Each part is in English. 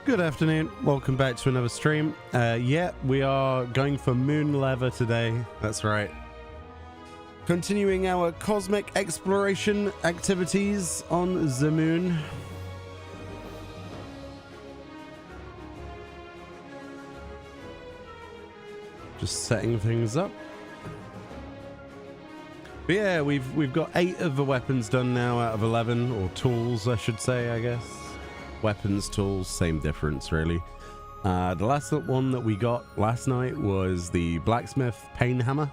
Good afternoon, welcome back to another stream. Yeah, we are going for moon leather today, that's right. Continuing our cosmic exploration activities on the moon. Just setting things up. But yeah, we've got 8 of the weapons done now out of 11, or tools I should say, I guess. Weapons, tools, same difference really. The last one that we got last night was the blacksmith pane hammer,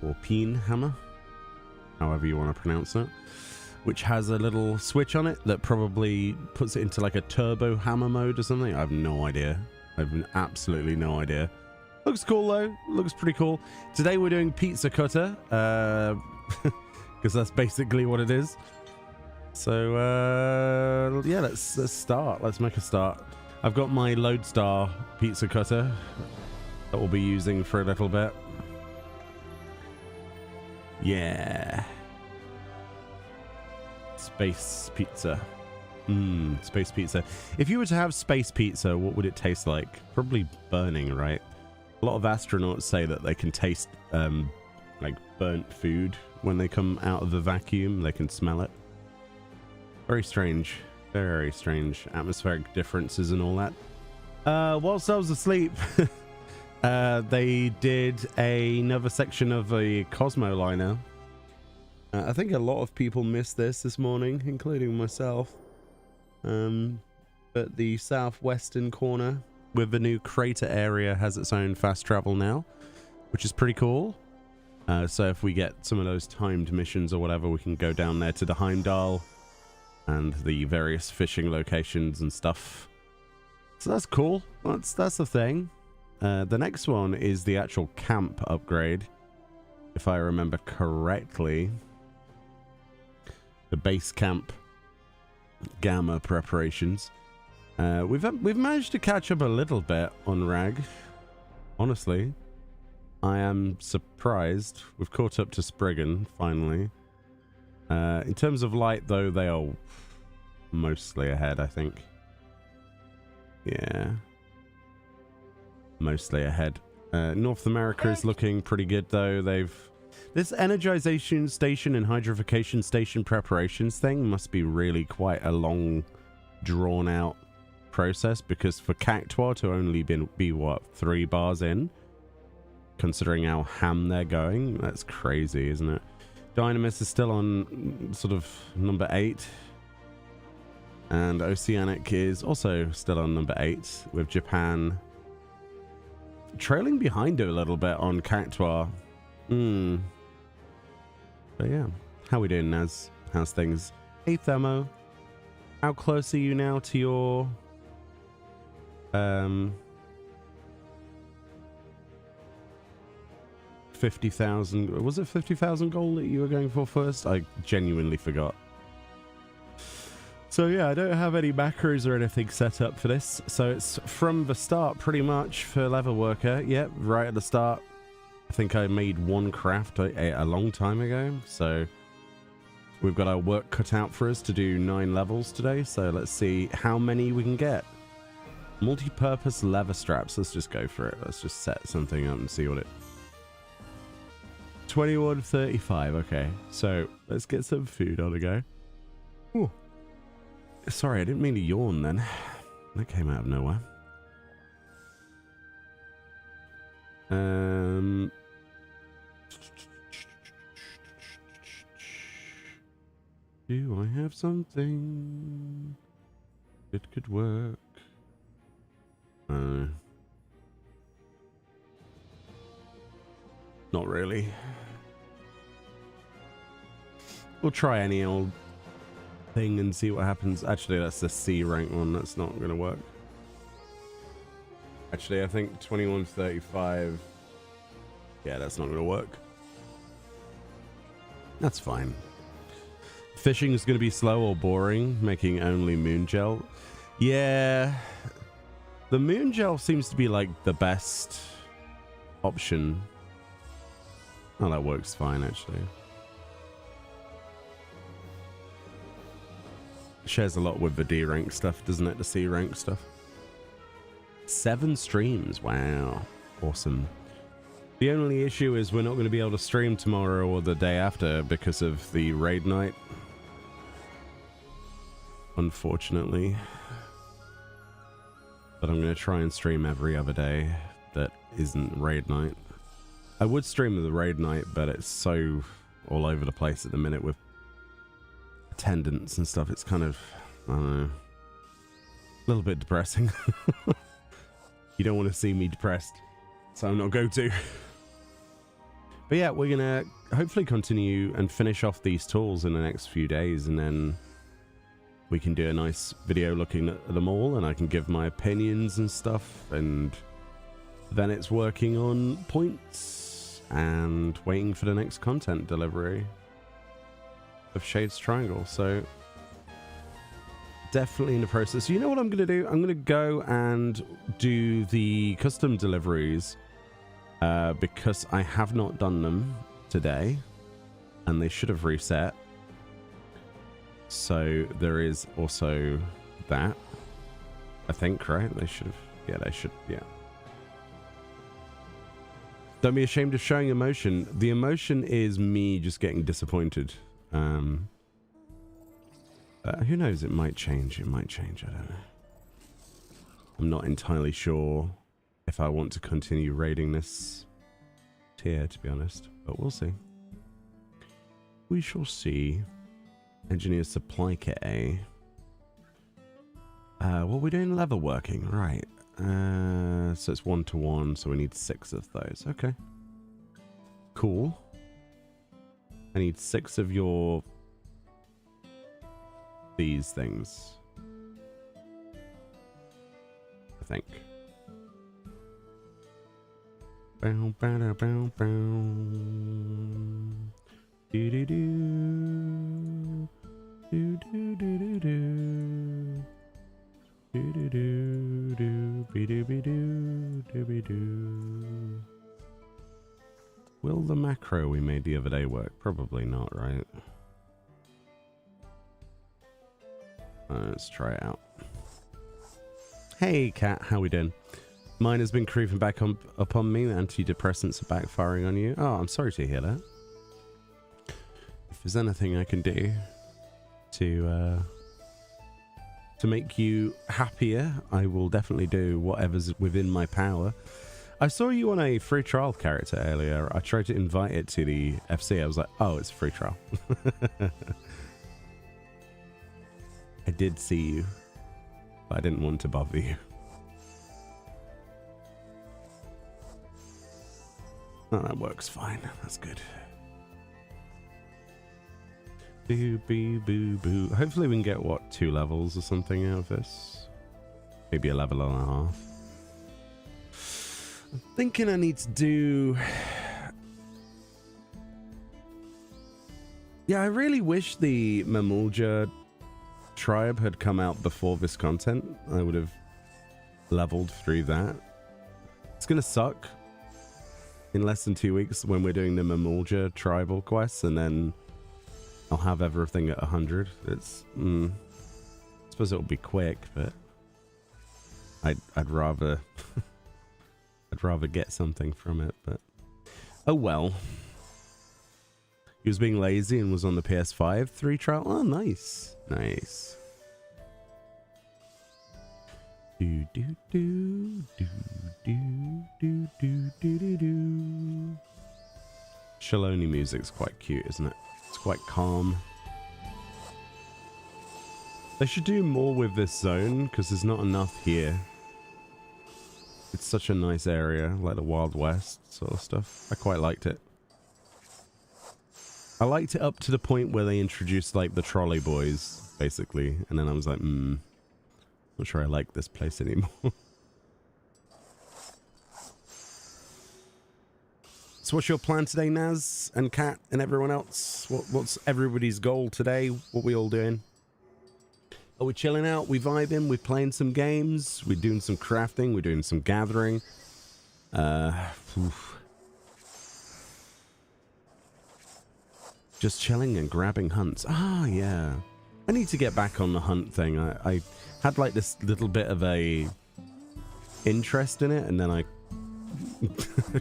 or peen hammer, however you want to pronounce it, which has a little switch on it that probably puts it into like a turbo hammer mode or something. I have no idea. I have absolutely no idea. Looks cool though, looks pretty cool. Today we're doing pizza cutter, because that's basically what it is. So yeah, let's start. Let's make a start. I've got my Lodestar pizza cutter that we'll be using for a little bit. Yeah. Space pizza. Space pizza. If you were to have space pizza, what would it taste like? Probably burning, right? A lot of astronauts say that they can taste like burnt food when they come out of the vacuum. They can smell it. Very strange. Very strange. Atmospheric differences and all that. Whilst I was asleep, they did another section of the Cosmo Liner. I think a lot of people missed this morning, including myself. But the southwestern corner with the new crater area has its own fast travel now, which is pretty cool. So if we get some of those timed missions or whatever, we can go down there to the Heimdall and the various fishing locations and stuff. So that's cool. That's the thing. The next one is the actual camp upgrade, if I remember correctly. The base camp gamma preparations. We've managed to catch up a little bit on RAG. Honestly, I am surprised. We've caught up to Spriggan finally. In terms of light, though, they are mostly ahead, I think. Yeah. Mostly ahead. North America is looking pretty good, though. This energization station and hydrification station preparations thing must be really quite a long, drawn-out process, because for Cactuar to only be what, 3 bars in? Considering how ham they're going? That's crazy, isn't it? Dynamis is still on sort of number 8. And Oceanic is also still on number 8, with Japan trailing behind it a little bit on Cactuar. But yeah, how we doing, Naz? How's things? Hey, Thermo. How close are you now to your 50,000? Was it 50,000 goal that you were going for first? I genuinely forgot. So yeah, I don't have any macros or anything set up for this, so it's from the start pretty much for Leatherworker. Yep, right at the start. I think I made 1 craft a long time ago, so we've got our work cut out for us to do 9 levels today, so let's see how many we can get. Multi-purpose leather straps, let's just go for it. Let's just set something up and see what it... 2135, okay, so let's get some food on the go. Ooh. Sorry, I didn't mean to yawn then. That came out of nowhere. Do I have something that could work? Not really. We'll try any old thing and see what happens. Actually, that's the C rank one. That's not going to work. Actually, I think 2135. Yeah, that's not going to work. That's fine. Fishing is going to be slow or boring, making only moon gel. Yeah, the moon gel seems to be like the best option. Oh, that works fine actually. shares a lot with the D rank stuff, doesn't it? The C rank stuff. 7 streams. Wow. Awesome. The only issue is we're not going to be able to stream tomorrow or the day after because of the raid night. Unfortunately. But I'm going to try and stream every other day that isn't raid night. I would stream the raid night, but it's so all over the place at the minute with attendance and stuff. It's kind of, I don't know, a little bit depressing. You don't want to see me depressed, so I'm not going to. But yeah, we're going to hopefully continue and finish off these tools in the next few days, and then we can do a nice video looking at them all, and I can give my opinions and stuff, and then it's working on points and waiting for the next content delivery of Shades Triangle. So definitely in the process. You know what I'm going to do? I'm going to go and do the custom deliveries because I have not done them today and they should have reset. So there is also that, I think, right? They should have, yeah, they should, yeah. Don't be ashamed of showing emotion. The emotion is me just getting disappointed. Who knows? It might change. It might change. I don't know. I'm not entirely sure if I want to continue raiding this tier, to be honest. But we'll see. We shall see. Engineer supply kit A. What we're doing leatherworking, right? So it's 1-to-1, so we need 6 of those. Okay. Cool. I need 6 of your these things, I think. Bow, bow, bow, bow. Do do do. Do do do do do. Do do do do. Be do be do. Do be do. Will the macro we made the other day work? Probably not, right? Let's try it out. Hey, Cat, how we doing? Mine has been creeping back up on me. Antidepressants are backfiring on you. Oh, I'm sorry to hear that. If there's anything I can do to make you happier, I will definitely do whatever's within my power. I saw you on a free trial character earlier. I tried to invite it to the FC. I was like, oh, it's a free trial. I did see you, but I didn't want to bother you. Oh, that works fine. That's good. Boo, boo, boo, boo. Hopefully we can get, what, 2 levels or something out of this? Maybe a level and a half. I'm thinking I need to do... Yeah, I really wish the Mamulja tribe had come out before this content. I would have leveled through that. It's gonna suck in less than 2 weeks when we're doing the Mamulja tribal quests, and then I'll have everything at 100. It's I suppose it'll be quick, but I'd rather I'd rather get something from it. But oh well. He was being lazy and was on the PS5 3 trial. Oh, nice. Nice. Do do do do do do do do do do. Shaloni music's quite cute, isn't it? It's quite calm. They should do more with this zone because there's not enough here. It's such a nice area, like the Wild West sort of stuff. I quite liked it. I liked it up to the point where they introduced like the trolley boys, basically, and then I was like, not sure I like this place anymore. So what's your plan today, Naz and Kat and everyone else? What's everybody's goal today? What we all doing? Are we chilling out? We vibing? We playing some games? We're doing some crafting? We're doing some gathering? Just chilling and grabbing hunts. Ah, yeah. I need to get back on the hunt thing. I had like this little bit of a interest in it, and then I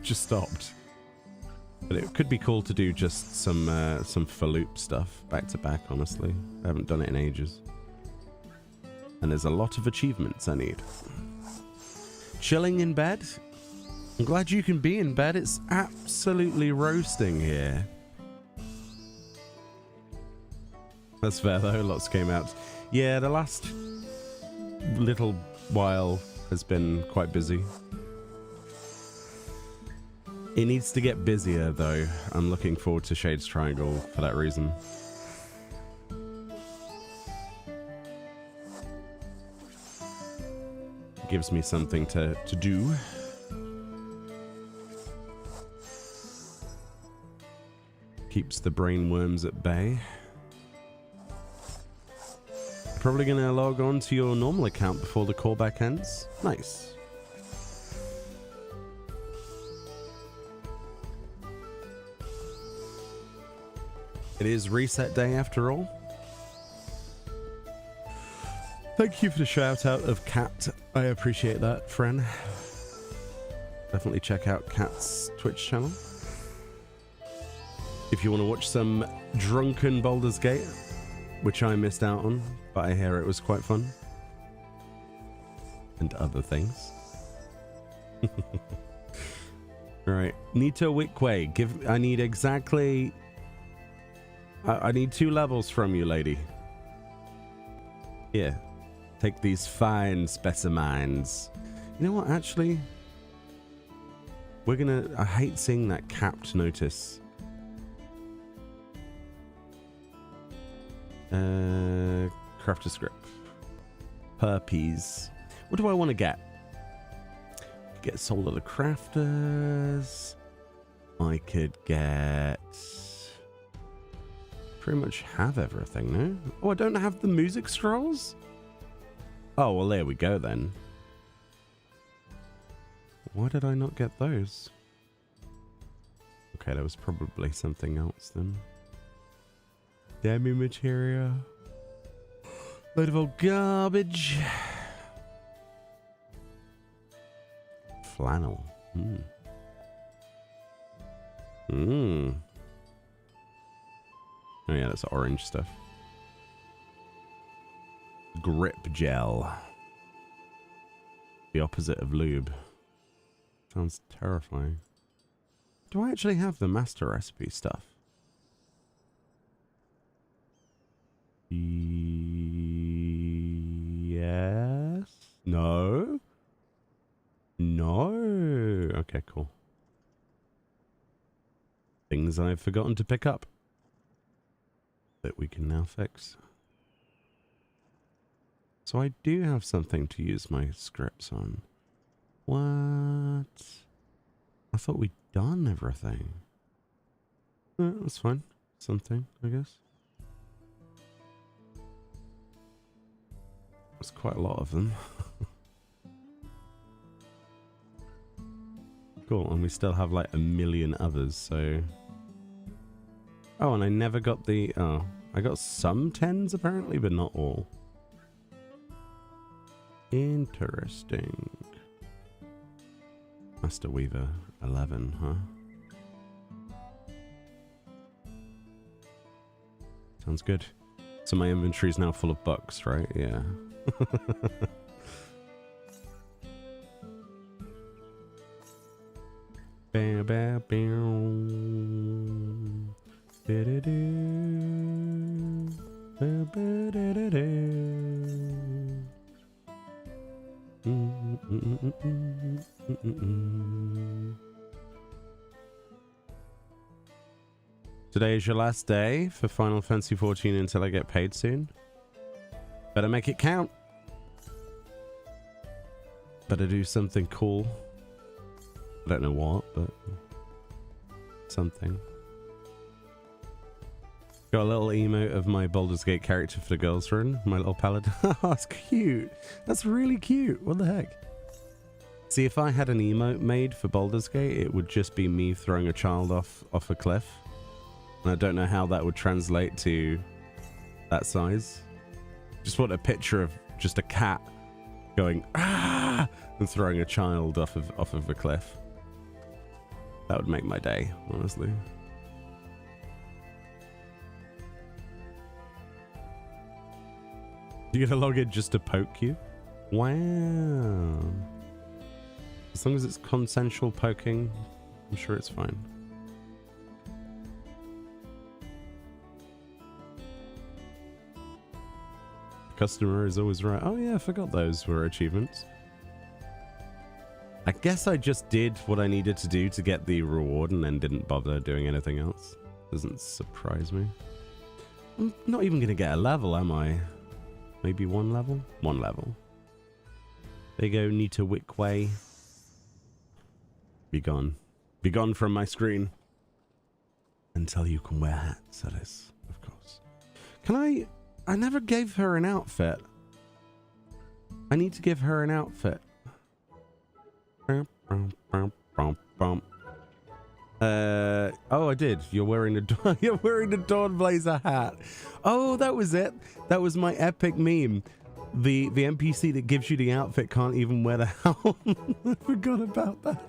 just stopped. But it could be cool to do just some Faloop stuff back to back, honestly. I haven't done it in ages. And there's a lot of achievements I need. Chilling in bed? I'm glad you can be in bed. It's absolutely roasting here. That's fair though, lots came out. Yeah, the last little while has been quite busy. It needs to get busier though. I'm looking forward to Shades Triangle for that reason. It gives me something to do. Keeps the brain worms at bay. Probably gonna log on to your normal account before the callback ends. Nice. It is reset day after all. Thank you for the shout out of Cat. I appreciate that, friend. Definitely check out Cat's Twitch channel. If you want to watch some drunken Baldur's Gate, which I missed out on, but I hear it was quite fun. And other things. Alright, Nito Wikwe, I need exactly... I need 2 levels from you, lady. Here, take these fine specimens. You know what, actually? We're gonna... I hate seeing that capped notice. Craft a script. Herpes. What do I want to get? Get Soul of the Crafters. I could get... Pretty much have everything, no? Oh, I don't have the music scrolls? Oh, well, there we go then. Why did I not get those? Okay, there was probably something else then. Demi materia. Load of old garbage. Flannel. Oh yeah, that's orange stuff. Grip gel. The opposite of lube. Sounds terrifying. Do I actually have the master recipe stuff? Yes. No. No. Okay, cool. Things I've forgotten to pick up that we can now fix. So I do have something to use my scripts on. What? I thought we'd done everything. That's fine. Something, I guess. There's quite a lot of them. Cool, and we still have like a million others, so... Oh, and I never got the... Oh, I got some 10s apparently, but not all. Interesting. Master Weaver 11, huh? Sounds good. So my inventory is now full of bucks, right? Yeah. Bow, bow, bow. Da-da-do. Bow, bow, da-da-do. Today is your last day for Final Fantasy XIV until I get paid soon. Better make it count. Better do something cool. I don't know what, but something. Got a little emote of my Baldur's Gate character for the girls' run. My little paladin. Oh, that's cute. That's really cute. What the heck? See, if I had an emote made for Baldur's Gate, it would just be me throwing a child off a cliff. And I don't know how that would translate to that size. Just want a picture of just a cat going ah and throwing a child off of a cliff. That would make my day, honestly. You gonna log in just to poke you? Wow. As long as it's consensual poking, I'm sure it's fine. Customer is always right. Oh yeah, I forgot those were achievements. I guess I just did what I needed to do to get the reward and then didn't bother doing anything else. Doesn't surprise me. I'm not even gonna get a level, am I? Maybe one level? One level. There you go, Nita Wickway. Be gone. Be gone from my screen. Until you can wear hats, that is, of course. Can I never gave her an outfit. I need to give her an outfit. Oh, I did. You're wearing a Dawnblazer hat. Oh, that was it. That was my epic meme. The NPC that gives you the outfit can't even wear the helm. I forgot about that.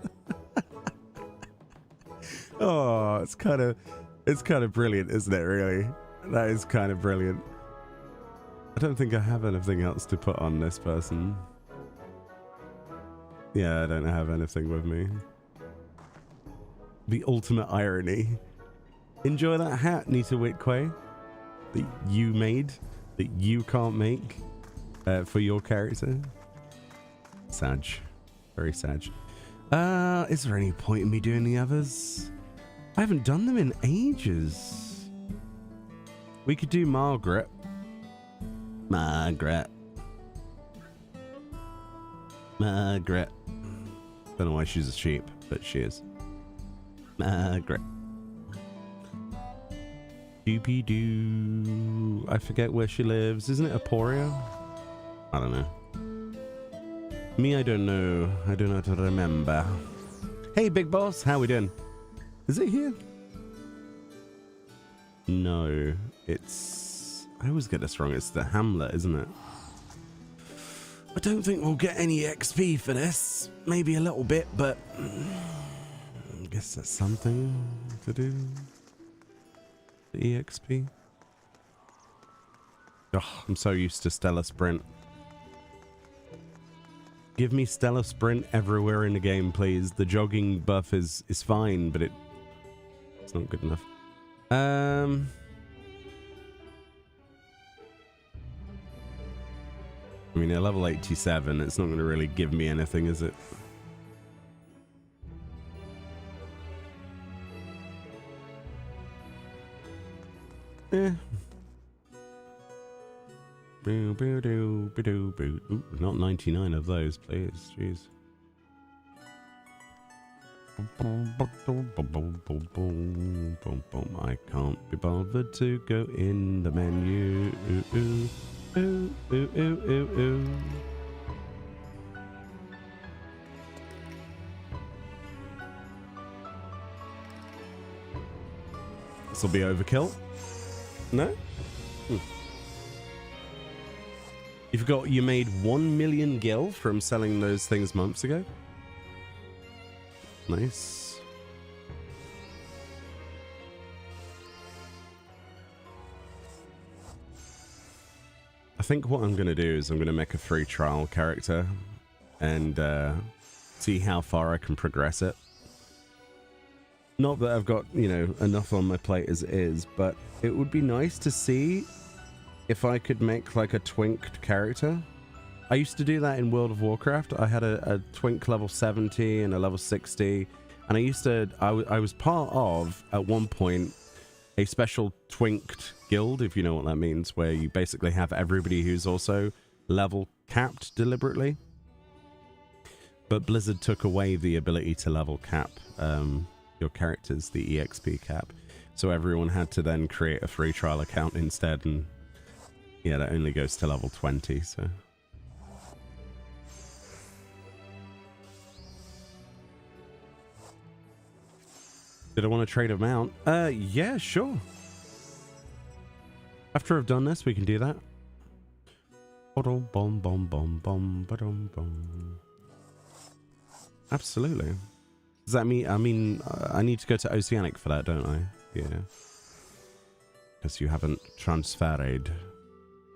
Oh, it's kind of brilliant, isn't it? Really, that is kind of brilliant. I don't think I have anything else to put on this person. Yeah, I don't have anything with me. The ultimate irony. Enjoy that hat, Nita Wickway, that you made, that you can't make for your character. Sag. Very sag. Is there any point in me doing the others? I haven't done them in ages. We could do Margrat. Margrat. Margrat. Don't know why she's a sheep, but she is. Margrat. Doopy doo. I forget where she lives. Isn't it Aporia? I don't know. Me, I don't know. I do not remember. Hey, big boss. How we doing? Is it here? No, it's... I always get this wrong. It's the Hamlet, isn't it? I don't think we'll get any XP for this. Maybe a little bit, but... I guess that's something to do. The EXP. Oh, I'm so used to Stellar Sprint. Give me Stellar Sprint everywhere in the game, please. The jogging buff is fine, but it's not good enough. I mean, at level 87, it's not going to really give me anything, is it? Eh. Ooh, not 99 of those, please. Jeez. I can't be bothered to go in the menu. Ooh, ooh, ooh, ooh, ooh, ooh. This will be overkill. No? You made 1 million gil from selling those things months ago. Nice. I think what I'm going to do is I'm going to make a free trial character and see how far I can progress it. Not that I've got, you know, enough on my plate as it is, but it would be nice to see if I could make like a twinked character. I used to do that in World of Warcraft. I had a twink level 70 and a level 60, and I was part of, at one point, a special twinked guild, if you know what that means, where you basically have everybody who's also level capped deliberately. But Blizzard took away the ability to level cap your characters, the EXP cap. So everyone had to then create a free trial account instead, and yeah, that only goes to level 20, so... Did I want to trade a mount? Yeah, sure. After I've done this, we can do that. Absolutely. Does that mean, I need to go to Oceanic for that, don't I? Yeah. Because you haven't transferred,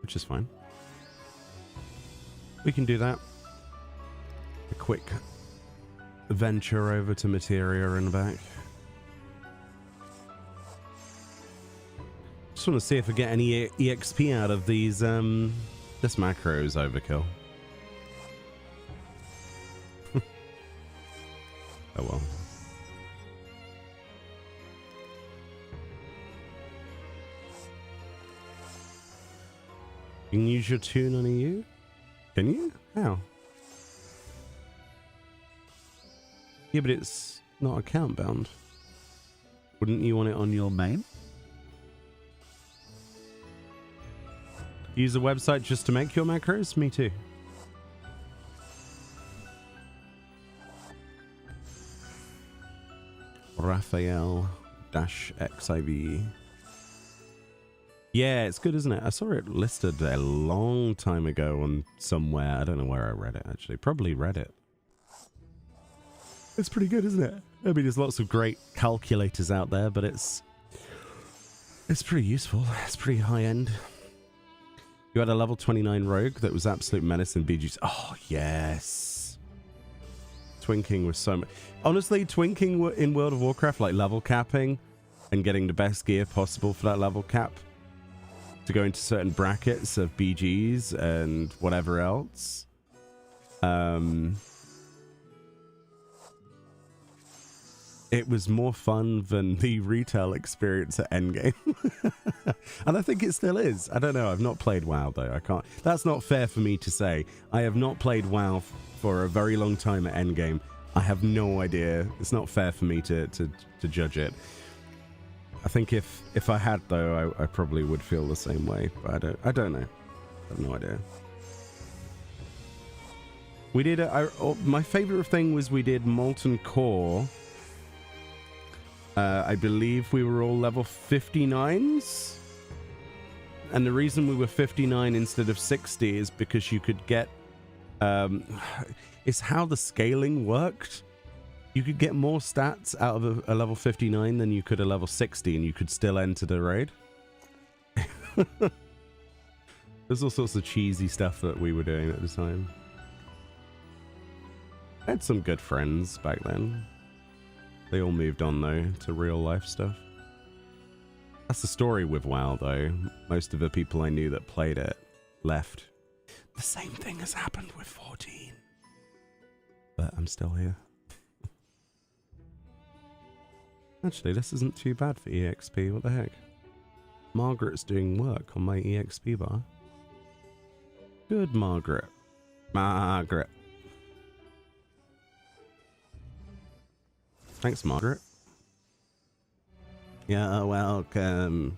which is fine. We can do that. A quick venture over to Materia and back. Just want to see if I get any EXP out of these, this macro is overkill. Oh well. You can use your tune on EU? Can you? How? Yeah, but it's not account bound. Wouldn't you want it on your main? Use a website just to make your macros? Me too. Raphael-XIV. Yeah, it's good, isn't it? I saw it listed a long time ago on somewhere. I don't know where I read it, actually. Probably Reddit. It's pretty good, isn't it? I mean, there's lots of great calculators out there, but it's pretty useful. It's pretty high-end. You had a level 29 rogue that was absolute menace in BGs. Oh, yes. Twinking was so much. Honestly, twinking in World of Warcraft, like level capping and getting the best gear possible for that level cap to go into certain brackets of BGs and whatever else. It was more fun than the retail experience at Endgame. And I think it still is. I don't know. I've not played WoW, though. I can't. That's not fair for me to say. I have not played WoW for a very long time at Endgame. I have no idea. It's not fair for me to judge it. I think if I had, though, I probably would feel the same way. But I don't know. I have no idea. We did my favorite thing was we did Molten Core. I believe we were all level 59s. And the reason we were 59 instead of 60 is because you could get... it's how the scaling worked. You could get more stats out of a level 59 than you could a level 60, and you could still enter the raid. There's all sorts of cheesy stuff that we were doing at the time. I had some good friends back then. They all moved on, though, to real-life stuff. That's the story with WoW, though. Most of the people I knew that played it left. The same thing has happened with 14. But I'm still here. Actually, this isn't too bad for EXP. What the heck? Margrat's doing work on my EXP bar. Good, Margrat. Margrat. Thanks, Margrat. Yeah, welcome.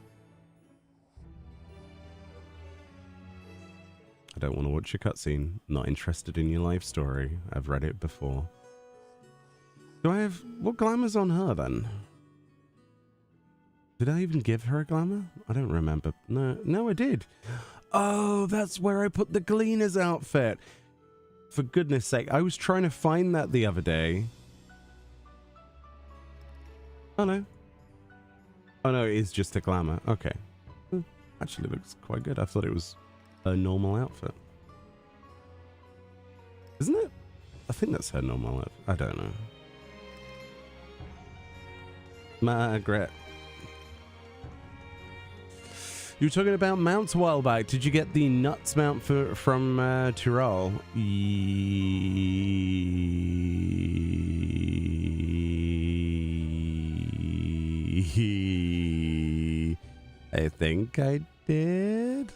I don't want to watch your cutscene. Not interested in your life story. I've read it before. Do I have... What glamour's on her, then? Did I even give her a glamour? I don't remember. No, I did. Oh, that's where I put the Gleaner's outfit. For goodness sake, I was trying to find that the other day. Oh, no. Oh, no, it is just a glamour. Okay. Actually looks quite good. I thought it was a normal outfit. Isn't it? I think that's her normal outfit. I don't know. Margrat. You were talking about mounts a while back. Did you get the nuts mount from Tyrol? I think I did.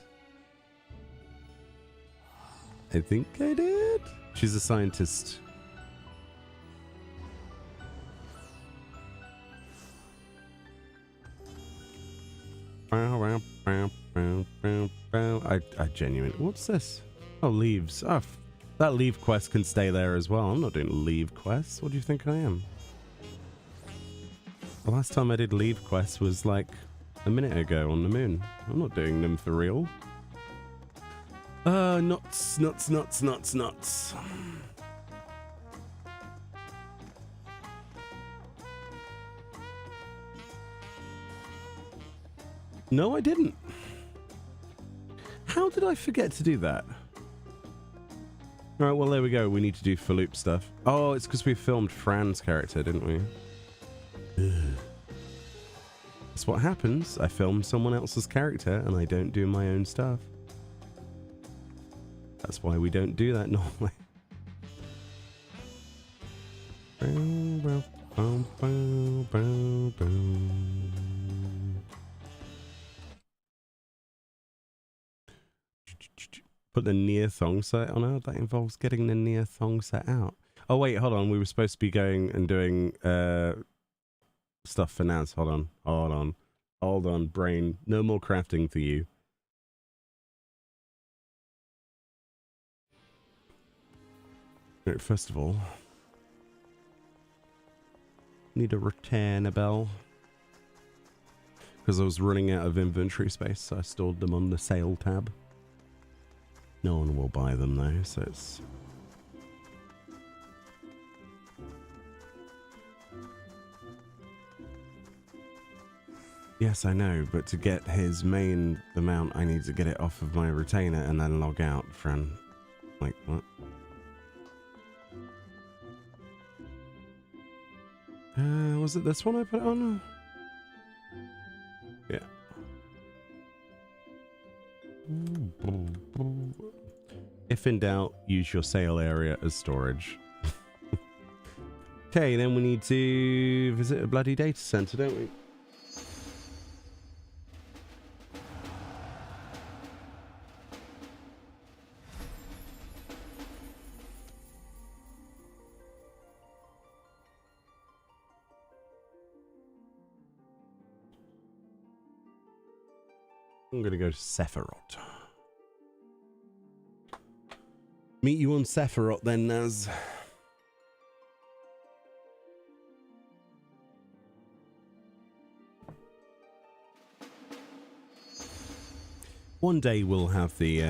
I think I did. She's a scientist. I genuinely... What's this? Oh, leaves. Oh, that leave quest can stay there as well. I'm not doing leave quests. What do you think I am? The last time I did leave quests was like a minute ago on the moon. I'm not doing them for real. Nuts, nuts, nuts, nuts, nuts. No, I didn't. How did I forget to do that? All right, well, there we go. We need to do Phaloop stuff. Oh, it's because we filmed Fran's character, didn't we? Ugh. That's what happens. I film someone else's character and I don't do my own stuff. That's why we don't do that normally. Put the near thong set on her. That involves getting the near thong set out. Oh wait, hold on. We were supposed to be going and doing stuff for Naz. Hold on, brain. No more crafting for you. Right, first of all, need a return a bell. Because I was running out of inventory space, so I stored them on the sale tab. No one will buy them though, so it's... Yes, I know, but to get his main amount, I need to get it off of my retainer and then log out, Fran. Like, what? Was it this one I put it on? Yeah. If in doubt, use your sale area as storage. Okay, then we need to visit a bloody data center, don't we? I'm gonna go to Sephiroth. Meet you on Sephiroth then, Naz. One day we'll have the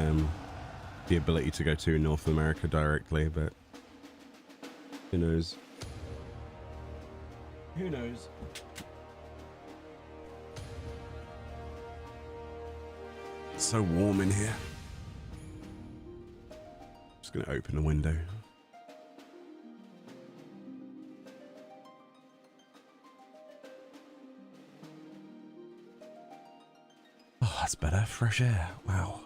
ability to go to North America directly, but who knows? Who knows? It's so warm in here. Just gonna open the window. Oh, that's better. Fresh air. Wow.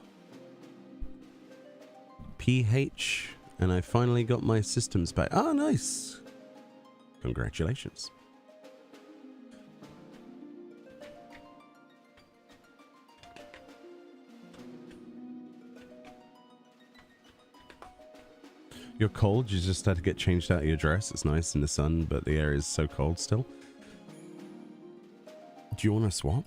PH, and I finally got my systems back. Oh, nice. Congratulations. You're cold, you just had to get changed out of your dress. It's nice in the sun, but the air is so cold still. Do you want to swap?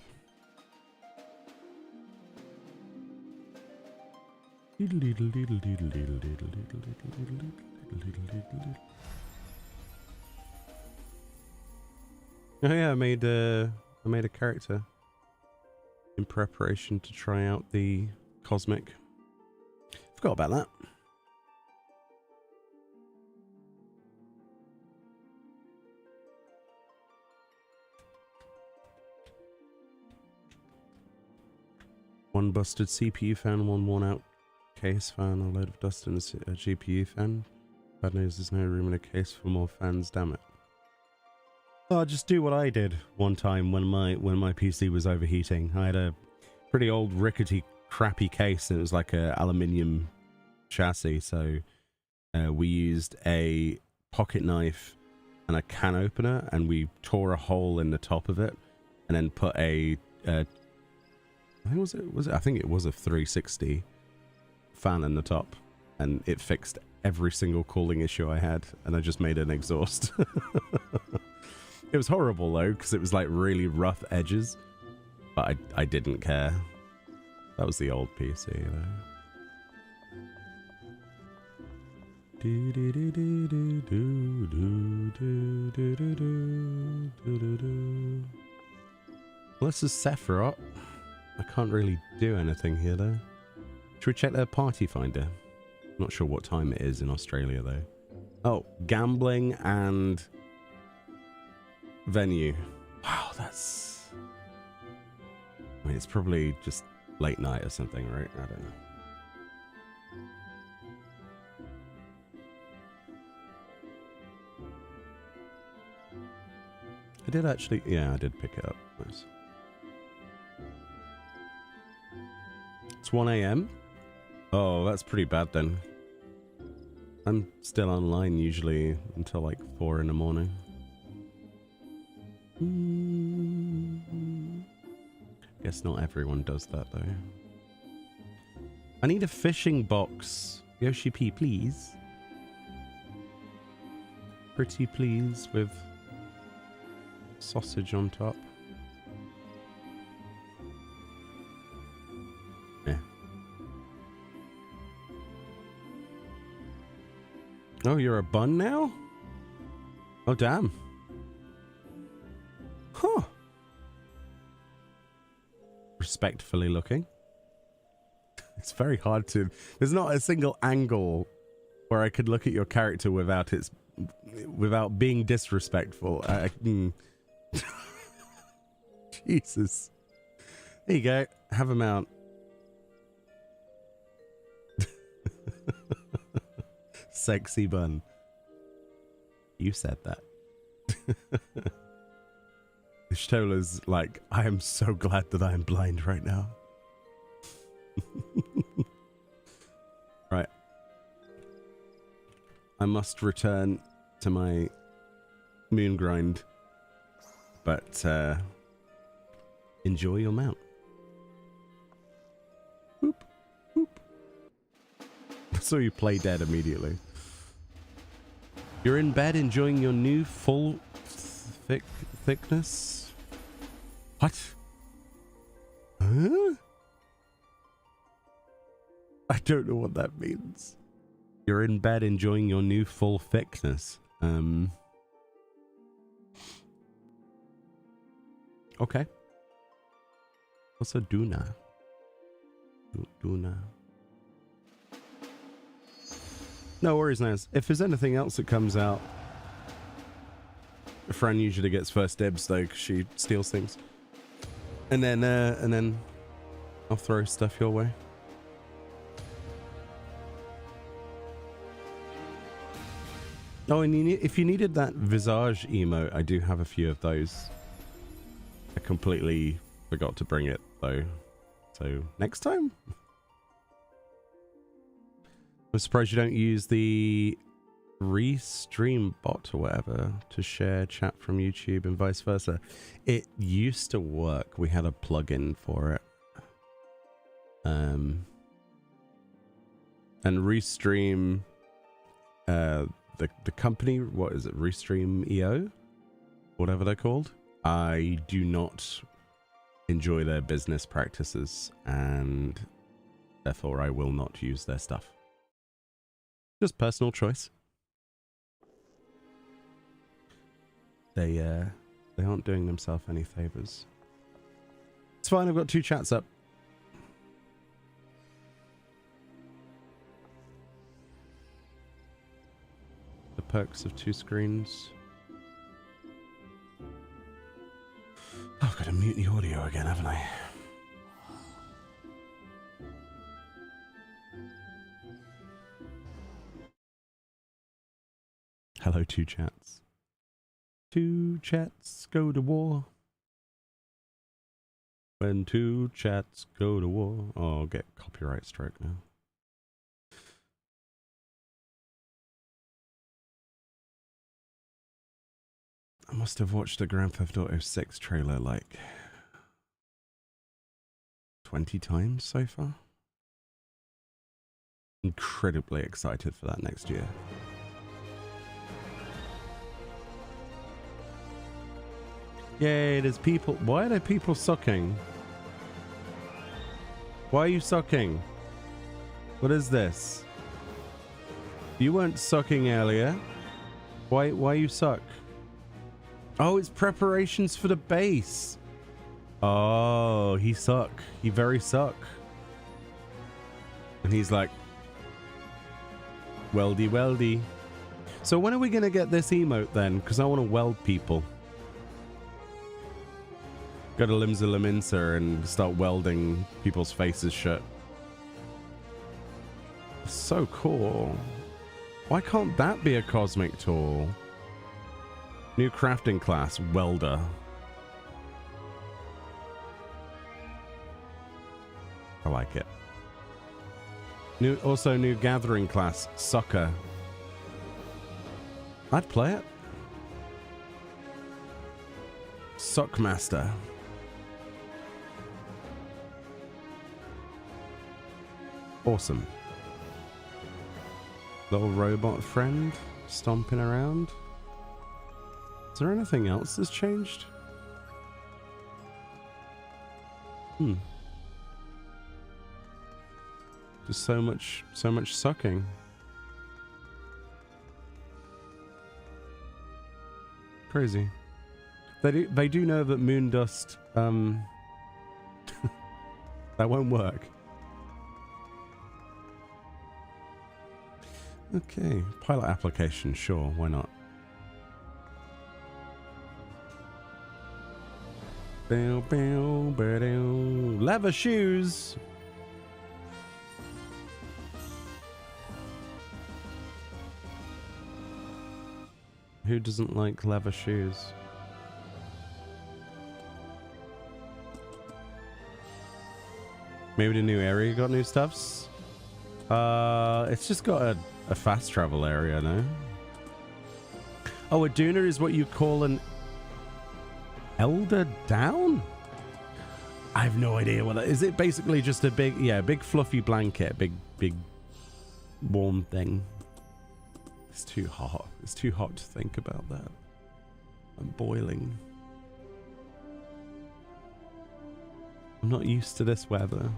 Oh yeah, I made a character in preparation to try out the cosmic. Forgot about that. One busted CPU fan, one worn out case fan, a load of dust in a GPU fan. Bad news, there's no room in a case for more fans, damn it. Oh, just do what I did one time when my PC was overheating. I had a pretty old rickety crappy case and it was like a aluminium chassis, so we used a pocket knife and a can opener and we tore a hole in the top of it and then put a I think it was a 360 fan in the top, and it fixed every single cooling issue I had, and I just made an exhaust. It was horrible though, because it was like really rough edges, but I didn't care. That was the old PC though. Well, this is Sephiroth. I can't really do anything here though. Should we check their party finder? Not sure what time it is in Australia though. Oh, gambling and venue. Wow, that's... I mean, it's probably just late night or something, right? I don't know. I did actually... Yeah, I did pick it up. Nice. It's 1 a.m. Oh, that's pretty bad then. I'm still online usually until like 4 in the morning. Guess not everyone does that though. I need a fishing box. Yoshi P, please. Pretty please with sausage on top. Yeah. Oh, you're a bun now? Oh, damn. Huh. Respectfully looking. It's very hard to... There's not a single angle where I could look at your character without being disrespectful. Jesus. There you go. Have a mount. Sexy bun. You said that. Shtola's like, I am so glad that I am blind right now. Right. I must return to my moon grind. But enjoy your mount. Whoop, whoop. I saw you play dead immediately. You're in bed enjoying your new full thickness? What? Huh? I don't know what that means. You're in bed enjoying your new full thickness. Okay. What's a Duna? Duna. No worries, Naz. If there's anything else that comes out, Fran usually gets first dibs though, because she steals things. And then I'll throw stuff your way. Oh, and if you needed that visage emote, I do have a few of those. I completely forgot to bring it though. So next time. I'm surprised you don't use the Restream bot or whatever to share chat from YouTube and vice versa. It used to work. We had a plugin for it. And Restream, the company, what is it? Restream EO? Whatever they're called. I do not enjoy their business practices and therefore I will not use their stuff. Just personal choice. They aren't doing themselves any favors. It's fine, I've got 2 chats up. The perks of 2 screens. Oh, I've got to mute the audio again, haven't I? Hello, 2 chats. 2 chats go to war. When 2 chats go to war. Oh, I'll get copyright strike now. I must have watched the Grand Theft Auto 6 trailer like 20 times so far. Incredibly excited for that next year. Yay, there's people. Why are there people sucking? Why are you sucking? What is this? You weren't sucking earlier. Why you suck? Oh, it's preparations for the base. Oh, he suck. He very suck. And he's like, weldy, weldy. So when are we going to get this emote then? Because I want to weld people. Go to Limsa Laminsa and start welding people's faces shut. So cool. Why can't that be a cosmic tool? New crafting class, welder. I like it. Also new gathering class, soccer. I'd play it. Sockmaster. Awesome. Little robot friend stomping around. Is there anything else that's changed? Just so much sucking. Crazy. They do know that moon dust that won't work. Okay, pilot application, sure, why not? Leather shoes. Who doesn't like leather shoes? Maybe the new area got new stuffs? It's just got a fast travel area, no? Oh, a Duna is what you call an Elder Down? I have no idea what that is. It basically just a big, yeah, big fluffy blanket, big warm thing. It's too hot. It's too hot to think about that. I'm boiling. I'm not used to this weather.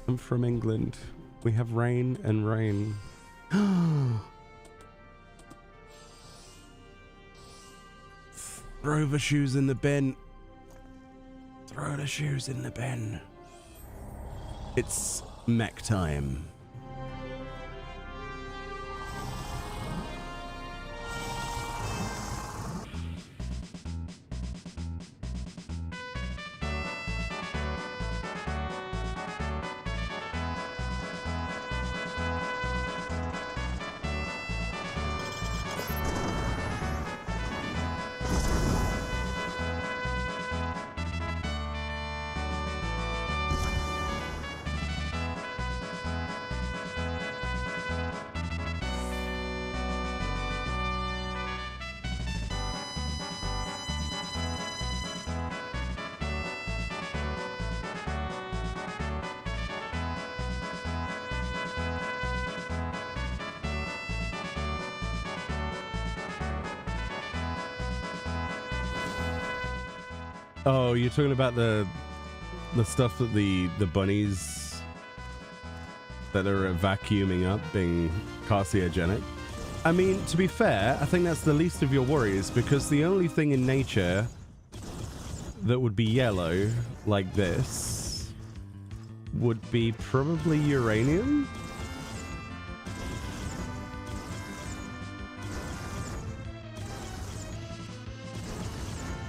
I'm from England. We have rain and rain. Throw the shoes in the bin. Throw the shoes in the bin. It's mech time. Oh, you're talking about the stuff that the bunnies that are vacuuming up being carcinogenic. I mean, to be fair, I think that's the least of your worries, because the only thing in nature that would be yellow like this would be probably uranium.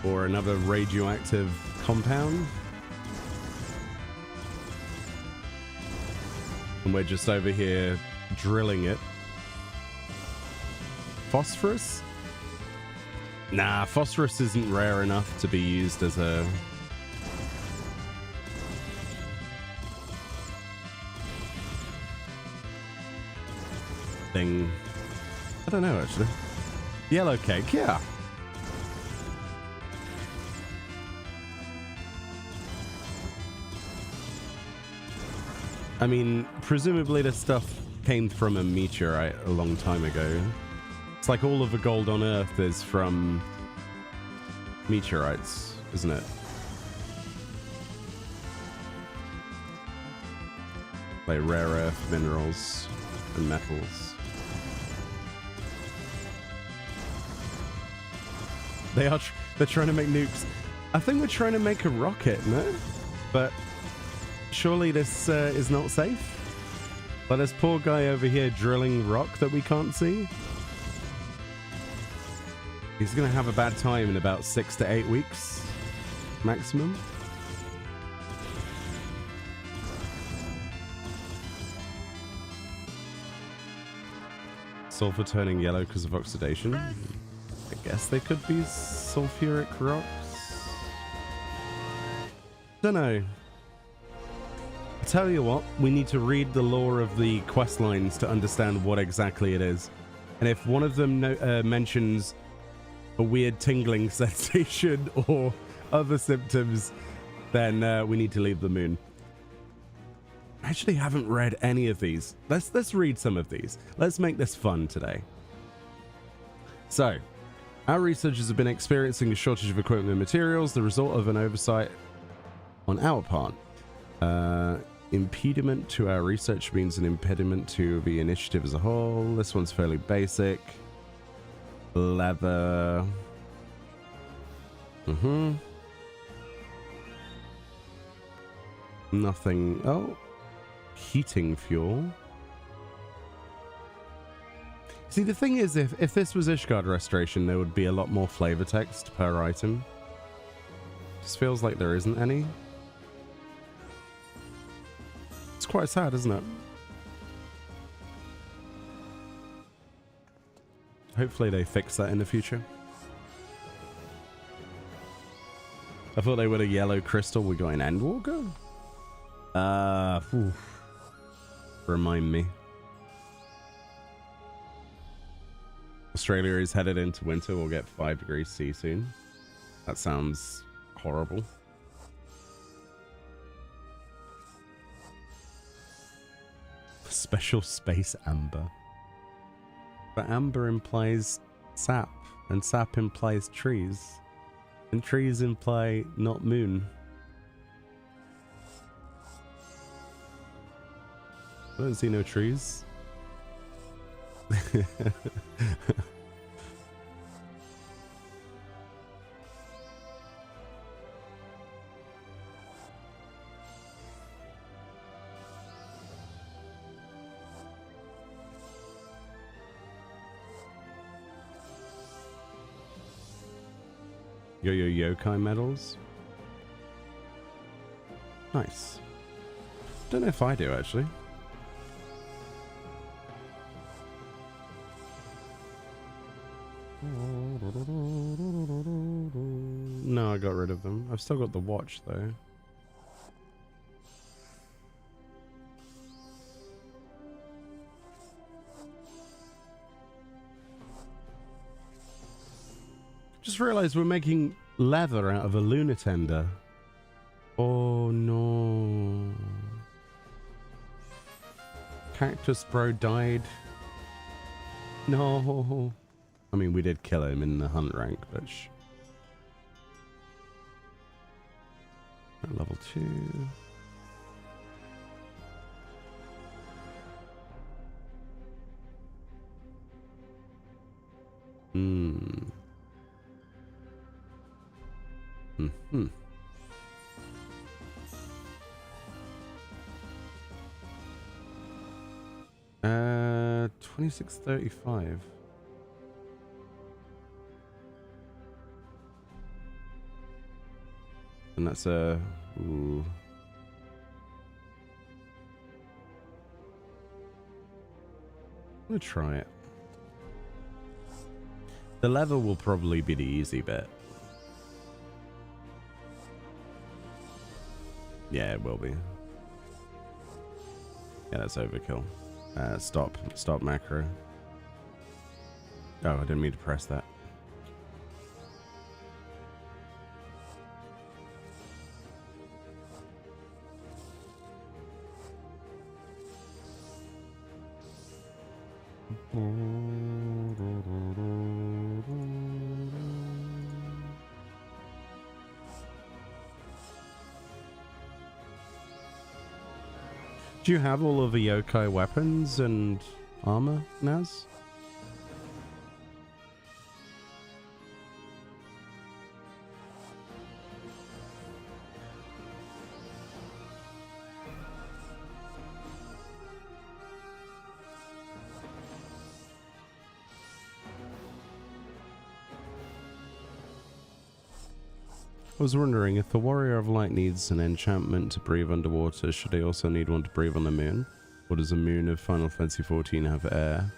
Or another radioactive compound. And we're just over here drilling it. Phosphorus? Nah, phosphorus isn't rare enough to be used as a... thing. I don't know, actually. Yellow cake, yeah. I mean, presumably this stuff came from a meteorite a long time ago. It's like all of the gold on Earth is from meteorites, isn't it? Like rare earth minerals and metals. They're trying to make nukes. I think we're trying to make a rocket, no? But surely this is not safe? But this poor guy over here drilling rock that we can't see. He's going to have a bad time in about 6 to 8 weeks maximum. Sulfur turning yellow because of oxidation. I guess they could be sulfuric rocks. Don't know. I tell you what, we need to read the lore of the quest lines to understand what exactly it is. And if one of them mentions a weird tingling sensation or other symptoms, then we need to leave the moon. I actually haven't read any of these. Let's read some of these. Let's make this fun today. So, our researchers have been experiencing a shortage of equipment and materials, the result of an oversight on our part. Impediment to our research means an impediment to the initiative as a whole. This one's fairly basic. Leather. Nothing. Oh. Heating fuel. See, the thing is, if this was Ishgard Restoration, there would be a lot more flavor text per item. Just feels like there isn't any. It's quite sad, isn't it? Hopefully they fix that in the future. I thought they were a yellow crystal we got in Endwalker. Remind me. Australia is headed into winter. We'll get 5 degrees C soon. That sounds horrible. Special space amber. But amber implies sap, and sap implies trees, and trees imply not moon. I don't see no trees. Yo-yo yokai medals. Nice. Don't know if I do actually. No, I got rid of them. I've still got the watch though. Just realized we're making leather out of a lunar tender. Oh no. Cactus bro died. No. I mean, we did kill him in the hunt rank, but level 2. Mm-hmm. 2635. And that's a... Ooh. I'm gonna try it. The leather will probably be the easy bit. Yeah, it will be. Yeah, that's overkill. Stop macro. Oh, I didn't mean to press that. Do you have all of the yokai weapons and armor, Naz? I was wondering if the Warrior of Light needs an enchantment to breathe underwater, should he also need one to breathe on the moon? Or does the moon of Final Fantasy XIV have air?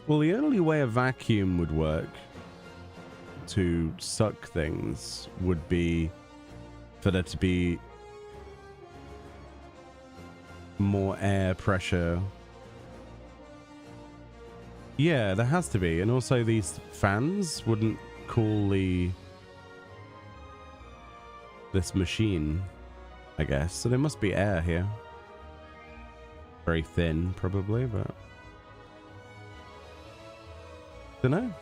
Well, the only way a vacuum would work to suck things would be for there to be more air pressure. Yeah, there has to be. And also these fans wouldn't cool this machine, I guess. So there must be air here. Very thin, probably, but don't know.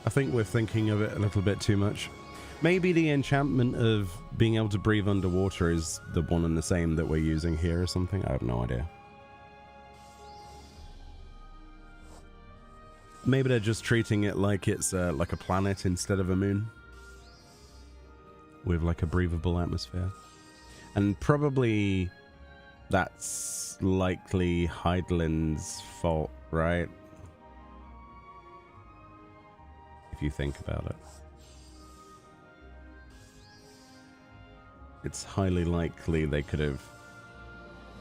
I think we're thinking of it a little bit too much. Maybe the enchantment of being able to breathe underwater is the one and the same that we're using here or something. I have no idea. Maybe they're just treating it like it's like a planet instead of a moon. With like a breathable atmosphere. And probably that's likely Heidelin's fault, right? If you think about it. It's highly likely they could have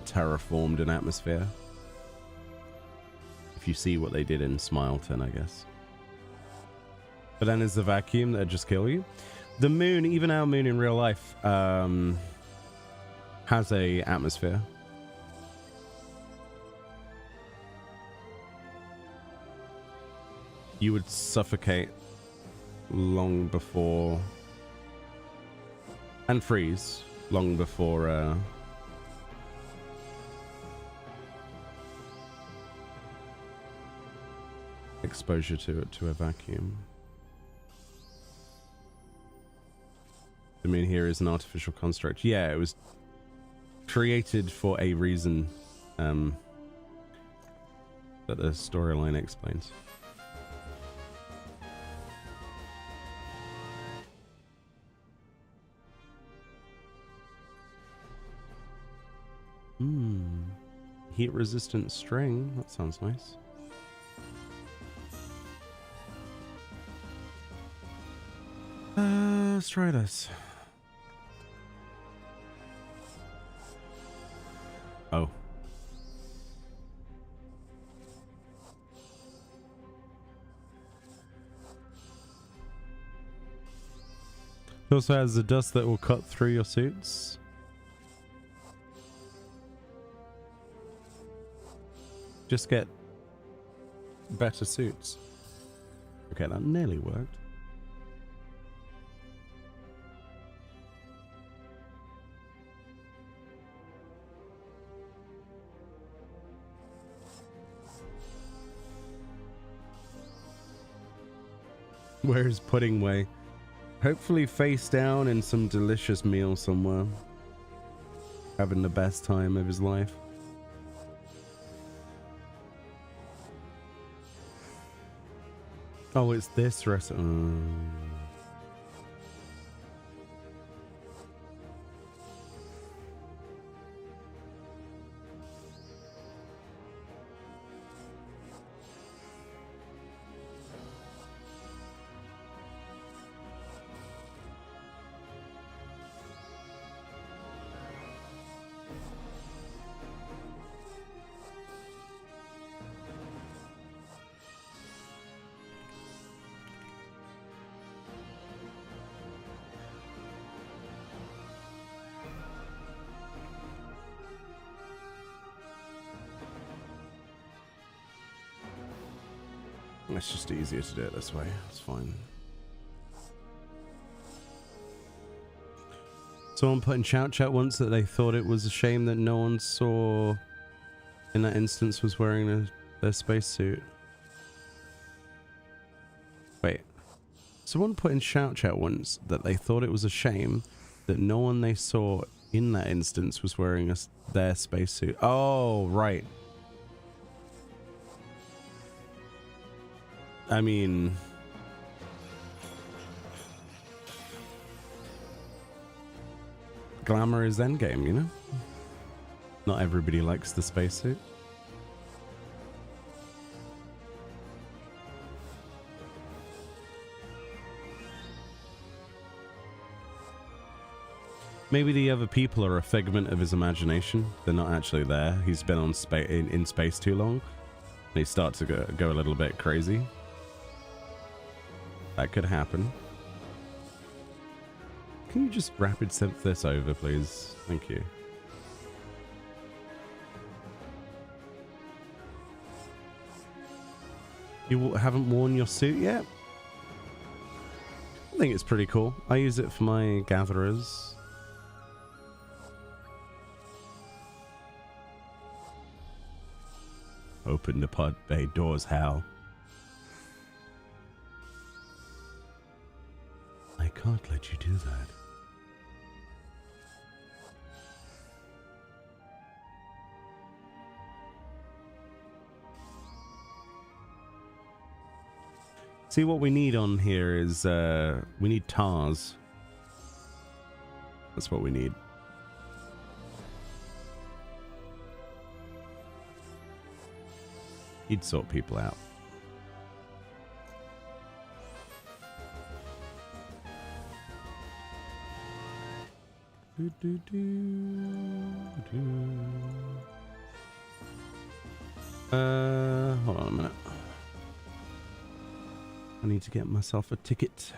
terraformed an atmosphere. If you see what they did in Smileton, I guess. But then is the vacuum that just kill you? The moon, even our moon in real life, has a atmosphere. You would suffocate long before, and freeze long before exposure to a vacuum. I mean, here is an artificial construct. Yeah, it was created for a reason that the storyline explains. Heat resistant string. That sounds nice. Let's try this. Oh. It also has the dust that will cut through your suits. Just get better suits. Okay, that nearly worked. Where's Pudding Way? Hopefully face down in some delicious meal somewhere. Having the best time of his life. Oh, it's this restaurant. It's just easier to do it this way. It's fine. Someone put in chat once that they thought it was a shame that no one saw in that instance was wearing their spacesuit. Wait. Someone put in shout chat once that they thought it was a shame that no one they saw in that instance was wearing their spacesuit. Oh, right. I mean, glamour is endgame, you know? Not everybody likes the spacesuit. Maybe the other people are a figment of his imagination. They're not actually there. He's been on in space too long. And he starts to go a little bit crazy. That could happen. Can you just rapid synth this over, please? Thank you. You haven't worn your suit yet? I think it's pretty cool. I use it for my gatherers. Open the pod bay doors, Hal. I can't let you do that. See, what we need on here is we need tars. That's what we need. He'd sort people out. Hold on a minute. I need to get myself a ticket.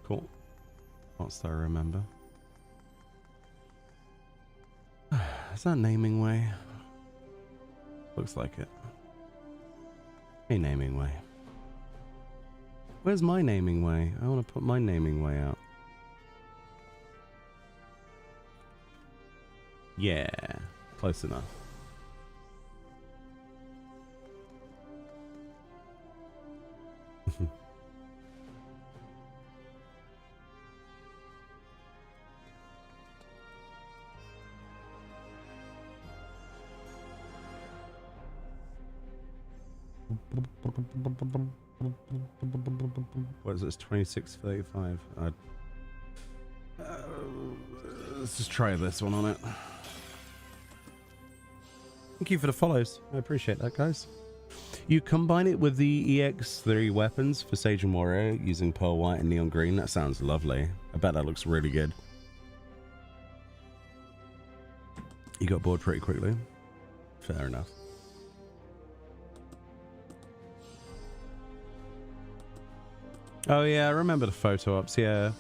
Cool. What's that I remember? Is that naming way? Looks like it. Hey, naming way. Where's my naming way? I want to put my naming way out. Yeah, close enough. What is this? 2635. Let's just try this one on it. Thank you for the follows. I appreciate that, guys. You combine it with the EX3 weapons for Sage and Warrior using Pearl White and Neon Green. That sounds lovely. I bet that looks really good. You got bored pretty quickly. Fair enough. Oh yeah, I remember the photo ops, yeah.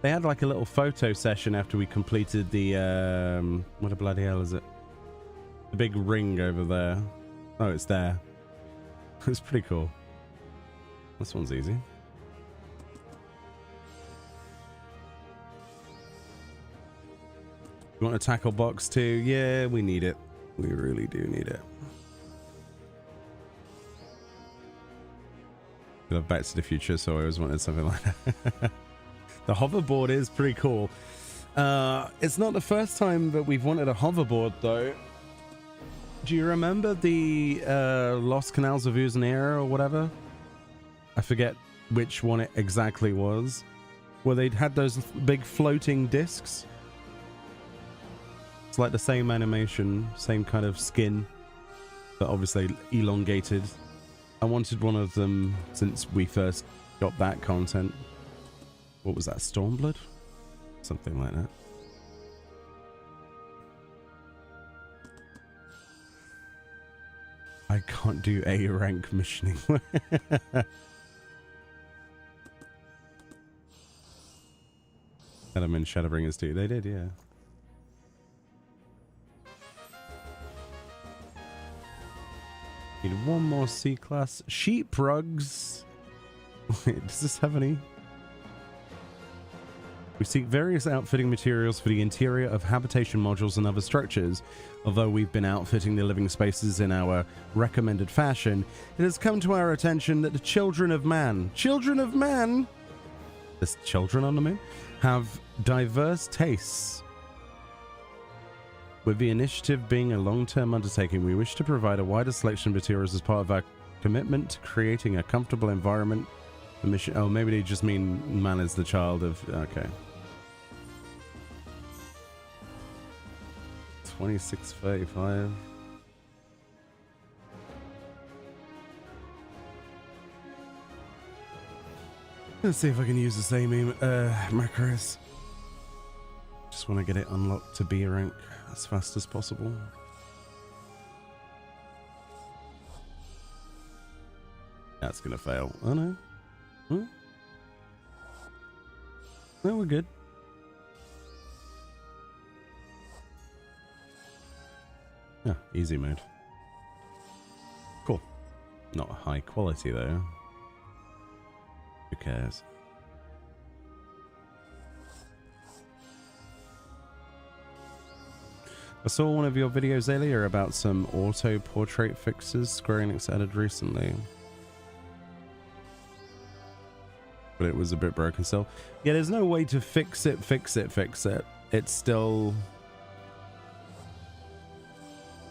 They had like a little photo session after we completed the, what the bloody hell is it? The big ring over there. Oh, it's there. It's pretty cool. This one's easy. You want a tackle box too? Yeah, we need it. We really do need it. I love Back to the Future, so I always wanted something like that. The hoverboard is pretty cool. It's not the first time that we've wanted a hoverboard, though. Do you remember the Lost Canals of Usanera or whatever? I forget which one it exactly was. Where they'd had those big floating discs. It's like the same animation, same kind of skin, but obviously elongated. I wanted one of them since we first got that content. What was that? Stormblood? Something like that. I can't do A rank missioning. Let them in Shadowbringers too. They did, yeah. Need one more C-class. Sheep rugs. Wait, does this have any? We seek various outfitting materials for the interior of habitation modules and other structures. Although we've been outfitting the living spaces in our recommended fashion, it has come to our attention that the children of man, there's children on the moon, have diverse tastes. With the initiative being a long-term undertaking, we wish to provide a wider selection of materials as part of our commitment to creating a comfortable environment. The mission. Oh, maybe they just mean man is the child of. Okay. 2635. Let's see if I can use the same macros. Just want to get it unlocked to B rank as fast as possible. That's gonna fail. Oh no. Huh? No, we're good. Yeah, easy mode. Cool. Not high quality though. Who cares? I saw one of your videos earlier about some auto portrait fixes Square Enix added recently. But it was a bit broken still. Yeah, there's no way to fix it. It's still...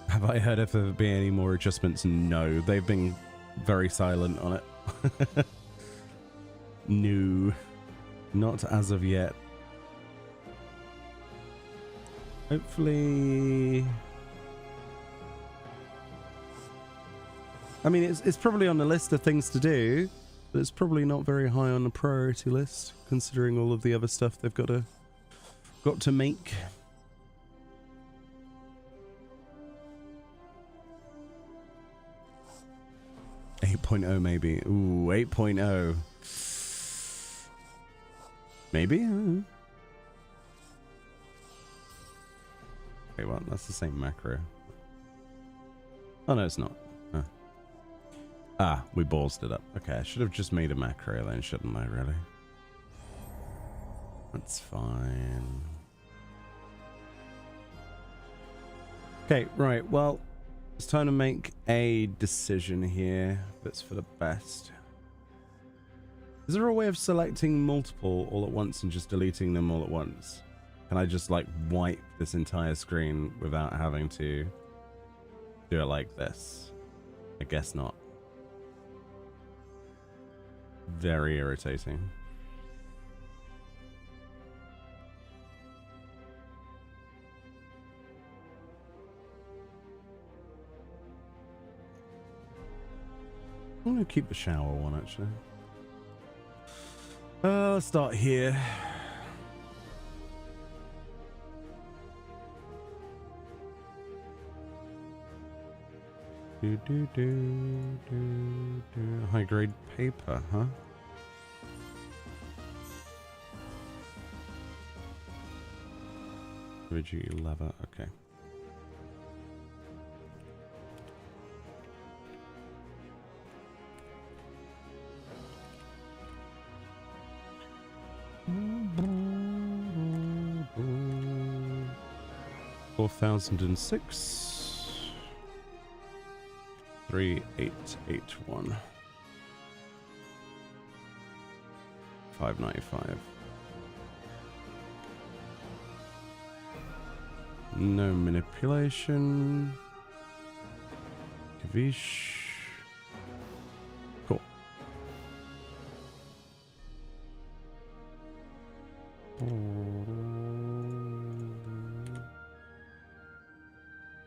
Have I heard if there be any more adjustments? No, they've been very silent on it. No, not as of yet. Hopefully... I mean, it's probably on the list of things to do, but it's probably not very high on the priority list, considering all of the other stuff they've got to make. .0 maybe. Ooh, 8.0. Maybe? Okay, well, that's the same macro. Oh, no, it's not. Huh. Ah, we ballsed it up. Okay, I should have just made a macro then, shouldn't I, really? That's fine. Okay, right, well, it's time to make a decision here that's for the best. Is there a way of selecting multiple all at once and just deleting them all at once? Can I just like wipe this entire screen without having to do it like this? I guess not. Very irritating. I'm gonna keep the shower one actually. Let's start here. High grade paper, huh? Rigid leather, okay. $4,006. 3881. 595. No manipulation. Kavish. Cool.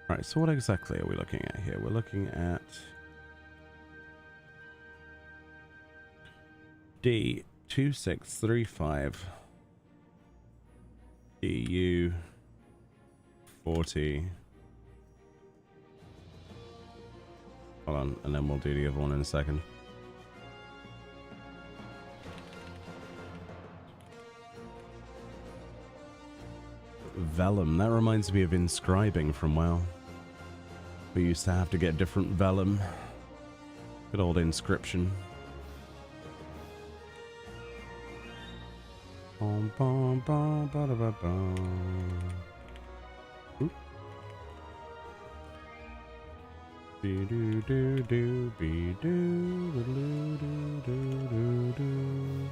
Right, so what exactly are we looking at here? We're looking at D2635 DU 40. Hold on, and then we'll do the other one in a second. Vellum, that reminds me of inscribing from WoW. We used to have to get different vellum. Good old inscription. Bum, bum, bum, ba, da, ba, bum. Oop. Be do do do be do do do do do do.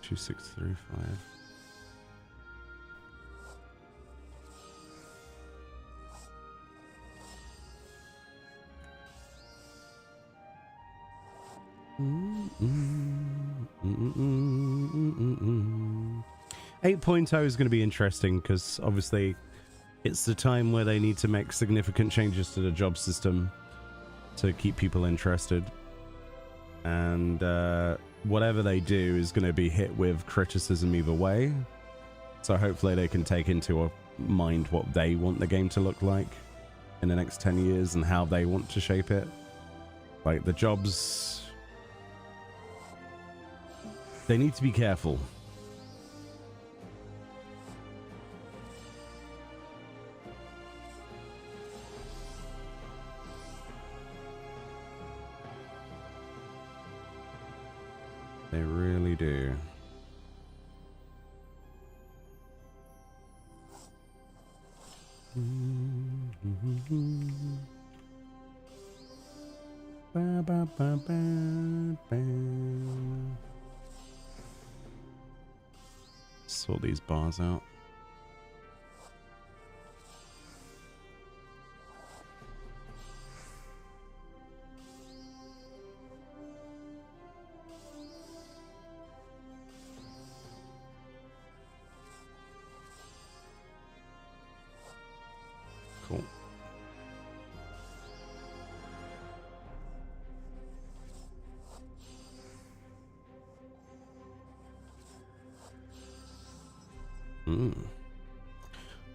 Two 635. Mm-mm, mm-mm, mm-mm. 8.0 is going to be interesting because obviously it's the time where they need to make significant changes to the job system to keep people interested, and whatever they do is going to be hit with criticism either way, so hopefully they can take into mind what they want the game to look like in the next 10 years and how they want to shape it. Like the jobs, they need to be careful. They really do. Ba, ba, ba, ba, ba. Sort these bars out. Cool.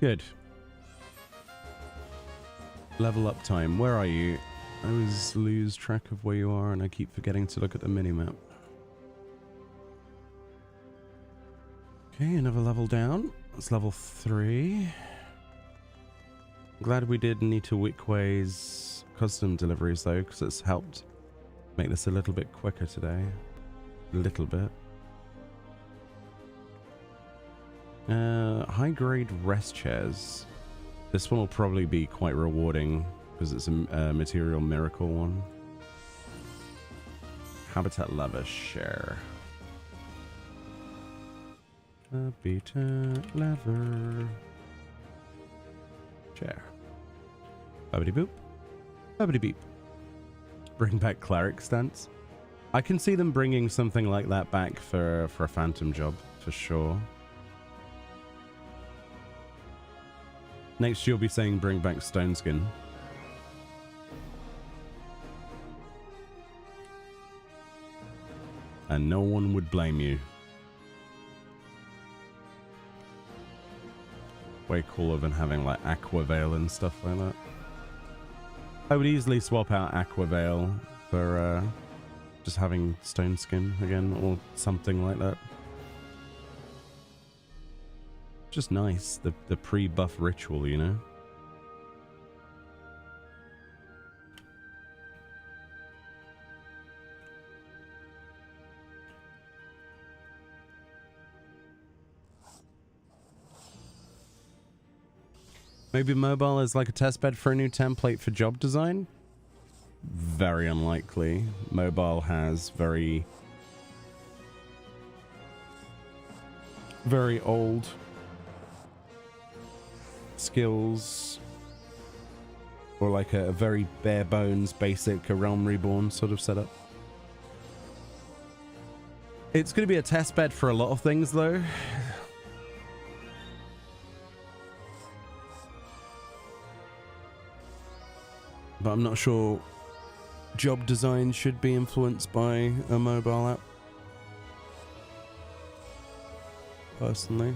Good. Level up time. Where are you? I always lose track of where you are and I keep forgetting to look at the minimap. Okay, another level down. That's level 3. Glad we did Nitawikwe's custom deliveries though, because it's helped make this a little bit quicker today. A little bit. High grade rest chairs. This one will probably be quite rewarding because it's a material miracle one. Habitat leather share. Habitat leather chair. Bubbity boop. Bubbity beep. Bring back cleric stance. I can see them bringing something like that back for a phantom job for sure. Next you'll be saying bring back stone skin. And no one would blame you. Way cooler than having like aqua veil and stuff like that. I would easily swap out aqua veil for just having stone skin again or something like that. Just nice, the pre-buff ritual, you know? Maybe mobile is like a testbed for a new template for job design? Very unlikely. Mobile has very old skills, or like a very bare bones basic Realm Reborn sort of setup. It's going to be a test bed for a lot of things though. But I'm not sure job design should be influenced by a mobile app, personally.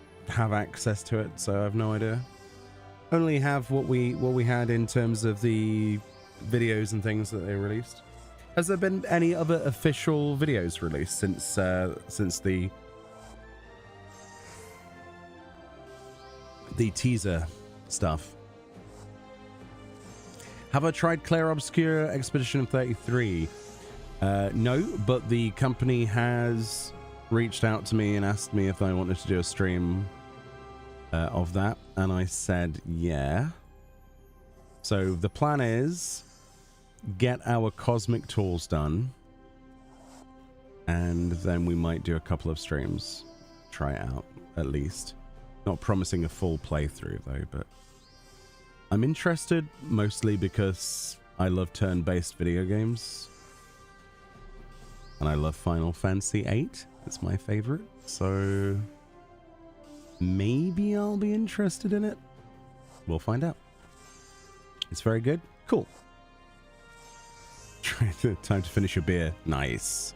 have access to it, so I have no idea. Only have what we had in terms of the videos and things that they released. Has there been any other official videos released since the teaser stuff? Have I tried Clair Obscure Expedition 33? No, but the company has reached out to me and asked me if I wanted to do a stream of that, and I said yeah. So the plan is get our cosmic tools done, and then we might do a couple of streams, try it out at least. Not promising a full playthrough though, but I'm interested mostly because I love turn-based video games and I love Final Fantasy VIII. It's my favorite, so maybe I'll be interested in it. We'll find out. It's very good. Cool. Time to finish your beer. Nice.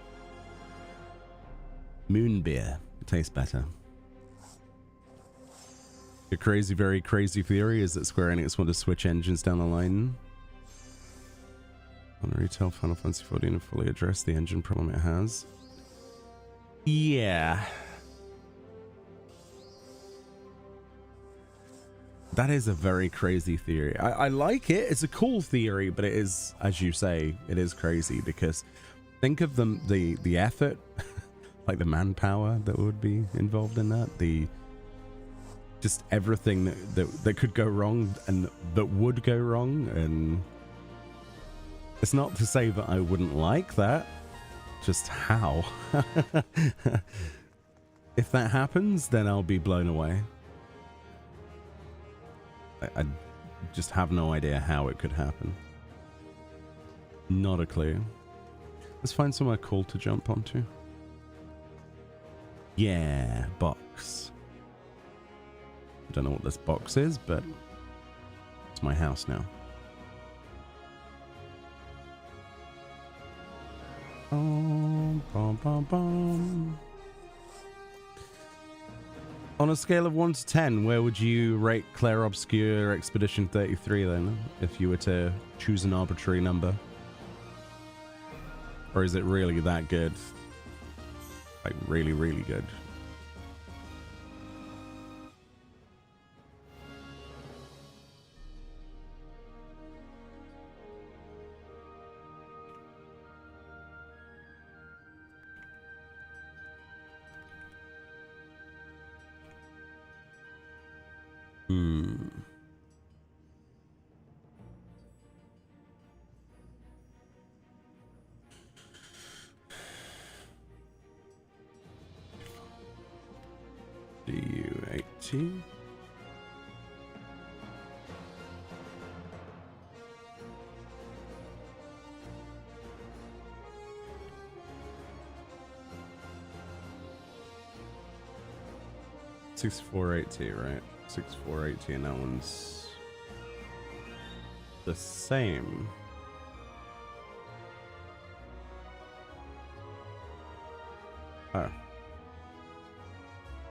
Moon beer. It tastes better. The crazy, very crazy theory is that Square Enix want to switch engines down the line on retail Final Fantasy XIV and fully address the engine problem it has. Yeah. That is a very crazy theory. I like it. It's a cool theory, but it is, as you say, it is crazy because think of the effort, like the manpower that would be involved in that, just everything that could go wrong and that would go wrong. And it's not to say that I wouldn't like that, just how. If that happens, then I'll be blown away. I just have no idea how it could happen. Not a clue. Let's find somewhere cool to jump onto. Yeah, box. I don't know what this box is, but it's my house now. Bum, bum, bum, bum. On a scale of 1 to 10, where would you rate Clair Obscure Expedition 33 then, if you were to choose an arbitrary number? Or is it really that good? Like, really, really good? DU18. $64.80, right? $64.80, and that one's the same. Oh.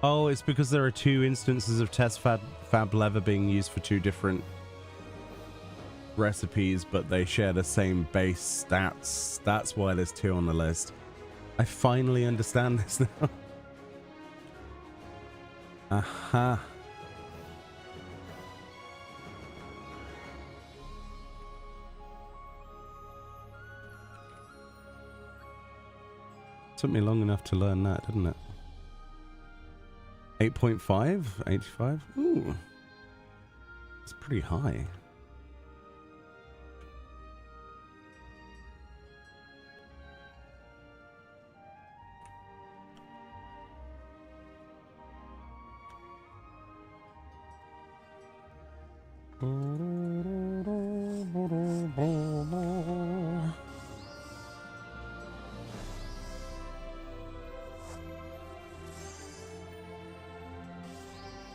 Oh, it's because there are two instances of test fab leather being used for two different recipes, but they share the same base stats. That's why there's two on the list. I finally understand this now. Aha. Took me long enough to learn that, didn't it? 8.5? 85? Ooh. It's pretty high.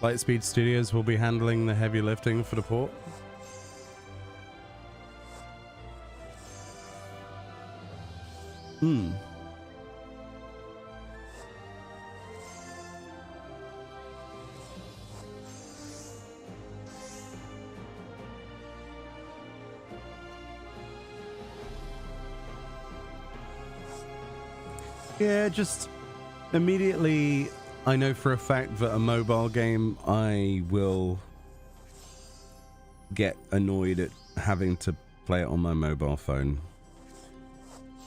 Lightspeed Studios will be handling the heavy lifting for the port. Yeah, just immediately I know for a fact that a mobile game I will get annoyed at having to play it on my mobile phone.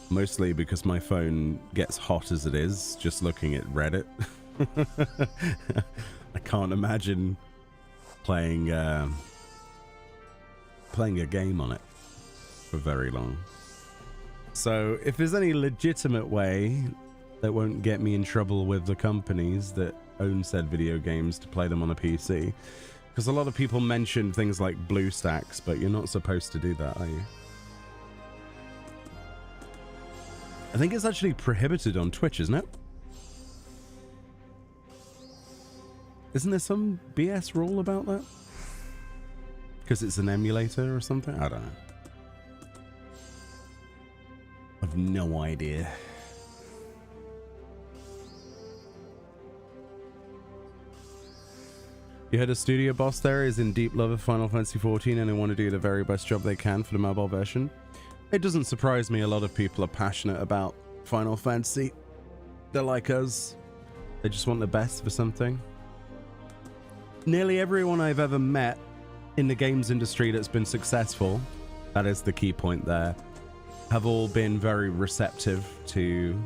Mostly because my phone gets hot as it is, just looking at Reddit. I can't imagine playing a game on it for very long. So if there's any legitimate way that won't get me in trouble with the companies that own said video games to play them on a PC, because a lot of people mention things like BlueStacks, but you're not supposed to do that, are you? I think it's actually prohibited on Twitch, isn't it? Isn't there some BS rule about that? Because it's an emulator or something? I don't know. I've no idea. You heard a studio boss there is in deep love of Final Fantasy XIV and they want to do the very best job they can for the mobile version. It doesn't surprise me a lot of people are passionate about Final Fantasy. They're like us. They just want the best for something. Nearly everyone I've ever met in the games industry that's been successful, that is the key point there, have all been very receptive to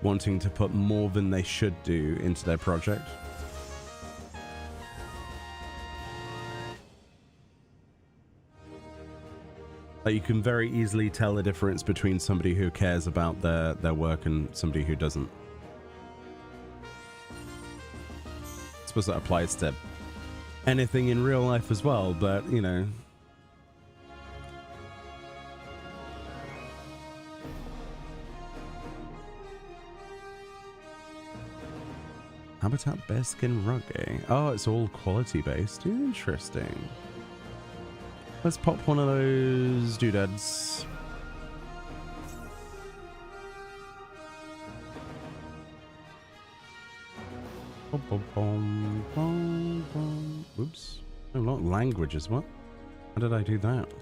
wanting to put more than they should do into their project. Like you can very easily tell the difference between somebody who cares about their work and somebody who doesn't. I suppose that applies to anything in real life as well, but you know. Habitat Bearskin Rug, eh? Oh, it's all quality based. Interesting. Let's pop one of those doodads. Oops. No, not languages. What? How did I do that?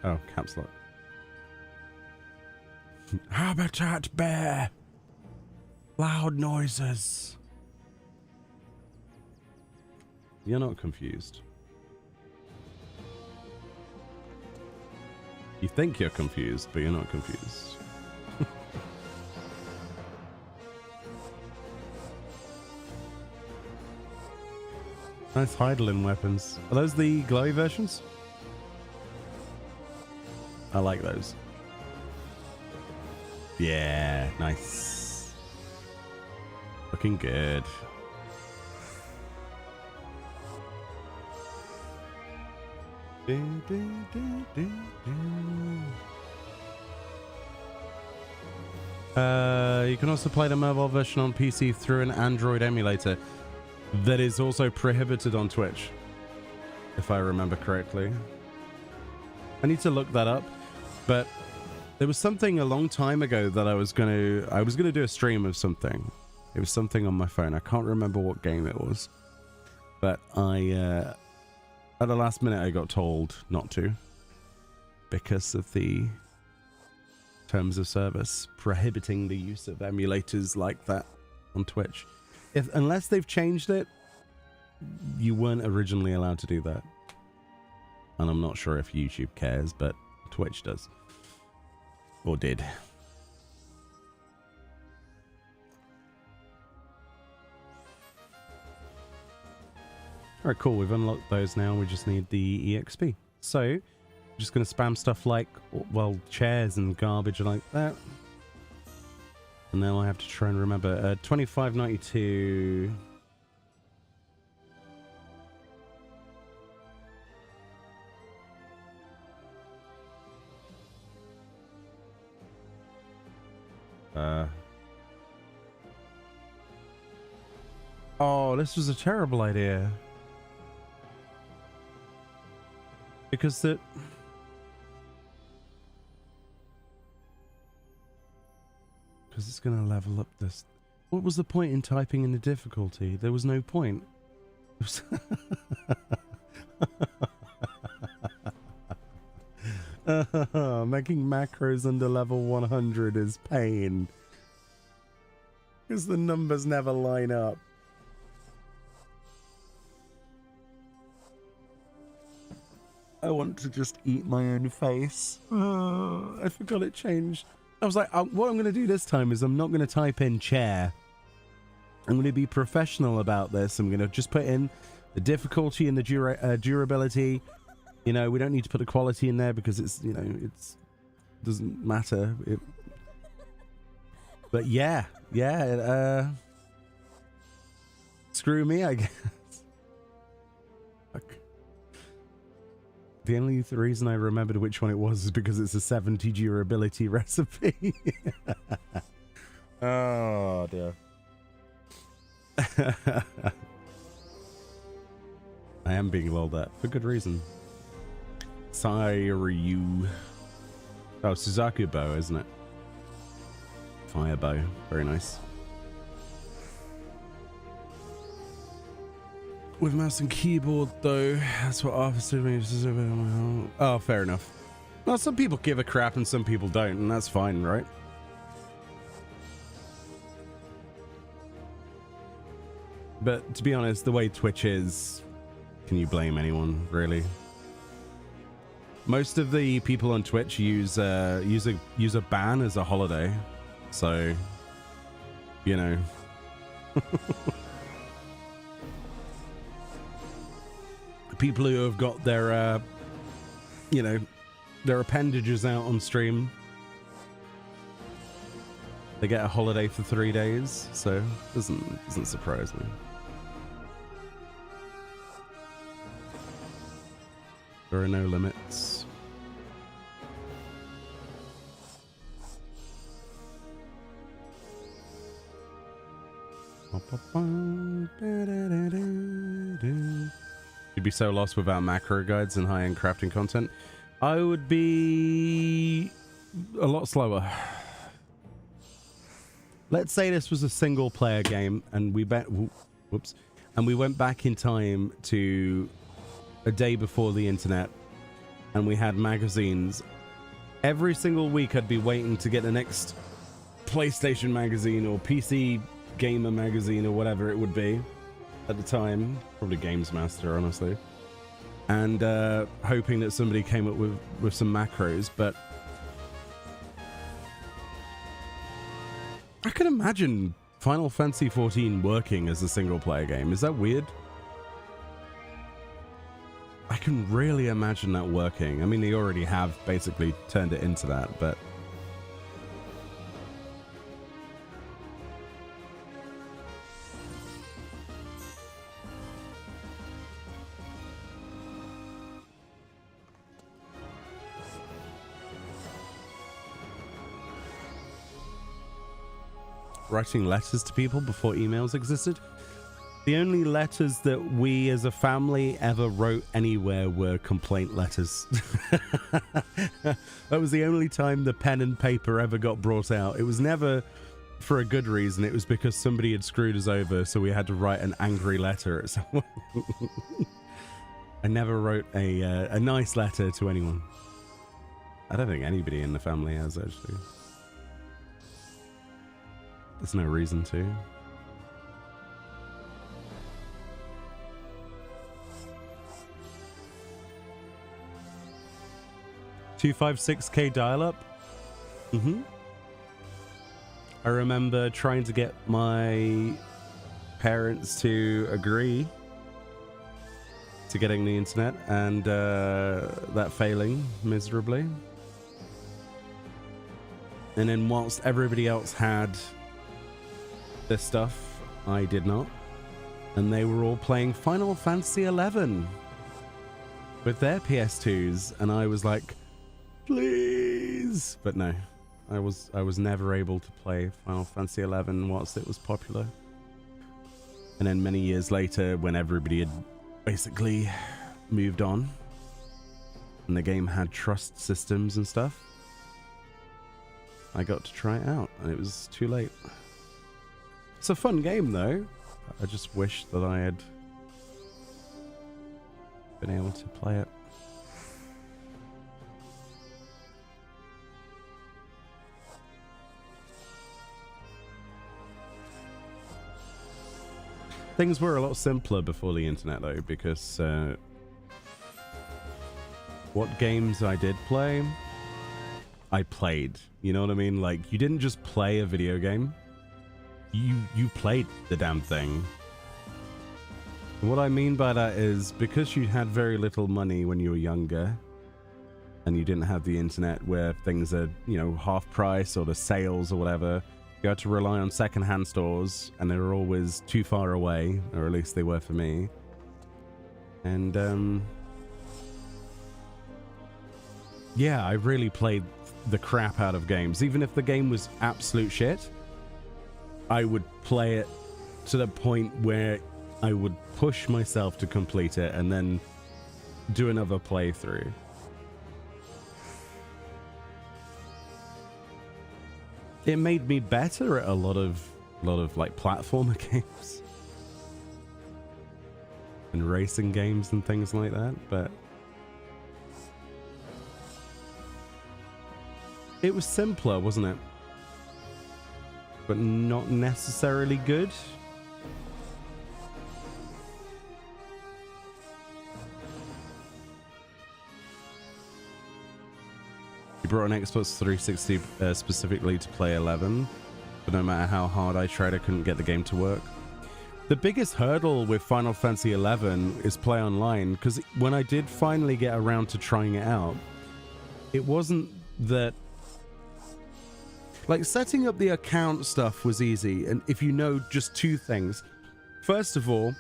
Oh, caps lock. Habitat bear. Loud noises. You're not confused. You think you're confused, but you're not confused. Nice Heidelin weapons. Are those the glowy versions? I like those. Yeah, nice. Looking good. You can also play the mobile version on PC through an Android emulator that is also prohibited on Twitch, if I remember correctly. I need to look that up, but there was something a long time ago that I was gonna do a stream of something. It was something on my phone. I can't remember what game it was, but at the last minute I got told not to because of the terms of service prohibiting the use of emulators like that on Twitch. Unless they've changed it, you weren't originally allowed to do that. And I'm not sure if YouTube cares, but Twitch does. Or did. Alright, cool. We've unlocked those now. We just need the EXP. So, I'm just going to spam stuff like, well, chairs and garbage like that. And then I have to try and remember. 25.92. Oh, this was a terrible idea. Because because it's going to level up this. What was the point in typing in the difficulty? There was no point. Making macros under level 100 is pain. Because the numbers never line up. I want to just eat my own face. I forgot it changed. I was like, what I'm going to do this time is I'm not going to type in chair. I'm going to be professional about this. I'm going to just put in the difficulty and the durability. You know, we don't need to put the quality in there because it's, you know, it's doesn't matter. But yeah, screw me, I guess. Fuck. The only reason I remembered which one it was is because it's a 70 durability recipe. Oh dear. I am being lolled at for good reason. Sairyu. Oh, Suzaku bow, isn't it? Fire bow. Very nice. With mouse and keyboard, though, that's what Arthur said. Oh, fair enough. Well, some people give a crap and some people don't, and that's fine, right? But to be honest, the way Twitch is, can you blame anyone, really? Most of the people on Twitch use a ban as a holiday, so you know. People who have got their you know, their appendages out on stream, they get a holiday for 3 days, so doesn't surprise me. There are no limits. You'd be so lost without macro guides and high-end crafting content. I would be a lot slower. Let's say this was a single-player game, and we went back in time to a day before the internet, and we had magazines. Every single week, I'd be waiting to get the next PlayStation magazine or PC Gamer magazine or whatever it would be at the time, probably Games Master, honestly, and hoping that somebody came up with some macros. But I could imagine Final Fantasy XIV working as a single-player game. Is that weird? I can really imagine that working. I mean, they already have basically turned it into that, but writing letters to people before emails existed. The only letters that we as a family ever wrote anywhere were complaint letters. That was the only time the pen and paper ever got brought out. It was never for a good reason. It was because somebody had screwed us over, so we had to write an angry letter at someone. I never wrote a nice letter to anyone. I don't think anybody in the family has, actually. There's no reason to. $256K dial-up. I remember trying to get my parents to agree to getting the internet, and that failing miserably. And then whilst everybody else had this stuff, I did not. And they were all playing Final Fantasy XI with their PS2s, and I was like, please. But no, I was never able to play Final Fantasy XI whilst it was popular. And then many years later, when everybody had basically moved on and the game had trust systems and stuff, I got to try it out, and it was too late. It's a fun game, though. I just wish that I had been able to play it. Things were a lot simpler before the internet, though, because what games I did play, I played. You know what I mean? Like, you didn't just play a video game. You played the damn thing. And what I mean by that is, because you had very little money when you were younger, and you didn't have the internet where things are, you know, half price or the sales or whatever, you had to rely on secondhand stores, and they were always too far away, or at least they were for me. And yeah, I really played the crap out of games. Even if the game was absolute shit, I would play it to the point where I would push myself to complete it and then do another playthrough. It made me better at a lot of like platformer games and racing games and things like that, but it was simpler, wasn't it? But not necessarily good. You brought an Xbox 360 specifically to play 11, but no matter how hard I tried, I couldn't get the game to work. The biggest hurdle with Final Fantasy 11 is play online, because when I did finally get around to trying it out, it wasn't that... Like, setting up the account stuff was easy, and if you know just two things. First of all,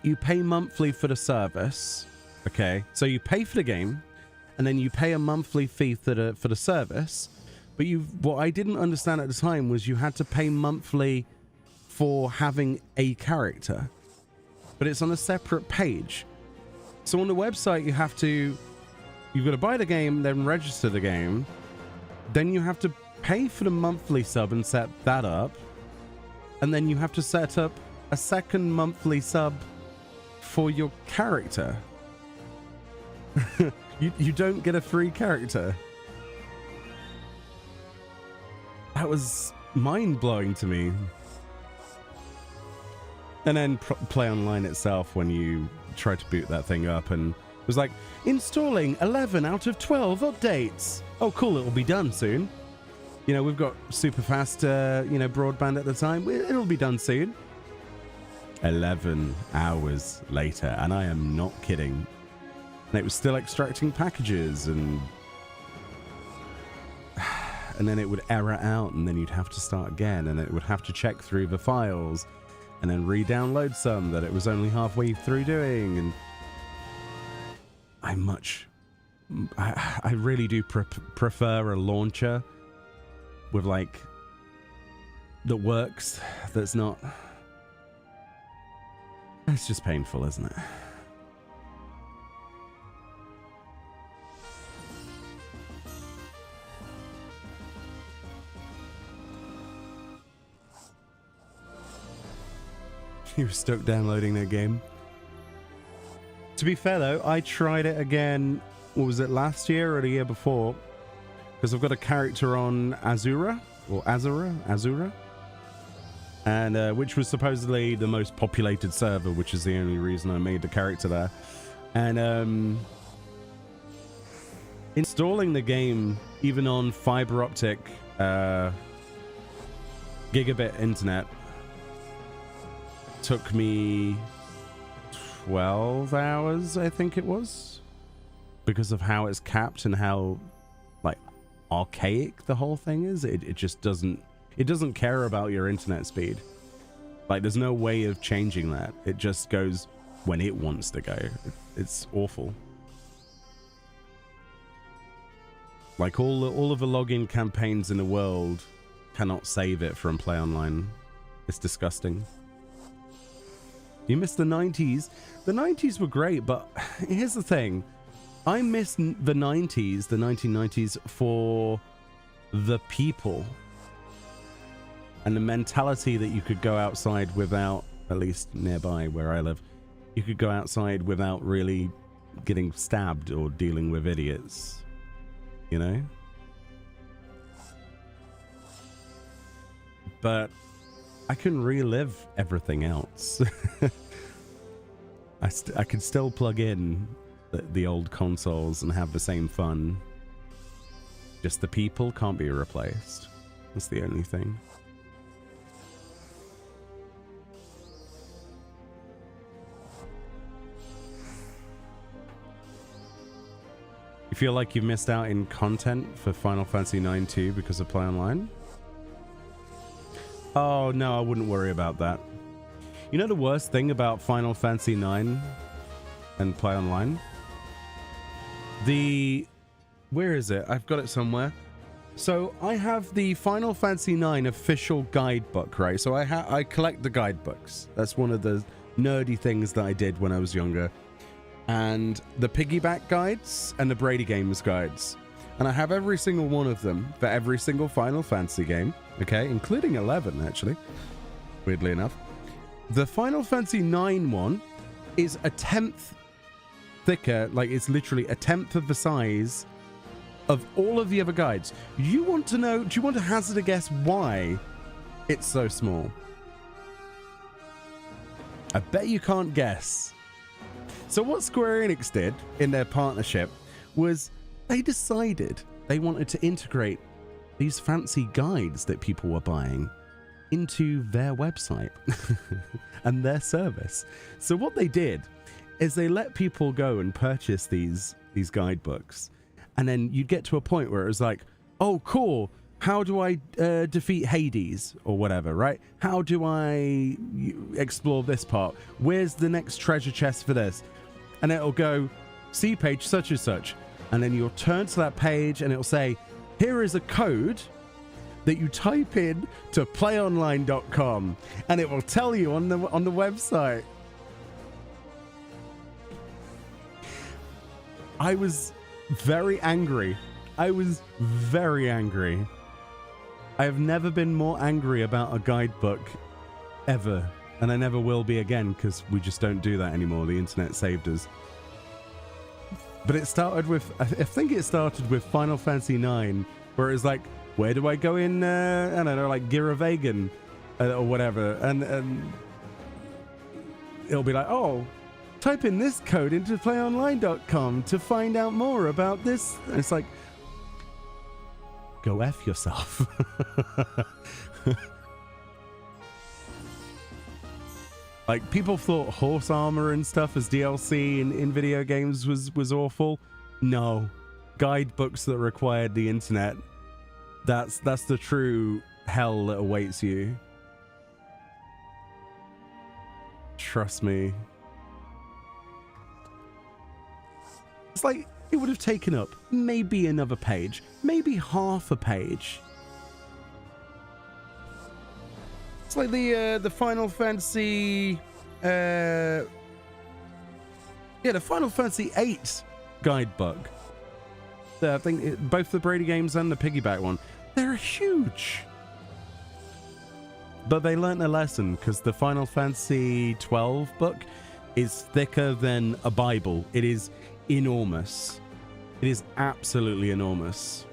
you pay monthly for the service, okay? So you pay for the game, and then you pay a monthly fee for the service. But what I didn't understand at the time was you had to pay monthly for having a character. But it's on a separate page. So on the website, you've got to buy the game, then register the game. Then you have to pay for the monthly sub and set that up, and then you have to set up a second monthly sub for your character. you don't get a free character. That was mind-blowing to me. And then play online itself, when you try to boot that thing up, and it was like, installing 11 out of 12 updates. Oh cool, it'll be done soon. You know, we've got super fast, broadband at the time. It'll be done soon. 11 hours later, and I am not kidding. And it was still extracting packages, and then it would error out, and then you'd have to start again, and it would have to check through the files, and then re-download some that it was only halfway through doing. And I really do prefer a launcher with, like, that works, that's not... It's just painful, isn't it? You were stuck downloading that game. To be fair, though, I tried it again, what was it, last year or the year before? Because I've got a character on Azura, and which was supposedly the most populated server, which is the only reason I made the character there. And installing the game, even on fiber optic gigabit internet, took me 12 hours, I think it was, because of how it's capped and how, like, archaic the whole thing is. It just doesn't care about your internet speed. Like, there's no way of changing that. It just goes when it wants to go. It's awful. Like, all of the login campaigns in the world cannot save it from Play Online. It's disgusting. You miss the 90s. The 90s were great, but here's the thing. I miss the 90s, the 1990s, for the people and the mentality that you could go outside without, at least nearby where I live, you could go outside without really getting stabbed or dealing with idiots, you know? But I can relive everything else. I can still plug in the old consoles and have the same fun. Just the people can't be replaced. That's the only thing. You feel like you've missed out in content for Final Fantasy IX too because of Play Online? Oh no, I wouldn't worry about that. You know the worst thing about Final Fantasy IX and Play Online? Where is it? I've got it somewhere. So I have the Final Fantasy IX official guidebook, right? So I collect the guidebooks. That's one of the nerdy things that I did when I was younger. And the piggyback guides and the Brady Games guides. And I have every single one of them for every single Final Fantasy game, okay? Including 11, actually, weirdly enough. The Final Fantasy IX one is a 10th thicker, like it's literally a 10th of the size of all of the other guides. You want to know, do you want to hazard a guess why it's so small? I bet you can't guess. So what Square Enix did in their partnership was they decided they wanted to integrate these fancy guides that people were buying into their website and their service. So what they did is they let people go and purchase these guidebooks, and then you'd get to a point where it was like, oh cool, how do I defeat Hades or whatever, right? How do I explore this part? Where's the next treasure chest for this? And it'll go, see page such and such. And then you'll turn to that page and it'll say, here is a code that you type in to playonline.com, and it will tell you on the website. I was very angry. I was very angry. I have never been more angry about a guidebook ever. And I never will be again, because we just don't do that anymore. The internet saved us. But it started with, I think it started with Final Fantasy IX, where it was like, where do I go in, I don't know, like Giravegan or whatever. And it'll be like, oh, type in this code into playonline.com to find out more about this. And it's like, go F yourself. Like, people thought horse armor and stuff as DLC in video games was awful. No. Guidebooks that required the internet. That's the true hell that awaits you. Trust me. It's like, it would have taken up maybe another page. Maybe half a page. It's like the Final Fantasy, the Final Fantasy VIII guidebook. I think both the Brady Games and the piggyback one, they're huge. But they learnt a lesson, because the Final Fantasy XII book is thicker than a Bible. It is enormous. It is absolutely enormous.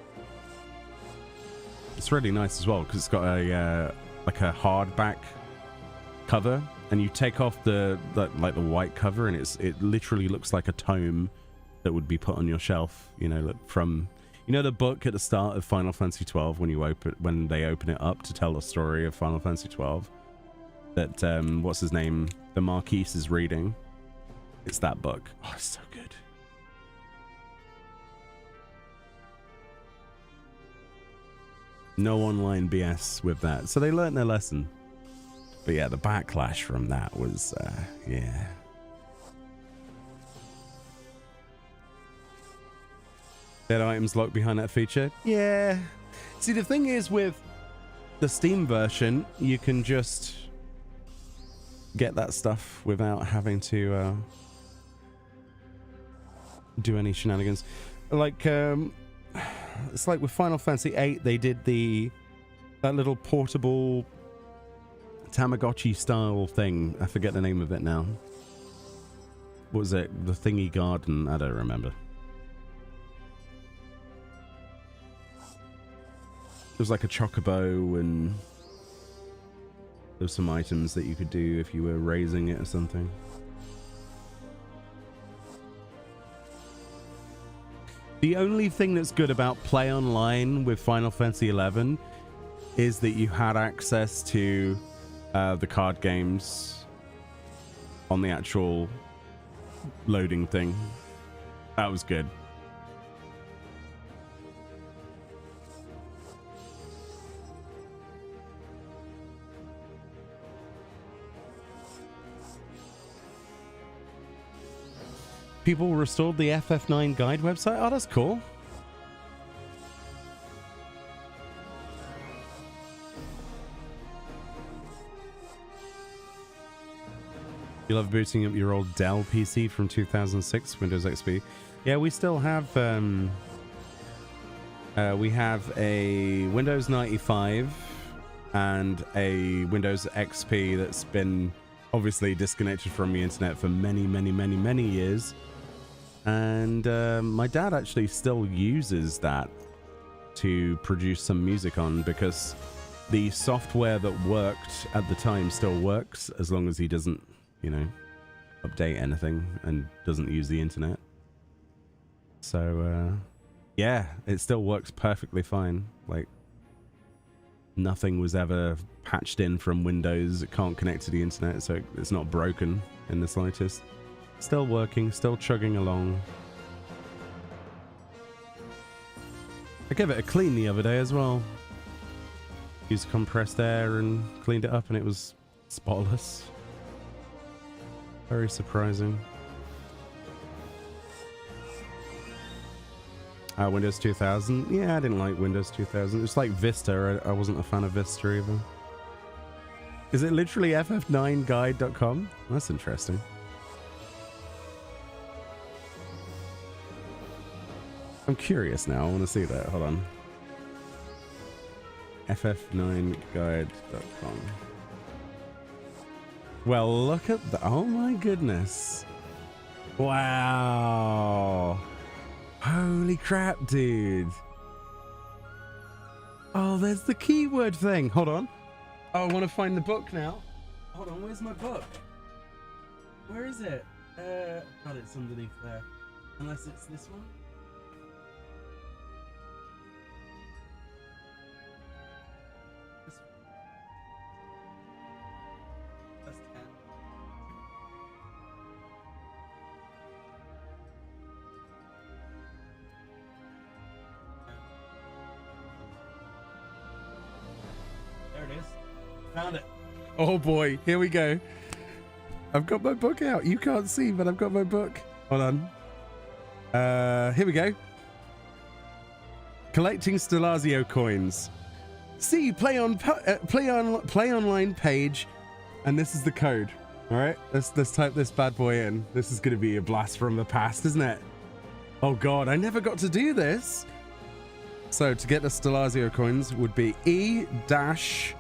It's really nice as well, because it's got a like a hardback cover, and you take off the white cover, and it literally looks like a tome that would be put on your shelf, you know, from, you know, the book at the start of Final Fantasy XII when they open it up to tell the story of Final Fantasy XII, that what's his name, the Marquise is reading. It's that book. Oh, it's so good. No online BS with that. So they learned their lesson. But yeah, the backlash from that was, yeah. Dead items locked behind that feature? Yeah. See, the thing is with the Steam version, you can just get that stuff without having to do any shenanigans. Like, it's like with Final Fantasy VIII, they did that little portable Tamagotchi style thing. I forget the name of it now. What was it? The Thingy Garden? I don't remember. It was like a chocobo, and There's some items that you could do if you were raising it or something. The only thing that's good about play online with Final Fantasy XI is that you had access to the card games on the actual loading thing. That was good. People restored the FF9 guide website. Oh, that's cool. You love booting up your old Dell PC from 2006, Windows XP. Yeah, we still have we have a Windows 95 and a Windows XP that's been obviously disconnected from the internet for many years. And my dad actually still uses that to produce some music on, because the software that worked at the time still works as long as he doesn't, you know, update anything and doesn't use the internet. So yeah, it still works perfectly fine. Like, nothing was ever patched in from Windows. It can't connect to the internet, so it's not broken in the slightest. Still working, still chugging along. I gave it a clean the other day as well. Used compressed air and cleaned it up, and it was spotless. Very surprising. Windows 2000. Yeah, I didn't like Windows 2000. It's like Vista. I wasn't a fan of Vista either. Is it literally ff9guide.com? That's interesting. I'm curious now. I want to see that. Hold on. ff9guide.com. Well, look at the... Oh my goodness. Wow. Holy crap, dude. Oh, there's the keyword thing. Hold on. Oh, I want to find the book now. Hold on, where's my book? Where is it? God, it's underneath there. Unless it's this one. That's 10. There it is. Found it. Oh boy, here we go. I've got my book out. You can't see, but I've got my book. Hold on. Here we go. Collecting Stelazio coins. See, play online page, and this is the code. All right, let's type this bad boy in. This is going to be a blast from the past, isn't it? Oh god, I never got to do this. So to get the Stelazio coins would be E-STELFINL.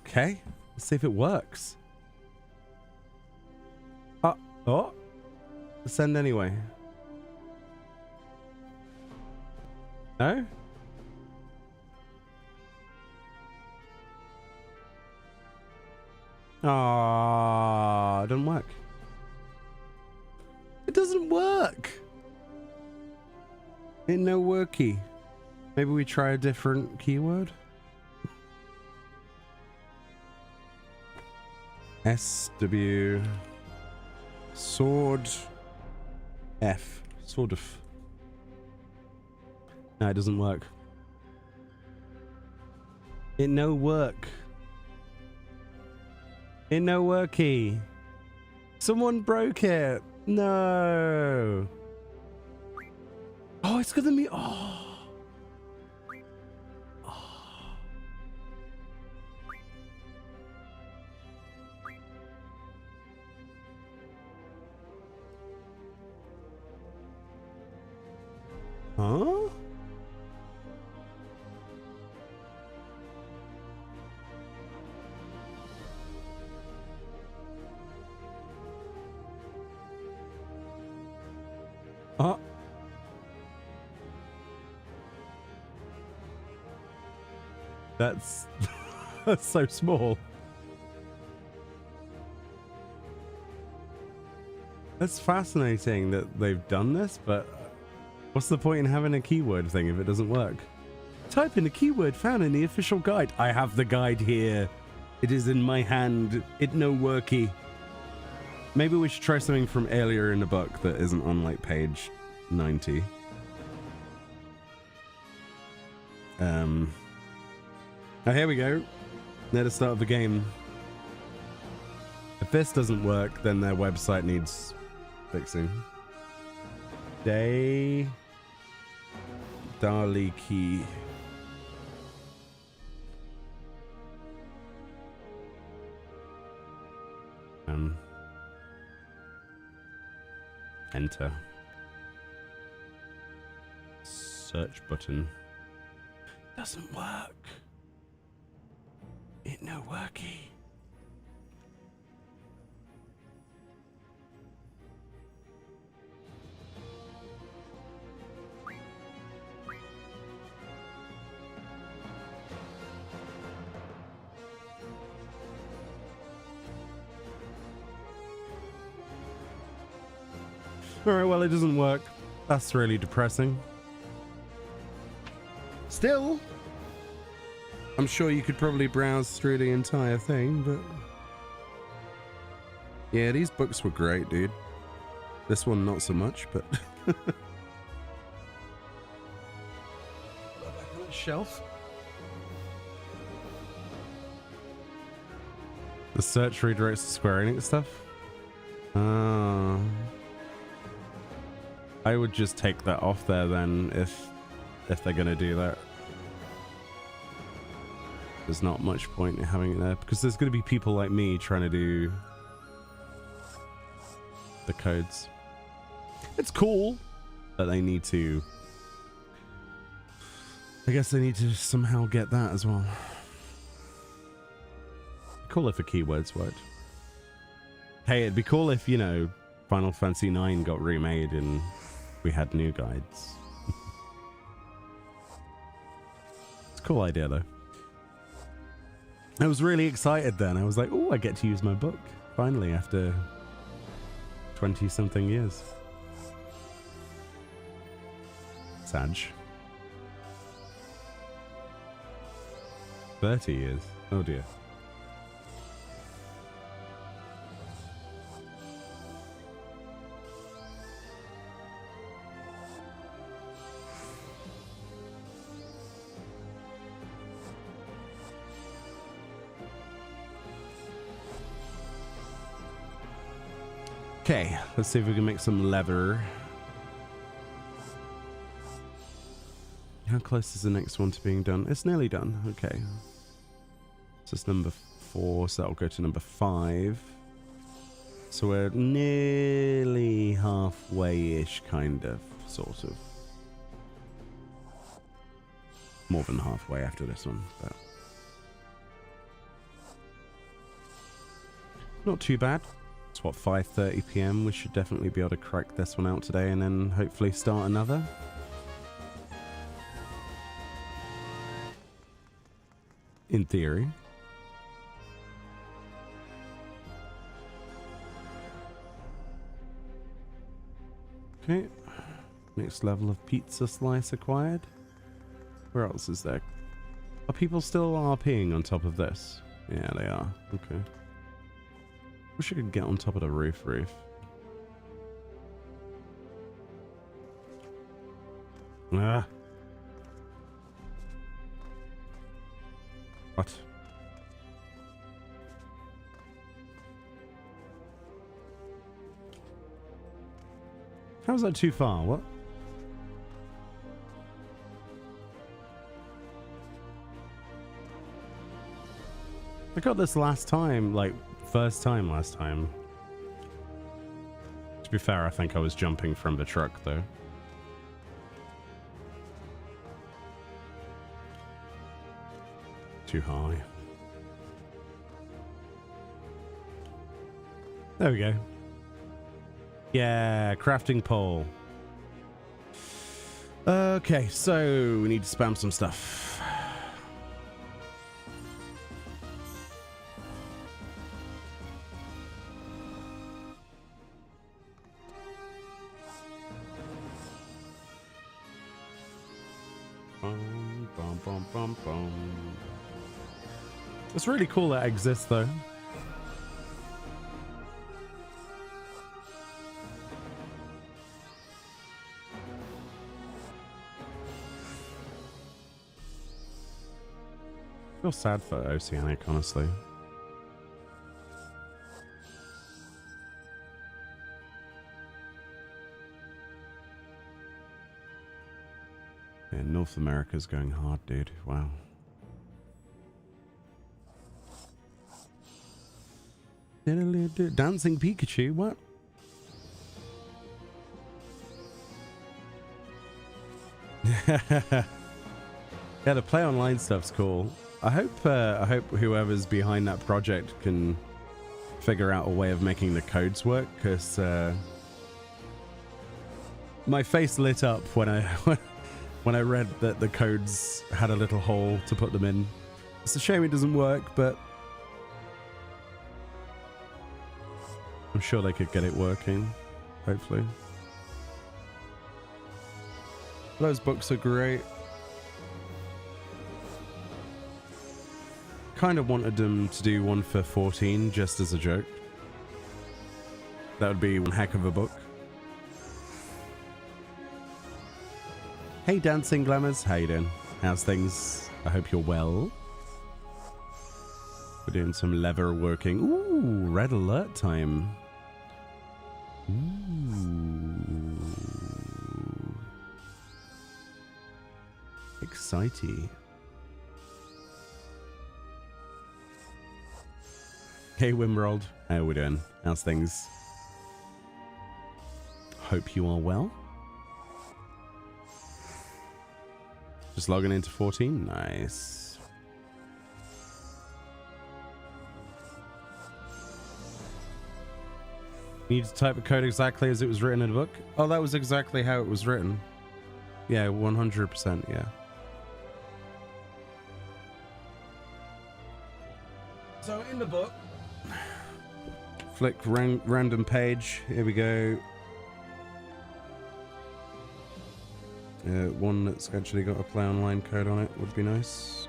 Okay, let's see if it works. Oh, send anyway. No? Ah, it doesn't work. It doesn't work. Ain't no worky. Maybe we try a different keyword. SW sword F sword of. No, it doesn't work. It no work. It no worky. Someone broke it. No. Oh, it's gonna be. Oh. Huh? That's that's so small. That's fascinating that they've done this, but what's the point in having a keyword thing if it doesn't work? Type in a keyword found in the official guide. I have the guide here. It is in my hand. It no worky. Maybe we should try something from earlier in the book that isn't on like page 90. Oh, here we go. Near the start of the game. If this doesn't work, then their website needs fixing. Day Daliki. Enter. Search button. Doesn't work. It no worky. Alright, well, it doesn't work. That's really depressing. Still, I'm sure you could probably browse through the entire thing, but... yeah, these books were great, dude. This one, not so much, but... back on the shelf. The search redirects to Square Enix stuff? I would just take that off there then if they're gonna do that. There's not much point in having it there because there's gonna be people like me trying to do the codes. It's cool, but they need to. I guess they need to somehow get that as well. Cool if the keywords worked. Hey, it'd be cool if, you know, Final Fantasy IX got remade and we had new guides. It's a cool idea though. I was really excited then. I was like, oh, I get to use my book finally after 20 something years. Sag. 30 years. Oh dear. Okay, let's see if we can make some leather. How close is the next one to being done? It's nearly done. Okay. So it's number 4, so that'll go to number 5. So we're nearly halfway-ish, kind of, sort of. More than halfway after this one, but not too bad. It's what, 5:30 PM. We should definitely be able to crack this one out today and then hopefully start another. In theory. Okay. Next level of pizza slice acquired. Where else is there? Are people still RPing on top of this? Yeah, they are. Okay. Wish I could get on top of the roof. Ah. What? How's that too far? What? I got this last time, like, first time last time. To be fair, I think I was jumping from the truck, though. Too high. There we go. Yeah, crafting pole. Okay, so we need to spam some stuff. Bum, bum, bum, bum, bum. It's really cool that exists, though. I feel sad for Oceanic, honestly. Yeah, North America's going hard, dude. Wow. Dancing Pikachu, what? Yeah, the play online stuff's cool. I hope whoever's behind that project can figure out a way of making the codes work, because my face lit up when I when I read that the codes had a little hole to put them in. It's a shame it doesn't work, but I'm sure they could get it working, hopefully. Those books are great. Kind of wanted them to do one for 14 just as a joke. That would be one heck of a book. Hey Dancing Glamours, how you doing? How's things? I hope you're well. We're doing some leather working. Ooh, red alert time. Ooh. Exciting. Hey Wimrold, how we doing? How's things? Hope you are well. Just logging into 14. Nice. You need to type the code exactly as it was written in the book. Oh, that was exactly how it was written. Yeah, 100%, yeah. So in the book, flick random page. Here we go. One that's actually got a play online code on it would be nice.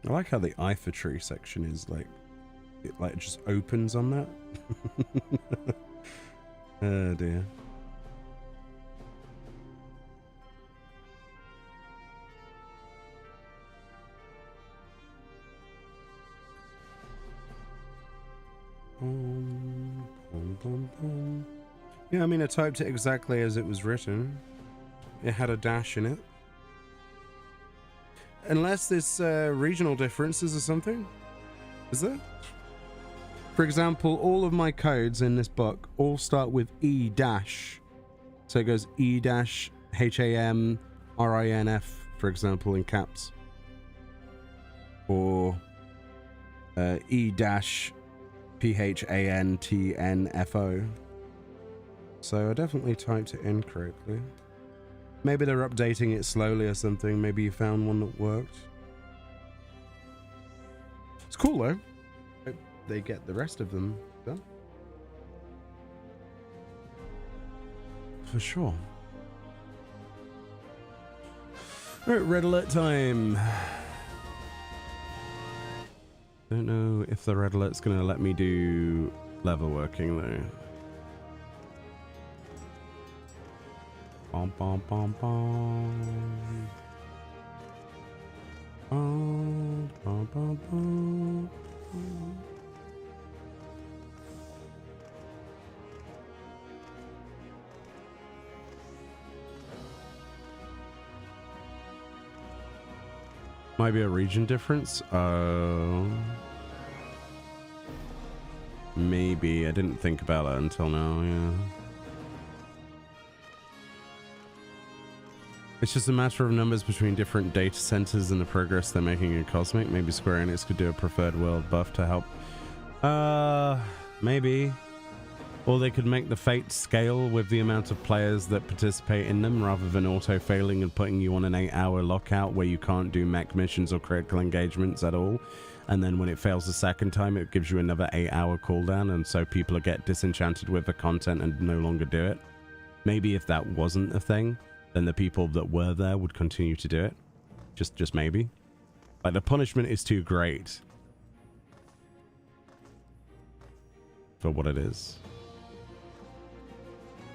I like how the infantry section is like, it like just opens on that. Oh dear. Yeah, I mean, I typed it exactly as it was written. It had a dash in it. Unless there's regional differences or something. Is there? For example, all of my codes in this book all start with E dash. So it goes E dash HAM-RINF, for example, in caps. Or E dash PHANTNFO. So I definitely typed it in correctly. Maybe they're updating it slowly or something. Maybe you found one that worked. It's cool though. Hope they get the rest of them done. For sure. Alright, red alert time. Don't know if the red alert's gonna let me do leatherworking though. Bom bom bom bom. Bom bom bom bom. Might be a region difference. Maybe. I didn't think about that until now, yeah. It's just a matter of numbers between different data centers and the progress they're making in Cosmic. Maybe Square Enix could do a preferred world buff to help. Maybe. Or they could make the fates scale with the amount of players that participate in them rather than auto-failing and putting you on an 8-hour lockout where you can't do mech missions or critical engagements at all. And then when it fails the second time, it gives you another 8-hour cooldown, and so people get disenchanted with the content and no longer do it. Maybe if that wasn't a thing, then the people that were there would continue to do it. Just maybe. Like, the punishment is too great for what it is.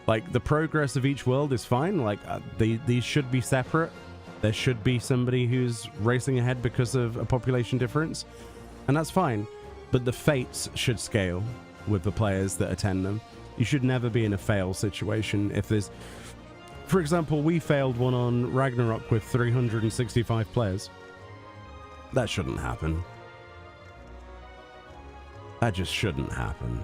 Like, the progress of each world is fine. Like, these should be separate. There should be somebody who's racing ahead because of a population difference, and that's fine. But the fates should scale with the players that attend them. You should never be in a fail situation. If there's, for example, we failed one on Ragnarok with 365 players. That shouldn't happen. That just shouldn't happen.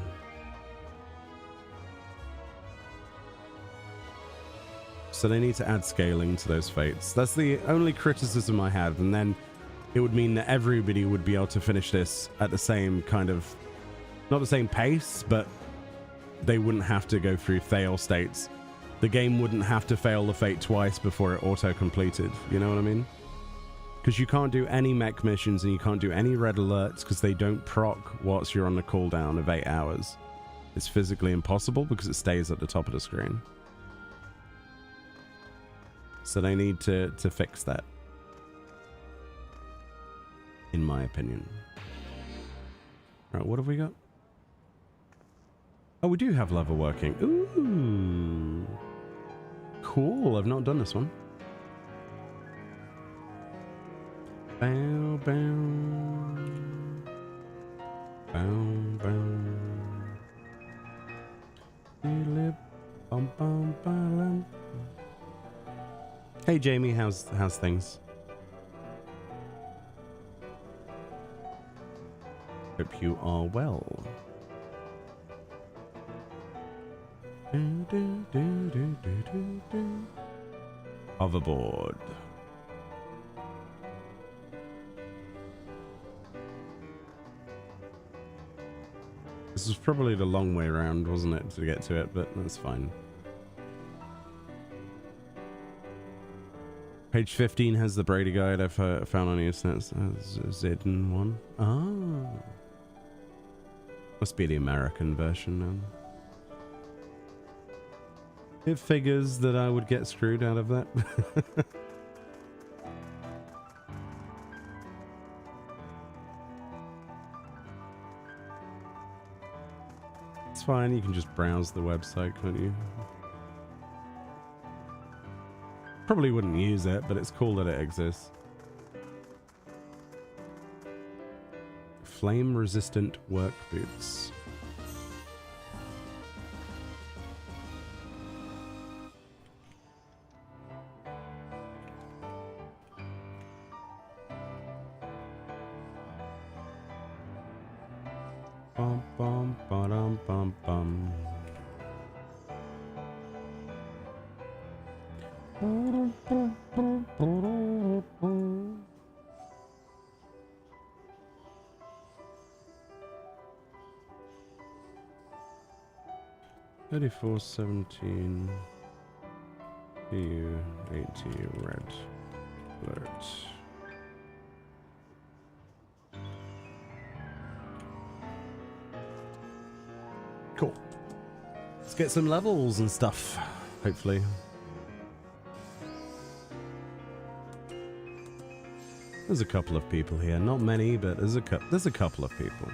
So they need to add scaling to those fates. That's the only criticism I had, and then it would mean that everybody would be able to finish this at the same kind of, not the same pace, but they wouldn't have to go through fail states. The game wouldn't have to fail the fate twice before it auto-completed. You know what I mean? Because you can't do any mech missions and you can't do any red alerts because they don't proc whilst you're on the cooldown of 8 hours. It's physically impossible because it stays at the top of the screen. So they need to fix that, in my opinion. Right, what have we got? Oh, we do have leatherworking. Ooh. Cool, I've not done this one. Bow, bow. Bow, bow. Bum, bum, bum. Hey Jamie, how's things? Hope you are well. Hoverboard. This was probably the long way around, wasn't it, to get to it, but that's fine. Page 15 has the Brady guide I've found on the internet. Zidden one. Ah. Must be the American version then. It figures that I would get screwed out of that. It's fine, you can just browse the website, can't you? Probably wouldn't use it, but it's cool that it exists. Flame resistant work boots. Bum bum ba-dum bum bum. 3417 EU 80 red alert. Cool. Let's get some levels and stuff, hopefully. There's a couple of people here, not many, but there's a couple of people.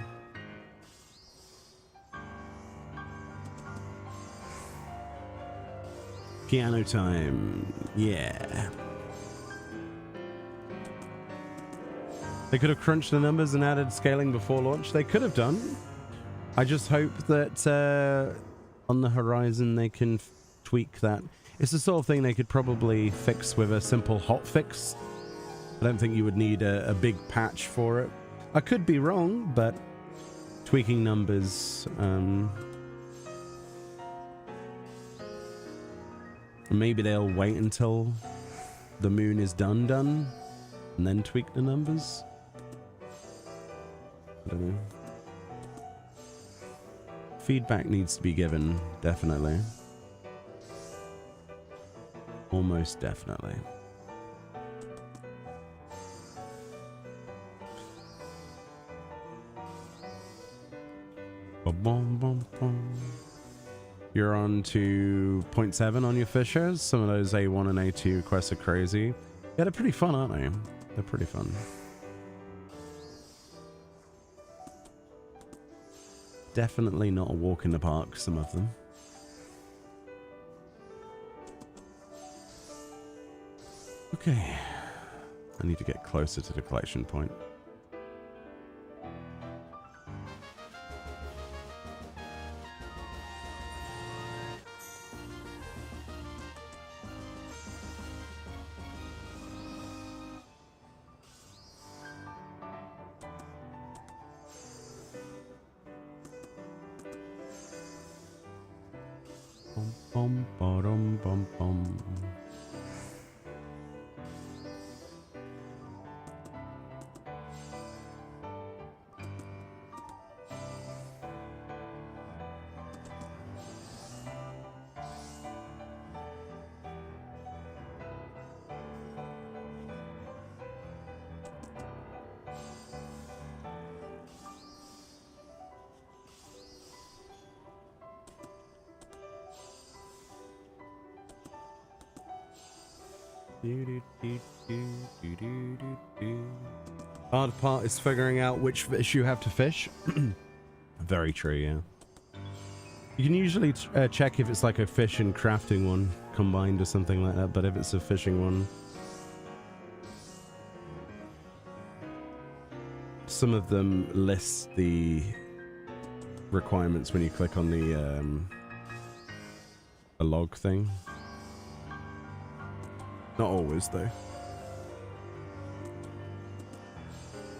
Piano time, yeah. They could have crunched the numbers and added scaling before launch. They could have done. I just hope that on the horizon they can tweak that. It's the sort of thing they could probably fix with a simple hotfix. I don't think you would need a big patch for it. I could be wrong, but tweaking numbers. Maybe they'll wait until the moon is done, and then tweak the numbers. I don't know. feedback needs to be given, definitely. Almost definitely. You're on to 0.7 on your fishers. Some of those A1 and A2 quests are crazy. Yeah, they're pretty fun, aren't they? They're pretty fun. Definitely not a walk in the park, some of them. Okay. I need to get closer to the collection point. Bum, bum, bum, bum. Hard part is figuring out which fish you have to fish. Very true, yeah. You can usually check if it's like a fish and crafting one combined or something like that, but if it's a fishing one, some of them list the requirements when you click on the log thing. Not always, though.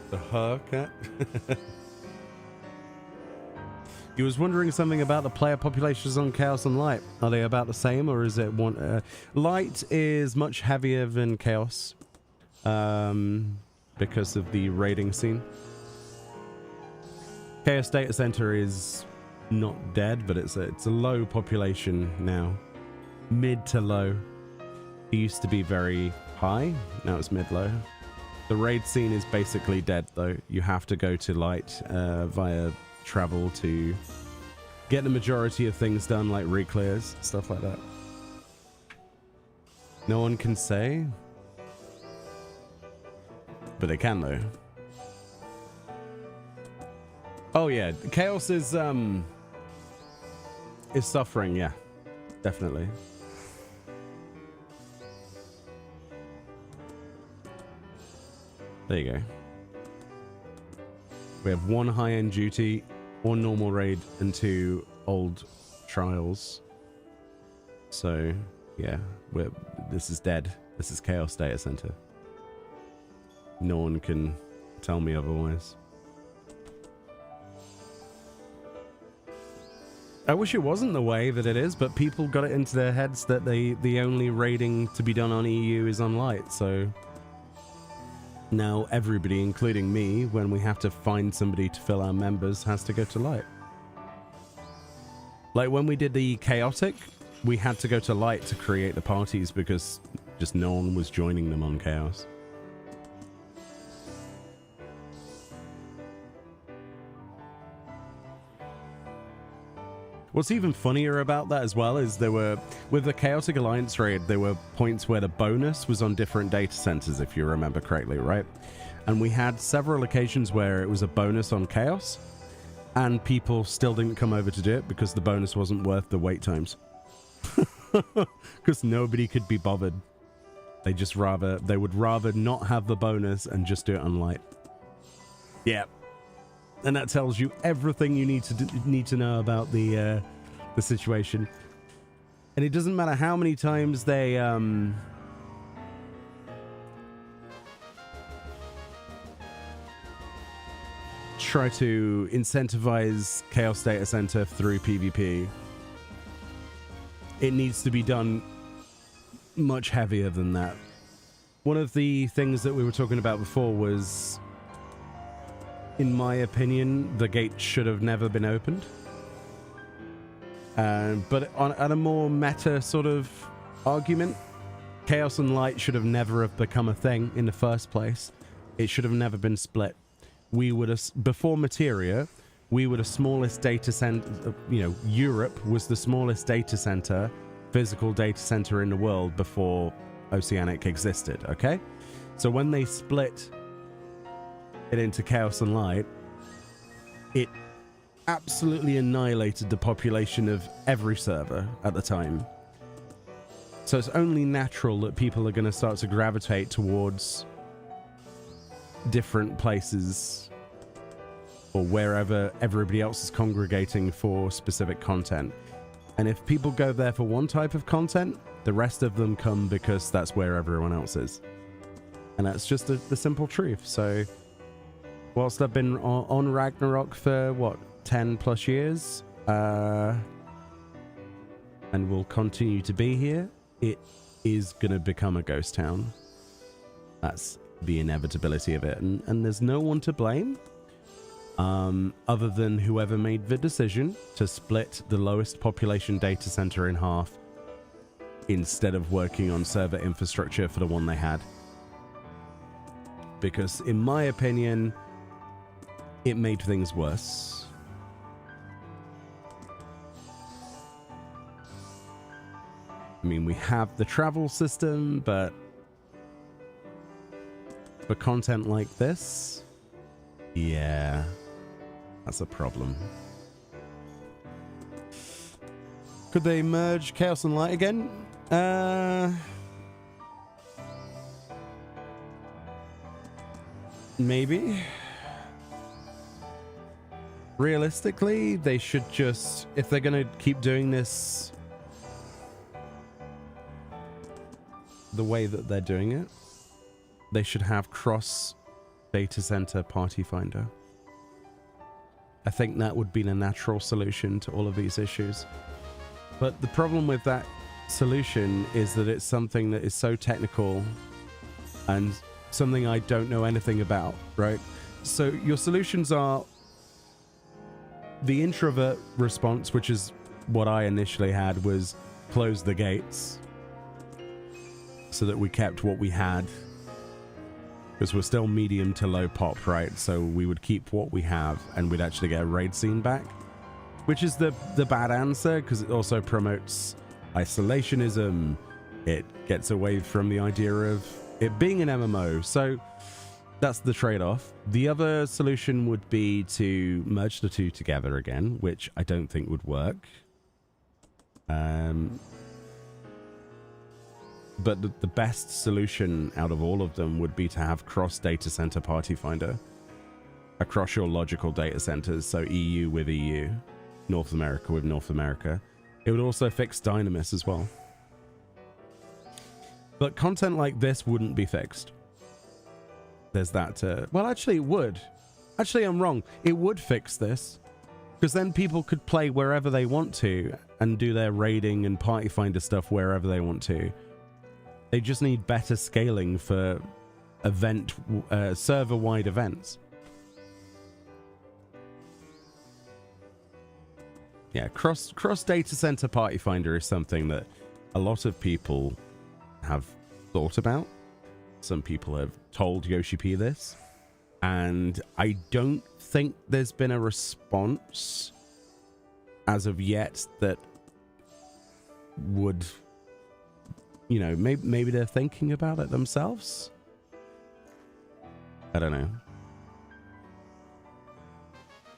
The her cat? You was wondering something about the player populations on Chaos and Light. Are they about the same, or is it one? Light is much heavier than Chaos because of the raiding scene. Chaos Data Center is not dead, but it's a low population now, mid to low. It used to be very high, now it's mid-low. The raid scene is basically dead, though. You have to go to Light via travel to get the majority of things done, like reclears, stuff like that. No one can say, but they can, though. Oh yeah, Chaos is suffering, yeah, definitely. There you go. We have 1 high-end duty, 1 normal raid, and 2 old trials. So, yeah, this is dead. This is Chaos Data Center. No one can tell me otherwise. I wish it wasn't the way that it is, but people got it into their heads that the only raiding to be done on EU is on Light, so... Now everybody, including me, when we have to find somebody to fill our members, has to go to Light. Like when we did the Chaotic, we had to go to Light to create the parties because just no one was joining them on Chaos. What's even funnier about that as well is there were, with the Chaotic Alliance raid, there were points where the bonus was on different data centers, if you remember correctly, right? And we had several occasions where it was a bonus on Chaos, and people still didn't come over to do it because the bonus wasn't worth the wait times. Because nobody could be bothered. They would rather not have the bonus and just do it on Light. Yeah. And that tells you everything you need to know about the situation. And it doesn't matter how many times they try to incentivize Chaos Data Center through PvP. It needs to be done much heavier than that. One of the things that we were talking about before was, in my opinion, the gate should have never been opened. But on a more meta sort of argument, Chaos and Light should have never have become a thing in the first place. It should have never been split. We would have, before Materia, we were the smallest data center, you know, Europe was the smallest data center, physical data center in the world before Oceanic existed, okay? So when they split it into Chaos and Light, it absolutely annihilated the population of every server at the time. So it's only natural that people are going to start to gravitate towards different places or wherever everybody else is congregating for specific content. And if people go there for one type of content, the rest of them come because that's where everyone else is. And that's just the simple truth. So whilst I've been on Ragnarok for, what, 10 plus years, and will continue to be here, it is going to become a ghost town. That's the inevitability of it. And there's no one to blame other than whoever made the decision to split the lowest population data center in half instead of working on server infrastructure for the one they had. Because in my opinion, it made things worse. I mean, we have the travel system, but for content like this, yeah, that's a problem. Could they merge Chaos and Light again? Maybe. Realistically, they should just, if they're going to keep doing this the way that they're doing it, they should have cross data center party finder. I think that would be the natural solution to all of these issues. But the problem with that solution is that it's something that is so technical and something I don't know anything about, right? So your solutions are the introvert response, which is what I initially had, was close the gates so that we kept what we had, because we're still medium to low pop, right? So we would keep what we have and we'd actually get a raid scene back, which is the bad answer, because it also promotes isolationism. It gets away from the idea of it being an MMO. So that's the trade-off. The other solution would be to merge the two together again, which I don't think would work. But the best solution out of all of them would be to have cross data center party finder across your logical data centers. So EU with EU, North America with North America. It would also fix Dynamis as well. But content like this wouldn't be fixed. There's that. Well, actually, it would. Actually, I'm wrong. It would fix this, because then people could play wherever they want to and do their raiding and party finder stuff wherever they want to. They just need better scaling for server-wide events. Yeah, cross data center party finder is something that a lot of people have thought about. Some people have told Yoshi P this, and I don't think there's been a response as of yet that would, you know, maybe they're thinking about it themselves. I don't know.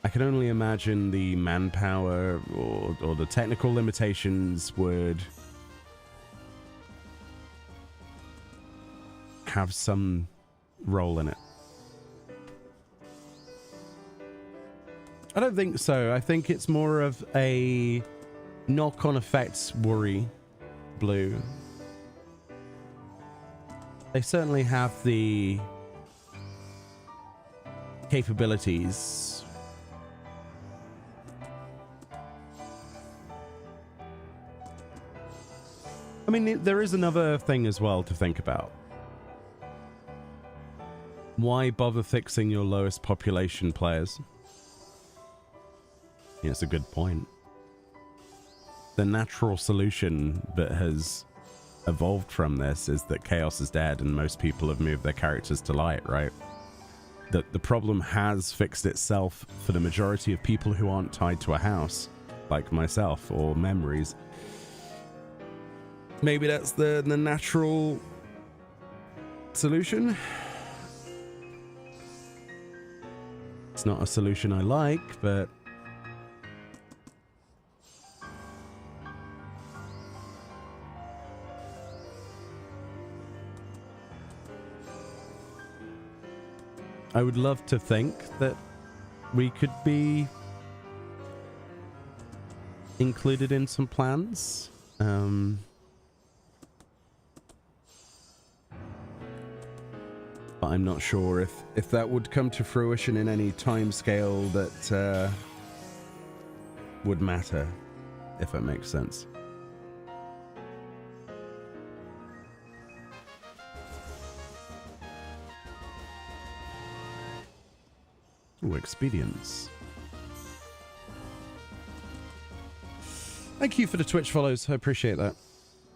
I can only imagine the manpower or the technical limitations would have some role in it. I don't think so. I think it's more of a knock-on effects worry, Blue. They certainly have the capabilities. I mean, there is another thing as well to think about. Why bother fixing your lowest population players? Yeah, it's a good point. the natural solution that has evolved from this is that chaos is dead and most people have moved their characters to light, right? That the problem has fixed itself for the majority of people who aren't tied to a house, like myself, or memories. Maybe that's the natural solution. It's not a solution I like, but I would love to think that we could be included in some plans. But I'm not sure if that would come to fruition in any time scale that would matter, if that makes sense. Ooh, expedience. Thank you for the Twitch follows. I appreciate that.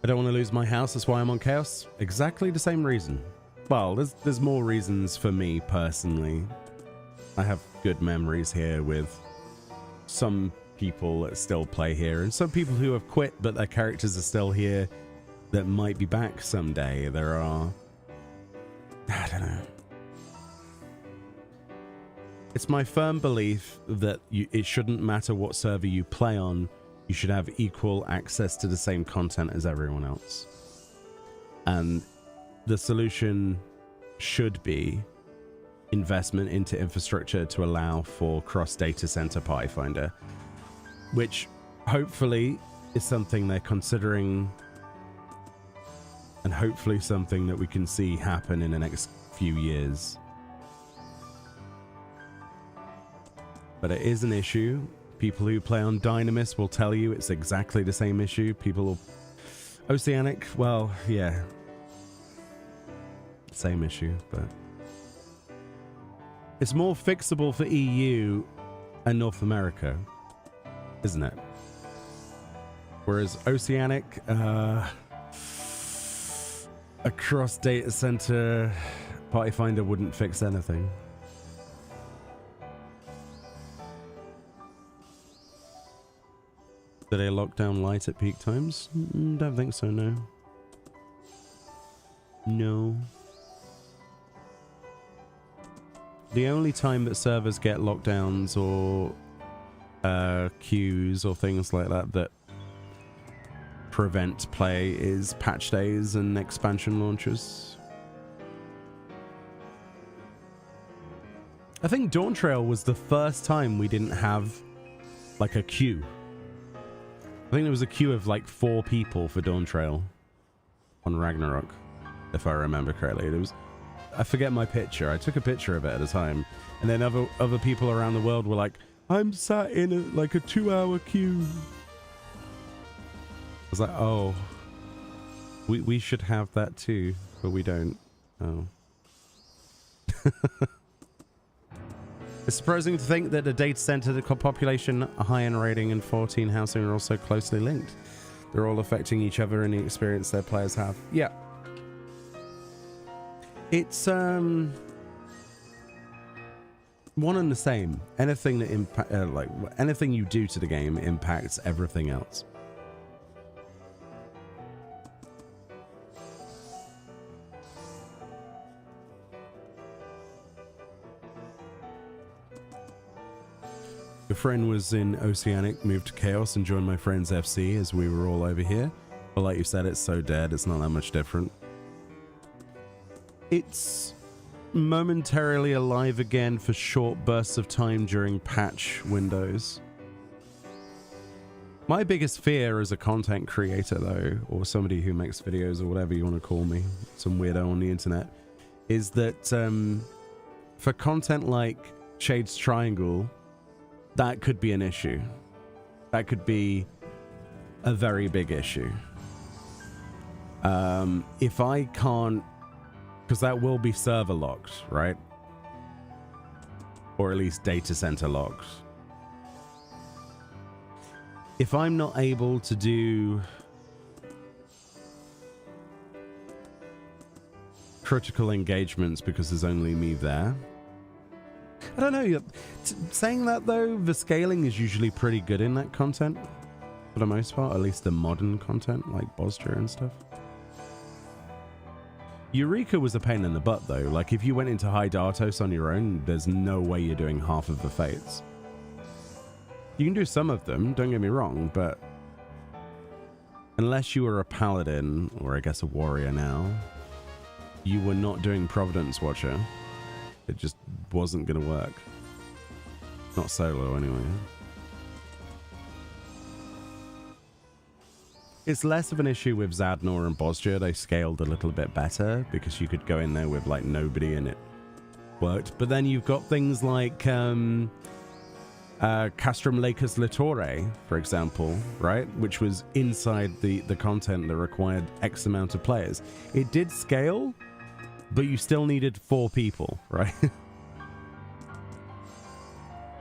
I don't want to lose my house. That's why I'm on Chaos. Exactly the same reason. Well, there's more reasons for me personally. I have good memories here with some people that still play here and some people who have quit but their characters are still here that might be back someday. There are... I don't know. It's my firm belief that it shouldn't matter what server you play on, you should have equal access to the same content as everyone else. And the solution should be investment into infrastructure to allow for cross-data center party finder, which hopefully is something they're considering and hopefully something that we can see happen in the next few years. But it is an issue. People who play on Dynamis will tell you it's exactly the same issue. People will... Oceanic, well, yeah. Same issue, but... It's more fixable for EU and North America, isn't it? Whereas Oceanic, across data center party finder wouldn't fix anything. Do they lock down light at peak times? Don't think so, no. No. The only time that servers get lockdowns or queues or things like that that prevent play is patch days and expansion launches. I think Dawn Trail was the first time we didn't have like a queue. I think there was a queue of like 4 people for Dawn Trail on Ragnarok, if I remember correctly. It was, I forget my picture. I took a picture of it at a time, and then other people around the world were like, "I'm sat in like a 2-hour queue." I was like, "Oh, we should have that too, but we don't." Oh. It's surprising to think that the data center, the population, high-end rating, and 14 housing are also closely linked. They're all affecting each other and the experience their players have. Yeah. It's one and the same. Anything that anything you do to the game impacts everything else. A friend was in Oceanic, moved to Chaos, and joined my friend's FC as we were all over here. But like you said, it's so dead, it's not that much different. It's momentarily alive again for short bursts of time during patch windows. My biggest fear as a content creator, though, or somebody who makes videos or whatever you want to call me, some weirdo on the internet, is that for content like Shade's Triangle, that could be an issue. That could be a very big issue. If I can't, because that will be server locked, right? Or at least data center locked. if I'm not able to do critical engagements because there's only me there, I don't know. Saying that though, the scaling is usually pretty good in that content for the most part, at least the modern content like Bostra and stuff. Eureka was a pain in the butt though. Like if you went into High Dartos on your own, there's no way you're doing half of the fates. You can do some of them, don't get me wrong, but unless you were a paladin, or I guess a warrior now, you were not doing Providence Watcher. It just wasn't going to work. Not solo anyway. It's less of an issue with Zadnor and Bosja. They scaled a little bit better because you could go in there with like nobody and it worked. But then you've got things like Castrum Lacus Litore, for example, right? Which was inside the content that required X amount of players. It did scale, but you still needed 4 people, right?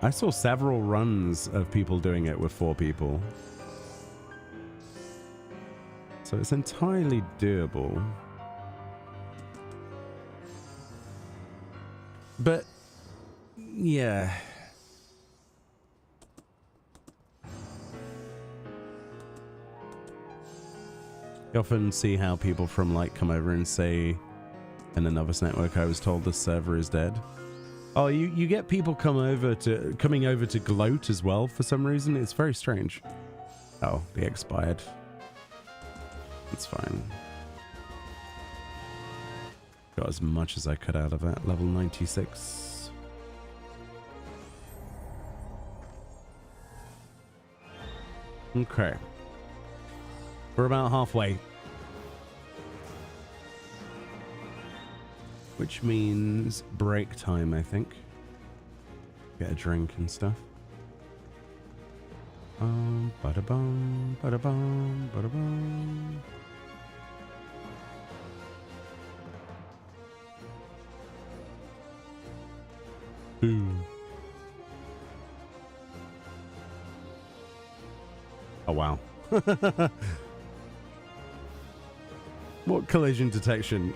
I saw several runs of people doing it with 4 people. So it's entirely doable. But, yeah. You often see how people from like come over and say, in another network, I was told the server is dead. Oh, you get people coming over to gloat as well for some reason. It's very strange. Oh, they expired. It's fine. Got as much as I could out of it. Level 96. Okay. We're about halfway. Which means break time, I think. Get a drink and stuff. Ba-da-bum, ba-da-bum, ba-da-bum. Ooh. Oh, wow. What collision detection?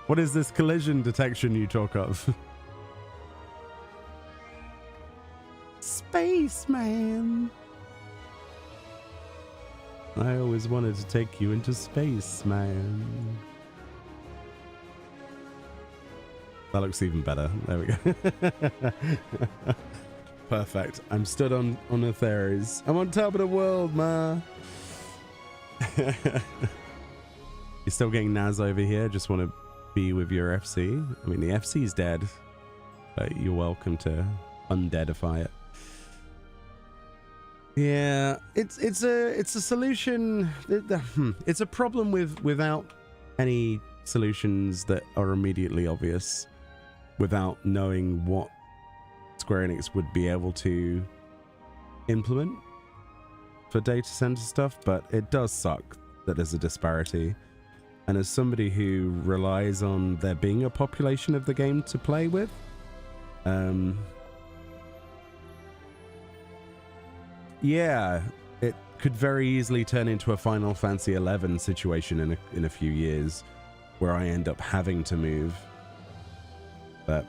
What is this collision detection you talk of? Spaceman. I always wanted to take you into space, man. That looks even better. There we go. Perfect. I'm stood on Atheres. I'm on top of the world, ma. You're still getting Naz over here. Just want to be with your FC. I mean, the FC's dead, but you're welcome to undeadify it. Yeah, it's a solution. It's a problem without any solutions that are immediately obvious, without knowing what Square Enix would be able to implement for data center stuff. But it does suck that there's a disparity. And as somebody who relies on there being a population of the game to play with, yeah, it could very easily turn into a Final Fantasy XI situation in a few years, where I end up having to move. But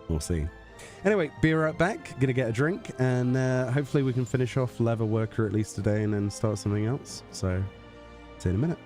we'll see. Anyway, be right back. Gonna get a drink, and hopefully we can finish off Leatherworker at least today, and then start something else. So, see you in a minute.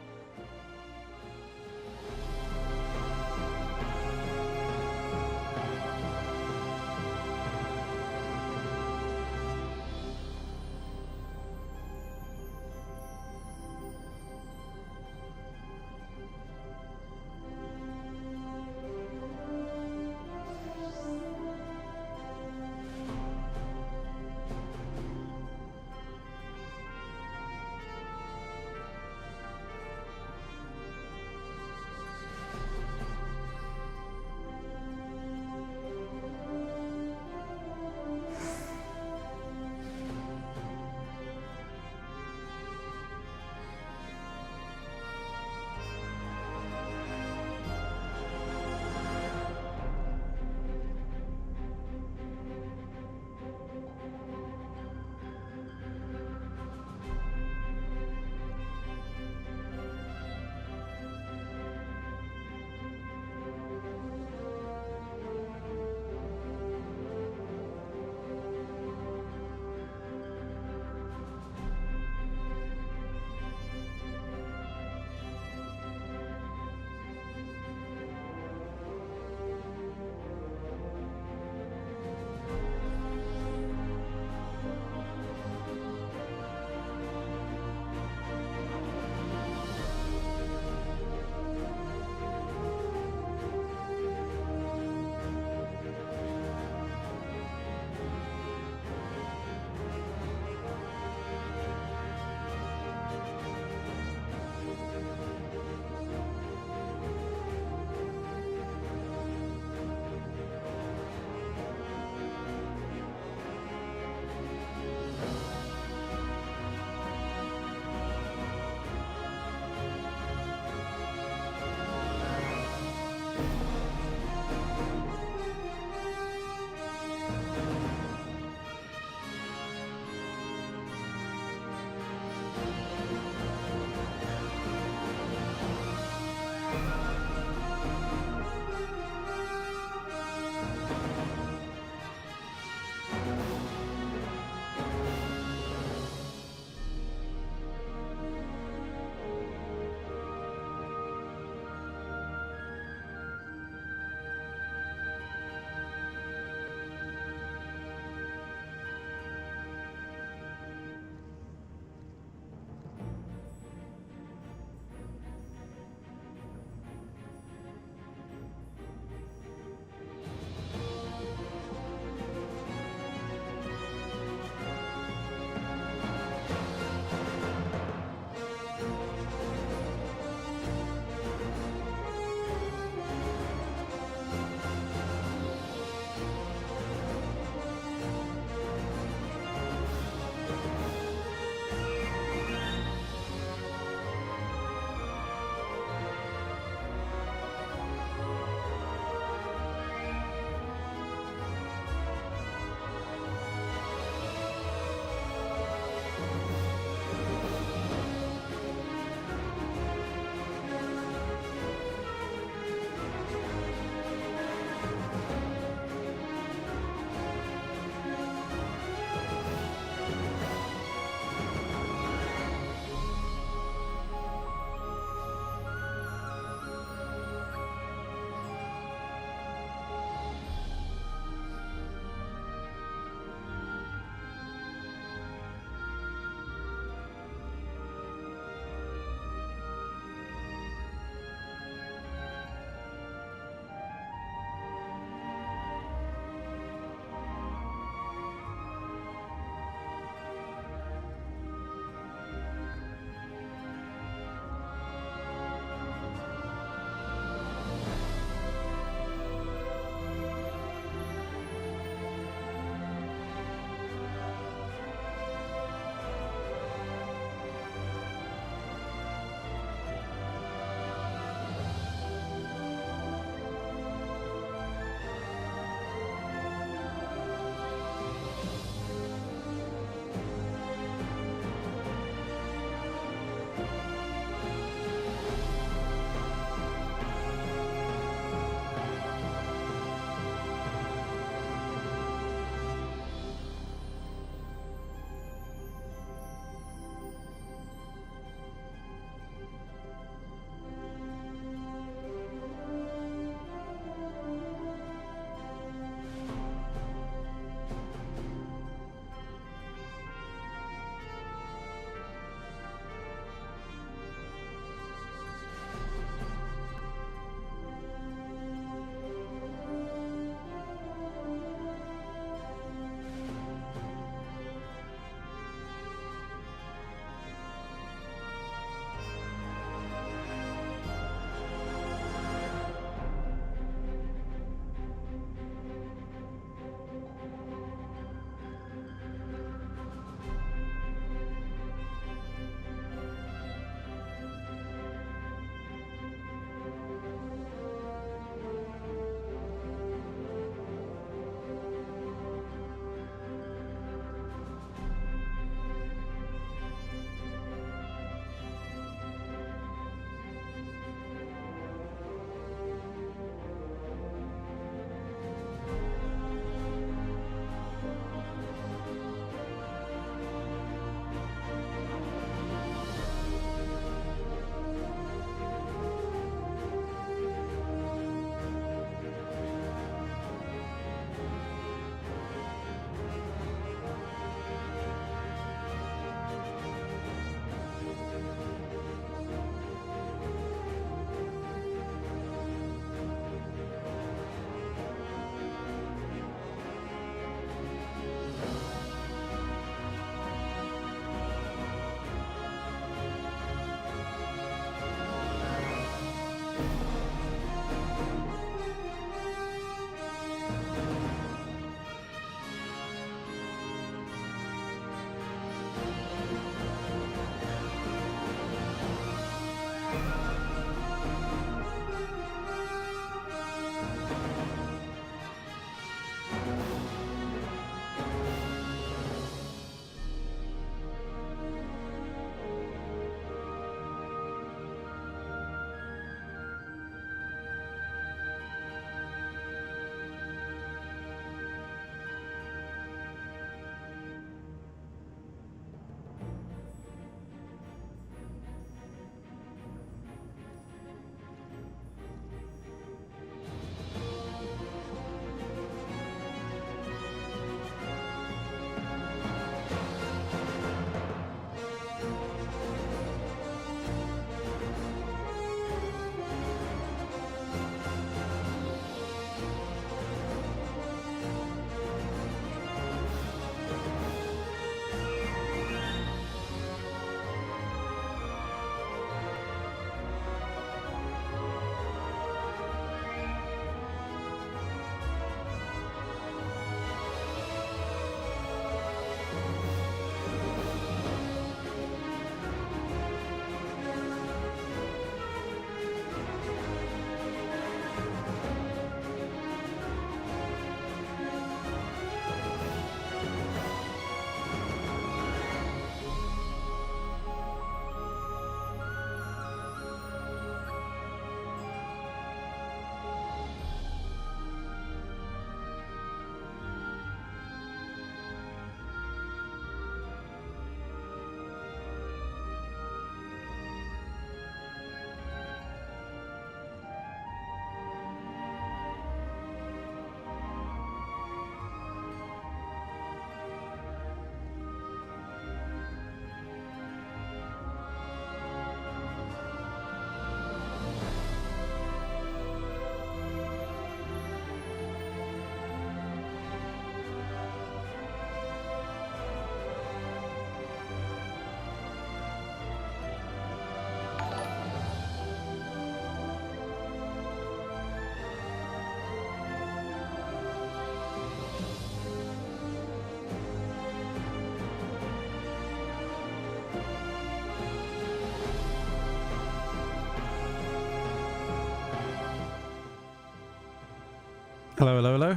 Hello, hello, hello.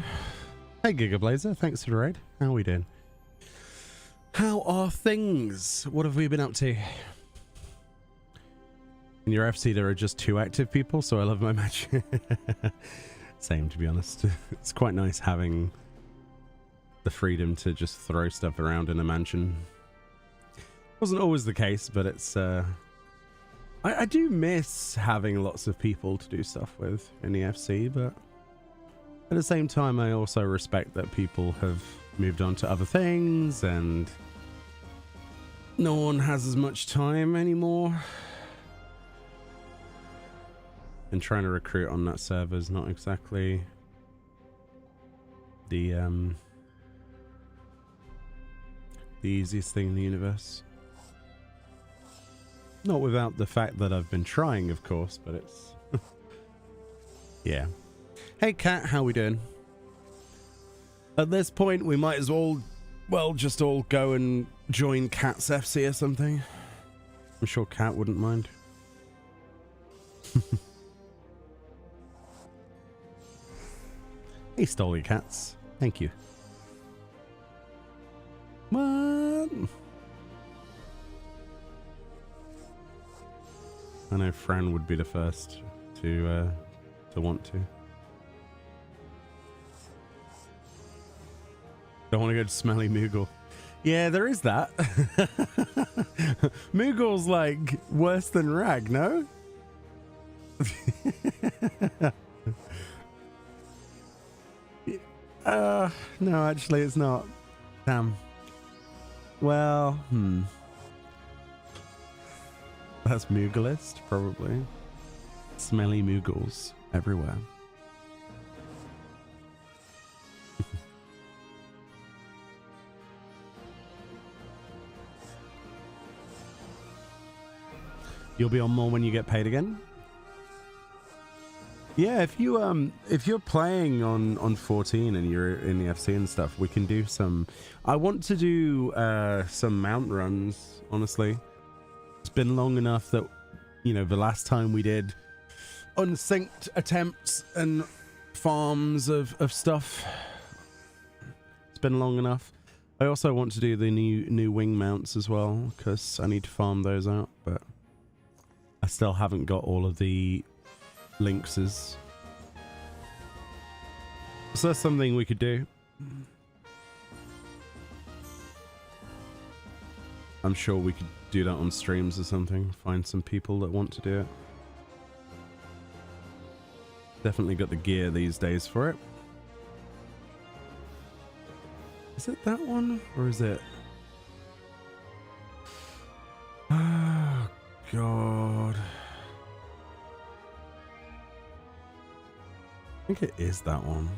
Hey, Gigablazer. Thanks for the raid. How are we doing? How are things? What have we been up to? In your FC, there are just 2 active people, so I love my match. Same, to be honest. It's quite nice having the freedom to just throw stuff around in a mansion. Wasn't always the case, but it's... I do miss having lots of people to do stuff with in the FC, but at the same time, I also respect that people have moved on to other things and no one has as much time anymore. And trying to recruit on that server is not exactly the easiest thing in the universe. Not without the fact that I've been trying, of course, but it's... yeah. Hey, Kat, how we doing? At this point, we might as well just all go and join Kat's FC or something. I'm sure Kat wouldn't mind. Hey, Stolly Cats. Thank you. What? I know Fran would be the first to want to. Don't want to go to Smelly Moogle. Yeah, there is that. Moogle's like worse than Rag, no? No, actually it's not. Damn. Well, that's Mooglist, probably. Smelly Moogles everywhere. You'll be on more when you get paid again? Yeah, if you're playing on 14 and you're in the FC and stuff, we can do some... I want to do some mount runs, honestly. It's been long enough that, you know, the last time we did unsynced attempts and farms of stuff, it's been long enough. I also want to do the new wing mounts as well, because I need to farm those out, but I still haven't got all of the linkses. So that's something we could do. I'm sure we could do that on streams or something. Find some people that want to do it. Definitely got the gear these days for it. Is it that one? Or is it... Oh, God. I think it is that one.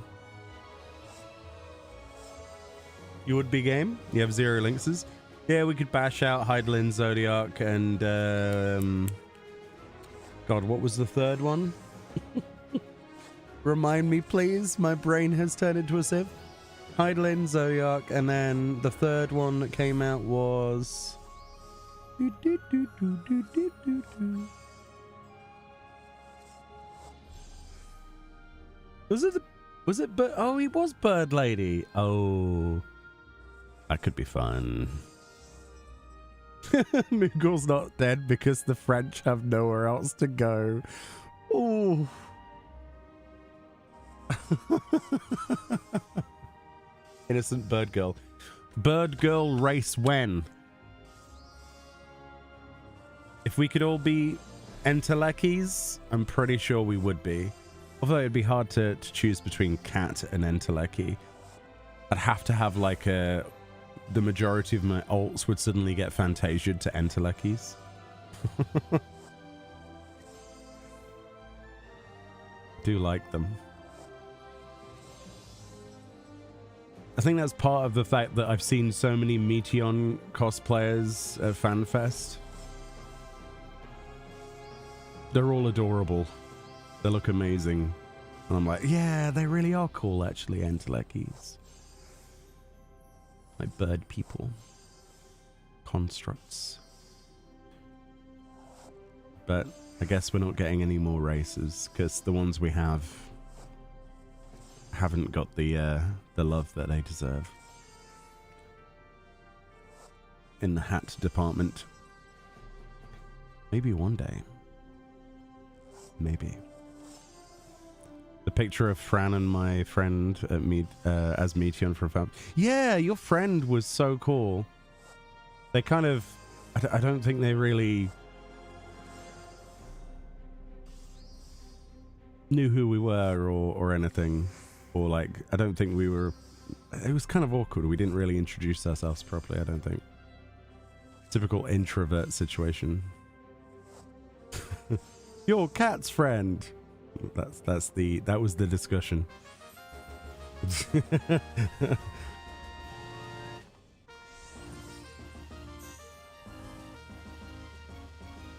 You would be game? You have 0 linkses? Yeah, we could bash out Heidelin, Zodiac, and God, what was the third one? Remind me, please. My brain has turned into a sieve. Heidelin, Zodiac, and then the third one that came out was... Was it oh, he was Bird Lady. Oh, that could be fun. Moogle's not dead because the French have nowhere else to go. Oh. Innocent bird girl. Bird girl race when? If we could all be Entelekis, I'm pretty sure we would be. Although it'd be hard to choose between Cat and Enteleki. I'd have to have like a... The majority of my alts would suddenly get Fantasia'd to Entelekis. Do like them. I think that's part of the fact that I've seen so many Meteon cosplayers at FanFest. They're all adorable. They look amazing. And I'm like, yeah, they really are cool, actually, Entelekis. Like bird people. Constructs. But I guess we're not getting any more races, because the ones we have haven't got the love that they deserve in the hat department. Maybe one day. Maybe. The picture of Fran and my friend at as Meteon from Fab. Yeah, your friend was so cool. They kind of... I don't think they really knew who we were or anything. Or like, I don't think we were... It was kind of awkward. We didn't really introduce ourselves properly, I don't think. Typical introvert situation. Your cat's friend. That was the discussion.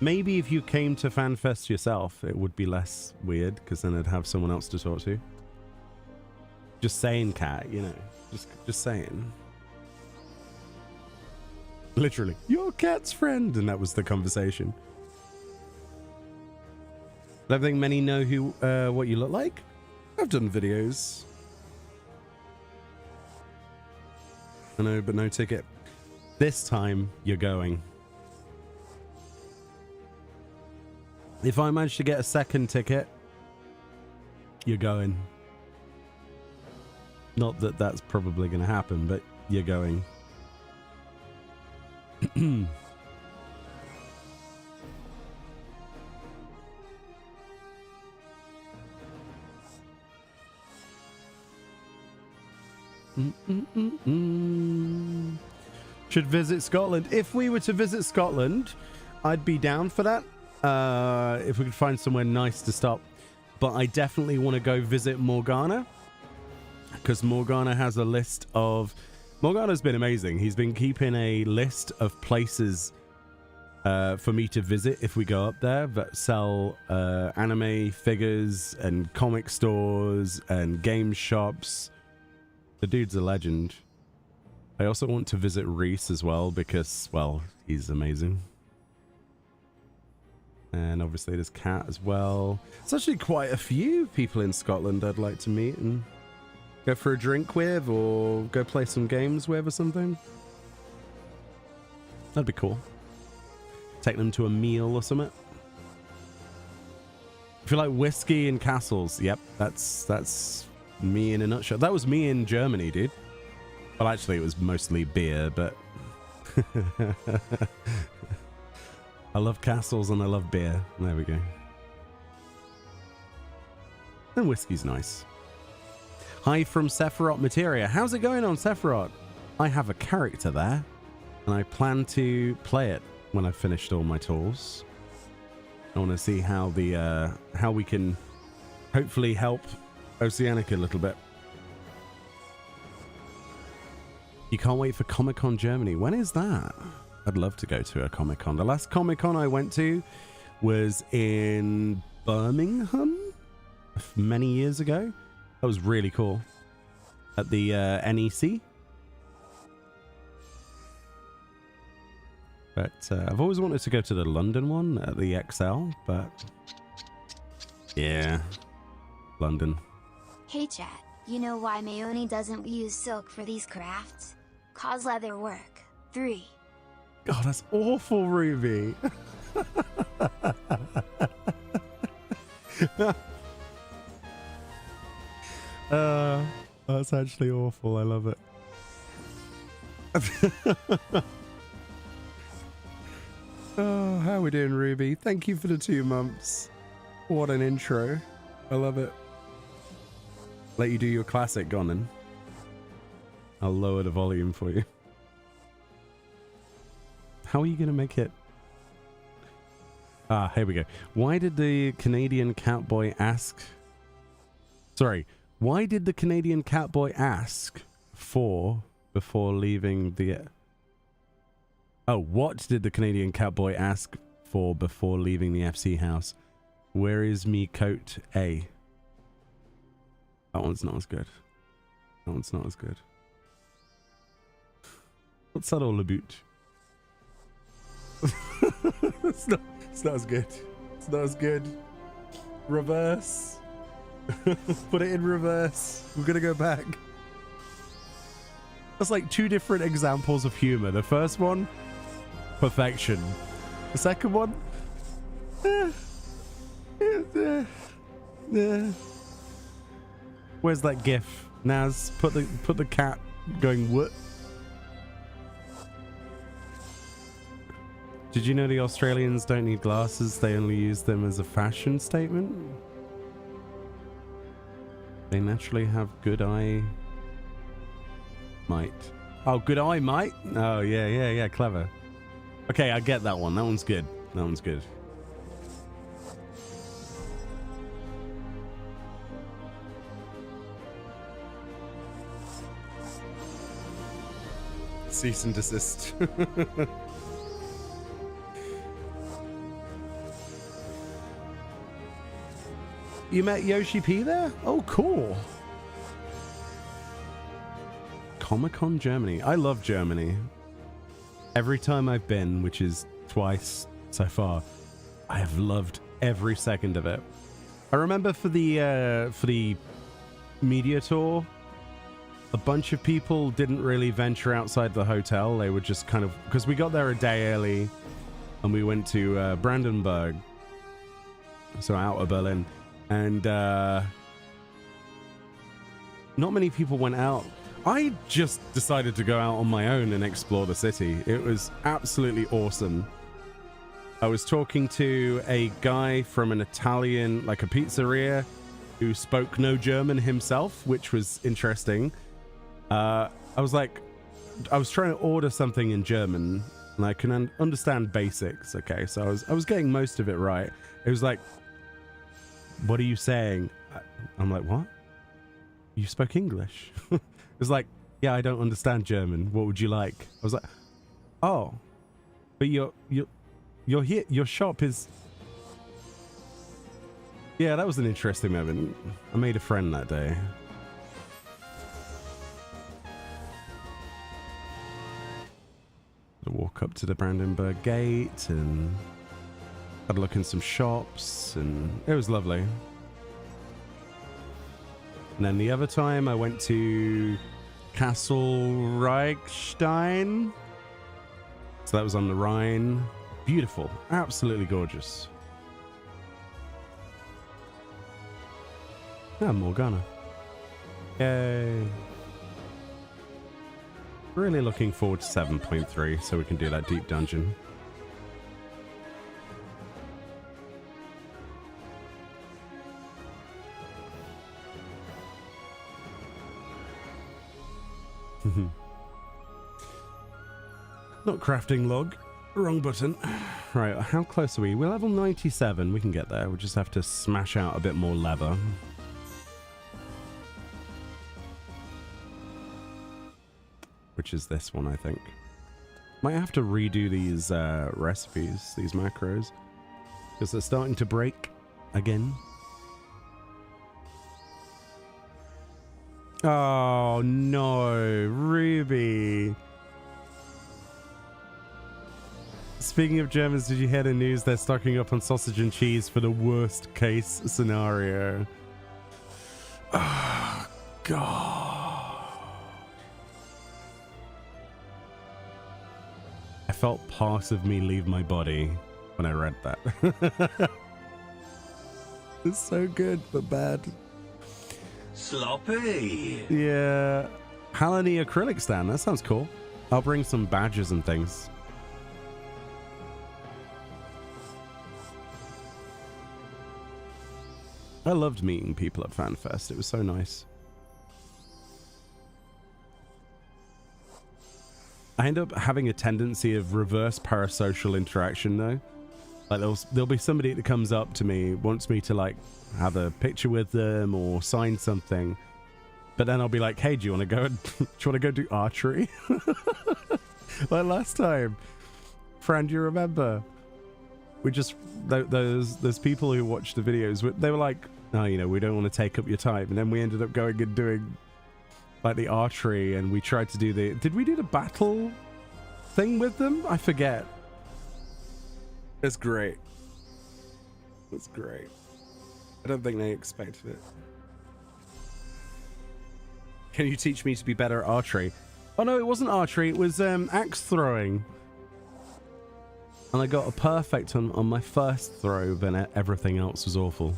Maybe if you came to FanFest yourself, it would be less weird, because then I'd have someone else to talk to. Just saying, cat, you know. Just saying. Literally, your cat's friend, and that was the conversation. I don't think many know who, what you look like. I've done videos. I know, but no ticket. This time, you're going. If I manage to get a second ticket, you're going. Not that that's probably going to happen, but you're going. Should visit Scotland. If we were to visit Scotland, I'd be down for that. If we could find somewhere nice to stop. But I definitely want to go visit Morgana, because Morgana has a list of... Morgana's been amazing. He's been keeping a list of places for me to visit if we go up there that sell anime figures and comic stores and game shops. The dude's a legend. I also want to visit Reese as well because, well, he's amazing. And obviously there's Cat as well. It's actually quite a few people in Scotland I'd like to meet and go for a drink with, or go play some games with or something. That'd be cool. Take them to a meal or something. If you like whiskey and castles, yep, that's me in a nutshell. That was me in Germany, dude. Well, actually, it was mostly beer, but... I love castles and I love beer. There we go. And whiskey's nice. Hi from Sephiroth Materia. How's it going on Sephiroth? I have a character there, and I plan to play it when I've finished all my tools. I want to see how the how we can hopefully help Oceanica a little bit. You can't wait for Comic-Con Germany. When is that? I'd love to go to a Comic-Con. The last Comic-Con I went to was in Birmingham many years ago. That was really cool. At the NEC. But I've always wanted to go to the London one at the XL, but yeah, London. Hey chat, you know why Meoni doesn't use silk for these crafts? Cause Leatherwork 3. God, that's awful, Ruby. That's actually awful. I love it. Oh, how are we doing, Ruby? Thank you for the 2 months. What an intro. I love it. Let you do your classic, Gonin. I'll lower the volume for you. How are you going to make it? Ah, here we go. Why did the Canadian Catboy ask... Sorry. Why did the Canadian Catboy ask for before leaving the... Oh, what did the Canadian Catboy ask for before leaving the FC house? Where is me coat A? That one's not as good. That one's not as good. What's that all about? it's not as good. It's not as good. Reverse. Put it in reverse. We're gonna go back. That's like two different examples of humor. The first one, perfection. The second one, where's that gif? Naz, put the cat going what? Did you know the Australians don't need glasses? They only use them as a fashion statement. They naturally have good eye might. Oh, good eye might? Oh, yeah, clever. Okay, I get that one. That one's good. That one's good. Cease and desist. You met Yoshi P there? Oh, cool. Comic-Con Germany. I love Germany. Every time I've been, which is twice so far, I have loved every second of it. I remember for the media tour, a bunch of people didn't really venture outside the hotel. They were just kind of, because we got there a day early and we went to Brandenburg, so out of Berlin. And not many people went out. I just decided to go out on my own and explore the city. It was absolutely awesome. I was talking to a guy from an Italian, like a pizzeria, who spoke no German himself, which was interesting. I was trying to order something in German, and I can understand basics. Okay, so I was getting most of it right. It was like, what are you saying? I'm like, what? You spoke English? It was like, yeah, I don't understand German. What would you like? I was like, oh, but you're here. Your shop is. Yeah, that was an interesting moment. I made a friend that day. I walk up to the Brandenburg Gate and had a look in some shops, and it was lovely. And then the other time I went to Castle Reichstein. So that was on the Rhine. Beautiful. Absolutely gorgeous. Ah, Morgana. Yay. Really looking forward to 7.3 so we can do that deep dungeon. Not crafting log. Wrong button. Right, how close are we? We're level 97. We can get there. We'll just have to smash out a bit more leather. Which is this one, I think. Might have to redo these recipes, these macros, because they're starting to break again. Oh no, Ruby. Speaking of Germans, did you hear the news? They're stocking up on sausage and cheese for the worst case scenario. Oh, God. I felt part of me leave my body when I read that. It's so good, but bad. Sloppy. Yeah. Halani acrylic stand. That sounds cool. I'll bring some badges and things. I loved meeting people at FanFest. It was so nice. I end up having a tendency of reverse parasocial interaction though. Like there'll be somebody that comes up to me, wants me to like have a picture with them or sign something, but then I'll be like, "Hey, do you want to go? Do you want to go do archery?" Like last time, Fran, do you remember? We just those people who watched the videos. They were like, "Oh, you know, we don't want to take up your time," and then we ended up going and doing like the archery, and we tried to do the. Did we do the battle thing with them? I forget. It's great. It's great. I don't think they expected it. Can you teach me to be better at archery? Oh no, it wasn't archery, it was axe throwing. And I got a perfect on my first throw, but everything else was awful.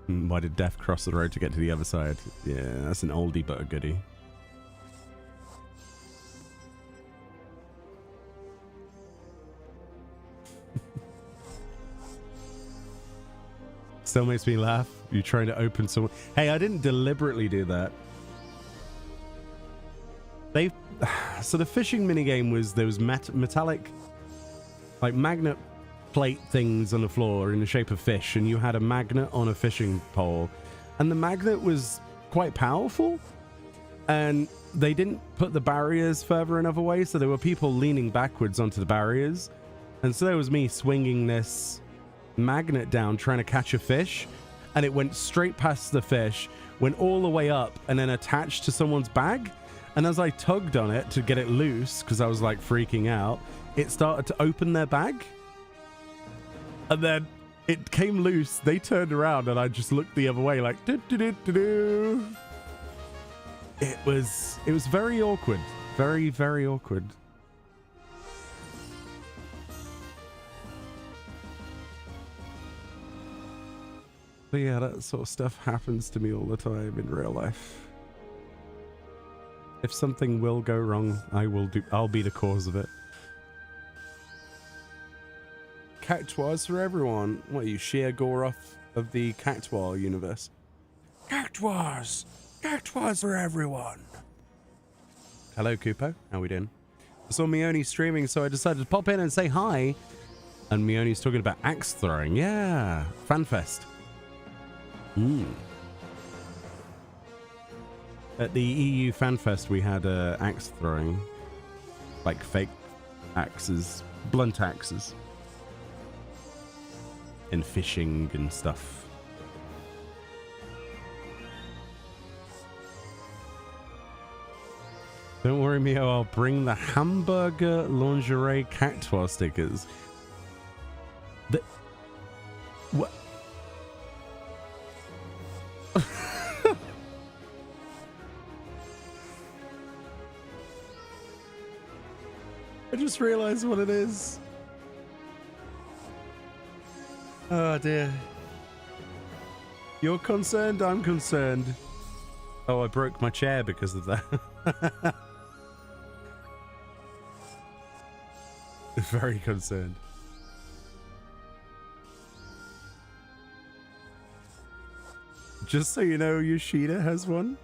Why did death cross the road to get to the other side? Yeah, that's an oldie but a goodie. Still makes me laugh. You're trying to open someone. Hey, I didn't deliberately do that. So the fishing minigame was there was metallic, like magnet plate things on the floor in the shape of fish, and you had a magnet on a fishing pole, and the magnet was quite powerful, and they didn't put the barriers further enough away, so there were people leaning backwards onto the barriers, and so there was me swinging this magnet down trying to catch a fish, and it went straight past the fish, went all the way up, and then attached to someone's bag. And as I tugged on it to get it loose, because I was like freaking out, it started to open their bag. And then it came loose. They turned around and I just looked the other way like, do-do-do-do-do. It was very awkward. Very, very awkward. But yeah, that sort of stuff happens to me all the time in real life. If something will go wrong, I'll be the cause of it. Cactuars for everyone. What are you, Shia Goroth of the Cactuar universe? Cactuars! Cactuars for everyone! Hello, Kupo. How we doing? I saw Meoni streaming, so I decided to pop in and say hi. And Meoni's talking about axe throwing. Yeah, FanFest. At the EU FanFest, we had axe throwing, like fake axes, blunt axes, and fishing and stuff. Don't worry, Mio, I'll bring the hamburger lingerie cactuar stickers. What? I just realized what it is. Oh dear. You're concerned, I'm concerned. Oh, I broke my chair because of that. Very concerned. Just so you know, Yoshida has one.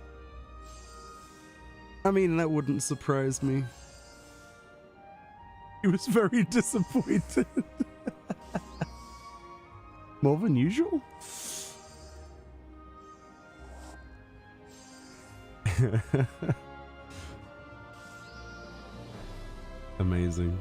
I mean, that wouldn't surprise me. He was very disappointed. More than usual? Amazing.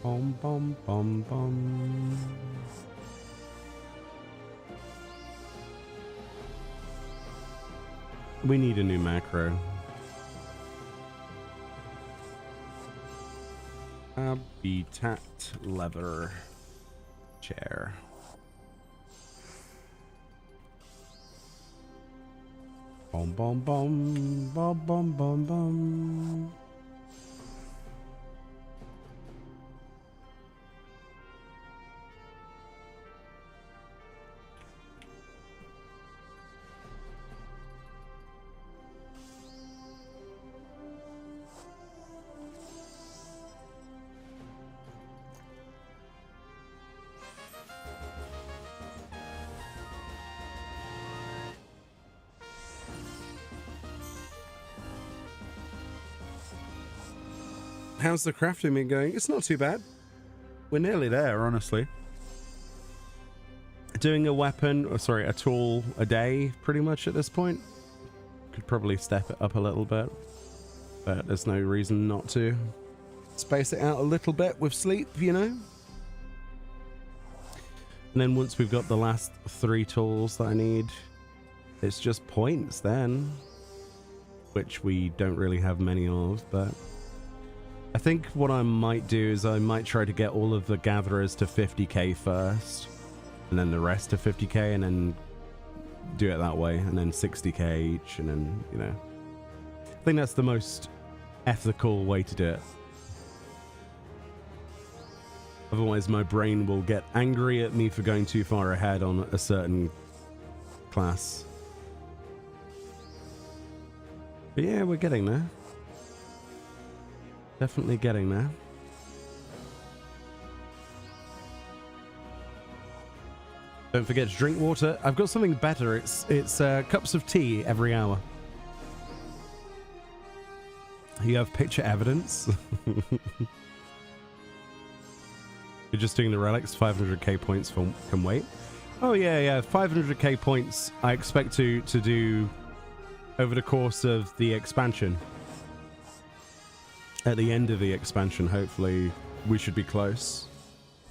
Bum, bum, bum, bum. We need a new macro. Habitat leather chair. Bum, bum, bum, bum, bum, bum, bum. How's the crafting been going? It's not too bad. We're nearly there, honestly. Doing a weapon, or sorry, a tool a day, pretty much at this point. Could probably step it up a little bit, but there's no reason not to. Space it out a little bit with sleep, you know? And then once we've got the last 3 tools that I need, it's just points then, which we don't really have many of, but I think what I might do is I might try to get all of the gatherers to 50k first, and then the rest to 50k, and then do it that way, and then 60k each, and then, you know, I think that's the most ethical way to do it. Otherwise my brain will get angry at me for going too far ahead on a certain class. But yeah, we're getting there. Definitely getting there. Don't forget to drink water. I've got something better. It's cups of tea every hour. You have picture evidence. You're just doing the relics. 500k points can wait. Oh yeah, 500k points. I expect to do over the course of the expansion. At the end of the expansion, hopefully, we should be close.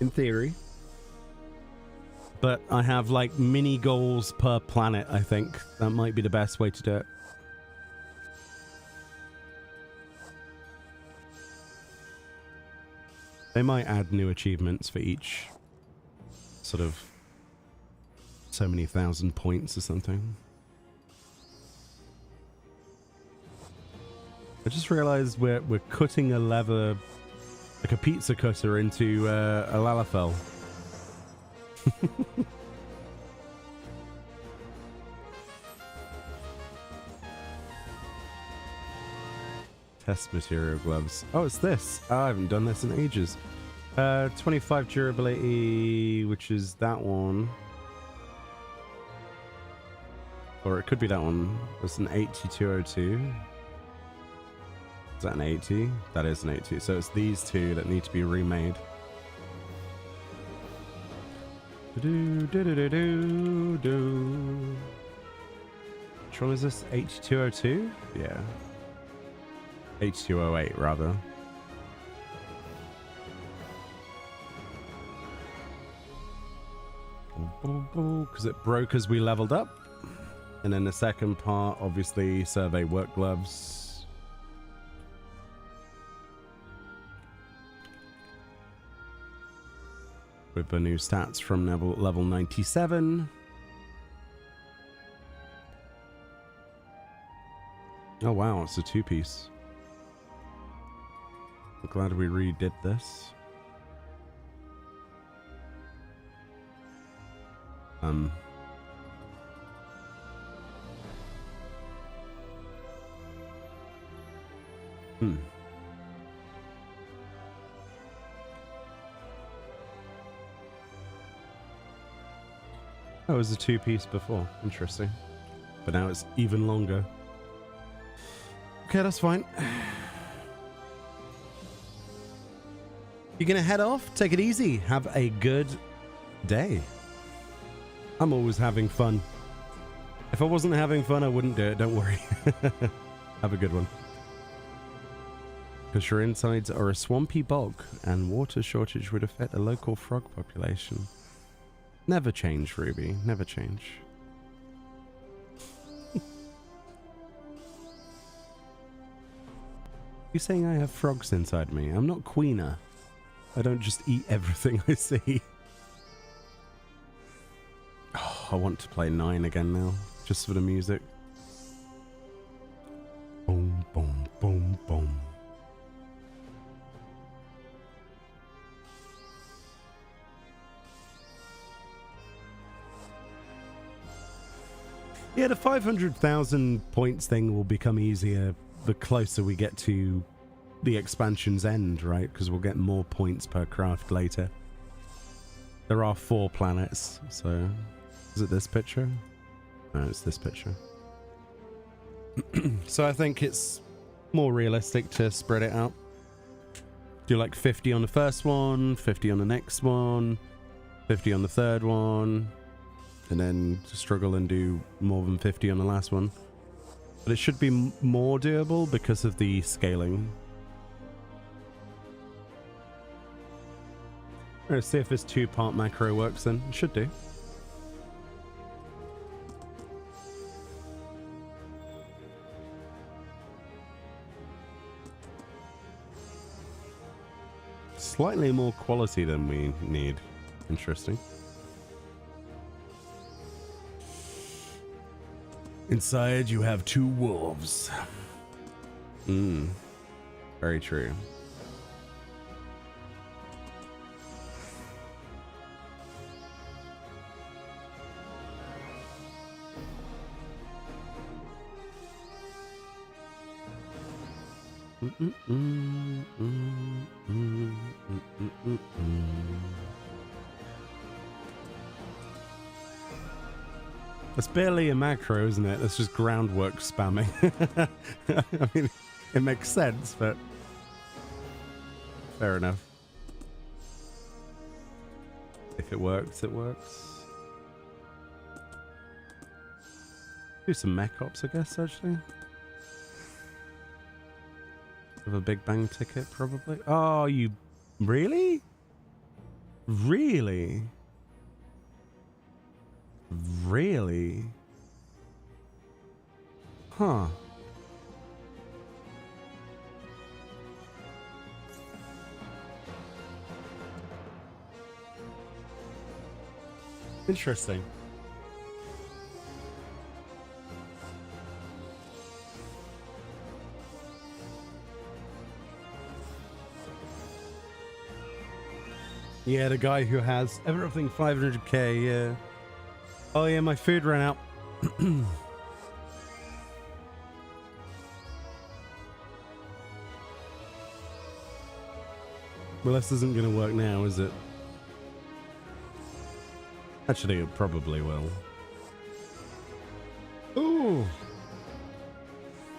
In theory. But I have like mini goals per planet, I think. That might be the best way to do it. They might add new achievements for each sort of so many thousand points or something. I just realized we're cutting a leather, like a pizza cutter, into a lalafell. Test material gloves. Oh, it's this. Oh, I haven't done this in ages. 25 durability, which is that one. Or it could be that one. It's an 8202. Is that an 80? That is an 80. So it's these two that need to be remade. Which one is this? 8202? Yeah. 8208 rather. Because it broke as we leveled up. And then the second part, obviously, survey work gloves. With the new stats from level 97. Oh wow, it's a 2-piece. I'm glad we redid this. Oh, it was a 2-piece before. Interesting. But now it's even longer. Okay, that's fine. You're gonna head off? Take it easy. Have a good day. I'm always having fun. If I wasn't having fun, I wouldn't do it. Don't worry. Have a good one. Because your insides are a swampy bog, and water shortage would affect the local frog population. Never change, Ruby. Never change. You saying I have frogs inside me? I'm not Queener. I don't just eat everything I see. Oh, I want to play 9 again now, just for the music. Boom, boom, boom, boom. Yeah, the 500,000 points thing will become easier the closer we get to the expansion's end, right? Because we'll get more points per craft later. There are 4 planets, so... Is it this picture? No, it's this picture. So I think it's more realistic to spread it out. Do like 50 on the first one, 50 on the next one, 50 on the third one, and then struggle and do more than 50 on the last one. But it should be more doable because of the scaling. Let's see if this 2-part macro works then. It should do. Slightly more quality than we need. Interesting. Inside you have 2 wolves. Very true. It's barely a macro, isn't it? It's just groundwork spamming. I mean, it makes sense, but fair enough. If it works, it works. Do some mech ops, I guess, actually. Have a big bang ticket, probably. Oh, you... Really? Really? Really? Huh. Interesting. Yeah, the guy who has everything 500k, yeah. Oh yeah, my food ran out. Well, this isn't going to work now, is it? Actually, it probably will. Ooh!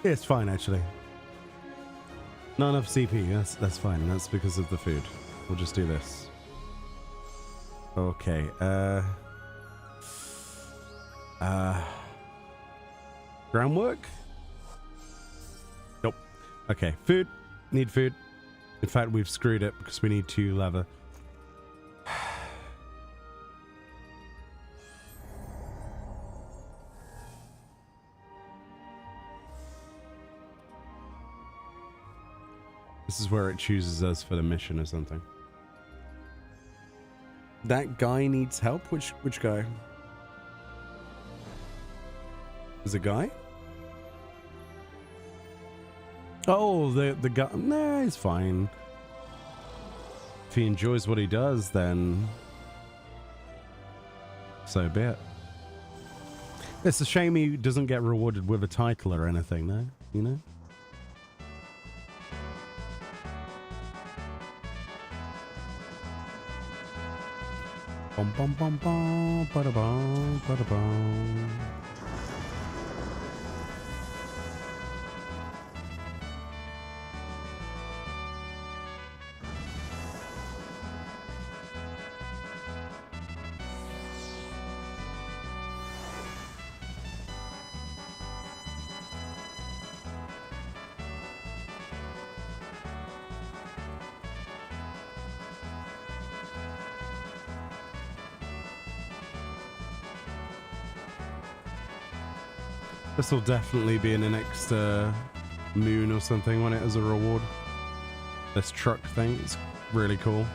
Yeah, it's fine, actually. Not enough CP, that's fine. That's because of the food. We'll just do this. Okay, groundwork? Nope. Okay, food. Need food. In fact, we've screwed it because we need 2 leather. This is where it chooses us for the mission or something. That guy needs help? Which guy? Is a guy? Oh, the guy. Nah, he's fine. If he enjoys what he does, then so be it. It's a shame he doesn't get rewarded with a title or anything, though. You know. Bum bum bum bum, bada bum, bada bum. This will definitely be in the next moon or something when it as a reward. This truck thing is really cool.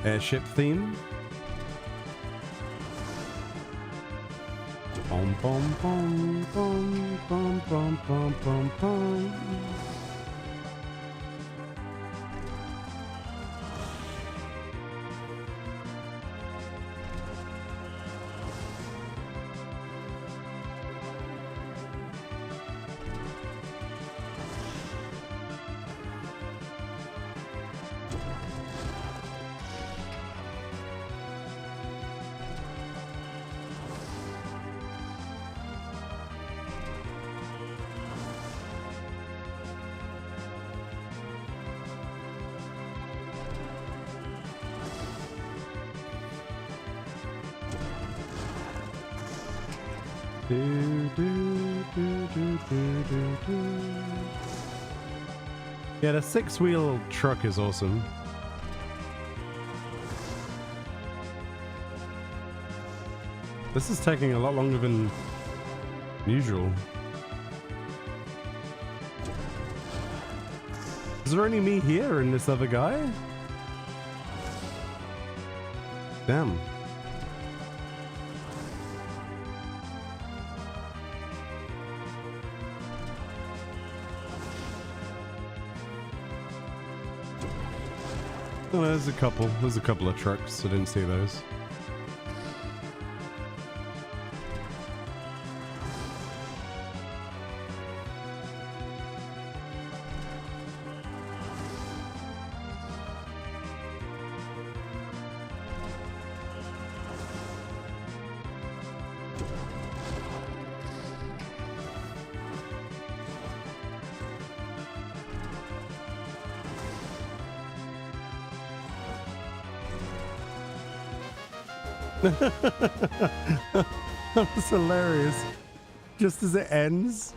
Airship theme. Bum bum bum bum bum bum bum bum bum. Do, do, do, do, do, do, do. Yeah, the 6-wheel truck is awesome. This is taking a lot longer than usual. Is there only me here and this other guy? Damn. Oh, there's a couple. There's a couple of trucks. I didn't see those. That was hilarious. Just as it ends,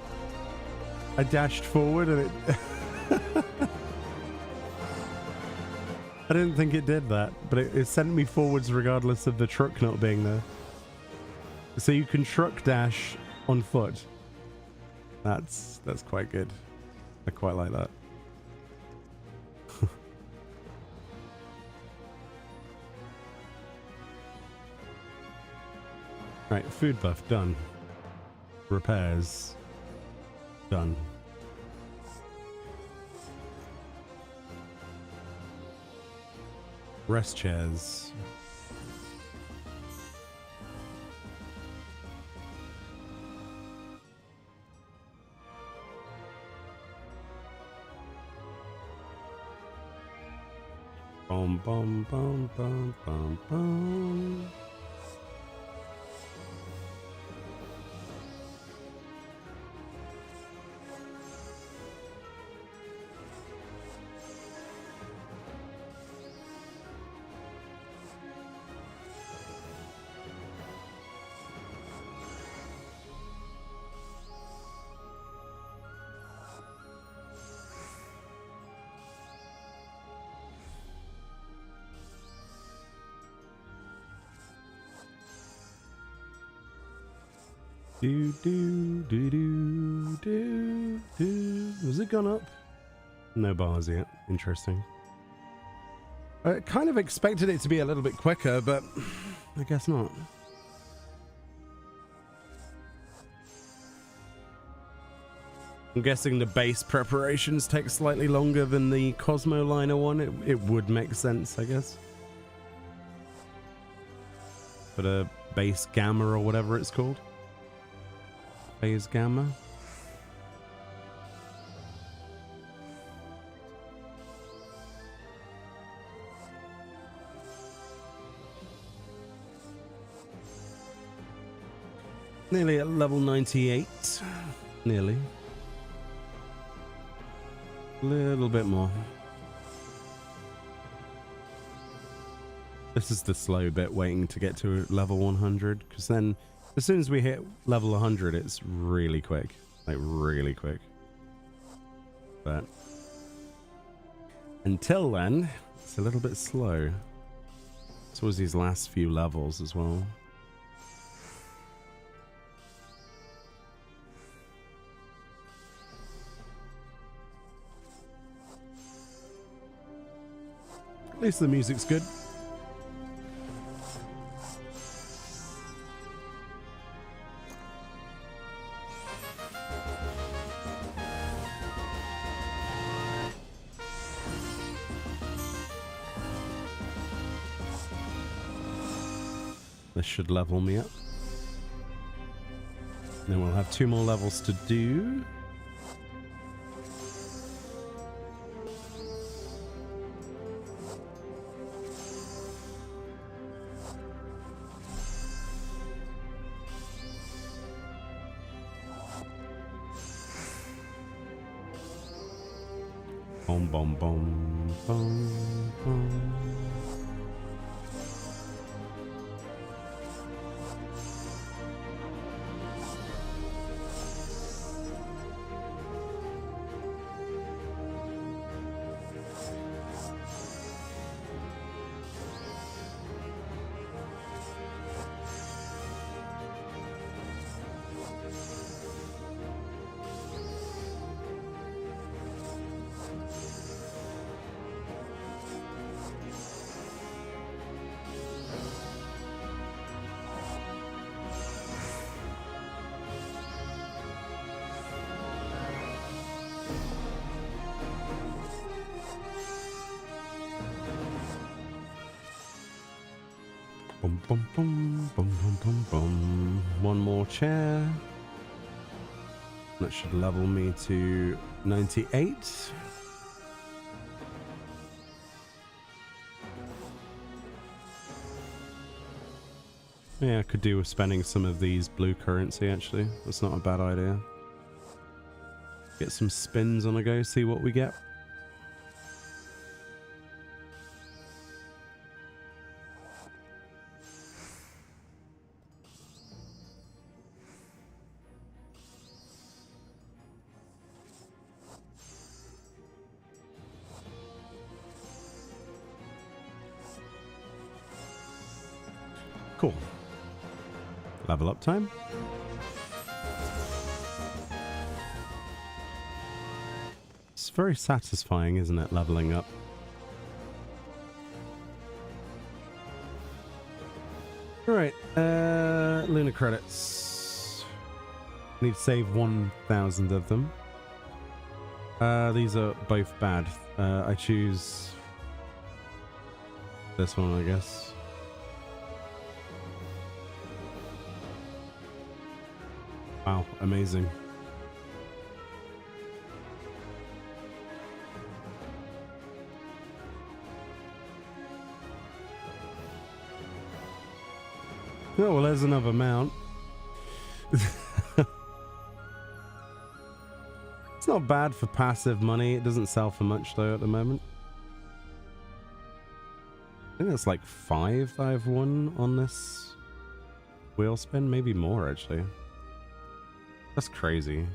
I dashed forward and it... I didn't think it did that, but it sent me forwards regardless of the truck not being there. So you can truck dash on foot. That's quite good. I quite like that. Right, food buff, done. Repairs, done. Rest chairs. Bum bum bum bum bum bum. Do do do do do do. Has it gone up? No bars yet. Interesting. I kind of expected it to be a little bit quicker, but I guess not. I'm guessing the base preparations take slightly longer than the Cosmo Liner one. It would make sense, I guess. But a base gamma or whatever it's called. Phase gamma. Nearly at level 98. Nearly. A little bit more. This is the slow bit, waiting to get to level 100, because then as soon as we hit level 100, it's really quick. Like, really quick. But until then, it's a little bit slow. So was these last few levels as well. At least the music's good. This should level me up. Then we'll have 2 more levels to do. Boom, boom, boom, boom, boom. Boom, boom, boom, boom, boom, boom, boom. One more chair. That should level me to 98. Yeah, I could do with spending some of these blue currency, actually. That's not a bad idea. Get some spins on a go, see what we get. Cool. Level up time. It's very satisfying, isn't it, leveling up? Alright, Lunar credits. Need to save 1,000 of them. These are both bad. I choose this one, I guess. Wow, amazing. Oh, well, there's another mount. It's not bad for passive money. It doesn't sell for much, though, at the moment. I think that's like 5 I've won on this wheel spin. Maybe more, actually. That's crazy.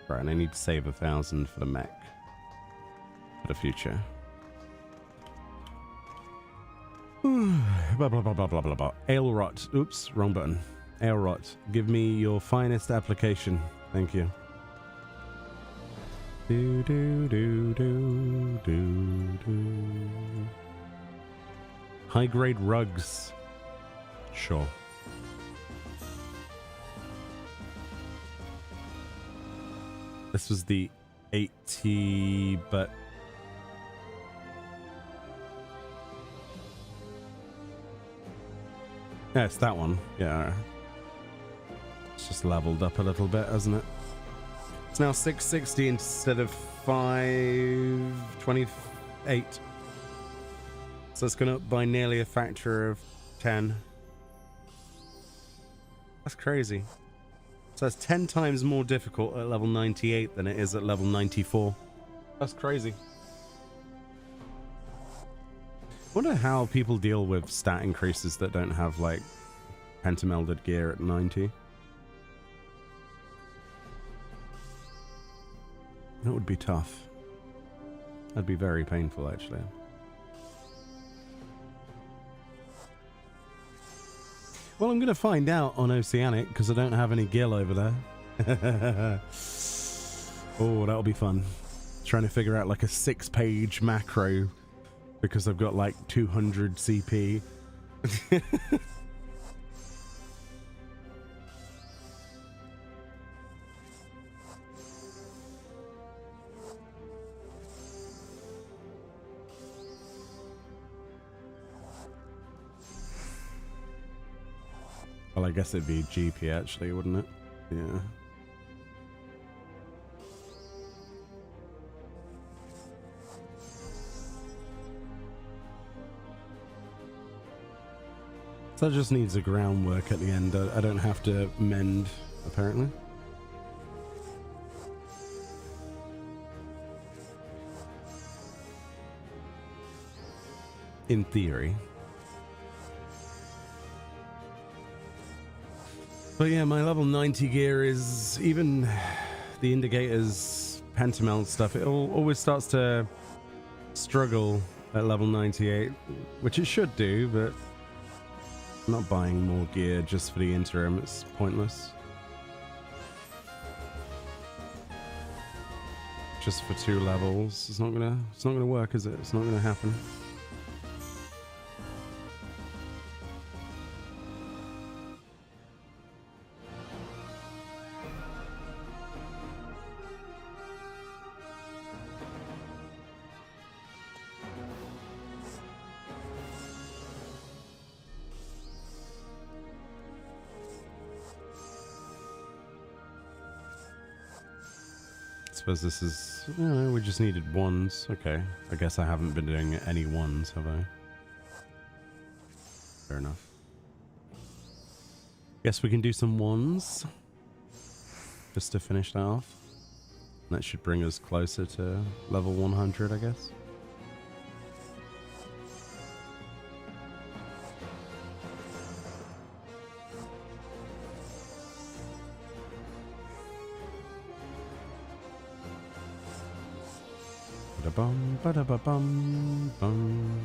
Right, and I need to save 1,000 for the mech. For the future. Blah, blah, blah, blah, blah, blah, blah. Ale rot. Oops, wrong button. Ale rot. Give me your finest application. Thank you. Do, do, do, do, do, do. High grade rugs. Sure. This was the 80, but yeah, it's that one. Yeah, it's just leveled up a little bit, hasn't it? It's now 660 instead of 528. So it's gone up by nearly a factor of 10. That's crazy. So it's 10 times more difficult at level 98 than it is at level 94. That's crazy. I wonder how people deal with stat increases that don't have, like, pentamelded gear at 90. That would be tough. That'd be very painful, actually. Well, I'm going to find out on Oceanic, because I don't have any gil over there. Oh, that'll be fun. Trying to figure out like a 6-page macro, because I've got like 200 CP. Well, I guess it'd be GP actually, wouldn't it? Yeah. So that just needs a groundwork at the end. I don't have to mend, apparently. In theory. But yeah, my level 90 gear is, even the indicators, pentameld stuff, it always starts to struggle at level 98, which it should do, but I'm not buying more gear just for the interim. It's pointless. Just for 2 levels, it's not gonna work, is it? It's not gonna happen. suppose this is... Oh, we just needed ones. Okay. I guess I haven't been doing any ones, have I? Fair enough. Guess we can do some ones. Just to finish that off. That should bring us closer to level 100, I guess. Ba-da-bum, ba-da-ba-bum, bum.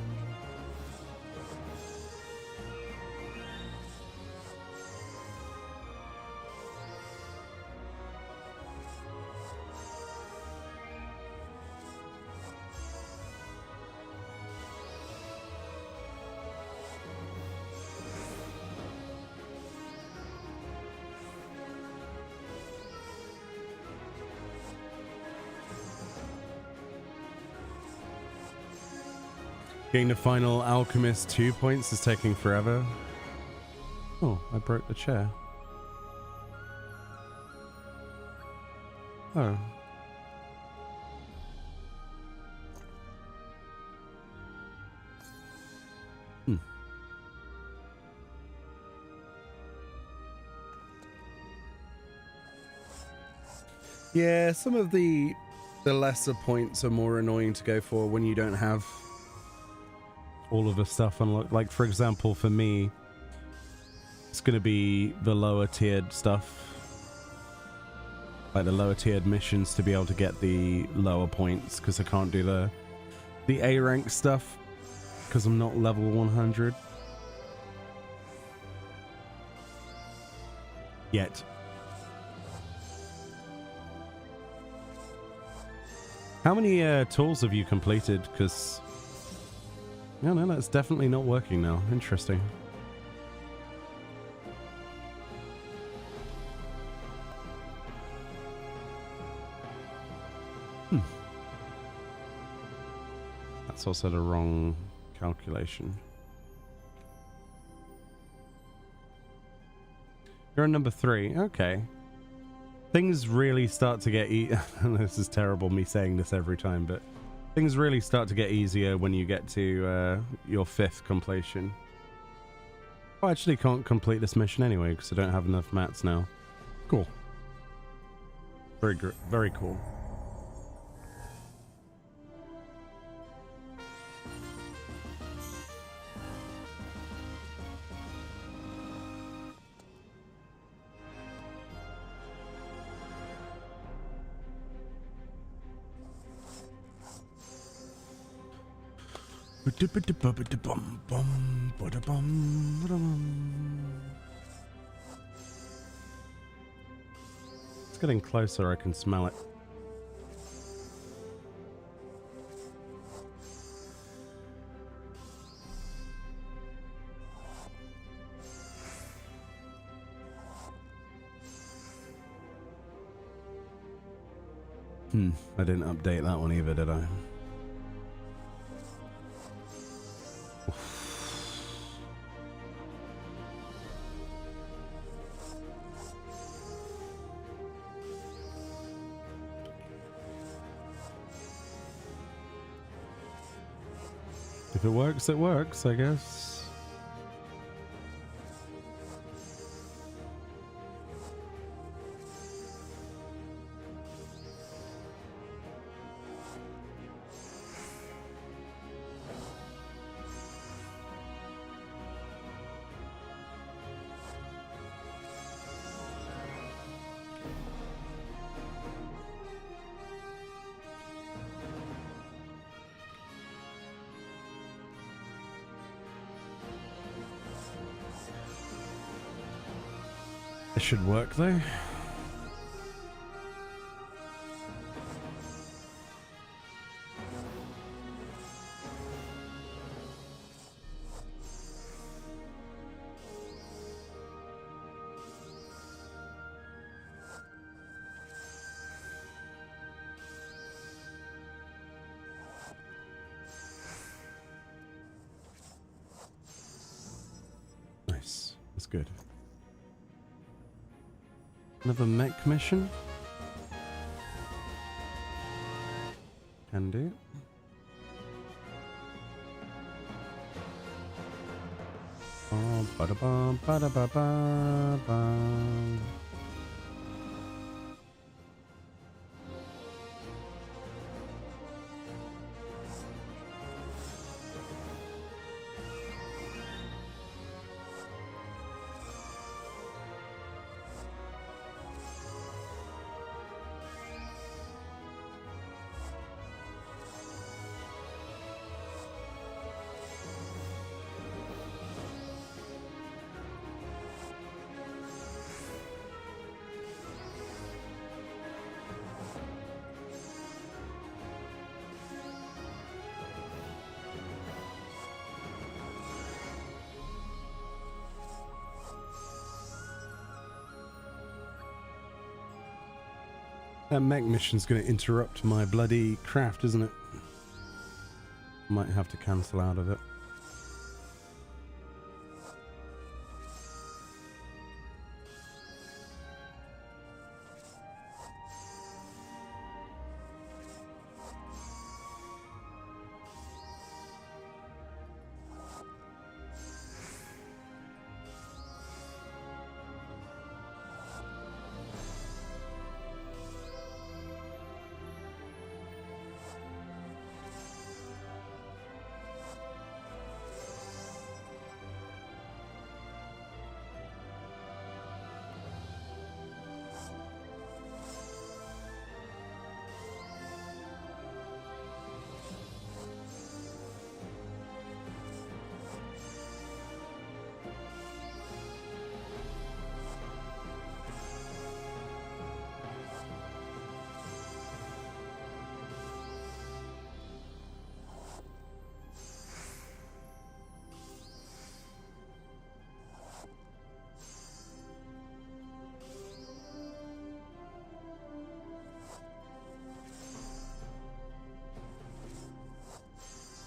Getting the final Alchemist 2 points is taking forever. Oh, I broke the chair. Oh. Hmm. Yeah, some of the lesser points are more annoying to go for when you don't have all of the stuff unlocked. Like, for example, for me, it's going to be the lower tiered stuff. Like the lower tiered missions to be able to get the lower points, because I can't do the A rank stuff because I'm not level 100 yet. How many tools have you completed? Because no, that's definitely not working now. Interesting. That's also the wrong calculation. You're on number 3. Okay. Things really start to get this is terrible me saying this every time, but things really start to get easier when you get to your 5th completion. I actually can't complete this mission anyway because I don't have enough mats now. Cool. Very cool. It's getting closer, I can smell it. I didn't update that one either, did I? If it works, I guess. It should work though. Nice. That's good. Another mech mission. Can do. Oh, ba-da-bum, ba-da-ba-ba-bum. That mech mission's going to interrupt my bloody craft, isn't it? Might have to cancel out of it.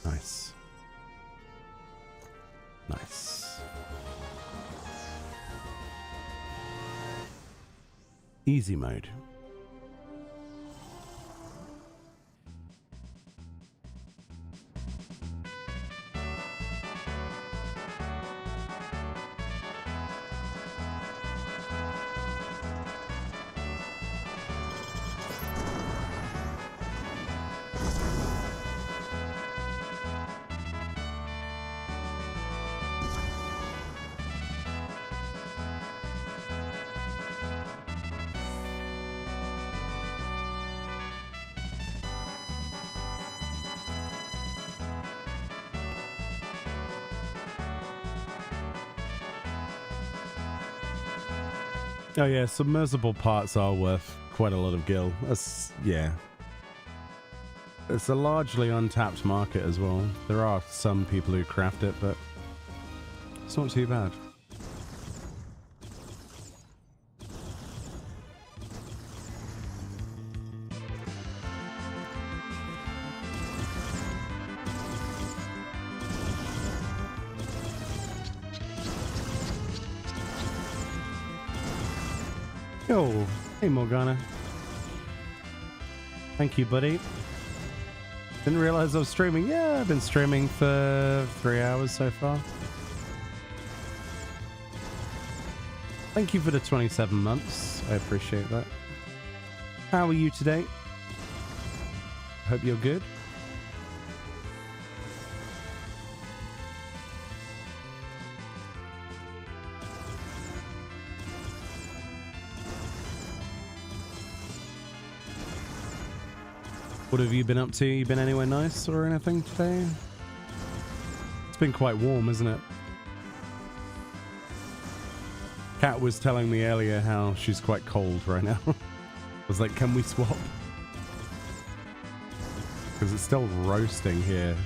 Nice. Nice. Easy mode. Oh yeah, submersible parts are worth quite a lot of gil. That's, yeah. It's a largely untapped market as well. There are some people who craft it, but it's not too bad. Yo, hey Morgana. Thank you, buddy. Didn't realize I was streaming. Yeah, I've been streaming for 3 hours so far. Thank you for the 27 months. I appreciate that. How are you today? Hope you're good. What have you been up to? You been anywhere nice or anything today? It's been quite warm, isn't it? Kat was telling me earlier how she's quite cold right now. I was like, can we swap? Because it's still roasting here.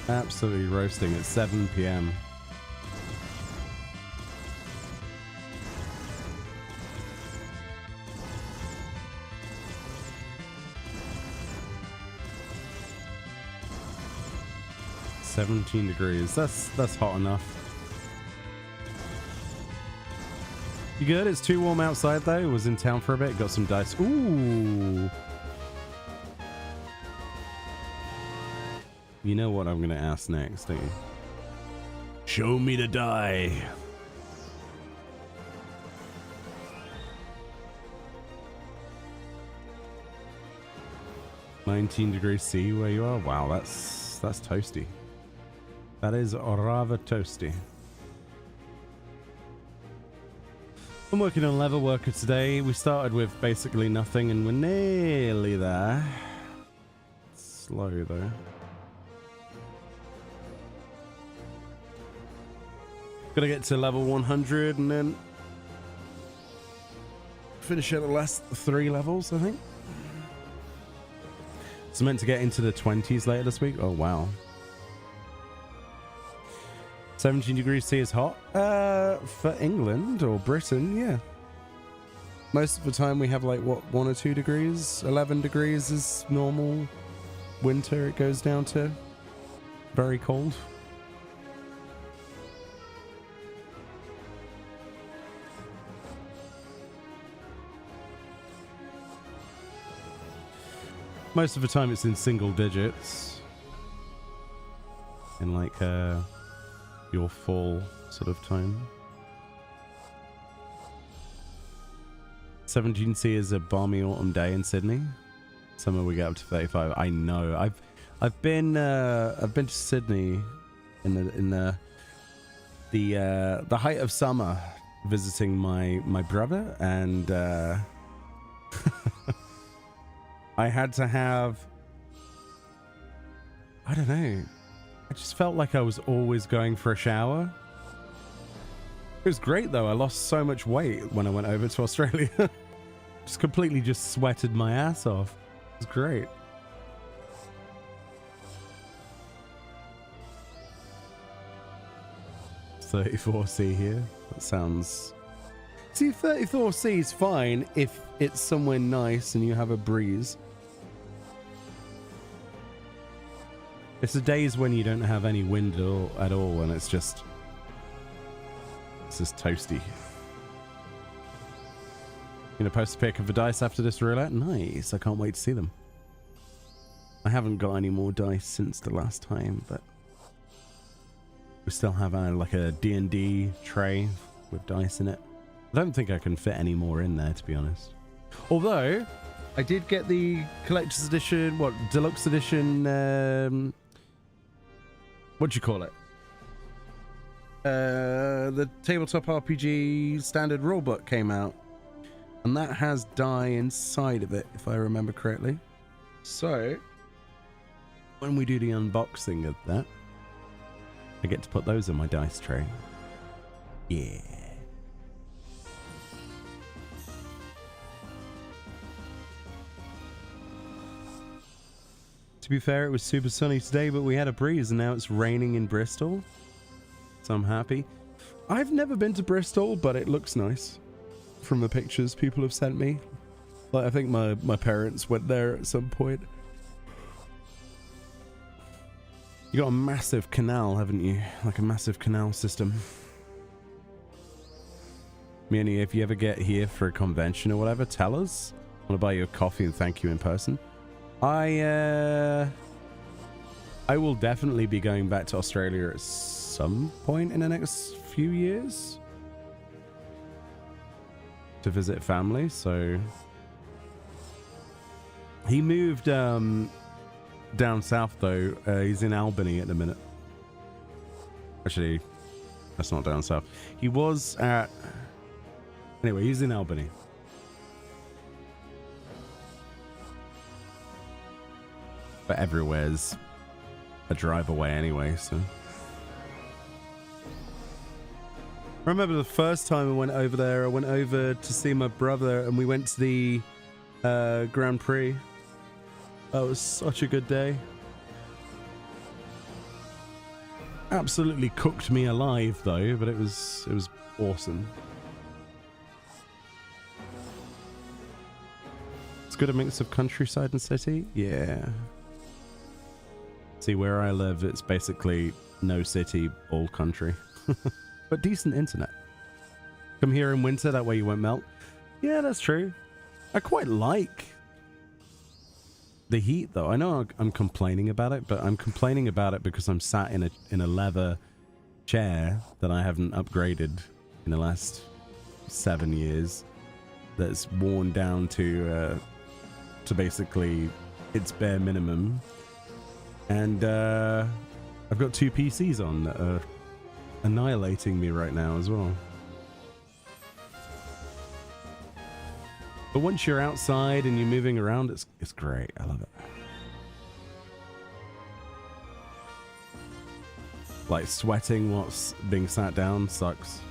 Absolutely roasting at 7 p.m. $17 degrees. That's hot enough. You good? It's too warm outside though. Was in town for a bit. Got some dice. Ooh. You know what I'm going to ask next, don't you? Show me the die. -19°C where you are? Wow, that's toasty. That is rather toasty. I'm working on Leatherworker today. We started with basically nothing and we're nearly there. Slow though. Gotta get to level 100 and then finish at the last 3 levels, I think. It's meant to get into the 20s later this week. Oh, wow. 17°C is hot. For England or Britain, yeah. Most of the time we have like, what, 1 or 2 degrees? 11 degrees is normal. Winter, it goes down to very cold. Most of the time it's in single digits. In like your fall sort of time. 17°C is a balmy autumn day in Sydney. Summer we get up to 35. I know. I've been to Sydney in the height of summer visiting my brother, and I had to have, I don't know, I just felt like I was always going for a shower. It was great though. I lost so much weight when I went over to Australia. Just completely just sweated my ass off. It was great. $34C here. That sounds... See, 34C is fine if it's somewhere nice and you have a breeze. It's the days when you don't have any wind at all and it's just toasty. You know, post a pic of the dice after this roulette? Nice. I can't wait to see them. I haven't got any more dice since the last time, but we still have like a D&D tray with dice in it. I don't think I can fit any more in there, to be honest. Although, I did get the collector's edition, deluxe edition, what do you call it? The tabletop RPG standard rulebook came out. And that has die inside of it, if I remember correctly. So, when we do the unboxing of that, I get to put those in my dice tray. Yeah. To be fair, it was super sunny today, but we had a breeze and now it's raining in Bristol. So I'm happy. I've never been to Bristol, but it looks nice from the pictures people have sent me. Like, I think my parents went there at some point. You got a massive canal, haven't you? Like a massive canal system. Meoni, if you ever get here for a convention or whatever, tell us. I want to buy you a coffee and thank you in person. I will definitely be going back to Australia at some point in the next few years to visit family. So he moved down south though. He's in Albany at the minute. Actually, that's not down south. He was at, anyway, he's in Albany. But everywhere's a drive away anyway, so. I remember the first time I went over there, I went over to see my brother and we went to the Grand Prix. That was such a good day. Absolutely cooked me alive though, but it was awesome. It's good, a mix of countryside and city. Yeah. See, where I live, it's basically no city, all country. But decent internet. Come here in winter, that way you won't melt. Yeah, that's true. I quite like the heat though. I know I'm complaining about it, but I'm complaining about it because I'm sat in a leather chair that I haven't upgraded in the last 7 years. That's worn down to basically its bare minimum, and I've got 2 PCs on that are annihilating me right now as well. But once you're outside and you're moving around, it's great. I love it. Like sweating whilst being sat down sucks.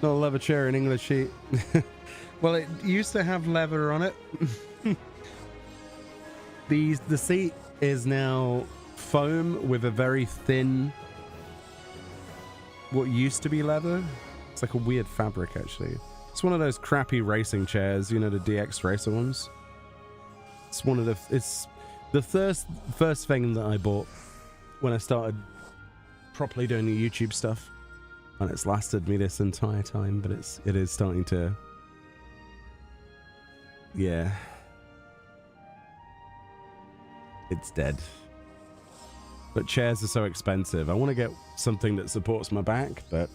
Not a leather chair in English sheet. Well, it used to have leather on it. The seat is now foam with a very thin, what used to be leather. It's like a weird fabric, actually. It's one of those crappy racing chairs, you know, the DX racer ones. It's one of it's the first thing that I bought when I started properly doing the YouTube stuff. And it's lasted me this entire time, but it is starting to, yeah, it's dead. But chairs are so expensive. I want to get something that supports my back, but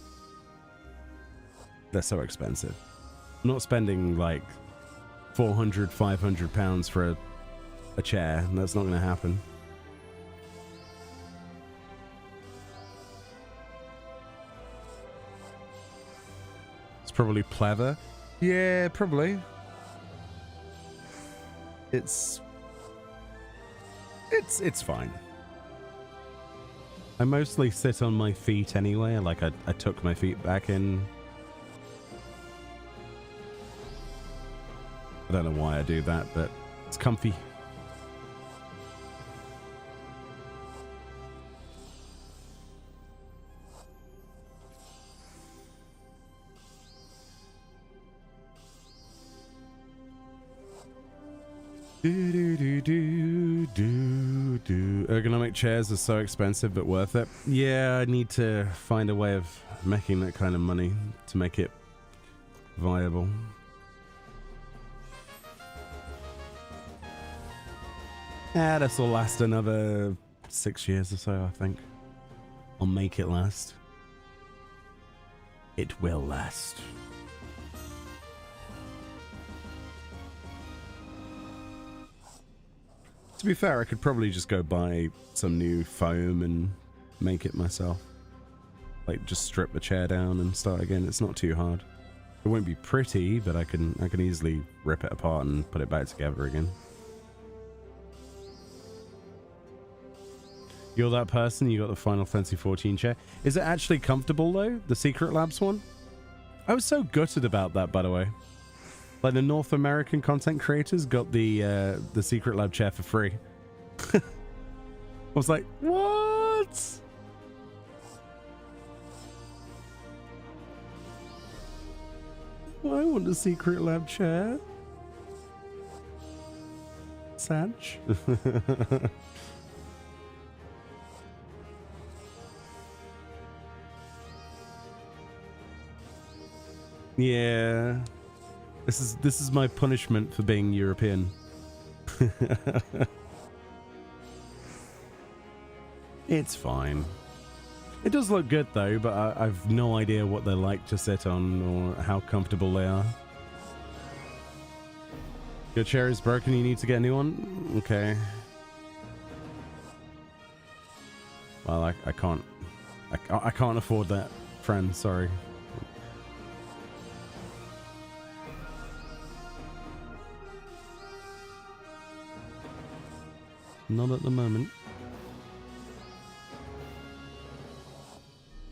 they're so expensive. I'm not spending like 400, 500 pounds for a chair. That's not going to happen. Probably pleather. Yeah, probably. It's fine. I mostly sit on my feet anyway. Like I tuck my feet back in. I don't know why I do that, but it's comfy. Ergonomic chairs are so expensive but worth it. Yeah, I need to find a way of making that kind of money to make it viable. This will last another 6 years or so, I think. I'll make it last. It will last. To be fair, I could probably just go buy some new foam and make it myself. Like, just strip the chair down and start again. It's not too hard. It won't be pretty, but I can easily rip it apart and put it back together again. You're that person, you got the Final Fantasy XIV chair. Is it actually comfortable though? The Secret Labs one? I was so gutted about that, by the way. Like, the North American content creators got the Secret Lab chair for free. I was like, what? I want the Secret Lab chair. Sag. Yeah. This is my punishment for being European. It's fine. It does look good though, but I've no idea what they're like to sit on or how comfortable they are. Your chair is broken, you need to get a new one? Okay. Well, I can't afford that, friend, sorry. Not at the moment.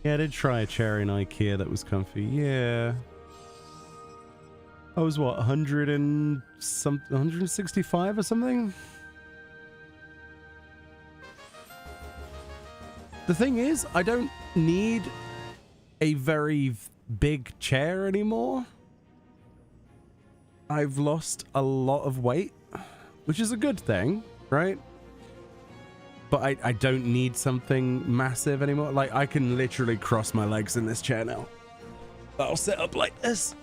Yeah, I did try a chair in IKEA that was comfy. Yeah. I was what, 165 or something? The thing is, I don't need a very big chair anymore. I've lost a lot of weight, which is a good thing, right? But I don't need something massive anymore. Like, I can literally cross my legs in this chair now. I'll sit up like this.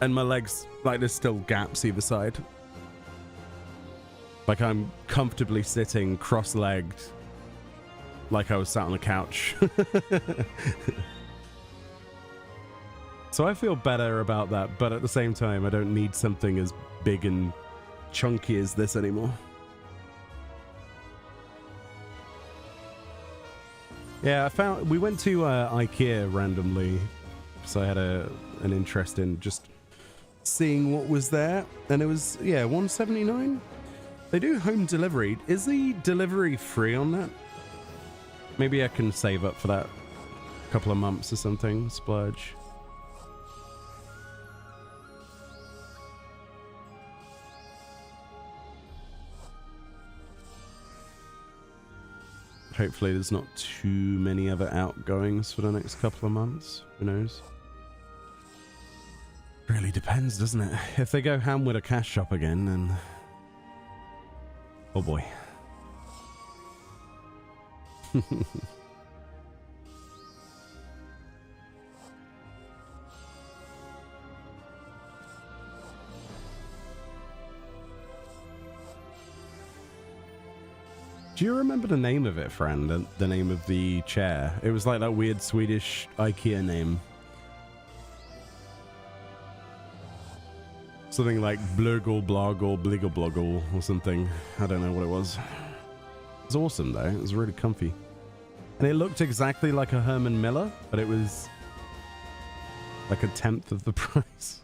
And my legs, like, there's still gaps either side. Like I'm comfortably sitting cross-legged, like I was sat on a couch. So I feel better about that, but at the same time, I don't need something as big and chunky as this anymore. Yeah, we went to IKEA randomly, so I had an interest in just seeing what was there, and it was, yeah, $179. They do home delivery. Is the delivery free on that? Maybe I can save up for that a couple of months or something, splurge. Hopefully there's not too many other outgoings for the next couple of months. Who knows? Really depends, doesn't it? If they go ham with a cash shop again, then... oh boy. Do you remember the name of it, friend? The name of the chair? It was like that weird Swedish IKEA name. Something like Blurgle Bloggle Bliggle Bloggle or something. I don't know what it was. It was awesome though. It was really comfy. And it looked exactly like a Herman Miller, but it was like a tenth of the price.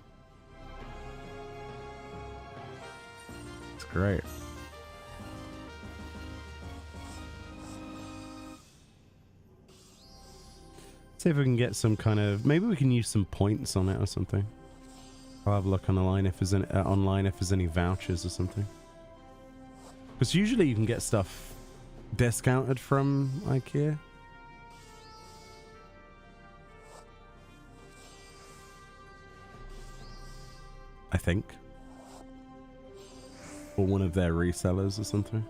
It's great. See if we can get some kind of... maybe we can use some points on it or something. I'll have a look on the line if there's any, online if there's any vouchers or something. Because usually you can get stuff discounted from IKEA. I think. Or one of their resellers or something.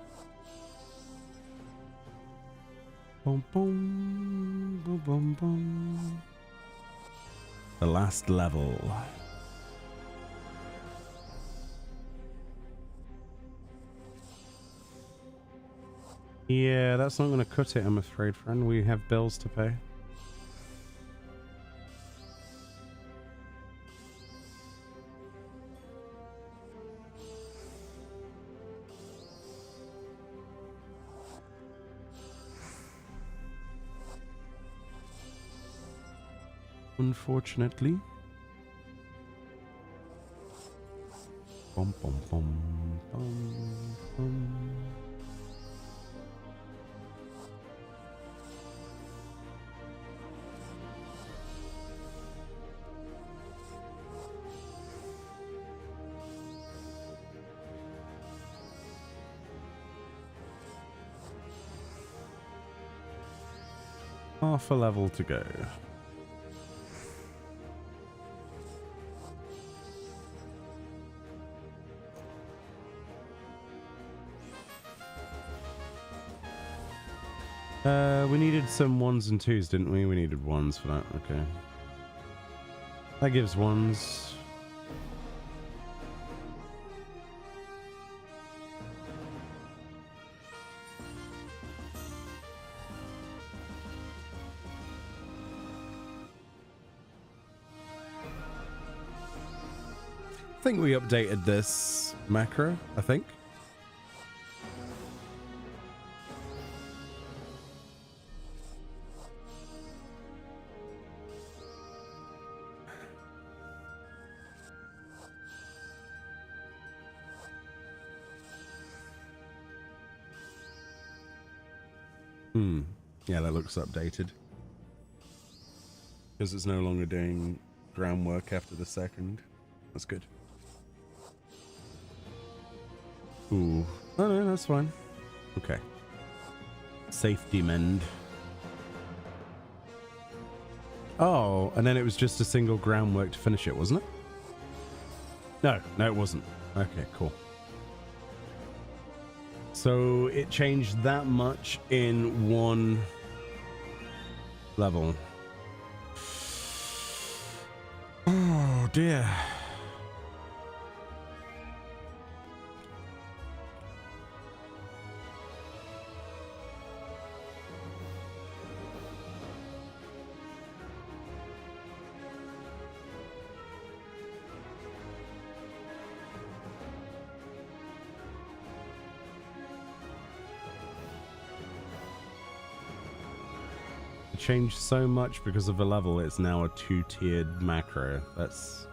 Boom, boom, boom, boom, boom. The last level. Yeah, that's not going to cut it, I'm afraid, friend. We have bills to pay. Unfortunately. Bum, bum, bum, bum, bum. Half a level to go. We needed some 1s and 2s, didn't we? We needed 1s for that, okay. That gives 1s. I think we updated this macro, I think. Yeah, that looks updated. Because it's no longer doing groundwork after the second. That's good. Ooh. Oh no, that's fine. Okay. Safety mend. Oh, and then it was just a single groundwork to finish it, wasn't it? No, it wasn't. Okay, cool. So it changed that much in one level. dear. Changed so much because of the level. It's now a 2-tiered macro. That's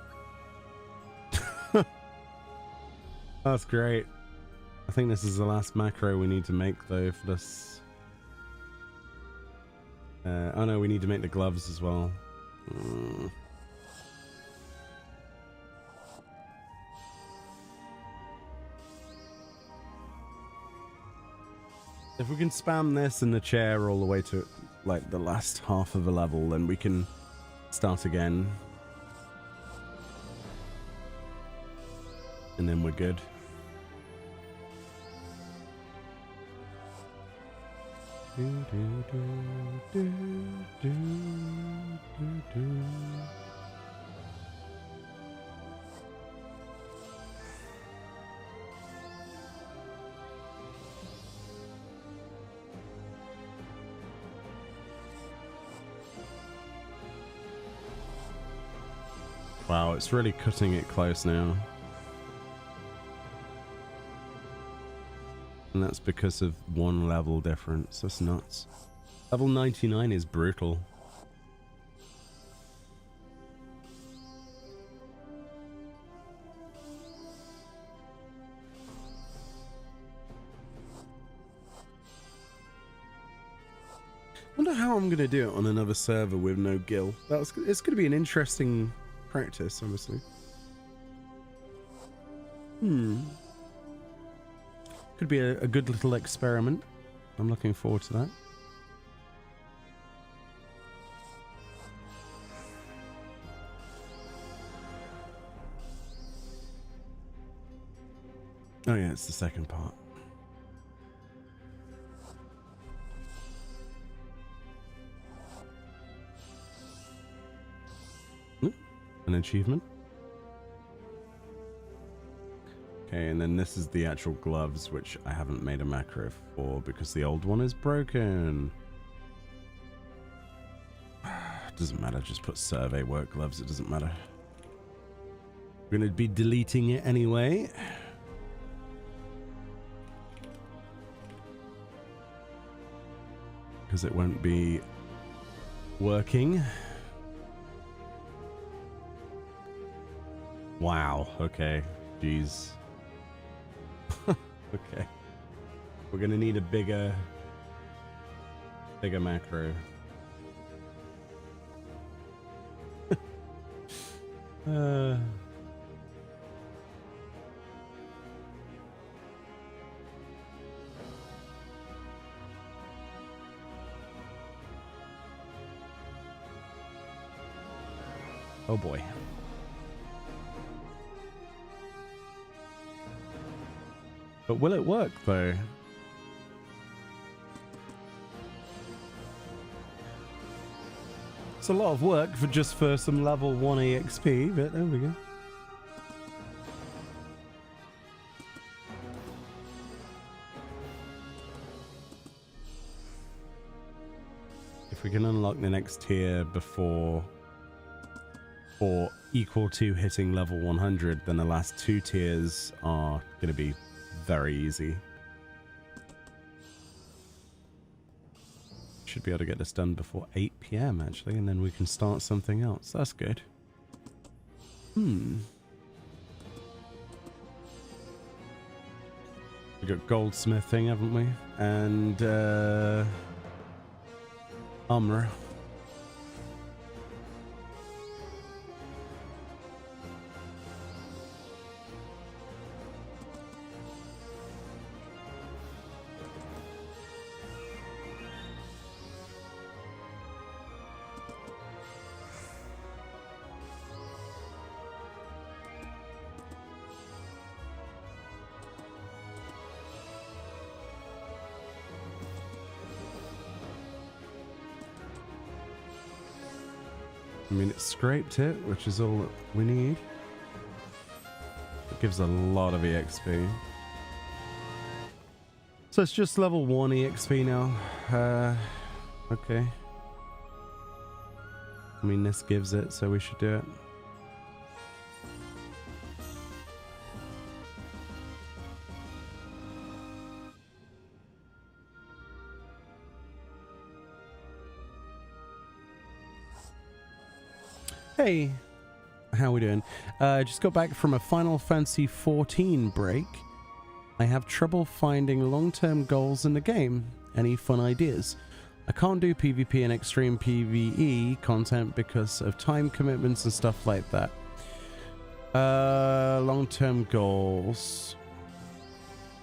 that's great. I think this is the last macro we need to make though for this. Oh no, we need to make the gloves as well. If we can spam this in the chair all the way to like the last half of a level, then we can start again. And then we're good. Wow, it's really cutting it close now. And that's because of one level difference. That's nuts. Level 99 is brutal. I wonder how I'm going to do it on another server with no gil. It's going to be an interesting practice, honestly. Could be a good little experiment. I'm looking forward to that. Oh yeah, it's the second part. An achievement. Okay, and then this is the actual gloves, which I haven't made a macro for because the old one is broken. Doesn't matter, just put survey work gloves, it doesn't matter. We're going to be deleting it anyway. Because it won't be working. Wow, okay, jeez. Okay. We're gonna need a bigger macro. Oh boy. But will it work though? It's a lot of work for some level 1 EXP, but there we go. If we can unlock the next tier before or equal to hitting level 100, then the last 2 tiers are going to be very easy. Should be able to get this done before 8 PM actually, and then we can start something else. That's good. We got goldsmithing, haven't we? And armor. I mean, it scraped it, which is all that we need. It gives a lot of EXP. So it's just level 1 EXP now. Okay. I mean, this gives it, so we should do it. Hey, how we doing? Just got back from a Final Fantasy XIV break. I have trouble finding long-term goals in the game. Any fun ideas? I can't do PvP and extreme PvE content because of time commitments and stuff like that. Long-term goals.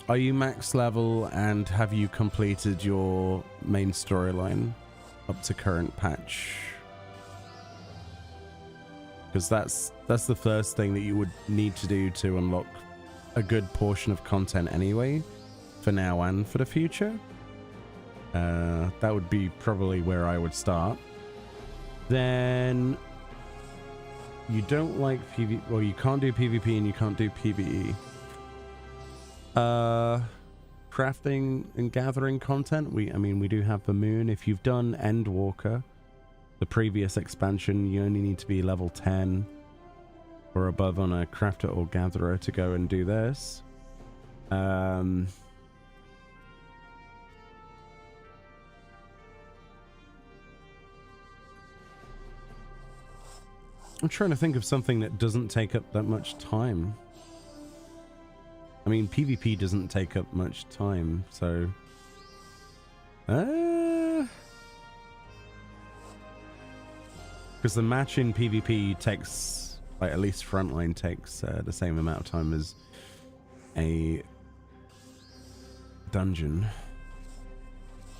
Are you max level and have you completed your main storyline up to current patch? Because that's the first thing that you would need to do to unlock a good portion of content anyway, for now and for the future. That would be probably where I would start. Then you don't like PvP, well, you can't do PvP and you can't do PvE. Crafting and gathering content, I mean we do have the moon. If you've done Endwalker, the previous expansion, you only need to be level 10 or above on a crafter or gatherer to go and do this. I'm trying to think of something that doesn't take up that much time. I mean, PvP doesn't take up much time, so... Because the match in PvP takes, like, at least frontline takes the same amount of time as a dungeon.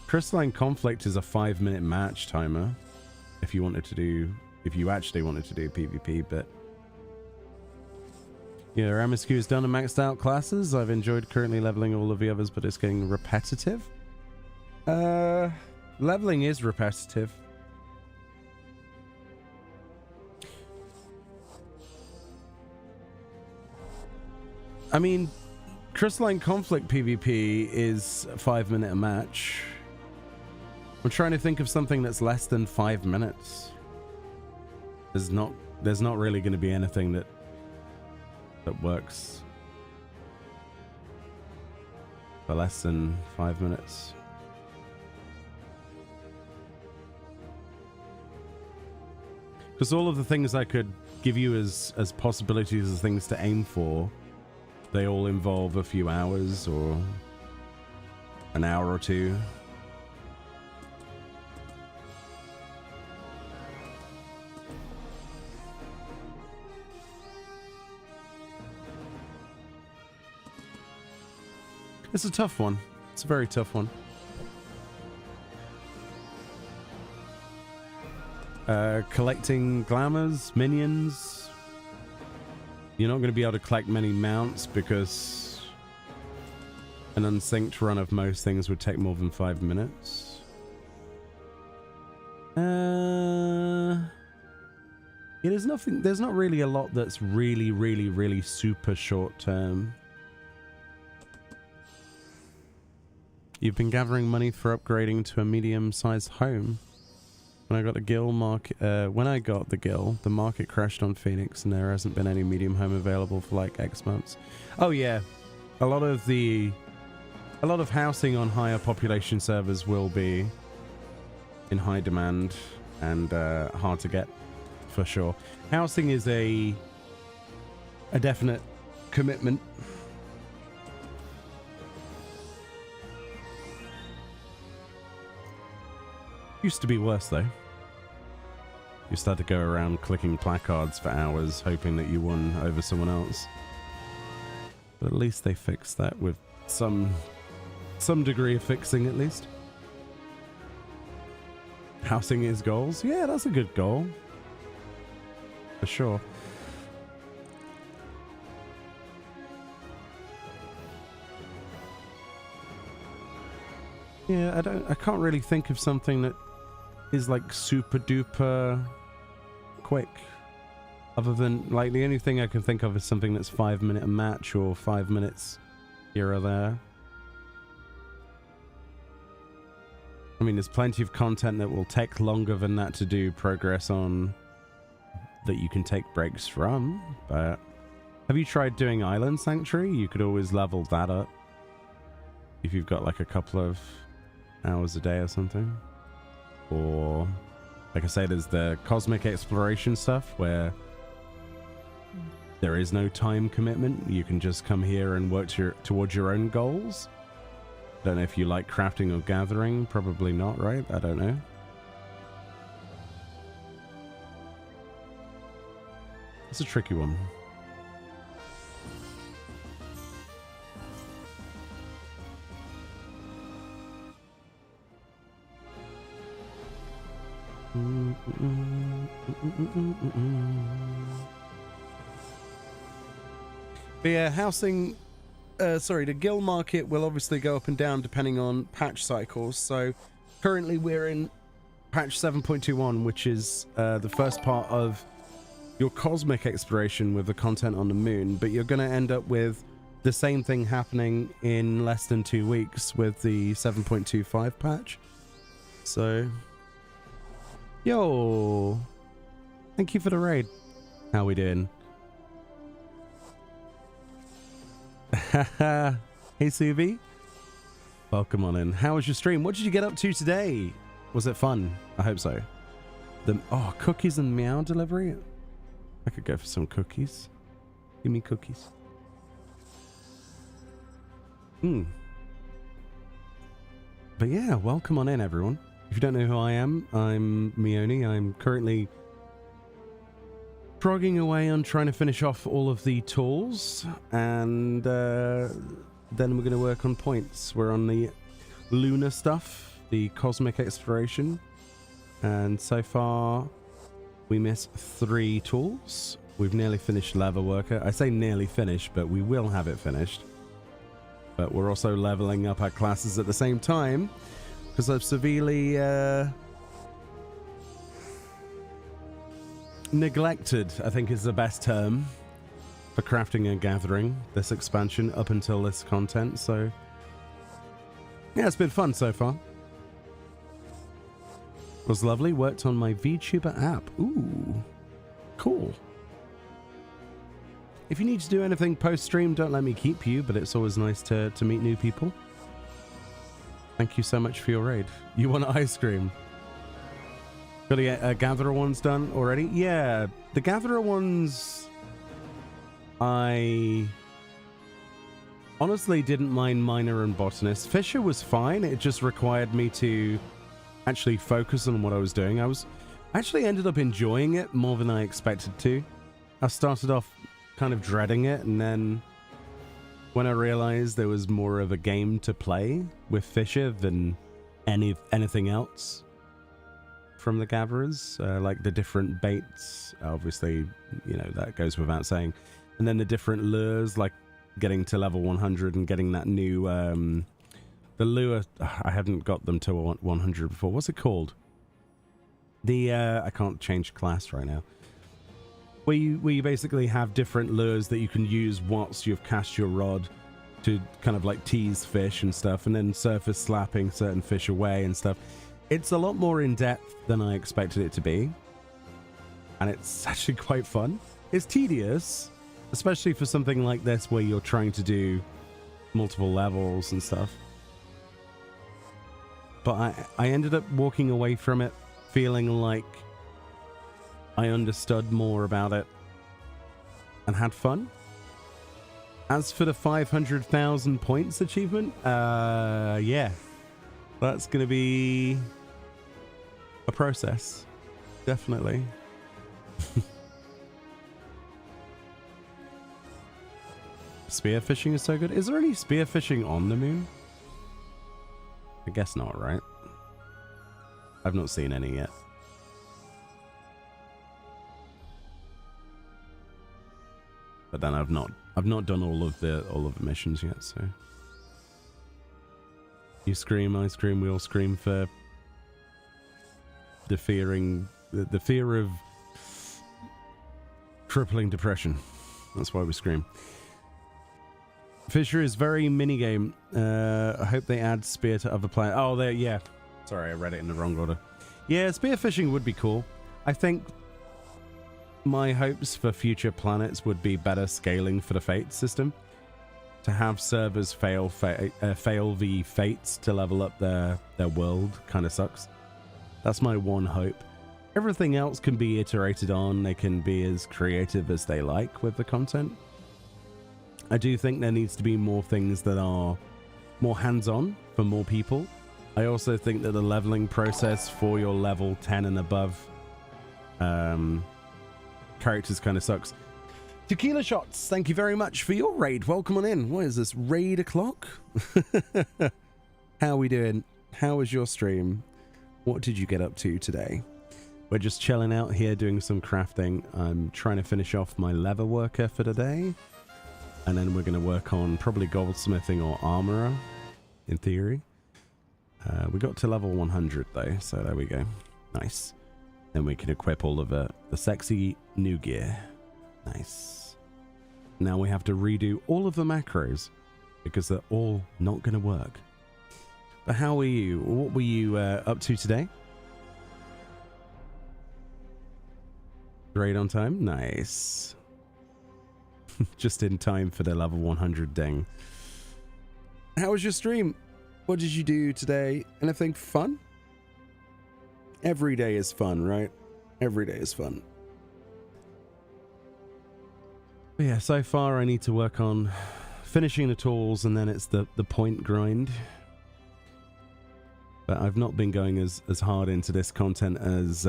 Crystalline Conflict is a 5-minute match timer if you wanted to do, if you actually wanted to do PvP, but yeah, MSQ is done and maxed out classes. I've enjoyed currently leveling all of the others, but it's getting repetitive. Leveling is repetitive. I mean, Crystalline Conflict PvP is a 5-minute a match. I'm trying to think of something that's less than 5 minutes. There's not really going to be anything that works for less than 5 minutes. Because all of the things I could give you as possibilities as things to aim for, they all involve a few hours or an hour or two. It's a tough one. It's a very tough one. Collecting glamours, minions. You're not going to be able to collect many mounts because an unsynced run of most things would take more than 5 minutes. Yeah, there's not really a lot that's really super short term. You've been gathering money for upgrading to a medium-sized home. When I got the guild the market crashed on Phoenix, and there hasn't been any medium home available for like X months. Oh yeah, a lot of housing on higher population servers will be in high demand and hard to get for sure. Housing is a definite commitment. Used to be worse though. You start to go around clicking placards for hours hoping that you won over someone else. But at least they fixed that with some degree of fixing at least. Housing is goals. Yeah, that's a good goal. For sure. Yeah, I can't really think of something that is like super duper quick. Other than, like, the only thing I can think of is something that's 5 minute a match or 5 minutes here or there. I mean, there's plenty of content that will take longer than that to do progress on that you can take breaks from, but have you tried doing Island Sanctuary? You could always level that up if you've got like a couple of hours a day or something. Or, like I say, there's the cosmic exploration stuff where there is no time commitment. You can just come here and work towards your own goals. Don't know if you like crafting or gathering. Probably not, right? I don't know. It's a tricky one. But yeah, housing, the guild market will obviously go up and down depending on patch cycles. So currently we're in patch 7.21, which is the first part of your cosmic exploration with the content on the moon, but you're going to end up with the same thing happening in less than 2 weeks with the 7.25 patch. So, yo, thank you for the raid. How we doing? Hey Subi, welcome on in. How was your stream? What did you get up to today? Was it fun? I hope so. Cookies and meow delivery. I could go for some cookies. Give me cookies. But yeah, welcome on in, everyone. If you don't know who I am, I'm Meoni. I'm currently progging away on trying to finish off all of the tools, and then we're going to work on points. We're on the lunar stuff, the cosmic exploration, and so far we missed 3 tools. We've nearly finished Leatherworker. I say nearly finished, but we will have it finished. But we're also leveling up our classes at the same time because I've severely neglected, I think is the best term, for crafting and gathering this expansion up until this content. So yeah, it's been fun so far. It was lovely. Worked on my VTuber app. Ooh, cool. If you need to do anything post-stream, don't let me keep you, but it's always nice to meet new people. Thank you so much for your raid. You want ice cream? Got to get Gatherer ones done already? Yeah, the Gatherer ones, I honestly didn't mind Miner and Botanist. Fisher was fine. It just required me to actually focus on what I was doing. I actually ended up enjoying it more than I expected to. I started off kind of dreading it, and then when I realized there was more of a game to play with Fisher than anything else from the gatherers, like the different baits, obviously, you know, that goes without saying, and then the different lures, like getting to level 100 and getting that new the lure. I hadn't got them to 100 before. What's it called? The I can't change class right now. Where you basically have different lures that you can use whilst you've cast your rod to kind of like tease fish and stuff, and then surface slapping certain fish away and stuff. It's a lot more in depth than I expected it to be, and it's actually quite fun. It's tedious, especially for something like this where you're trying to do multiple levels and stuff. But I ended up walking away from it feeling like I understood more about it and had fun. As for the 500,000 points achievement, yeah, that's going to be a process, definitely. Spearfishing is so good. Is there any spearfishing on the moon? I guess not, right? I've not seen any yet. But then I've not done all of the missions yet, so you scream, I scream, we all scream for the fear of Crippling depression. That's why we scream. Fisher is very minigame. I hope they add spear to other planets. Oh, there, yeah. Sorry, I read it in the wrong order. Yeah, spearfishing would be cool. I think my hopes for future planets would be better scaling for the fate system. To have servers fail the fates to level up their world kind of sucks. That's my one hope. Everything else can be iterated on. They can be as creative as they like with the content. I do think there needs to be more things that are more hands-on for more people. I also think that the leveling process for your level 10 and above characters kind of sucks. Tequila Shots, thank you very much for your raid. Welcome on in. What is this, raid o'clock? How are we doing? How was your stream? What did you get up to today? We're just chilling out here doing some crafting. I'm trying to finish off my Leatherworker for today. And then we're going to work on probably goldsmithing or armorer, in theory. We got to level 100 though, so there we go. Nice. Then we can equip all of the sexy new gear. Nice. Now we have to redo all of the macros because they're all not going to work. But how are you? What were you up to today? Raid on time? Nice. Just in time for the level 100 ding. How was your stream? What did you do today? Anything fun? Every day is fun, right? Every day is fun. But yeah, so far I need to work on finishing the tools and then it's the point grind. But I've not been going as hard into this content as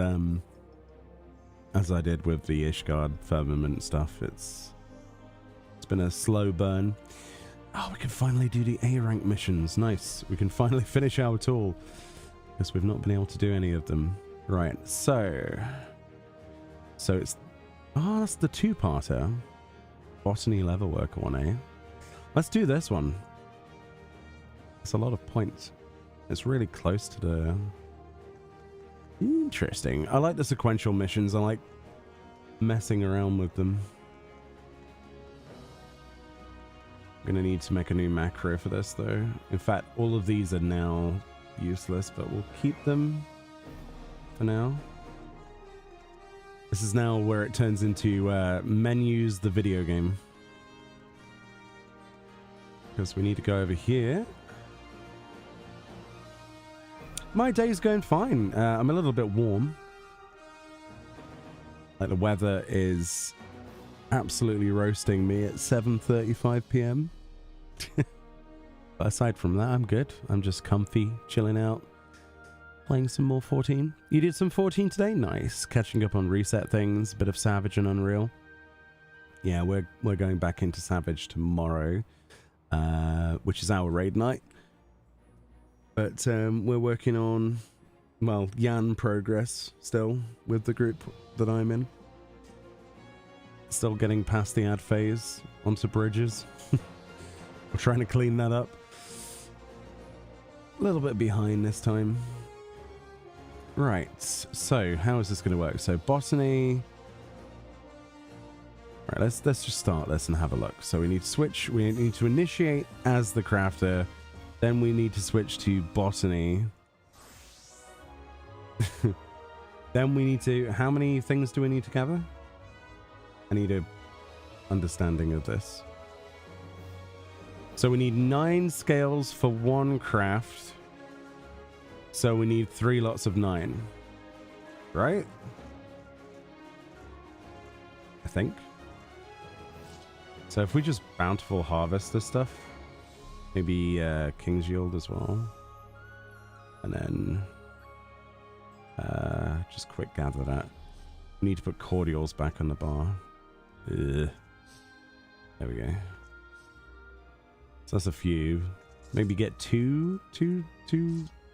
I did with the Ishgard firmament stuff. It's been a slow burn. Oh, we can finally do the A rank missions. Nice. We can finally finish our tool because we've not been able to do any of them. Right. So it's that's the two-parter. Botany Leatherworker one, eh? Let's do this one. It's a lot of points. It's really close to the... Interesting. I like the sequential missions. I like messing around with them. I'm gonna need to make a new macro for this though. In fact, all of these are now useless, but we'll keep them for now. This is now where it turns into menus, the video game. Because we need to go over here. My day's going fine. I'm a little bit warm. Like the weather is absolutely roasting me at 7:35 p.m. But aside from that, I'm good. I'm just comfy, chilling out, playing some more 14. You did some 14 today? Nice. Catching up on reset things, bit of Savage and Unreal. Yeah, we're going back into Savage tomorrow, which is our raid night. But we're working on, well, Yan progress still with the group that I'm in. Still getting past the ad phase onto bridges. We're trying to clean that up. A little bit behind this time. Right, so how is this going to work? So botany. Right, let's just start this and have a look. So we need to switch. We need to initiate as the crafter. Then we need to switch to botany. Then we need to... How many things do we need to gather? I need a understanding of this. So we need 9 scales for 1 craft. So we need 3 lots of 9. Right? I think. So if we just bountiful harvest this stuff, maybe King's Yield as well. And then just quick gather that. We need to put cordials back on the bar. Ugh. There we go. So that's a few. Maybe get two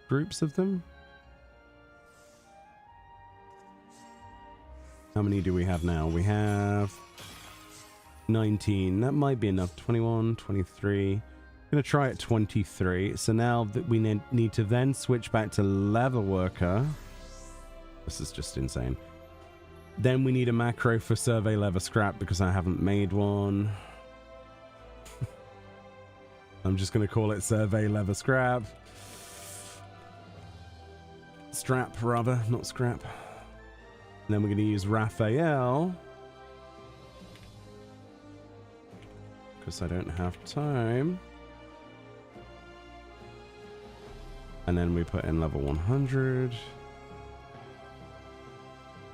groups of them. How many do we have now? We have 19. That might be enough. 21, 23. I'm going to try at 23. So now that we need to then switch back to Leatherworker. This is just insane. Then we need a macro for survey leather scrap because I haven't made one. I'm just going to call it survey leather scrap. Strap, rather, not scrap. And then we're going to use Raphael. Because I don't have time. And then we put in level 100.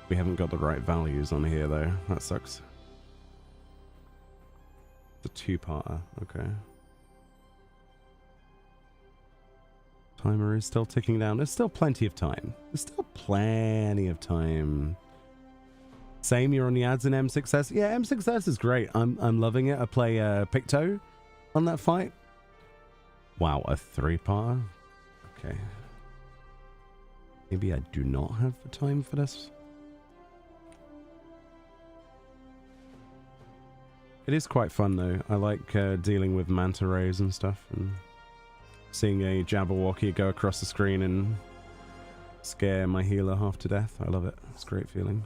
We haven't got the right values on here, though. That sucks. It's a two-parter. Okay. Timer is still ticking down. There's still plenty of time. There's still plenty of time. Same, you're on the ads in M6S. Yeah, M6S is great. I'm loving it. I play Picto on that fight. Wow, a three-parter? Okay. Maybe I do not have the time for this. It is quite fun, though. I like dealing with manta rays and stuff, and seeing a Jabberwocky go across the screen and scare my healer half to death. I love it. It's a great feeling.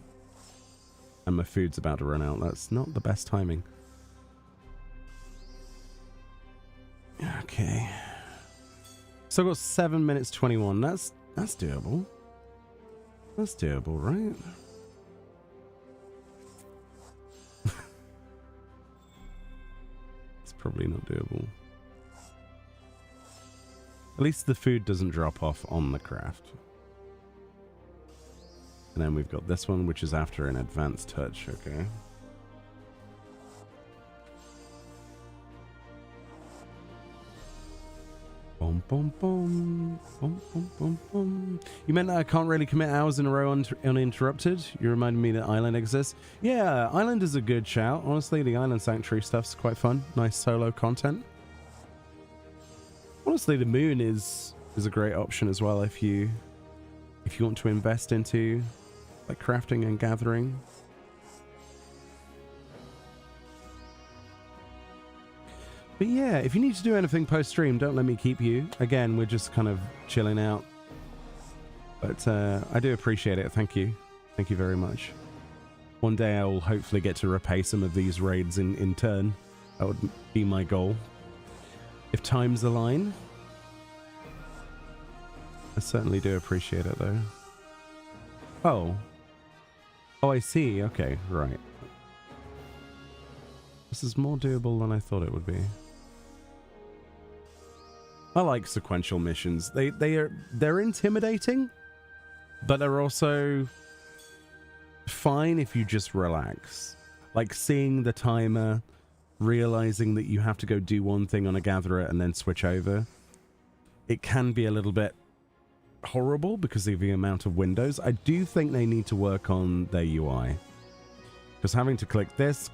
And my food's about to run out. That's not the best timing. Okay. So I've got 7 minutes 21. That's doable. That's doable, right? It's probably not doable. At least the food doesn't drop off on the craft. And then we've got this one, which is after an advanced touch. Okay. Boom, boom, boom. Boom, boom, boom, boom. You meant that I can't really commit hours in a row uninterrupted? You reminded me that Island exists. Yeah, Island is a good shout. Honestly, the Island Sanctuary stuff's quite fun. Nice solo content. Honestly, the Moon is a great option as well if you want to invest into like crafting and gathering. But yeah, if you need to do anything post-stream, don't let me keep you. Again, we're just kind of chilling out. But I do appreciate it. Thank you. Thank you very much. One day I will hopefully get to repay some of these raids in turn. That would be my goal. If times align. I certainly do appreciate it, though. Oh. Oh, I see. Okay, right. This is more doable than I thought it would be. I like sequential missions. They're intimidating, but they're also fine if you just relax. Like seeing the timer, realizing that you have to go do one thing on a gatherer and then switch over. It can be a little bit horrible because of the amount of windows. I do think they need to work on their UI. Because having to click this,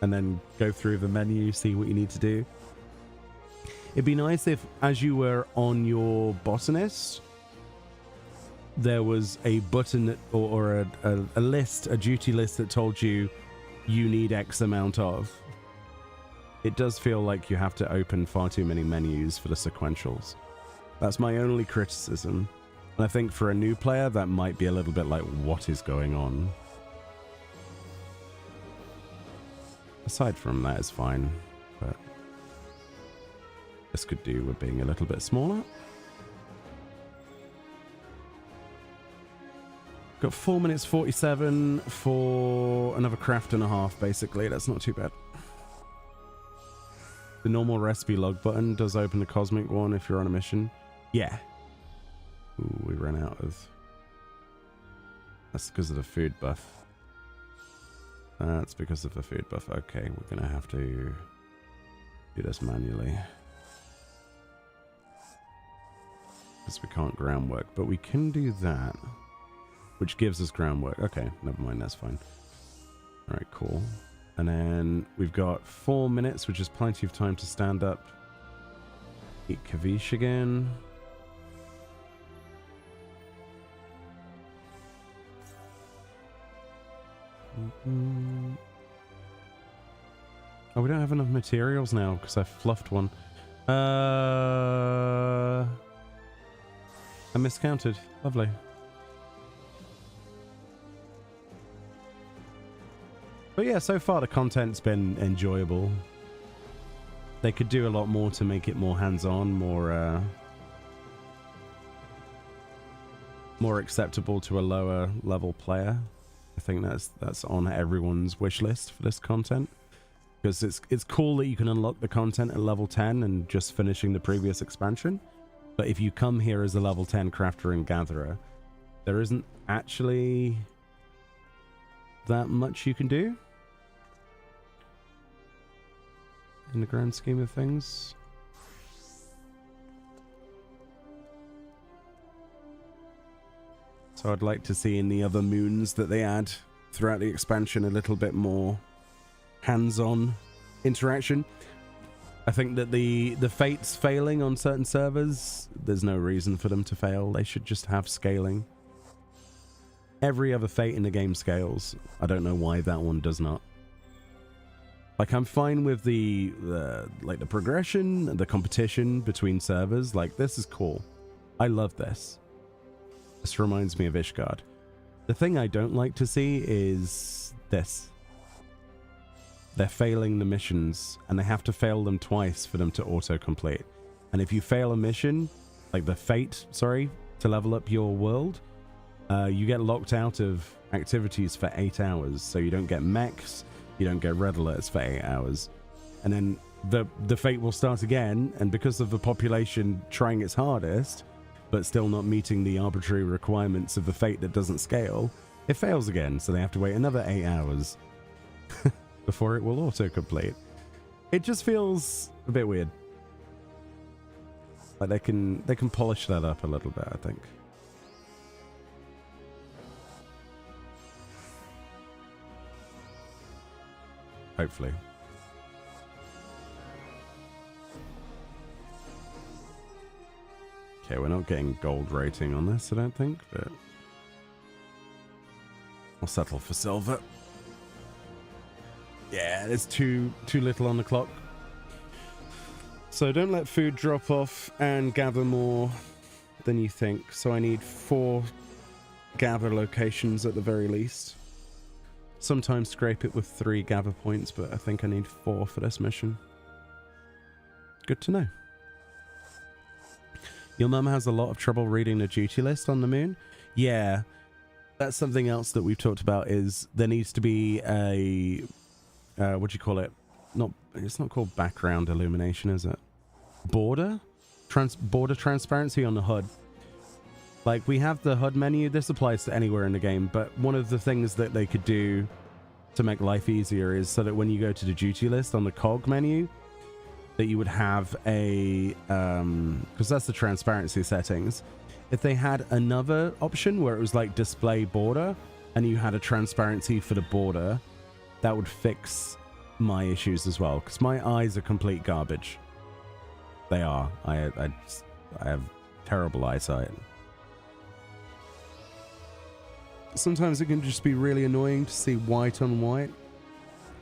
and then go through the menu, see what you need to do. It'd be nice if, as you were on your botanist, there was a button that, or a list, a duty list that told you you need X amount of. It does feel like you have to open far too many menus for the sequentials. That's my only criticism. And I think for a new player, that might be a little bit like, what is going on? Aside from that, it's fine. But this could do with being a little bit smaller. Got 4 minutes 47 for another craft and a half, basically. That's not too bad. The normal recipe log button does open the cosmic one if you're on a mission. Yeah. Ooh, we ran out of... That's because of the food buff. That's because of the food buff. Okay, we're going to have to do this manually. Because we can't groundwork, but we can do that. Which gives us groundwork. Okay, never mind, that's fine. Alright, cool. And then we've got 4 minutes, which is plenty of time to stand up. Eat Kavish again. Oh, we don't have enough materials now because I fluffed one. I miscounted. Lovely. yeah, so far the content's been enjoyable. They could do a lot more to make it more hands-on, more acceptable to a lower level player. I think that's on everyone's wish list for this content, because it's cool that you can unlock the content at level 10 and just finishing the previous expansion. But if you come here as a level 10 crafter and gatherer, there isn't actually that much you can do in the grand scheme of things. So I'd like to see in the other moons that they add throughout the expansion a little bit more hands-on interaction. I think that the fates failing on certain servers, there's no reason for them to fail. They should just have scaling. Every other fate in the game scales. I don't know why that one does not. Like, I'm fine with the progression, the competition between servers. Like, this is cool. I love this. This reminds me of Ishgard. The thing I don't like to see is this. They're failing the missions, and they have to fail them twice for them to auto-complete. And if you fail a mission, like the fate, sorry, to level up your world, you get locked out of activities for 8 hours. So you don't get mechs, you don't get red alerts for 8 hours. And then the fate will start again, and because of the population trying its hardest, but still not meeting the arbitrary requirements of the fate that doesn't scale, it fails again, so they have to wait another 8 hours before it will auto-complete. It just feels a bit weird. Like they can polish that up a little bit, I think. Hopefully. Okay, we're not getting gold rating on this, I don't think, but I'll settle for silver. Yeah, there's too little on the clock. So don't let food drop off and gather more than you think. So I need 4 gather locations at the very least. Sometimes scrape it with 3 gather points, but I think I need 4 for this mission. Good to know. Your mum has a lot of trouble reading the duty list on the moon. Yeah, that's something else that we've talked about, is there needs to be a what do you call it? It's not called background illumination, is it? Border transparency on the HUD. Like, we have the HUD menu. This applies to anywhere in the game, but one of the things that they could do to make life easier is so that when you go to the duty list on the cog menu, that you would have a because that's the transparency settings. If they had another option where it was like display border and you had a transparency for the border, that would fix my issues as well, because my eyes are complete garbage. They are. I have terrible eyesight. Sometimes it can just be really annoying to see white on white,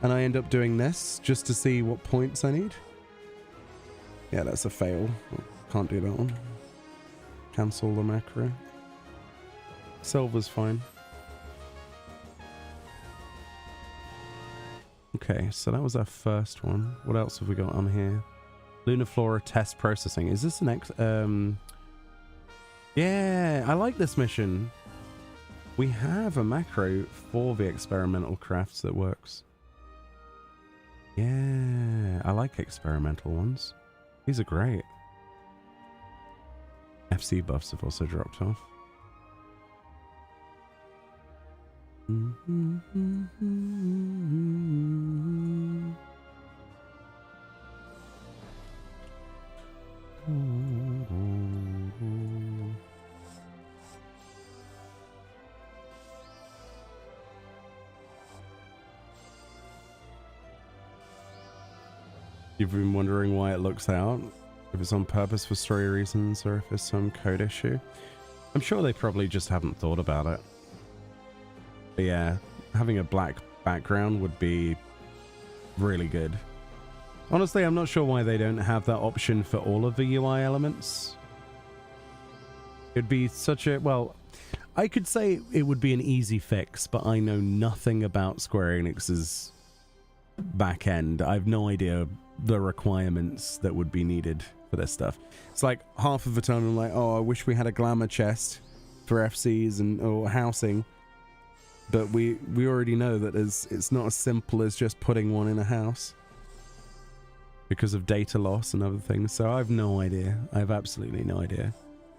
and I end up doing this just to see what points I need. Yeah, that's a fail. Can't do that one. Cancel the macro. Silver's fine. Okay, so that was our first one. What else have we got on here? Lunar Flora test processing. Is this the next? Yeah, I like this mission. We have a macro for the experimental crafts that works. Yeah, I like experimental ones. These are great. FC buffs have also dropped off. You've been wondering why it looks out, if it's on purpose for story reasons or if it's some code issue. I'm sure they probably just haven't thought about it. But yeah, having a black background would be really good. Honestly, I'm not sure why they don't have that option for all of the UI elements. It'd be such a... well, I could say it would be an easy fix, but I know nothing about Square Enix's back end. I have no idea the requirements that would be needed for this stuff. It's like half of the time I'm like, oh, I wish we had a glamour chest for FCs and or housing, but we already know that it's not as simple as just putting one in a house because of data loss and other things. So I have no idea. I have absolutely no idea.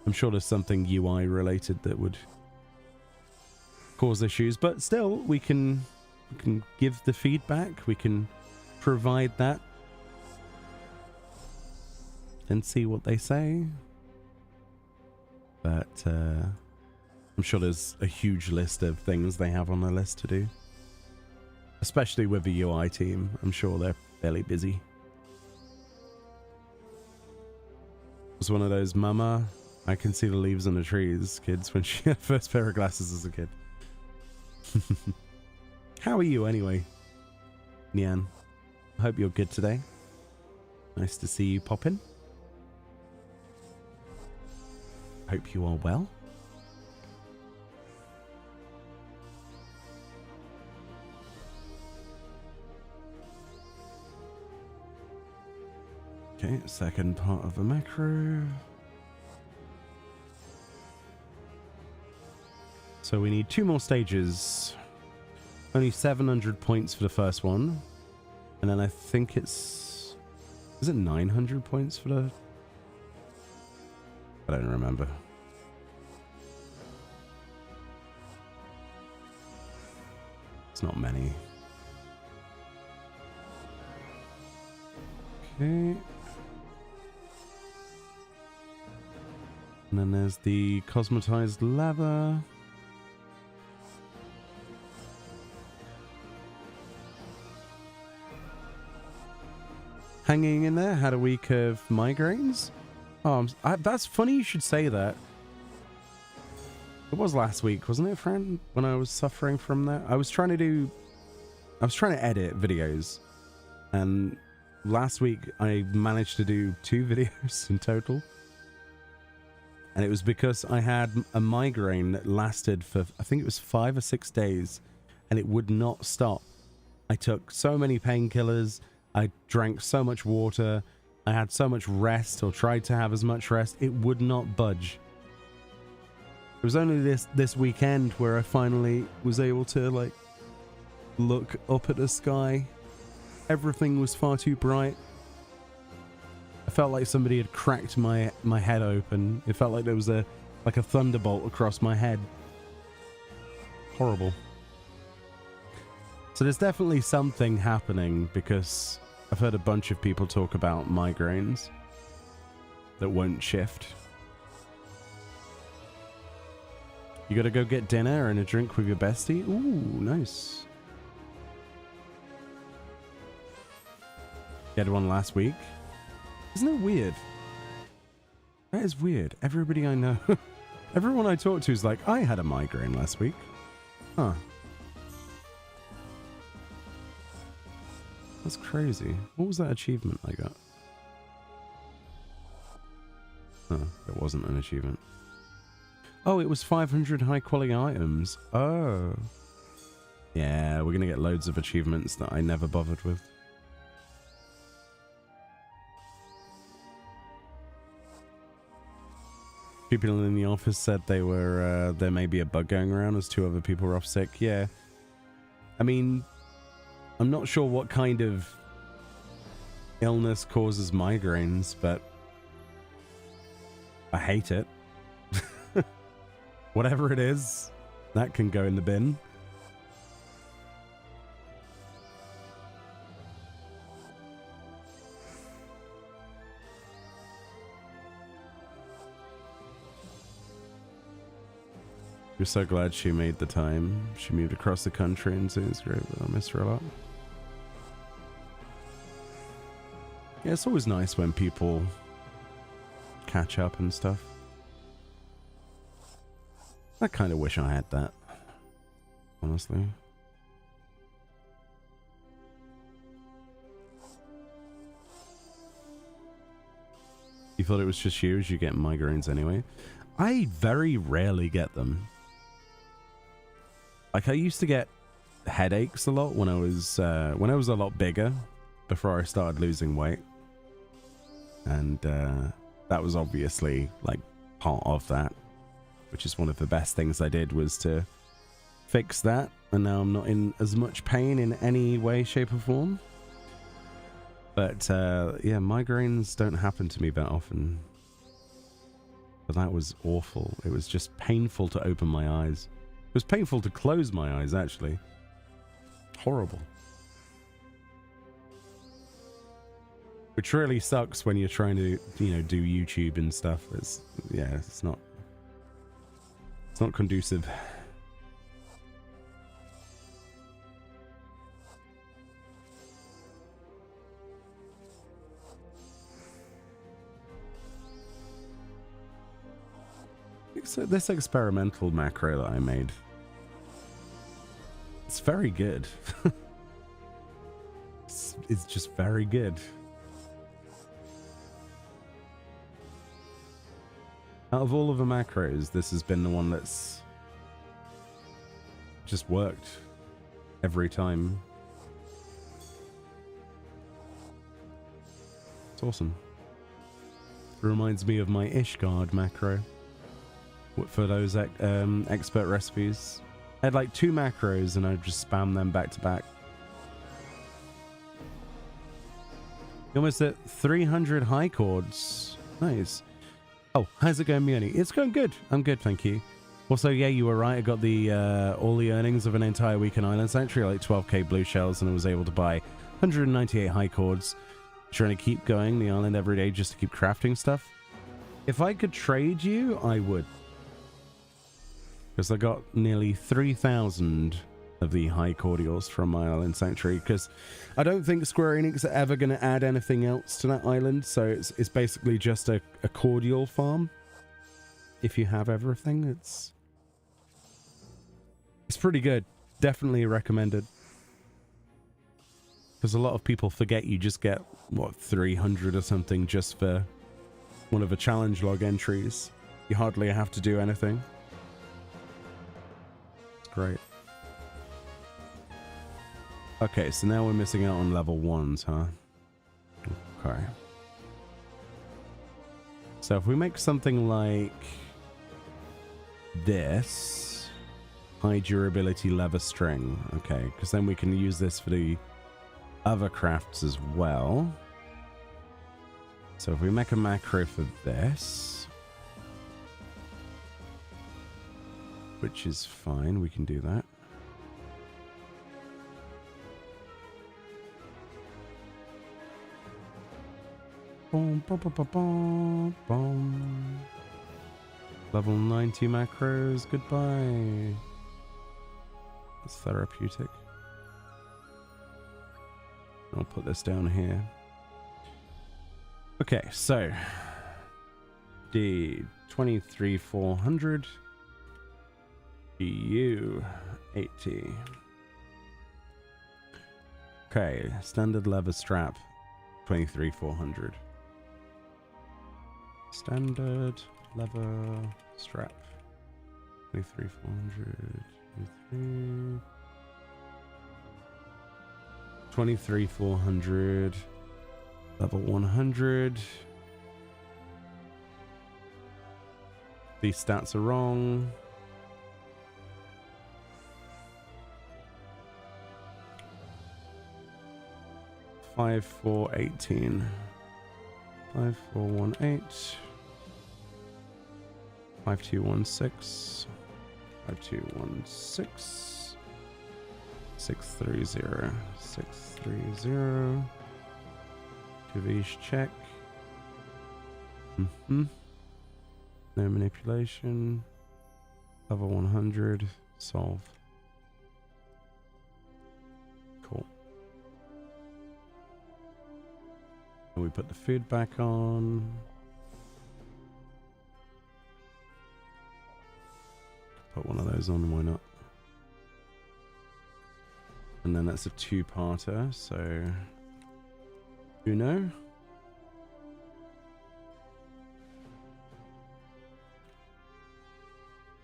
I'm sure there's something UI related that would cause issues, but still we can give the feedback, we can provide that and see what they say. But I'm sure there's a huge list of things they have on their list to do, especially with the UI team. I'm sure they're fairly busy. It was one of those mama, I can see the leaves on the trees kids when she had first pair of glasses as a kid. How are you anyway, Nian? I hope you're good today. Nice to see you pop in. Hope you are well. Okay, second part of the macro. So we need 2 more stages. Only 700 points for the first one. And then I think it's... Is it 900 points for the... I don't remember. It's not many. Okay. And then there's the cosmetized leather. Hanging in there, had a week of migraines. Oh, that's funny you should say that. It was last week, wasn't it, friend? When I was suffering from that. I was trying to edit videos. And last week I managed to do 2 videos in total. And it was because I had a migraine that lasted for, I think it was 5 or 6 days. And it would not stop. I took so many painkillers. I drank so much water. I had so much rest, or tried to have as much rest. It would not budge. It was only this weekend where I finally was able to, like, look up at the sky. Everything was far too bright. I felt like somebody had cracked my head open. It felt like there was a thunderbolt across my head. Horrible. So there's definitely something happening, because I've heard a bunch of people talk about migraines that won't shift. You gotta go get dinner and a drink with your bestie? Ooh, nice. You had one last week? Isn't it weird? That is weird. Everybody I know, everyone I talk to is like, I had a migraine last week. Huh. That's crazy. What was that achievement I got? Oh, it wasn't an achievement. Oh, it was 500 high quality items. Oh. Yeah, we're gonna get loads of achievements that I never bothered with. People in the office said they were, there may be a bug going around as 2 other people were off sick. Yeah. I mean, I'm not sure what kind of illness causes migraines, but I hate it. Whatever it is, that can go in the bin. We're so glad she made the time. She moved across the country, and it's great, but I miss her a lot. Yeah, it's always nice when people catch up and stuff. I kind of wish I had that, honestly. You thought it was just you, as you get migraines anyway? I very rarely get them. Like, I used to get headaches a lot when I was a lot bigger, before I started losing weight, and that was obviously like part of that, which is one of the best things I did, was to fix that, and now I'm not in as much pain in any way, shape or form. But yeah, migraines don't happen to me that often. But that was awful. It was just painful to open my eyes. It was painful to close my eyes, actually. Horrible. Which really sucks when you're trying to, you know, do YouTube and stuff. It's not conducive. So this experimental macro that I made, it's very good. It's just very good. Out of all of the macros, this has been the one that's just worked every time. It's awesome. It reminds me of my Ishgard macro for those expert recipes. I had like 2 macros and I'd just spam them back to back. Almost at 300 high chords. Nice. Oh, how's it going, Meoni? It's going good. I'm good, thank you. Also, yeah, you were right. I got the all the earnings of an entire week in Island Sanctuary, like 12k blue shells, and I was able to buy 198 high chords. Trying to keep going the island every day just to keep crafting stuff. If I could trade you, I would. Because I got nearly 3,000 of the high cordials from my island sanctuary, because I don't think Square Enix are ever going to add anything else to that island, so it's basically just a cordial farm. If you have everything, it's pretty good. Definitely recommended. Because a lot of people forget you just get, what, 300 or something just for one of the challenge log entries. You hardly have to do anything. Great. Okay, so now we're missing out on level 1s, huh? Okay. So if we make something like this, high durability leather string, okay, because then we can use this for the other crafts as well. So if we make a macro for this, which is fine, we can do that. Boom, boom, boom, boom, boom, boom. Level 90 macros, goodbye. It's therapeutic. I'll put this down here. Okay, so D 23,400. EU 80. Okay, standard leather strap 23,400. Standard leather strap 23,400. 23,400. Level 100. These stats are wrong. Five, 4, 18. 5, 4, 1, 8. 5, 2, 1, 6. 5, 2, 1, 6. 6, 3, 0. 6, 3, 0. Kavish check. No manipulation. Level 100. Solve. Cool. And we put the food back on. Put one of those on, why not? And then that's a 2-parter, so Uno.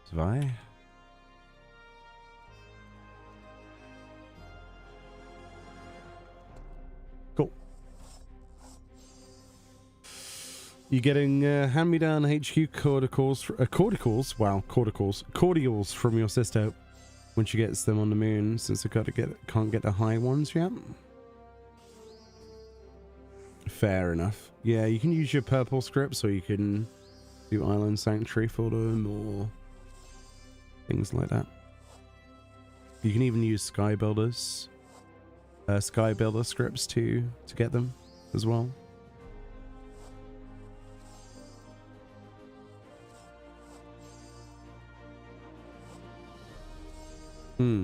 Zwei. You're getting hand-me-down HQ cordials from your sister when she gets them on the moon, since I can't get the high ones yet. Fair enough. Yeah, you can use your purple scripts, or you can do Island Sanctuary for them, or things like that. You can even use Sky Builder scripts to get them as well.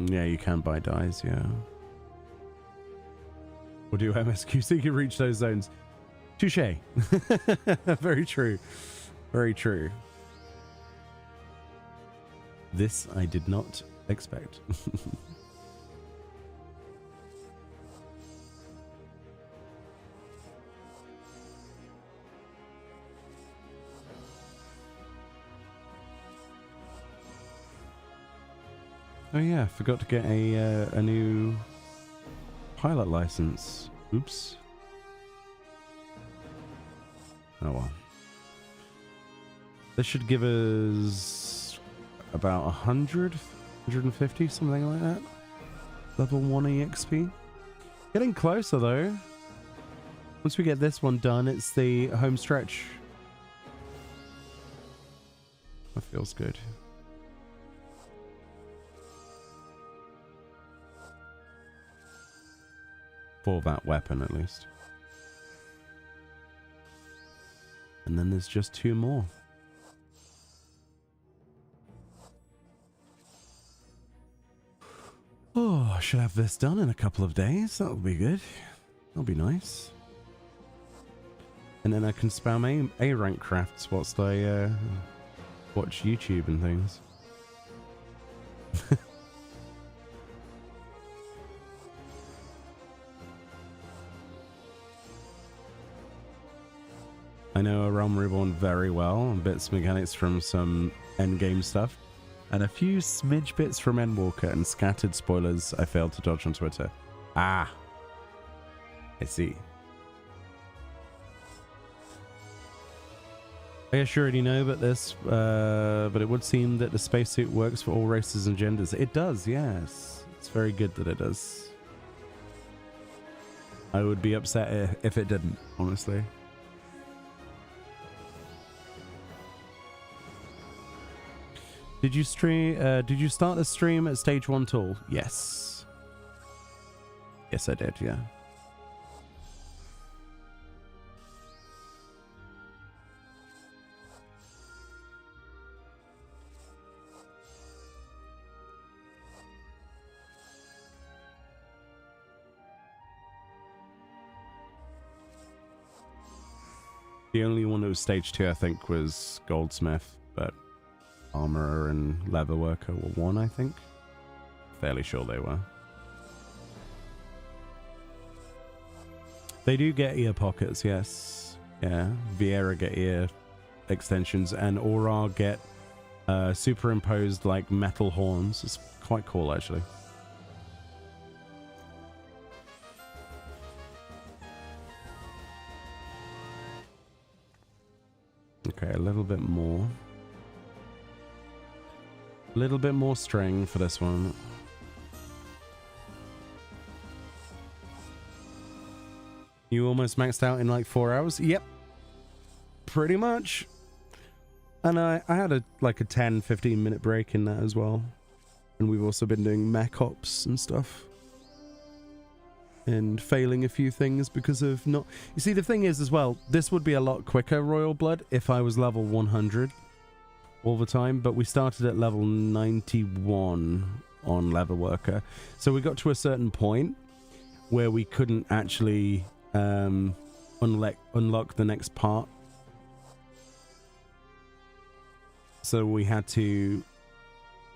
Yeah, you can buy dyes, yeah. Or do MSQ so you can reach those zones. Touché. Very true. Very true. This I did not expect. Oh yeah, forgot to get a new pilot license. Oops. Oh well. This should give us about 100, 150, something like that. Level 1 EXP. Getting closer though. Once we get this one done, it's the home stretch. That feels good. For that weapon, at least. And then there's just 2 more. Oh, I should have this done in a couple of days. That'll be good. That'll be nice. And then I can spam A rank crafts whilst I watch YouTube and things. I know A Realm Reborn very well, and bits mechanics from some endgame stuff, and a few smidge bits from Endwalker and scattered spoilers I failed to dodge on Twitter. Ah, I see. I guess you already know about this, but it would seem that the spacesuit works for all races and genders. It does, yes. It's very good that it does. I would be upset if it didn't, honestly. Did you stream? Did you start the stream at stage 1 tool? Yes. Yes, I did. Yeah. The only one that was stage 2, I think, was Goldsmith, but Armorer and Leatherworker were 1, I think. Fairly sure they were. They do get ear pockets, yes. Yeah, Vieira get ear extensions, and Aura get superimposed like metal horns. It's quite cool, actually. Okay, a little bit more. A little bit more string for this one. You almost maxed out in like 4 hours? Yep. Pretty much. And I had a 10-15 minute break in that as well. And we've also been doing mech ops and stuff. And failing a few things because of not... You see, the thing is as well, this would be a lot quicker, Royal Blood, if I was level 100 all the time. But we started at level 91 on Leatherworker. So we got to a certain point where we couldn't actually unlock the next part. So we had to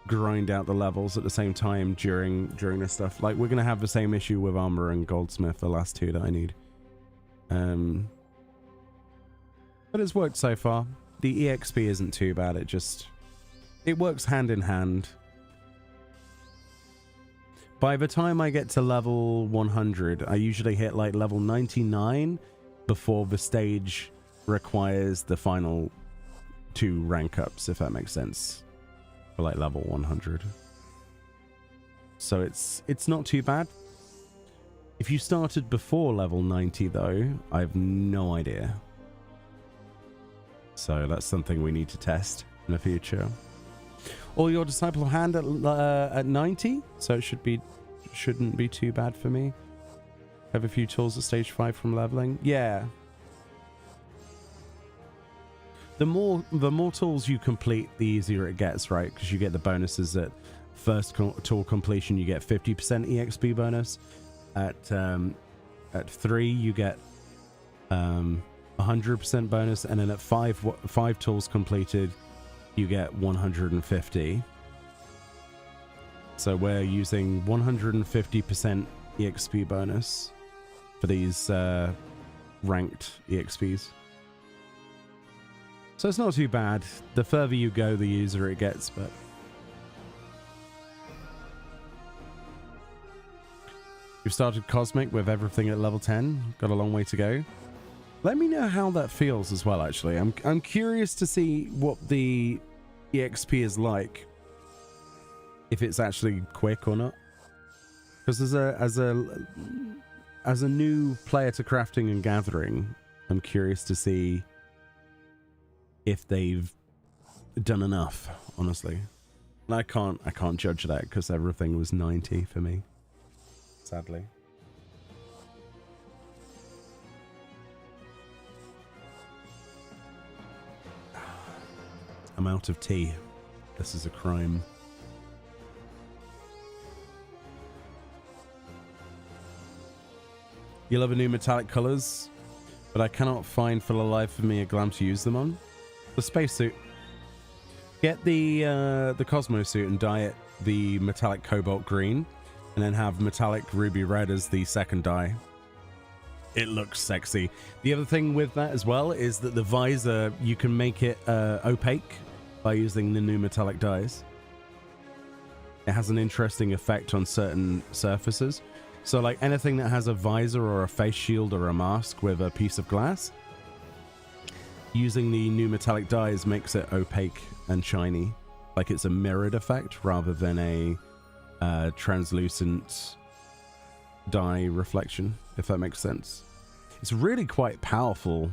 grind out the levels at the same time during this stuff. Like, we're gonna have the same issue with Armor and Goldsmith, the last 2 that I need. But it's worked so far. The EXP isn't too bad. It works hand in hand. By the time I get to level 100, I usually hit like level 99 before the stage requires the final 2 rank ups, if that makes sense, for like level 100. So it's not too bad. If you started before level 90 though, I have no idea. So that's something we need to test in the future. Or your disciple hand at 90, so it shouldn't be too bad for me. Have a few tools at stage 5 from leveling. Yeah. The more tools you complete, the easier it gets, right? Because you get the bonuses at first tool completion. You get 50% EXP bonus. At 3, you get 100% bonus, and then at 5 tools completed, you get 150. So we're using 150% EXP bonus for these ranked EXPs. So it's not too bad. The further you go, the easier it gets, but we've started Cosmic with everything at level 10. Got a long way to go. Let me know how that feels as well, actually. I'm curious to see what the EXP is like. If it's actually quick or not. Because as a new player to crafting and gathering, I'm curious to see if they've done enough, honestly. And I can't judge that because everything was 90 for me. Sadly. I'm out of tea. This is a crime. You love a new metallic colors, but I cannot find for the life of me a glam to use them on. The spacesuit. Get the Cosmo suit and dye it the metallic cobalt green, and then have metallic ruby red as the second dye. It looks sexy. The other thing with that as well is that the visor, you can make it opaque by using the new metallic dyes. It has an interesting effect on certain surfaces. So like anything that has a visor or a face shield or a mask with a piece of glass, using the new metallic dyes makes it opaque and shiny. Like it's a mirrored effect rather than a translucent dye reflection, if that makes sense. It's really quite powerful,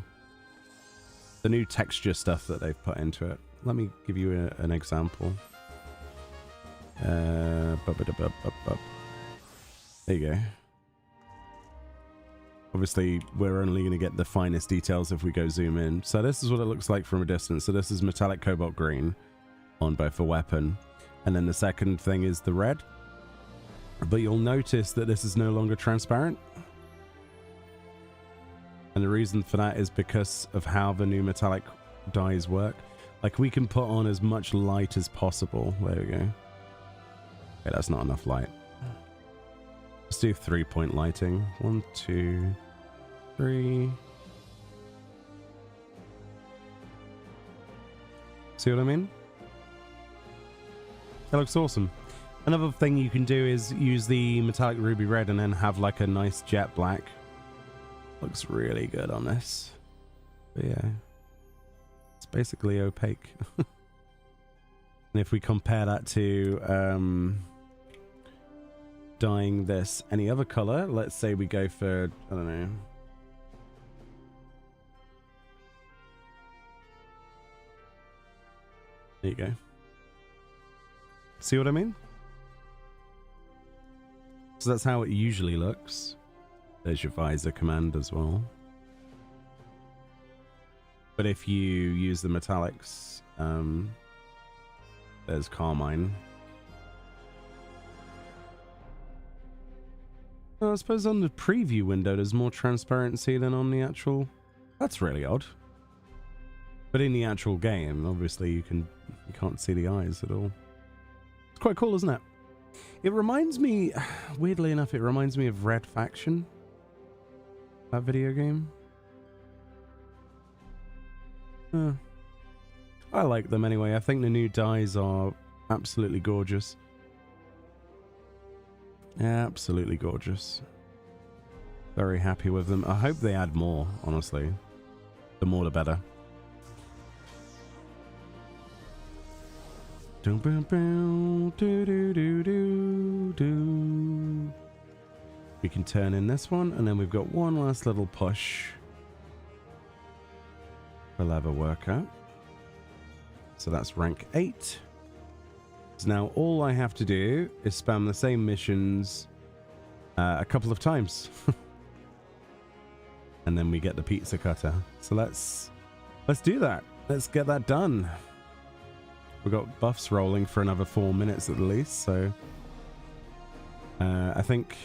the new texture stuff that they've put into it. Let me give you an example. There you go. Obviously, we're only going to get the finest details if we go zoom in. So this is what it looks like from a distance. So this is metallic cobalt green on both the weapon. And then the second thing is the red. But you'll notice that this is no longer transparent. And the reason for that is because of how the new metallic dyes work. Like we can put on as much light as possible. There we go. Okay, that's not enough light. Let's do 3-point lighting. 1, 2, 3. See what I mean? That looks awesome. Another thing you can do is use the metallic ruby red and then have like a nice jet black. Looks really good on this. But yeah. It's basically opaque. And if we compare that to dyeing this any other color, let's say we go for, I don't know, there you go. See what I mean? So that's how it usually looks. There's your visor command as well. But if you use the metallics, there's carmine. Well, I suppose on the preview window there's more transparency than on the actual. That's really odd. But in the actual game, obviously you can't see the eyes at all. It's quite cool, isn't it? It reminds me, weirdly enough, it reminds me of Red Faction. That video game. I like them anyway. I think the new dyes are absolutely gorgeous. Absolutely gorgeous. Very happy with them. I hope they add more, honestly. The more the better. We can turn in this one, and then we've got one last little push for Leatherworker. So that's rank 8. So now all I have to do is spam the same missions a couple of times. And then we get the pizza cutter. So let's do that. Let's get that done. We've got buffs rolling for another 4 minutes at least, so I think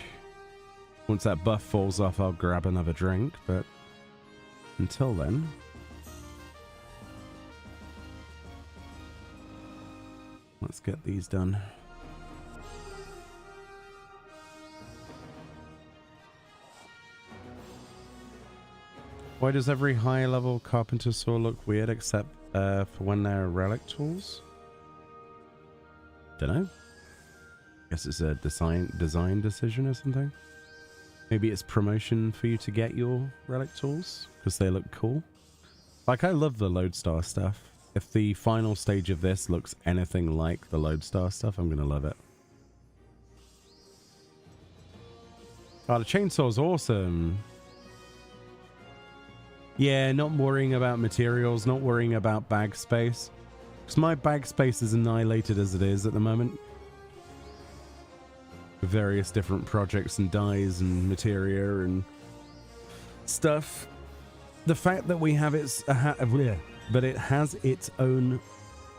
once that buff falls off, I'll grab another drink, but until then, let's get these done. Why does every high level carpenter saw look weird except for when they're relic tools? Dunno. Guess it's a design decision or something. Maybe it's promotion for you to get your relic tools because they look cool. Like, I love the Lodestar stuff. If the final stage of this looks anything like the Lodestar stuff, I'm gonna love it. Oh, the chainsaw's awesome. Yeah, not worrying about materials, not worrying about bag space. Because my bag space is annihilated as it is at the moment. Various different projects and dyes and materia and stuff. The fact that we have it has its own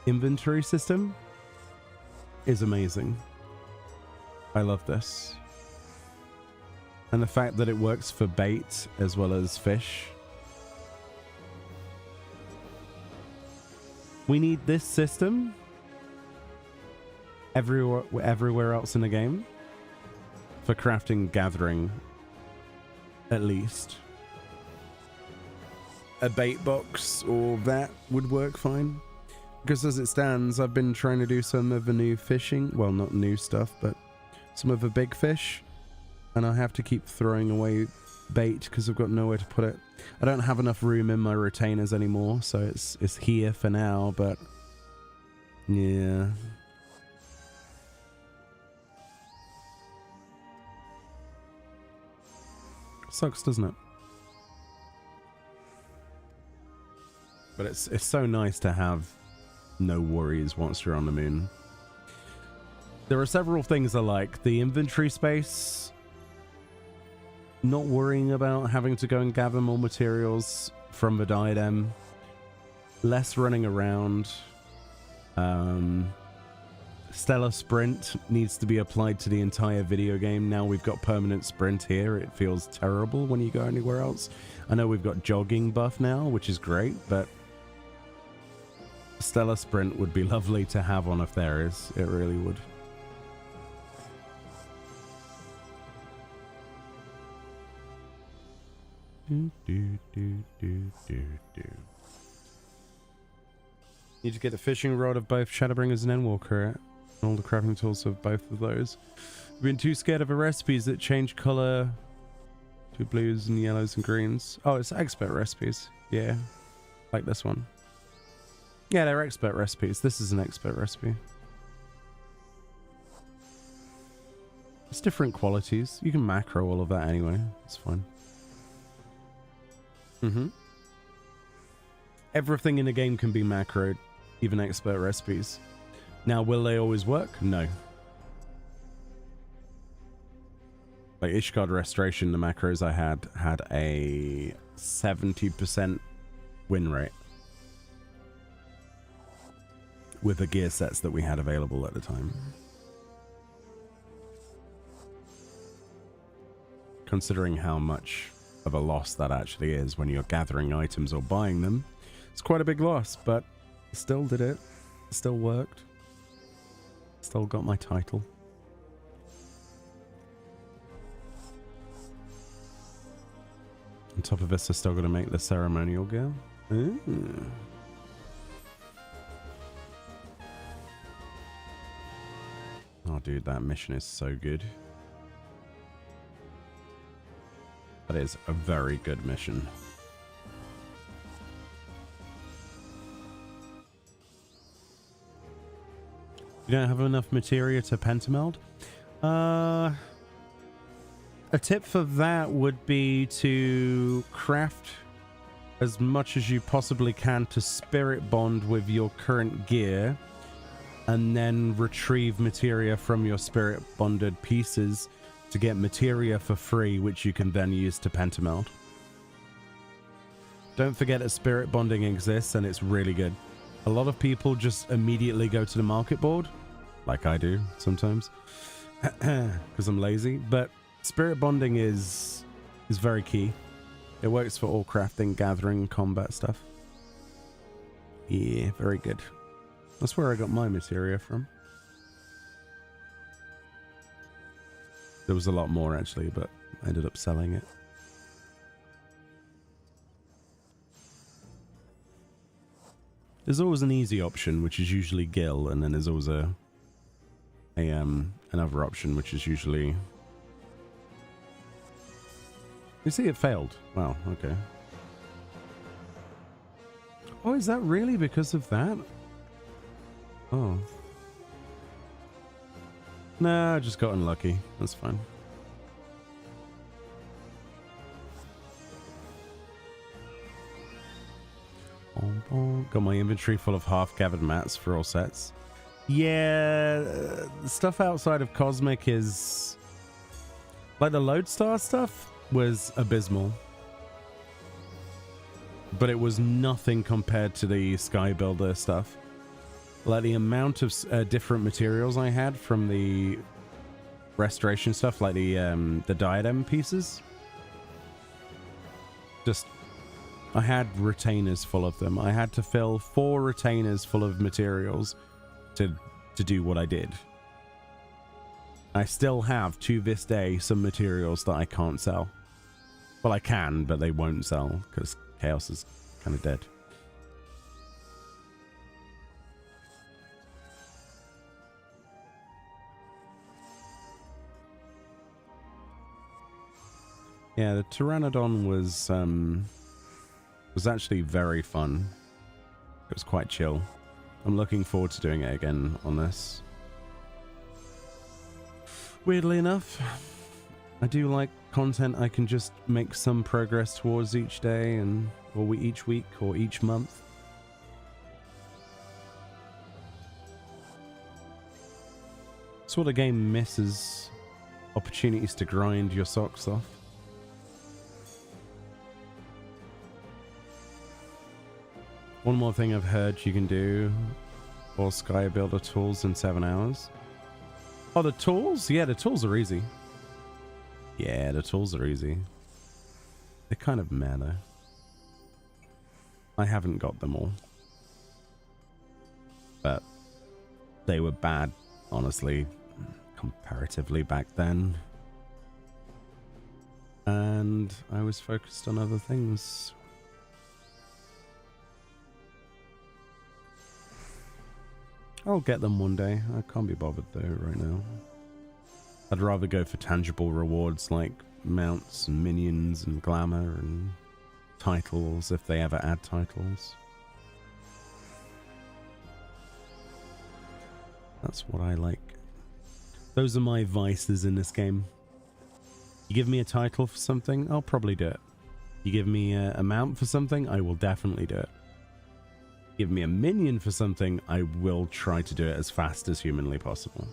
inventory system is amazing. I love this. And the fact that it works for bait as well as fish. We need this system everywhere else in the game for crafting, gathering, at least. A bait box or that would work fine. Because as it stands, I've been trying to do some of the new fishing. Well, not new stuff, but some of the big fish. And I have to keep throwing away bait because I've got nowhere to put it. I don't have enough room in my retainers anymore, so it's here for now, but yeah. Sucks, doesn't it? But it's so nice to have no worries once you're on the moon. There are several things I like. The inventory space. Not worrying about having to go and gather more materials from the diadem. Less running around. Stellar Sprint needs to be applied to the entire video game. Now we've got permanent sprint here. It feels terrible when you go anywhere else. I know we've got jogging buff now, which is great, but Stellar Sprint would be lovely to have on if there is. It really would. Need to get the fishing rod of both Shadowbringers and Endwalker, and all the crafting tools of both of those. I've been too scared of the recipes that change color to blues and yellows and greens. Oh, it's expert recipes. Yeah, like this one. Yeah, they're expert recipes. This is an expert recipe. It's different qualities. You can macro all of that anyway. It's fine. Everything in the game can be macroed, even expert recipes. Now, will they always work? No. Like Ishgard Restoration, the macros I had a 70% win rate with the gear sets that we had available at the time. Considering how much of a loss that actually is when you're gathering items or buying them, it's quite a big loss, but still did it. Still worked. Still got my title. On top of this, I still got to make the ceremonial gear. Ooh. Oh, dude, that mission is so good. That is a very good mission. You don't have enough materia to pentameld? A tip for that would be to craft as much as you possibly can to spirit bond with your current gear, and then retrieve materia from your spirit bonded pieces to get materia for free, which you can then use to pentameld. Don't forget that spirit bonding exists, and it's really good. A lot of people just immediately go to the market board, like I do sometimes, because I'm lazy, but spirit bonding is very key. It works for all crafting, gathering, combat stuff. Yeah, very good. That's where I got my materia from. There was a lot more actually, but I ended up selling it. There's always an easy option, which is usually Gil, and then there's always another option, which is usually... You see, it failed. Wow, okay. Oh, is that really because of that? Oh. Nah, I just got unlucky. That's fine. Got my inventory full of half-gathered mats for all sets. Yeah, stuff outside of Cosmic is... Like the Lodestar stuff was abysmal. But it was nothing compared to the Sky Builder stuff. Like the amount of different materials I had from the restoration stuff, like the diadem pieces. Just... I had retainers full of them. I had to fill 4 retainers full of materials to do what I did. I still have, to this day, some materials that I can't sell. Well, I can, but they won't sell, because Chaos is kind of dead. Yeah, the Pteranodon was actually very fun. It was quite chill. I'm looking forward to doing it again on this. Weirdly enough, I do like content I can just make some progress towards each day, or each week, or each month. That's what a game misses. Opportunities to grind your socks off. One more thing I've heard you can do, all Sky Builder tools in 7 hours. Oh, the tools? Yeah, the tools are easy. Yeah, the tools are easy. They're kind of meh though. I haven't got them all. But they were bad, honestly, comparatively back then. And I was focused on other things. I'll get them one day. I can't be bothered though right now. I'd rather go for tangible rewards like mounts and minions and glamour and titles if they ever add titles. That's what I like. Those are my vices in this game. You give me a title for something, I'll probably do it. You give me a mount for something, I will definitely do it. Give me a minion for something, I will try to do it as fast as humanly possible.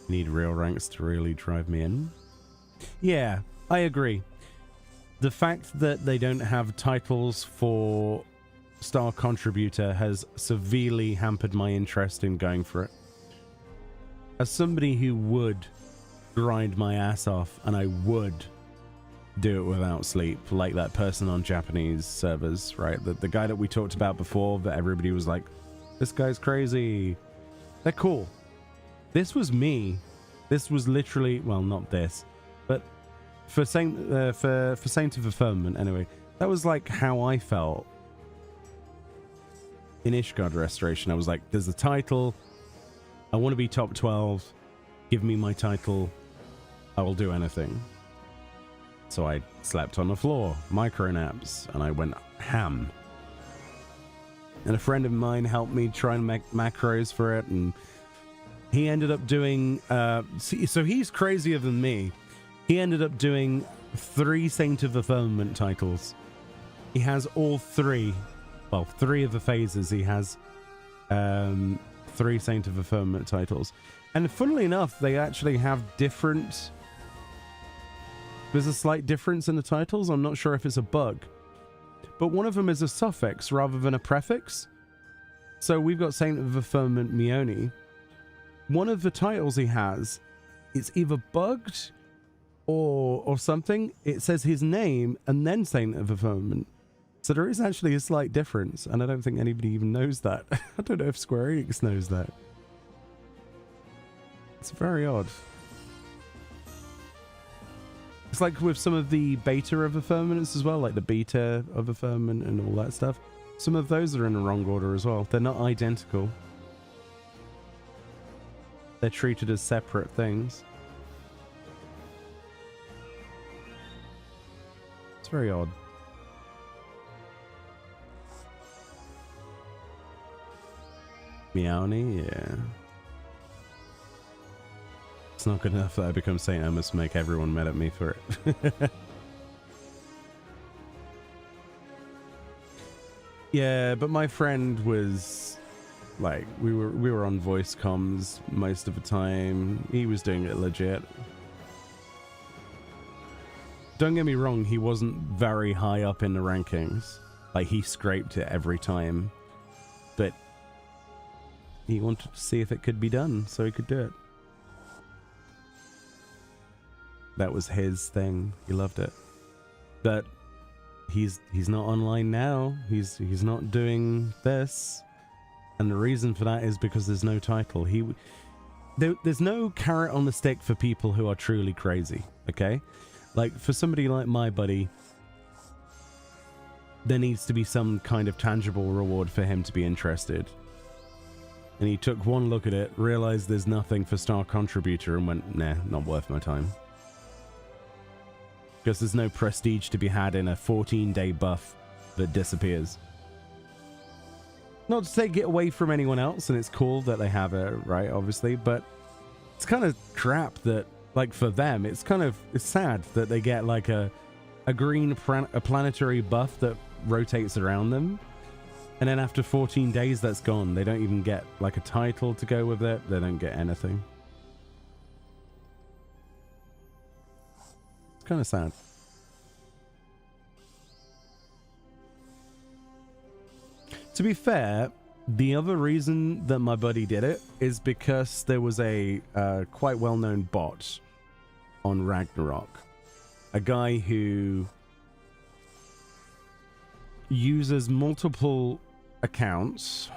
Need real ranks to really drive me in. Yeah, I agree. The fact that they don't have titles for Star Contributor has severely hampered my interest in going for it. As somebody who would grind my ass off, and I would do it without sleep, like that person on Japanese servers, right? The guy that we talked about before, that everybody was like, this guy's crazy. They're cool. This was me. This was literally, well, not this, but for Saint of the Firmament, anyway, that was like how I felt in Ishgard Restoration. I was like, there's a title. I want to be top 12. Give me my title. I will do anything. So I slept on the floor, micro naps, and I went ham. And a friend of mine helped me try and make macros for it, and he ended up doing so he's crazier than me. He ended up doing 3 Saint of the Firmament titles. He has all 3. Well, 3 of the phases he has 3 Saint of the Firmament titles. And funnily enough, they actually have different... There's a slight difference in the titles. I'm not sure if it's a bug. But one of them is a suffix rather than a prefix. So we've got Saint of the Firmament Meoni. One of the titles he has is either bugged or something. It says his name and then Saint of the Firmament. So there is actually a slight difference, and I don't think anybody even knows that. I don't know if Square Enix knows that. It's very odd. It's like with some of the beta of the firmaments as well, like the beta of the firmament and all that stuff. Some of those are in the wrong order as well. They're not identical. They're treated as separate things. It's very odd. Meoni, yeah. It's not good enough that I become Saint. I must make everyone mad at me for it. Yeah, but my friend was like, we were on voice comms most of the time. He was doing it legit. Don't get me wrong, he wasn't very high up in the rankings. Like, he scraped it every time. But he wanted to see if it could be done, so he could do it. That was his thing. He loved it. But he's not online now. He's not doing this. And the reason for that is because there's no title. There's no carrot on the stick for people who are truly crazy, okay? Like, for somebody like my buddy, there needs to be some kind of tangible reward for him to be interested. And he took one look at it, realized there's nothing for Star Contributor, and went, nah, not worth my time. Because there's no prestige to be had in a 14-day buff that disappears. Not to take it away from anyone else, and it's cool that they have it, right, obviously, but it's kind of crap that, like, for them, it's sad that they get, like, a green planetary buff that rotates around them. And then after 14 days, that's gone. They don't even get, like, a title to go with it. They don't get anything. It's kind of sad. To be fair, the other reason that my buddy did it is because there was a quite well-known bot on Ragnarok. A guy who uses multiple accounts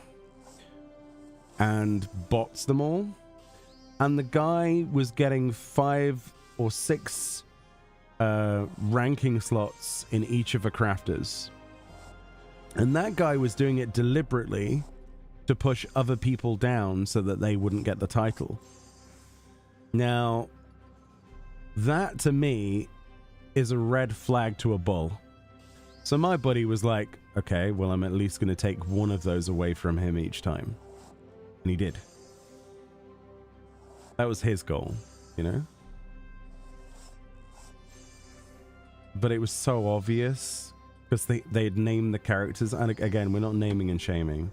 and bots them all, and the guy was getting 5 or 6 ranking slots in each of the crafters, and that guy was doing it deliberately to push other people down so that they wouldn't get the title. Now, that to me is a red flag to a bull. So my buddy was like, okay, well, I'm at least going to take one of those away from him each time. And he did. That was his goal, you know? But it was so obvious because they'd named the characters. And again, we're not naming and shaming.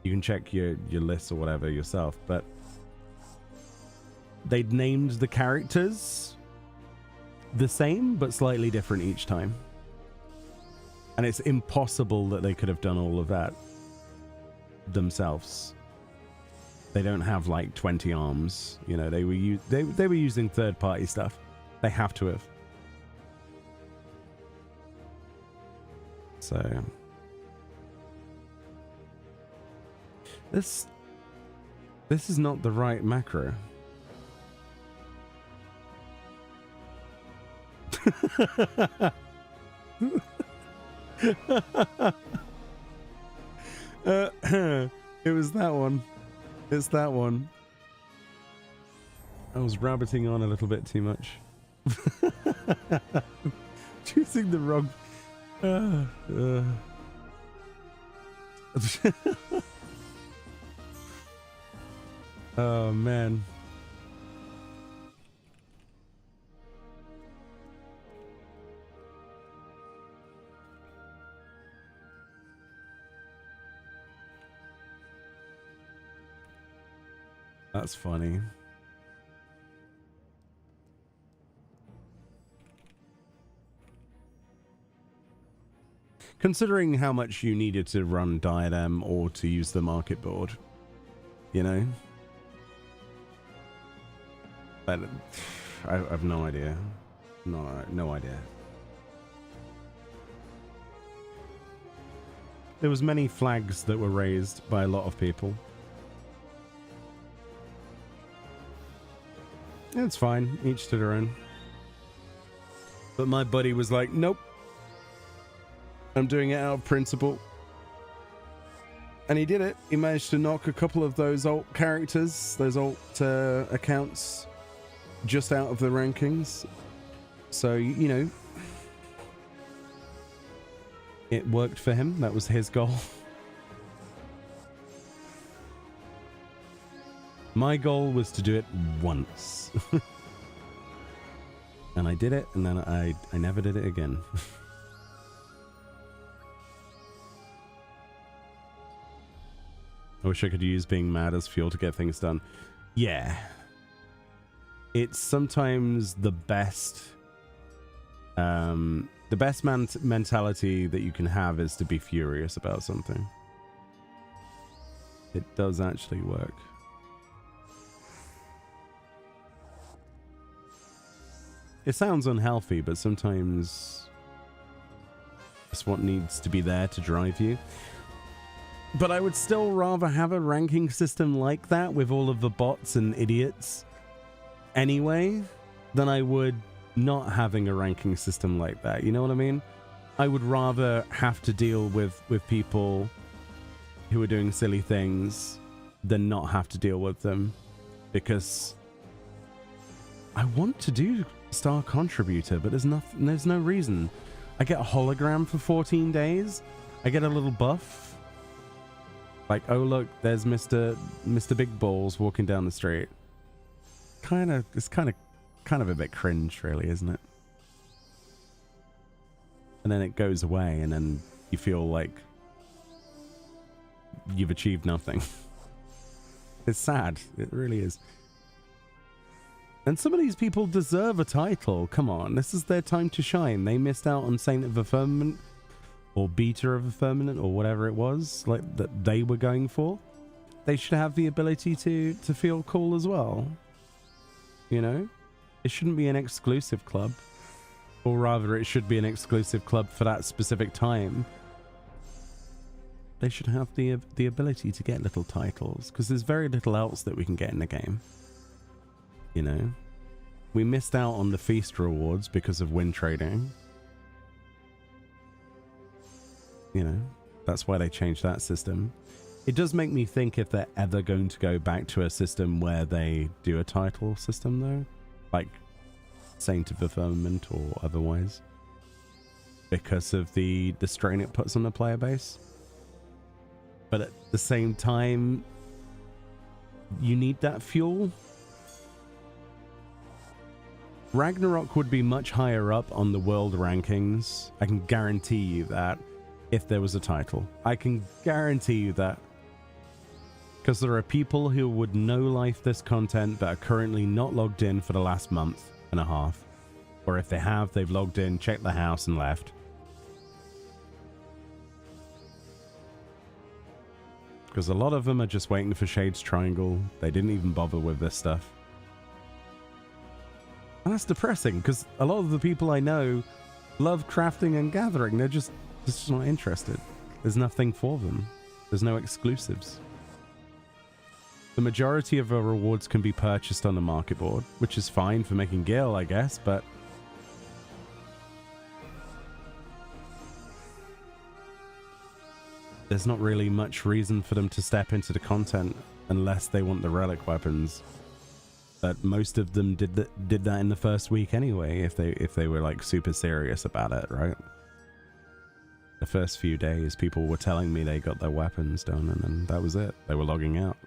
You can check your list or whatever yourself. But they'd named the characters the same, but slightly different each time. And it's impossible that they could have done all of that themselves. They don't have like 20 arms, you know. They were using third-party stuff. They have to have. So this is not the right macro. It was that one. It's that one. I was rabbiting on a little bit too much. Choosing the wrong... Oh, man. That's funny. Considering how much you needed to run Diadem or to use the market board, you know? But I have no idea. No idea. There was many flags that were raised by a lot of people. It's fine, each to their own. But my buddy was like, nope. I'm doing it out of principle. And he did it. He managed to knock a couple of those alt characters, those alt accounts, just out of the rankings. So, you know, it worked for him. That was his goal. My goal was to do it once. And I did it, and then I never did it again. I wish I could use being mad as fuel to get things done. Yeah. It's sometimes the best... the best mentality that you can have is to be furious about something. It does actually work. It sounds unhealthy, but sometimes it's what needs to be there to drive you. But I would still rather have a ranking system like that with all of the bots and idiots anyway than I would not having a ranking system like that. You know what I mean? I would rather have to deal with people who are doing silly things than not have to deal with them, because I want to do Star Contributor, but there's no reason. I get a hologram for 14 days. I get a little buff. Like, oh look, there's Mr. Big Balls walking down the street. It's kind of a bit cringe, really, isn't it? And then it goes away, and then you feel like you've achieved nothing. It's sad. It really is. And some of these people deserve a title. Come on, this is their time to shine. They missed out on Saint of the Firmament, or Beta of the Firmament, or whatever it was like that they were going for. They should have the ability to feel cool as well. You know? It shouldn't be an exclusive club. Or rather, it should be an exclusive club for that specific time. They should have the ability to get little titles, because there's very little else that we can get in the game. You know? We missed out on the feast rewards because of win trading. You know? That's why they changed that system. It does make me think if they're ever going to go back to a system where they do a title system, though. Like Saint of the Firmament or otherwise. Because of the strain it puts on the player base. But at the same time, you need that fuel. Ragnarok would be much higher up on the world rankings. I can guarantee you that if there was a title. I can guarantee you that. Because there are people who would no-life this content but are currently not logged in for the last month and a half. Or if they have, they've logged in, checked the house and left. Because a lot of them are just waiting for Shade's Triangle. They didn't even bother with this stuff. And that's depressing, because a lot of the people I know love crafting and gathering. They're just not interested. There's nothing for them. There's no exclusives. The majority of our rewards can be purchased on the market board, which is fine for making gil, I guess, but there's not really much reason for them to step into the content unless they want the relic weapons. But most of them did that in the first week anyway, if they were like super serious about it, right? The first few days, people were telling me they got their weapons done, and then that was it. They were logging out.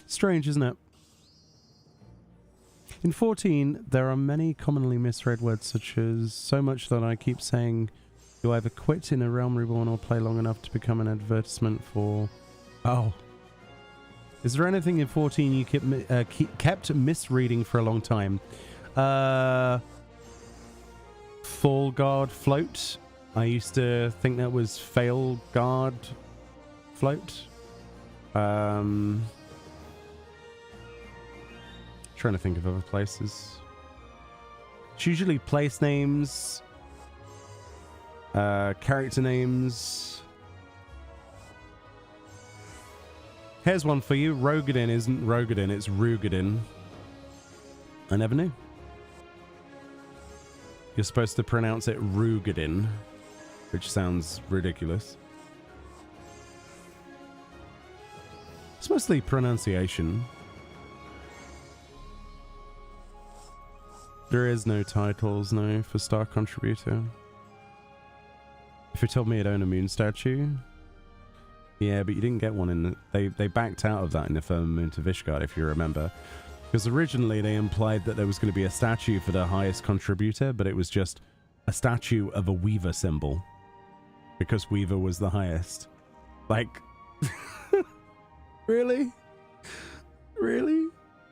Strange, isn't it? In 14, there are many commonly misread words, such as so much that I keep saying you either quit in a Realm Reborn or play long enough to become an advertisement for... Oh. Is there anything in 14 you kept misreading for a long time? Fall Guard Float. I used to think that was Fail Guard Float. Trying to think of other places. It's usually place names, character names. Here's one for you. Rogadin isn't Rogadin, it's Rugadin. I never knew. You're supposed to pronounce it Rugadin, which sounds ridiculous. It's mostly pronunciation. There is no titles, no, for Star Contributor. If you told me I'd own a moon statue... Yeah, but you didn't get one in the... They backed out of that in the Firmament of Ishgard, if you remember. Because originally they implied that there was going to be a statue for the highest contributor, but it was just a statue of a Weaver symbol. Because Weaver was the highest. Like... Really? Really?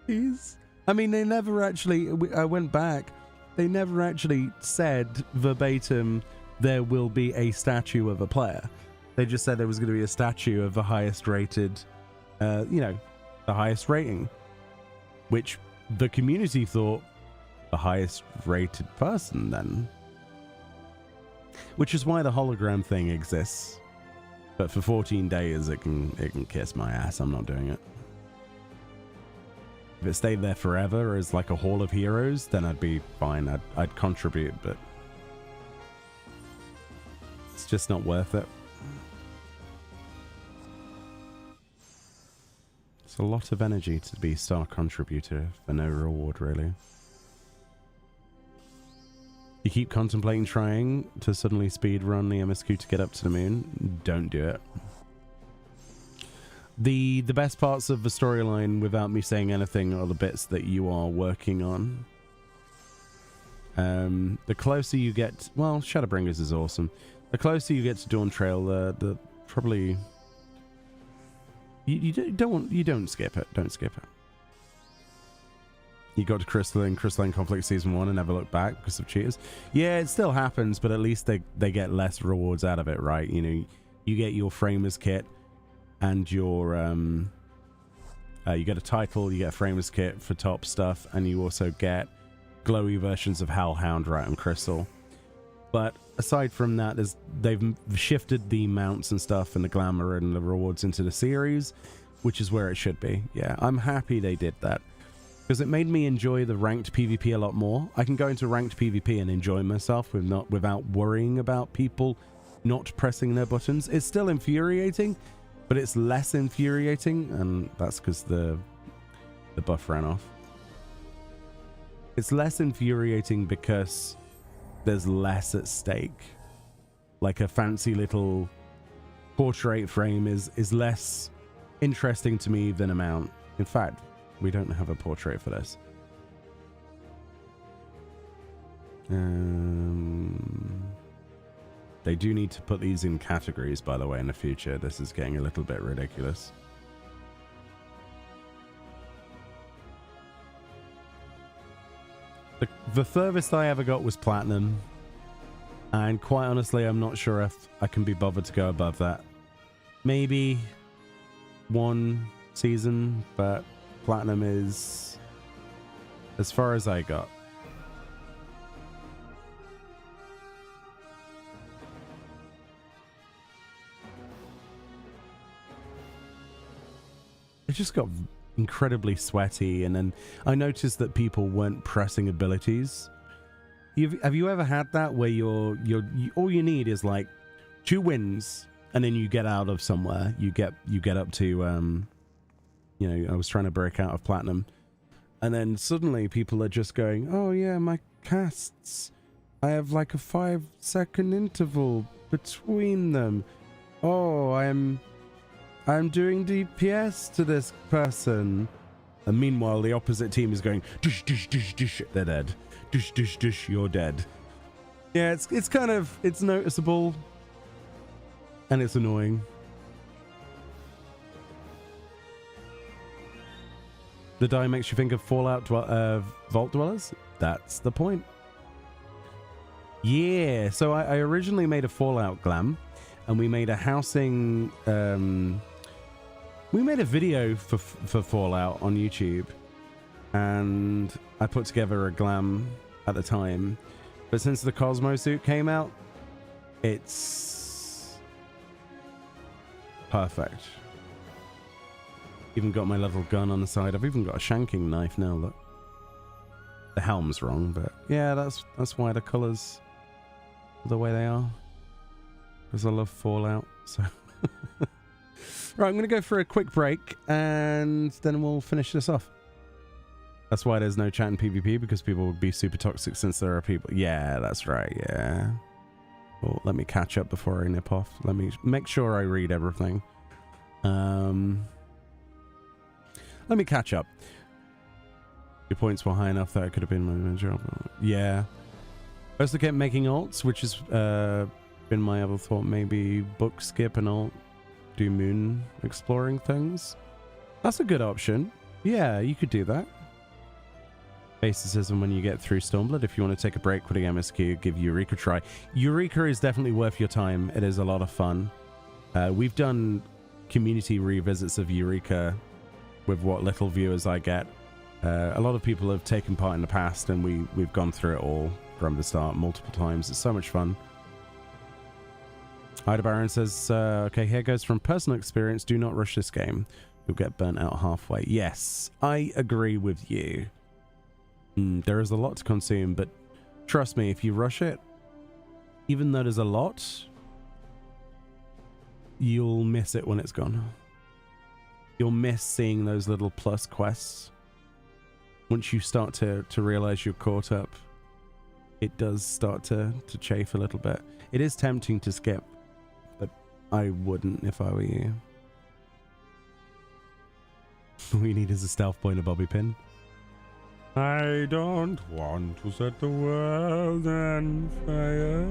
Jeez. I mean, they never actually... I went back. They never actually said verbatim, there will be a statue of a player. They just said there was going to be a statue of the highest rated, you know, the highest rating. Which the community thought the highest rated person then. Which is why the hologram thing exists. But for 14 days it can kiss my ass. I'm not doing it. If it stayed there forever as like a hall of heroes, then I'd be fine. I'd contribute, but it's just not worth it. It's a lot of energy to be Star Contributor for no reward, really. You keep contemplating trying to suddenly speed run the MSQ to get up to the moon. Don't do it. The best parts of the storyline, without me saying anything, are the bits that you are working on. The closer you get... Well, Shadowbringers is awesome. The closer you get to Dawn Trail, the probably... You don't skip it. Don't skip it. You got to Crystalline Conflict Season 1 and never look back because of cheaters. Yeah, it still happens, but at least they get less rewards out of it, right? You know, you get your Framers Kit and your... you get a title, you get a Framers Kit for top stuff, and you also get glowy versions of Hellhound, Rat, and Crystal. But aside from that, they've shifted the mounts and stuff and the glamour and the rewards into the series, which is where it should be. Yeah, I'm happy they did that because it made me enjoy the ranked PvP a lot more. I can go into ranked PvP and enjoy myself without worrying about people not pressing their buttons. It's still infuriating, but it's less infuriating, and that's because the buff ran off. It's less infuriating because there's less at stake. Like a fancy little portrait frame is less interesting to me than a mount. In fact, we don't have a portrait for this. They do need to put these in categories, by the way, in the future. This is getting a little bit ridiculous. The furthest I ever got was platinum, and quite honestly, I'm not sure if I can be bothered to go above that. Maybe one season, but platinum is as far as I got. It just got incredibly sweaty, and then I noticed that people weren't pressing abilities. Have you ever had that where you all you need is like 2 wins, and then you get out of somewhere, you get up to you know, I was trying to break out of platinum, and then suddenly people are just going, oh yeah, my casts I have like a 5-second interval between them. Oh, I'm doing DPS to this person. And meanwhile, the opposite team is going, dish, dish, dish, dish, they're dead. Dish, dish, dish, you're dead. Yeah, it's kind of, it's noticeable. And it's annoying. The dye makes you think of Fallout Vault Dwellers? That's the point. Yeah, so I originally made a Fallout glam. And we made a housing... we made a video for Fallout on YouTube. And I put together a glam at the time. But since the Cosmo suit came out, it's perfect. Even got my little gun on the side. I've even got a shanking knife now, look. The helm's wrong, but yeah, that's why the colours are the way they are. Because I love Fallout, so... Right, I'm going to go for a quick break, and then we'll finish this off. That's why there's no chat in PvP, because people would be super toxic since there are people... Yeah, that's right, yeah. Well, let me catch up before I nip off. Let me make sure I read everything. Let me catch up. Your points were high enough that it could have been my job. Yeah. I also kept making alts, which has been my other thought. Maybe book skip and alt. Do moon exploring things. That's a good option. Yeah, you could do that. Basicism when you get through Stormblood. If you want to take a break with the MSQ, give Eureka a try. Eureka is definitely worth your time. It is a lot of fun. We've done community revisits of Eureka with what little viewers I get. A lot of people have taken part in the past, and we've gone through it all from the start multiple times. It's so much fun. Ida Baron says, okay, here goes from personal experience. Do not rush this game. You'll get burnt out halfway. Yes, I agree with you. There is a lot to consume, but trust me, if you rush it, even though there's a lot, you'll miss it when it's gone. You'll miss seeing those little plus quests. Once you start to realize you're caught up, it does start to chafe a little bit. It is tempting to skip, but I wouldn't if I were you. All we need is a stealth point, a bobby pin. I don't want to set the world on fire.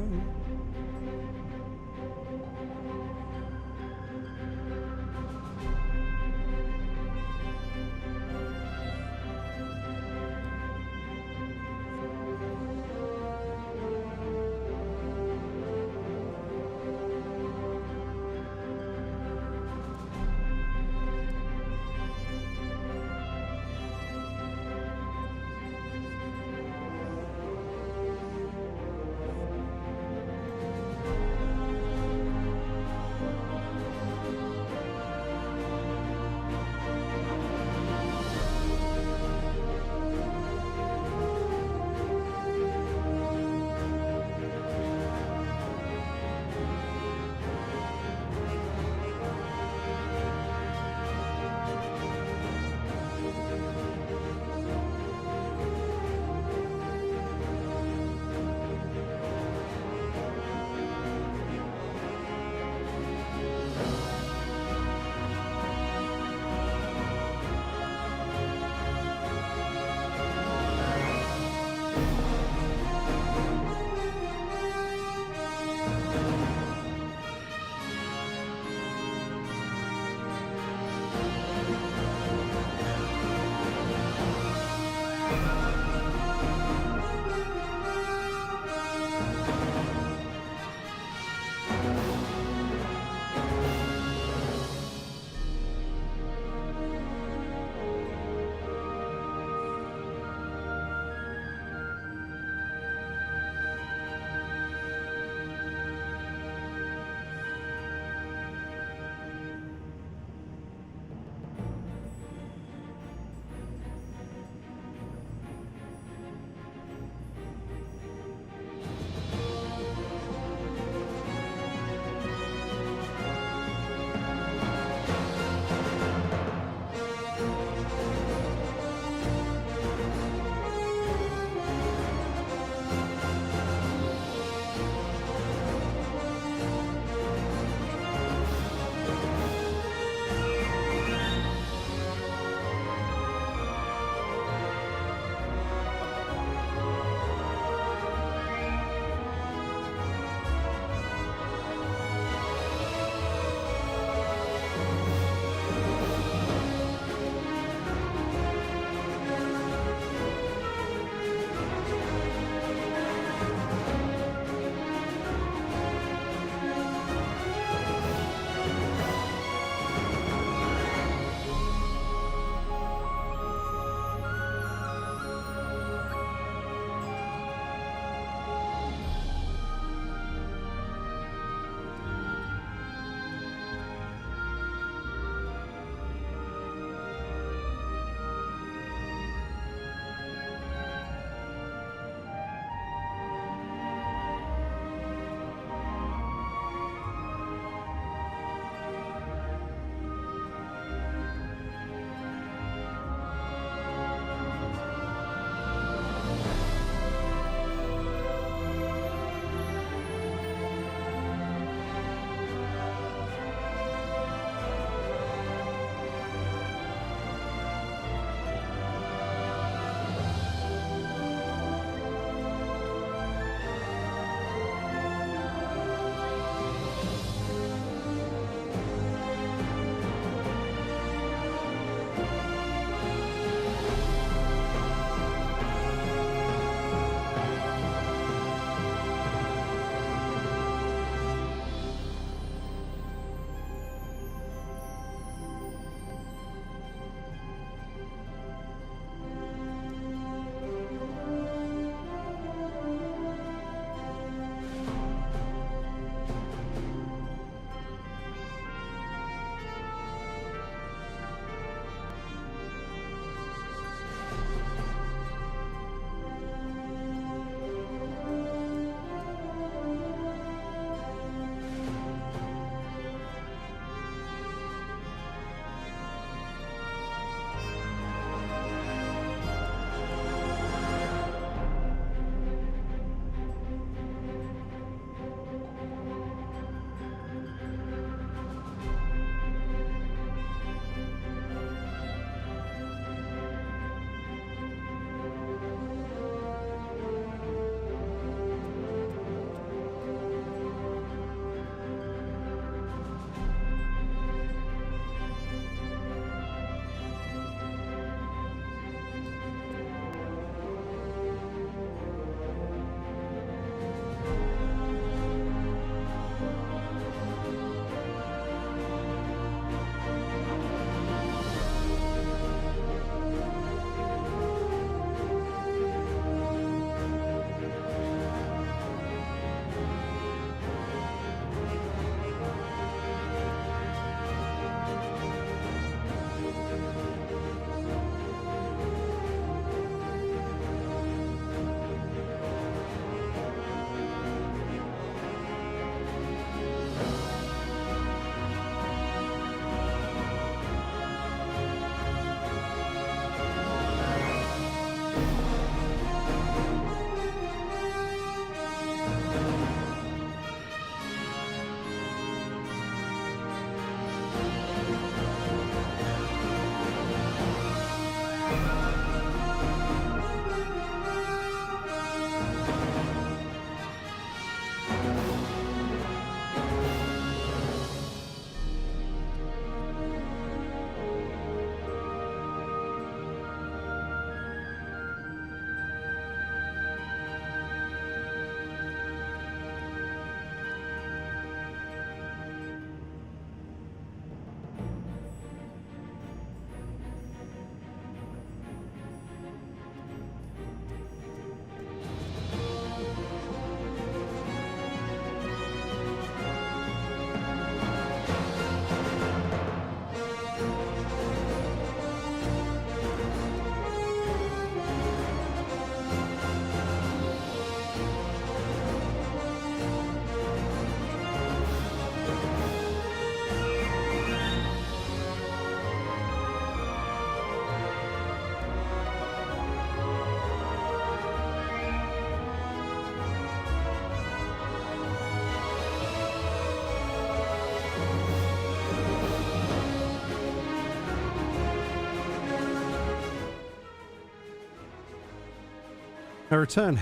I return.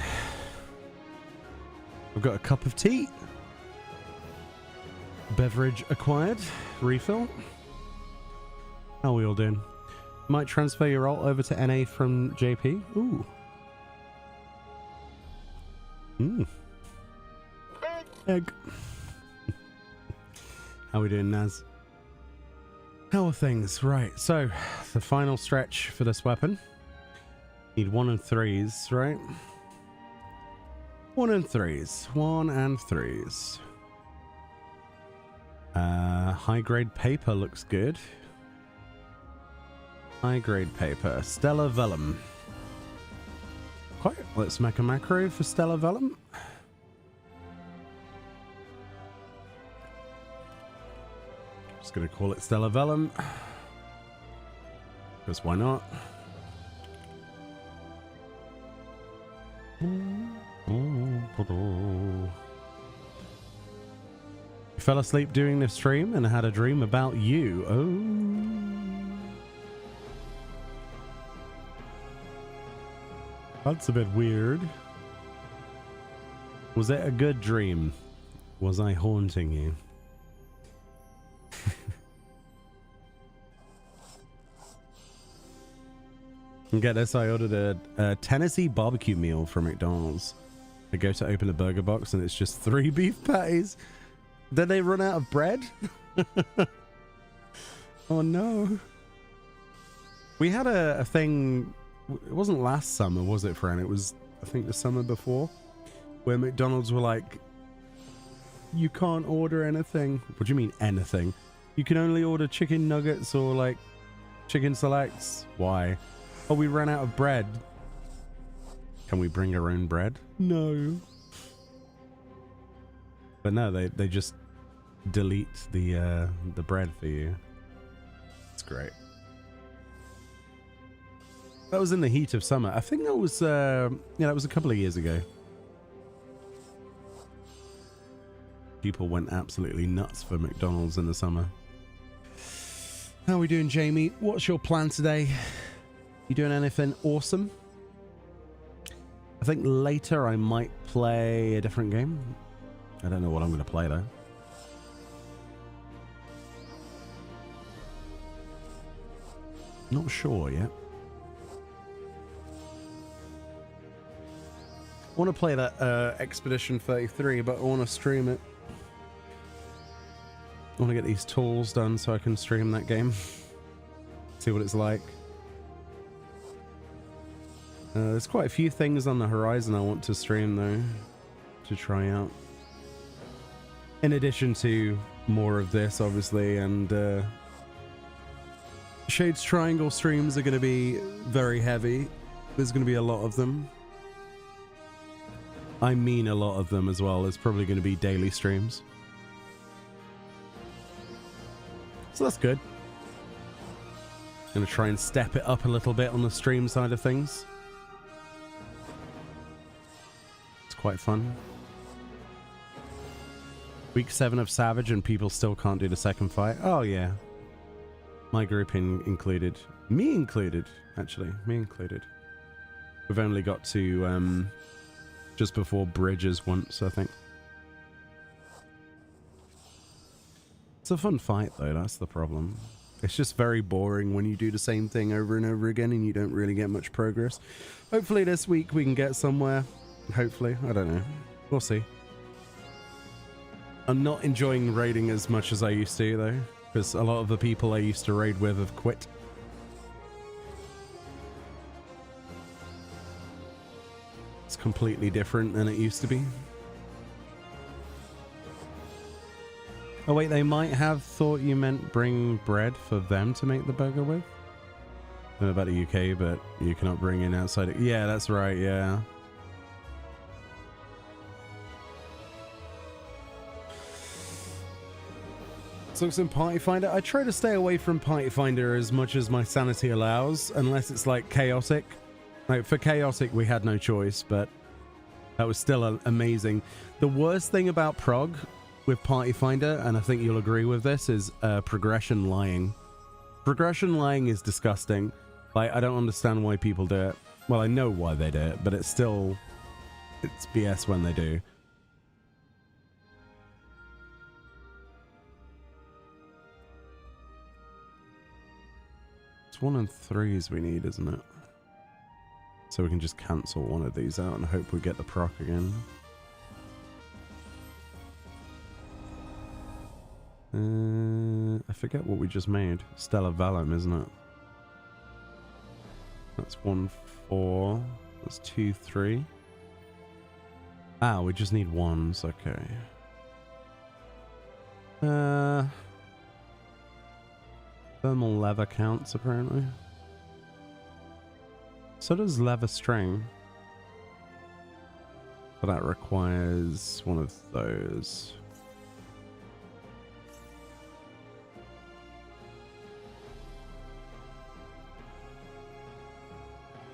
I've got a cup of tea. Beverage acquired. Refill. How are we all doing? Might transfer your alt over to NA from JP. Ooh. Egg. How are we doing, Naz? How are things? Right, so the final stretch for this weapon. Need 1 and 3s, right? 1 and 3s. 1 and 3s. High grade paper looks good. High grade paper. Stellar Vellum. Quite. Let's make a macro for Stellar Vellum. Just gonna call it Stellar Vellum. Because why not? You fell asleep during the stream and had a dream about you. Oh. That's a bit weird. Was it a good dream? Was I haunting you? And get this, I ordered a Tennessee barbecue meal from McDonald's. I go to open the burger box and it's just 3 beef patties. Did they run out of bread? Oh no. We had a thing, it wasn't last summer, was it, Fran? It was, I think, the summer before, where McDonald's were like, you can't order anything. What do you mean anything? You can only order chicken nuggets or like chicken selects. Why? Oh, we ran out of bread. Can we bring our own bread? No. But no, they just delete the bread for you. It's great. That was in the heat of summer. I think that was yeah, that was a couple of years ago. People went absolutely nuts for McDonald's in the summer. How are we doing, Jamie? What's your plan today? You doing anything awesome? I think later I might play a different game. I don't know what I'm going to play though. Not sure yet. I want to play that Expedition 33, but I want to stream it. I want to get these tools done so I can stream that game. See what it's like. There's quite a few things on the horizon I want to stream though, to try out. In addition to more of this, obviously, and Shades Triangle streams are going to be very heavy. There's going to be a lot of them. I mean a lot of them as well. It's probably going to be daily streams. So that's good. Going to try and step it up a little bit on the stream side of things. Quite fun. Week 7 of Savage and people still can't do the second fight. Oh yeah. My group included. Me included, actually. Me included. We've only got to just before bridges once, I think. It's a fun fight though, that's the problem. It's just very boring when you do the same thing over and over again and you don't really get much progress. Hopefully this week we can get somewhere. Hopefully, I don't know. We'll see. I'm not enjoying raiding as much as I used to though, because a lot of the people I used to raid with have quit. It's completely different than it used to be. Oh wait, they might have thought you meant bring bread for them to make the burger with? I don't know about the UK, but you cannot bring in outside. Yeah, that's right, yeah. So it's in Party Finder. I try to stay away from Party Finder as much as my sanity allows, unless it's like chaotic. Like for chaotic, we had no choice, but that was still amazing. The worst thing about prog with Party Finder, and I think you'll agree with this, is progression lying. Progression lying is disgusting. Like, I don't understand why people do it. Well, I know why they do it, but it's still... It's BS when they do. It's 1 and 3s we need, isn't it? So we can just cancel one of these out and hope we get the proc again. I forget what we just made. Stellar Vellum, isn't it? That's 1, 4. That's 2, 3. Ah, we just need ones. Okay. Thermal leather counts, apparently. So does leather string. But that requires one of those.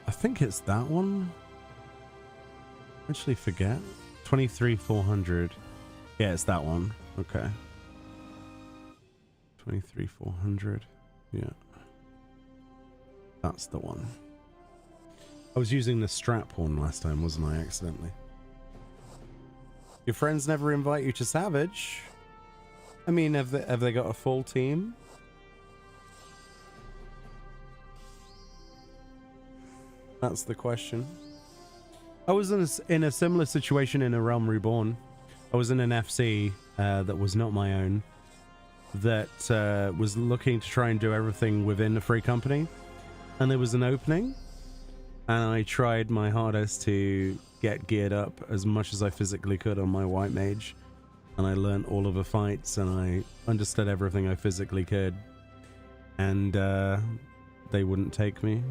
I think it's that one. I actually forget. 23,400. Yeah, it's that one. Okay. 23,400. Yeah. That's the one. I was using the strap one last time, wasn't I, accidentally? Your friends never invite you to Savage? I mean, have they got a full team? That's the question. I was in a similar situation in A Realm Reborn. I was in an FC that was not my own, that was looking to try and do everything within a free company, and there was an opening, and I tried my hardest to get geared up as much as I physically could on my white mage, and I learned all of the fights, and I understood everything I physically could, and they wouldn't take me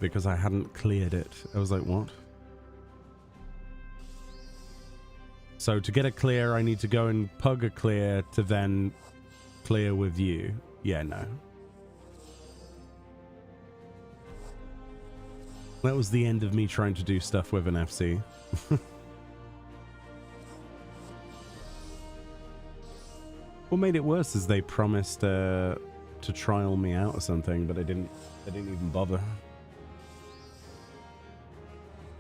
because I hadn't cleared it. I was like, what? So to get a clear, I need to go and pug a clear to then clear with you. Yeah, no. That was the end of me trying to do stuff with an FC. What made it worse is they promised to trial me out or something, but they didn't even bother.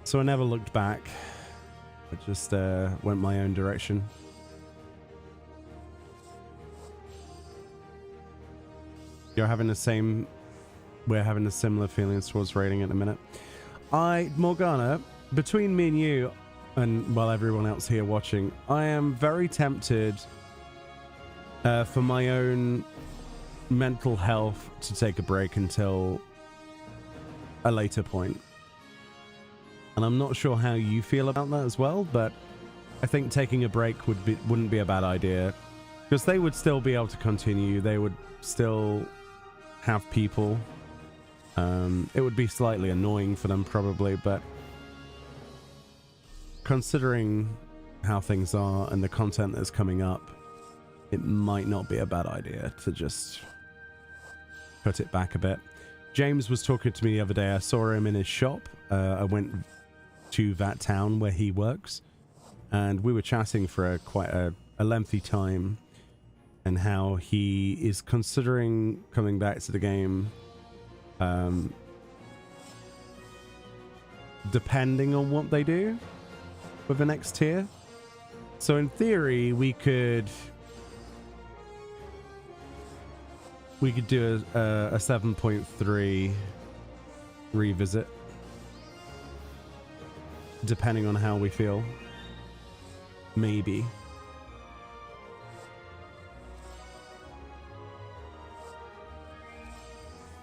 So I never looked back. I just went my own direction. We're having the similar feelings towards raiding at the minute. Morgana, between me and you, and well, everyone else here watching, I am very tempted for my own mental health to take a break until a later point. And I'm not sure how you feel about that as well, but I think taking a break wouldn't be a bad idea, because they would still be able to continue. They would still have people. It would be slightly annoying for them probably, but considering how things are and the content that's coming up, it might not be a bad idea to just cut it back a bit. James was talking to me the other day. I saw him in his shop. I went to that town where he works, and we were chatting for quite a lengthy time, and how he is considering coming back to the game, depending on what they do with the next tier. So in theory, we could do a 7.3 revisit, depending on how we feel. Maybe.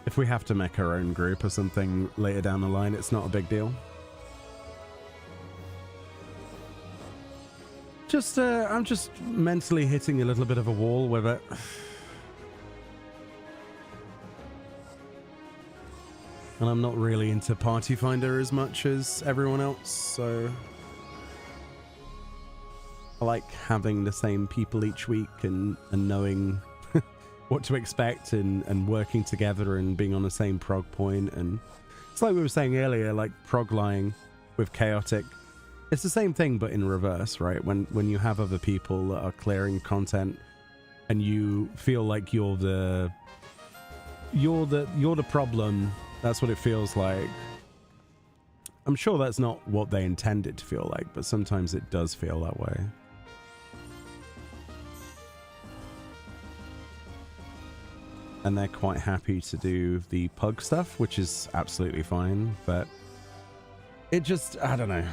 If we have to make our own group or something later down the line, it's not a big deal. I'm just mentally hitting a little bit of a wall with it. And I'm not really into Party Finder as much as everyone else, so I like having the same people each week and knowing what to expect and working together and being on the same prog point. And it's like we were saying earlier, like prog lying with chaotic. It's the same thing, but in reverse, right? When you have other people that are clearing content and you feel like you're the you're the problem. That's what it feels like. I'm sure that's not what they intend it to feel like, but sometimes it does feel that way. And they're quite happy to do the pug stuff, which is absolutely fine, but it just, I don't know.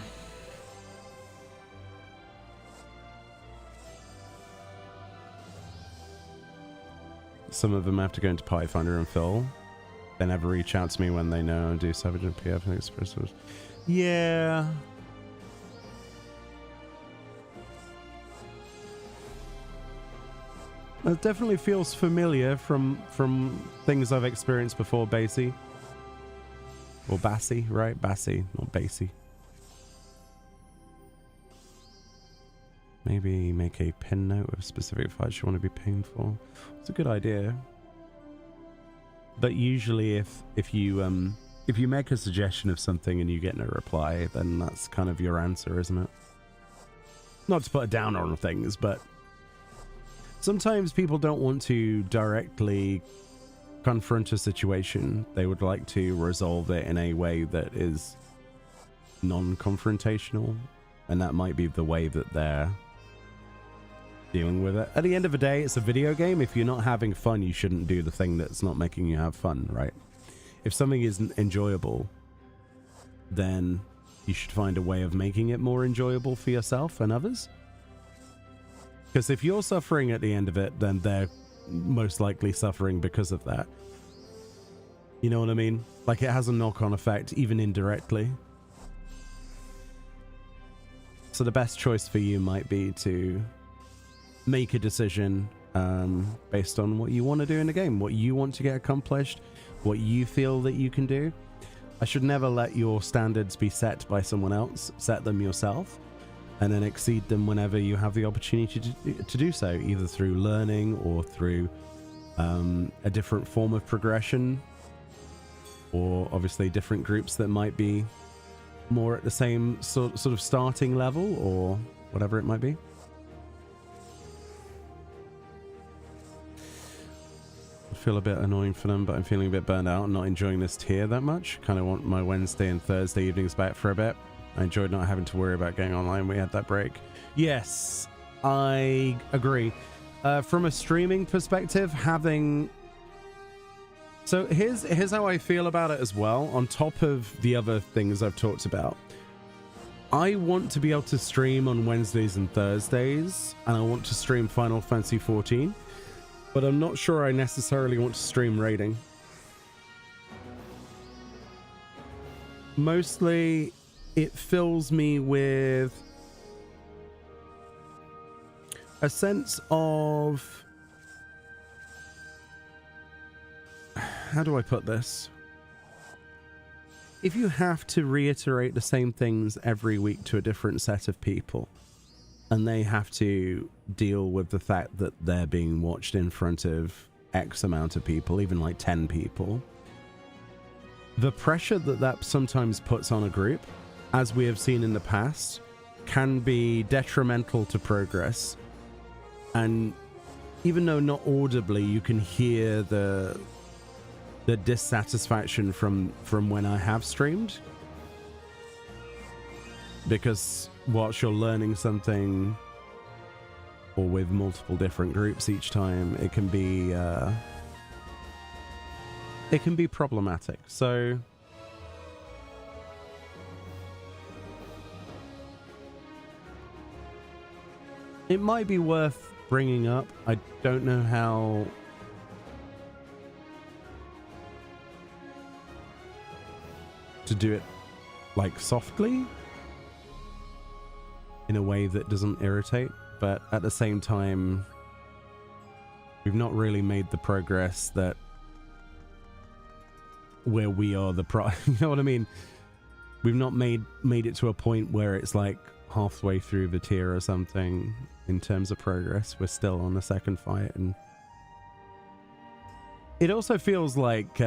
Some of them have to go into Party Finder and fill. They never reach out to me when they know and do Savage and PF and Express. Yeah. It definitely feels familiar from things I've experienced before, Basie. Or Bassie, right? Bassie, not Basie. Maybe make a pin note with specific fights you want to be paying for. It's a good idea. But usually if you make a suggestion of something and you get no reply, then that's kind of your answer, isn't it? Not to put a downer on things, but sometimes people don't want to directly confront a situation. They would like to resolve it in a way that is non-confrontational, and that might be the way that they're dealing with it. At the end of the day, it's a video game. If you're not having fun, you shouldn't do the thing that's not making you have fun, right? If something isn't enjoyable, then you should find a way of making it more enjoyable for yourself and others. Because if you're suffering at the end of it, then they're most likely suffering because of that. You know what I mean? Like, it has a knock-on effect, even indirectly. So the best choice for you might be to make a decision based on what you want to do in the game, what you want to get accomplished, what you feel that you can do. I should never let your standards be set by someone else. Set them yourself, and then exceed them whenever you have the opportunity to do so, either through learning or through a different form of progression, or obviously different groups that might be more at the same sort of starting level, or whatever it might be. I feel a bit annoying for them, but I'm feeling a bit burned out and not enjoying this tier that much. Kind of want my Wednesday and Thursday evenings back for a bit. I enjoyed not having to worry about getting online. We had that break. Yes, I agree. From a streaming perspective, having... So here's how I feel about it as well, on top of the other things I've talked about. I want to be able to stream on Wednesdays and Thursdays, and I want to stream Final Fantasy XIV, but I'm not sure I necessarily want to stream raiding. Mostly, it fills me with a sense of... How do I put this? If you have to reiterate the same things every week to a different set of people, and they have to deal with the fact that they're being watched in front of X amount of people, even like 10 people, the pressure that sometimes puts on a group, as we have seen in the past, can be detrimental to progress. And even though not audibly, you can hear the dissatisfaction from when I have streamed, because whilst you're learning something, or with multiple different groups each time, it can be problematic. So it might be worth bringing up. I don't know how to do it, like, softly, in a way that doesn't irritate, but at the same time, we've not really made the progress that where we are the you know what I mean? We've not made it to a point where it's like halfway through the tier or something in terms of progress. We're still on the second fight, and it also feels like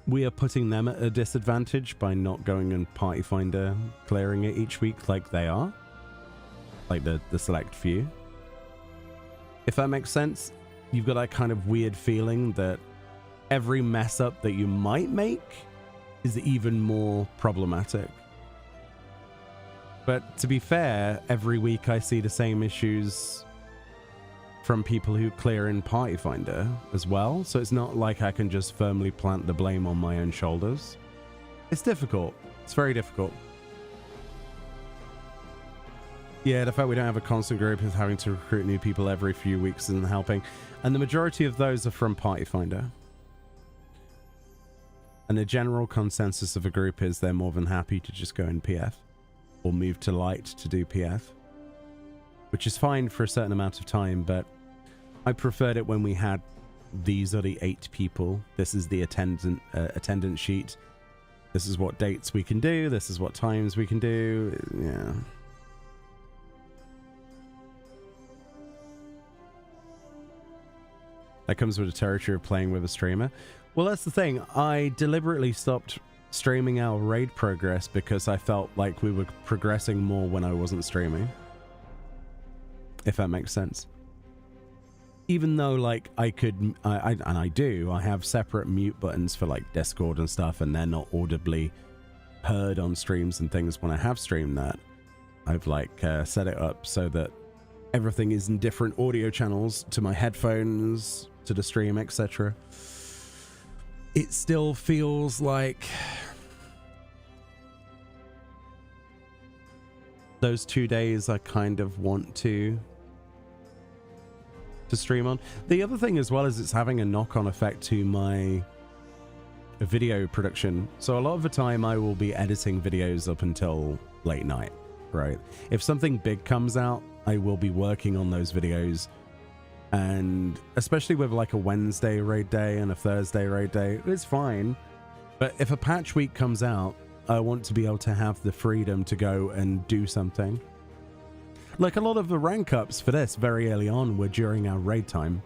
we are putting them at a disadvantage by not going and Party Finder clearing it each week like they are. Like the select few. If that makes sense. you've got that kind of weird feeling that every mess up that you might make is even more problematic. But to be fair, every week I see the same issues from people who clear in Party Finder as well. So it's not like I can just firmly plant the blame on my own shoulders. It's difficult. It's very difficult. Yeah, the fact we don't have a constant group is having to recruit new people every few weeks isn't helping. And the majority of those are from Party Finder. And the general consensus of a group is they're more than happy to just go in PF or move to light to do PF, which is fine for a certain amount of time, but I preferred it when we had these are the 8 people. This is the attendance sheet. This is what dates we can do. This is what times we can do. Yeah. That comes with the territory of playing with a streamer. Well, that's the thing. I deliberately stopped streaming our raid progress because I felt like we were progressing more when I wasn't streaming. If that makes sense. Even though, like, I could, and I do, I have separate mute buttons for, like, Discord and stuff, and they're not audibly heard on streams and things when I have streamed that. I've, like, set it up so that everything is in different audio channels to my headphones, to the stream, etc. It still feels like those 2 days I kind of want to stream on. The other thing as well is it's having a knock-on effect to my video production. So a lot of the time I will be editing videos up until late night, right? If something big comes out, I will be working on those videos. And especially with like a Wednesday raid day and a Thursday raid day, it's fine. But if a patch week comes out, I want to be able to have the freedom to go and do something. Like a lot of the rank ups for this very early on were during our raid time.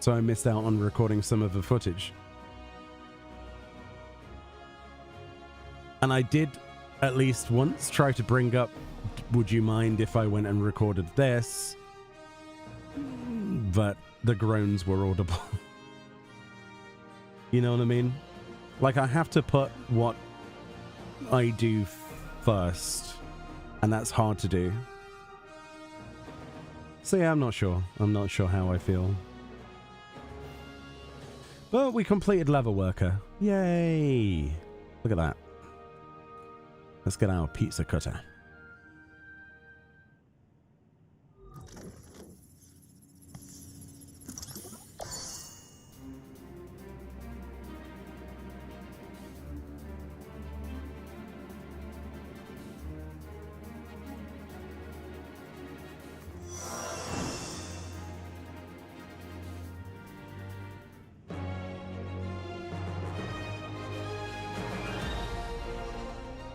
So I missed out on recording some of the footage. And I did at least once try to bring up, would you mind if I went and recorded this? But the groans were audible. You know what I mean? Like, I have to put what I do first, and that's hard to do. So yeah, I'm not sure. I'm not sure how I feel. But we completed Leatherworker. Yay! Look at that. Let's get our pizza cutter.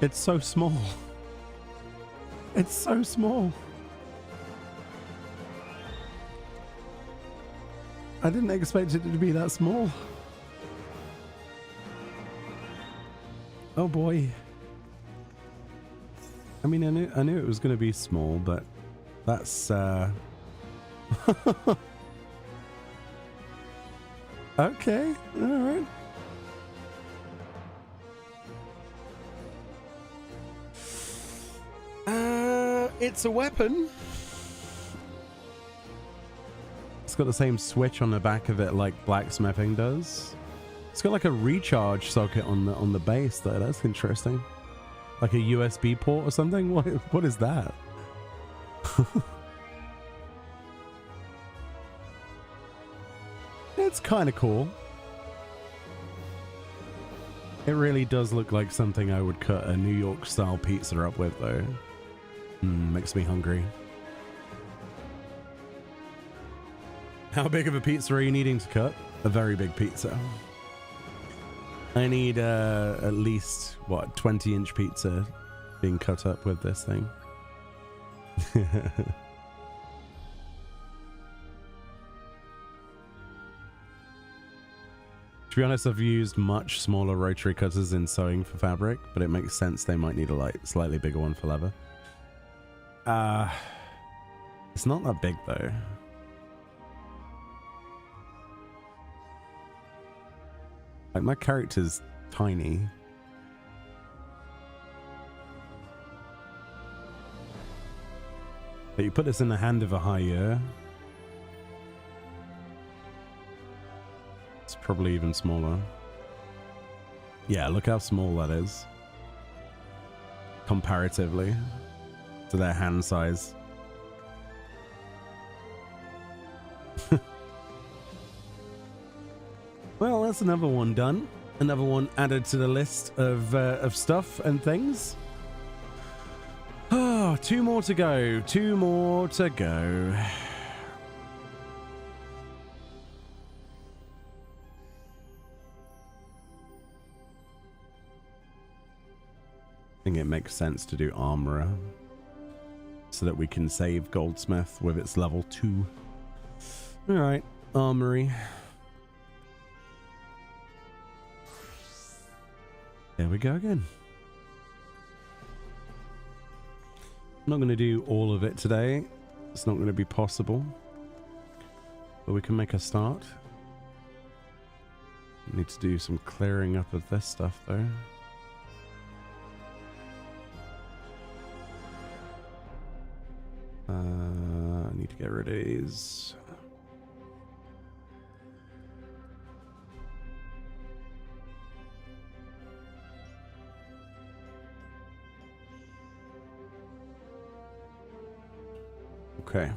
It's so small. It's so small. I didn't expect it to be that small. Oh boy. I mean, I knew it was going to be small, but that's okay. All right. It's a weapon. It's got the same switch on the back of it like blacksmithing does. It's got like a recharge socket on the base though. That's interesting. Like a USB port or something. What is that? It's kind of cool. It really does look like something I would cut a New York style pizza up with though. Makes me hungry. How big of a pizza are you needing to cut? A very big pizza. I need at least, what, 20-inch pizza being cut up with this thing. To be honest, I've used much smaller rotary cutters in sewing for fabric, but it makes sense they might need a slightly bigger one for leather. It's not that big though. Like, my character's tiny. But you put this in the hand of a hire. It's probably even smaller. Yeah, look how small that is. Comparatively to their hand size. Well, that's another one done. Another one added to the list of stuff and things. Oh, 2 more to go. 2 more to go. I think it makes sense to do armorer so that we can save goldsmith with its level 2. All right, armory. There we go again. I'm not going to do all of it today. It's not going to be possible. But we can make a start. Need to do some clearing up of this stuff though. I need to get rid of these. Okay.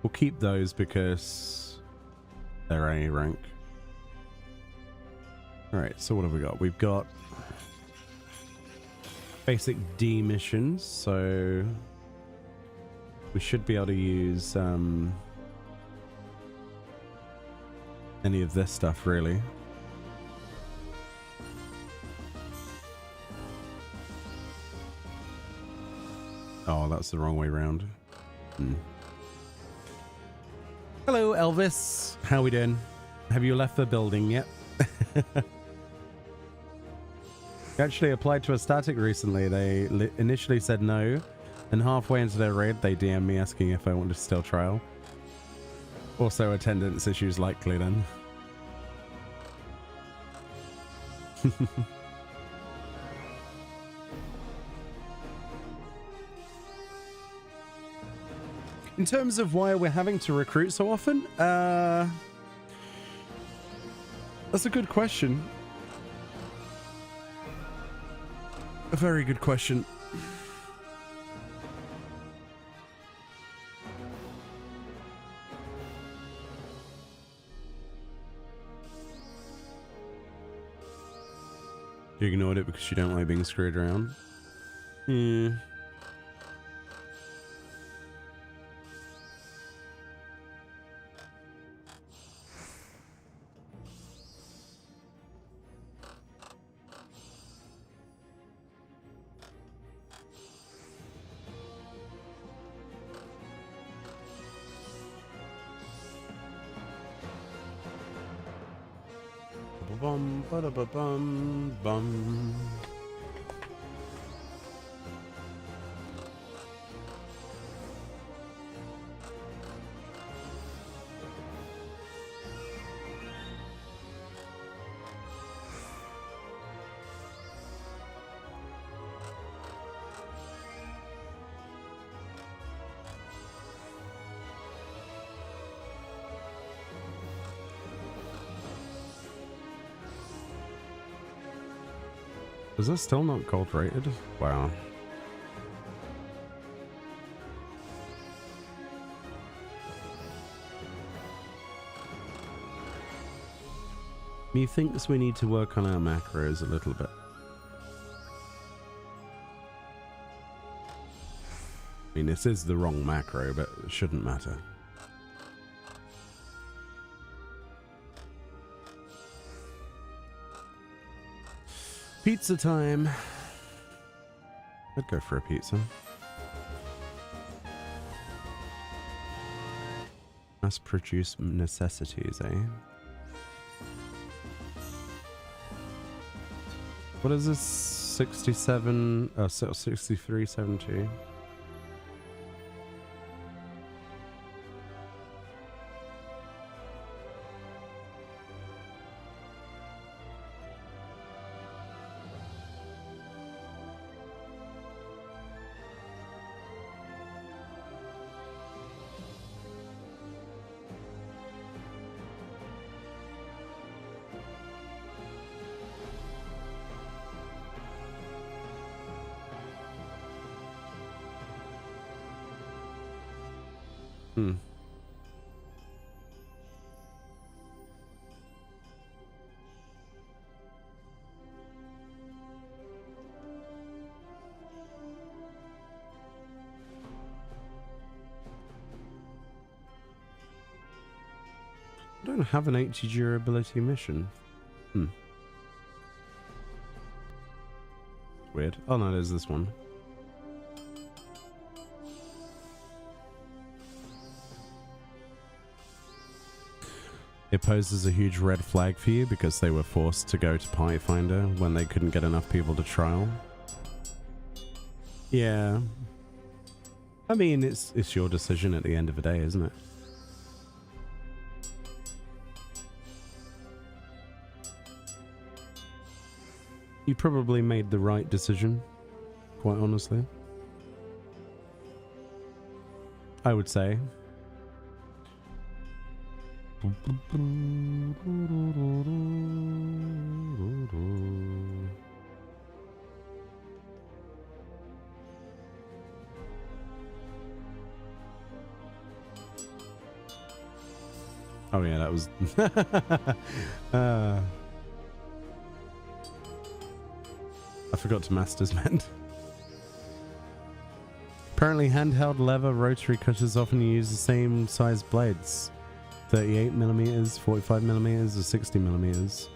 We'll keep those because they're A rank. Alright, so what have we got? We've got basic D missions, so we should be able to use any of this stuff really. Oh, that's the wrong way round. Hello, Elvis. How we doing? Have you left the building yet? Actually applied to a static recently. They initially said no, and halfway into their raid, they DM'd me asking if I wanted to still trial. Also, attendance issues likely then. In terms of why we're having to recruit so often, that's a good question. A very good question. You ignored it because you don't like being screwed around? Yeah. Bum ba da ba bum bum. Is this still not gold rated? Wow. Methinks we need to work on our macros a little bit. I mean, this is the wrong macro, but it shouldn't matter. Pizza time. I'd go for a pizza. Mass-produced necessities, eh? What is this? 67... Oh, 6372. Hmm. I don't have an 80 durability mission. Hmm. Weird. Oh no, there's this one. It poses a huge red flag for you because they were forced to go to Party Finder when they couldn't get enough people to trial. Yeah. I mean, it's your decision at the end of the day, isn't it? You probably made the right decision, quite honestly. I would say. Oh yeah, that was I forgot to master's mend. Apparently handheld lever rotary cutters often use the same size blades. 38mm, 45mm, or 60mm.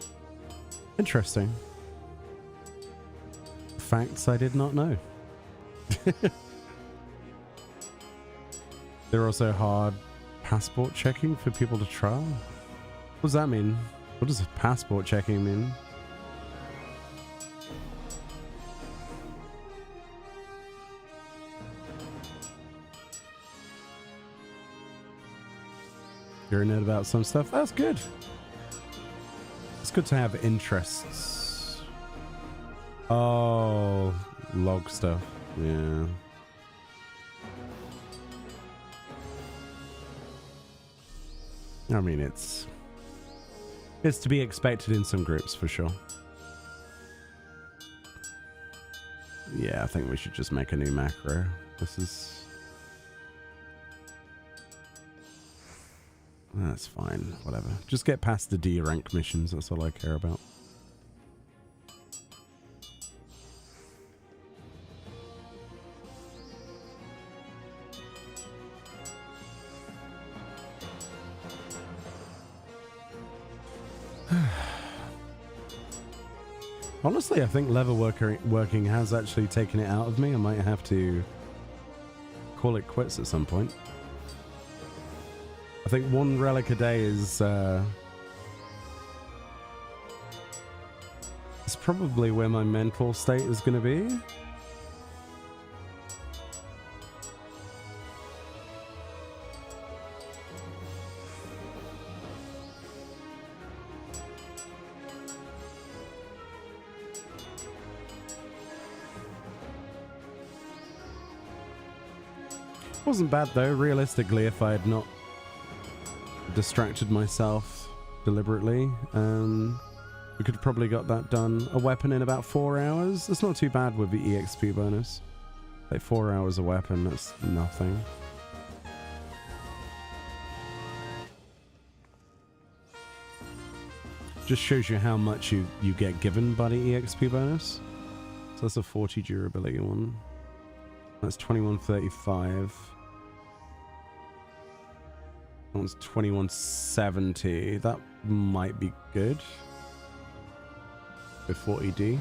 Interesting. Facts I did not know. They're also hard passport checking for people to trial. What does that mean? What does passport checking mean? You're a nerd about some stuff. That's good. It's good to have interests. Oh, log stuff. Yeah. I mean, it's to be expected in some groups for sure. Yeah, I think we should just make a new macro. This is... That's fine, whatever. Just get past the D rank missions, that's all I care about. Honestly, I think leatherworking has actually taken it out of me. I might have to call it quits at some point. I think one relic a day is it's probably where my mental state is going to be. Wasn't bad though, realistically, if I had not distracted myself deliberately. We could have probably got that done. A weapon in about 4 hours. That's not too bad with the EXP bonus. Like 4 hours a weapon, that's nothing. Just shows you how much you get given by the EXP bonus. So that's a 40 durability one. That's 2135. That one's 2170. That might be good. With 40D.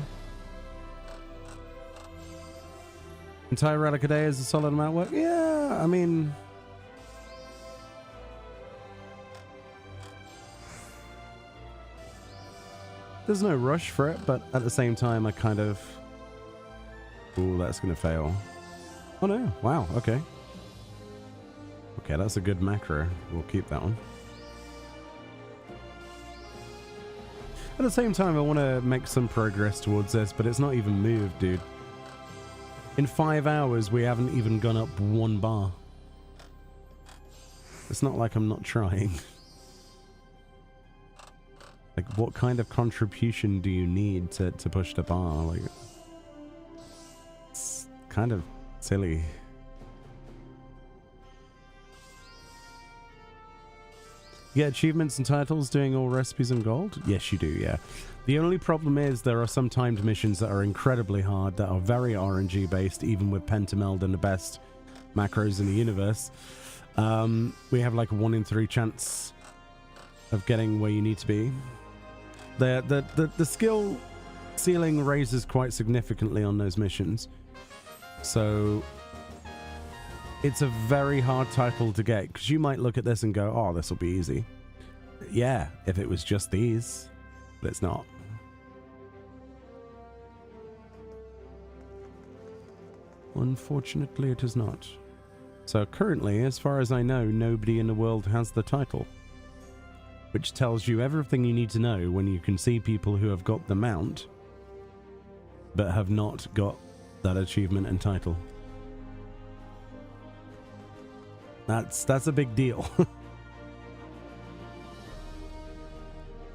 Entire relic a day is a solid amount of work. Yeah, I mean... There's no rush for it, but at the same time I kind of... Ooh, that's going to fail. Oh no, wow, okay. Okay, that's a good macro. We'll keep that one. At the same time, I want to make some progress towards this, but it's not even moved, dude. In 5 hours, we haven't even gone up 1 bar. It's not like I'm not trying. Like, what kind of contribution do you need to push the bar? Like, it's kind of silly. You get achievements and titles doing all recipes in gold? Yes, you do, yeah. The only problem is there are some timed missions that are incredibly hard, that are very RNG based, even with Pentameld and the best macros in the universe. We have like a 1 in 3 chance of getting where you need to be. The skill ceiling raises quite significantly on those missions. So it's a very hard title to get, because you might look at this and go, oh, this will be easy. Yeah, if it was just these, but it's not. Unfortunately, it is not. So currently, as far as I know, nobody in the world has the title, which tells you everything you need to know when you can see people who have got the mount but have not got that achievement and title. That's a big deal.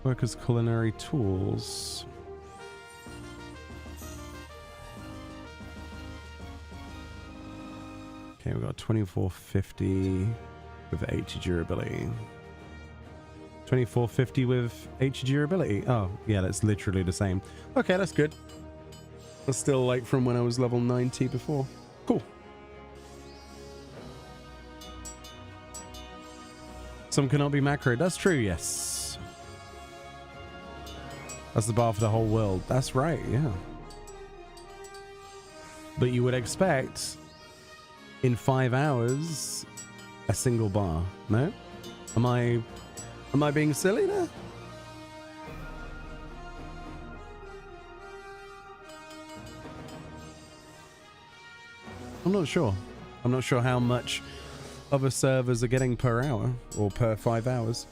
Workers' culinary tools. Okay, we've got 2450 with 80 durability. 2450 with 80 durability. Oh, yeah, that's literally the same. Okay, that's good. That's still like from when I was level 90 before. Cool. Some cannot be macro. That's true, yes. That's the bar for the whole world. That's right, yeah. But you would expect in 5 hours a single bar. No? Am I being silly there? I'm not sure. I'm not sure how much other servers are getting per hour or per 5 hours.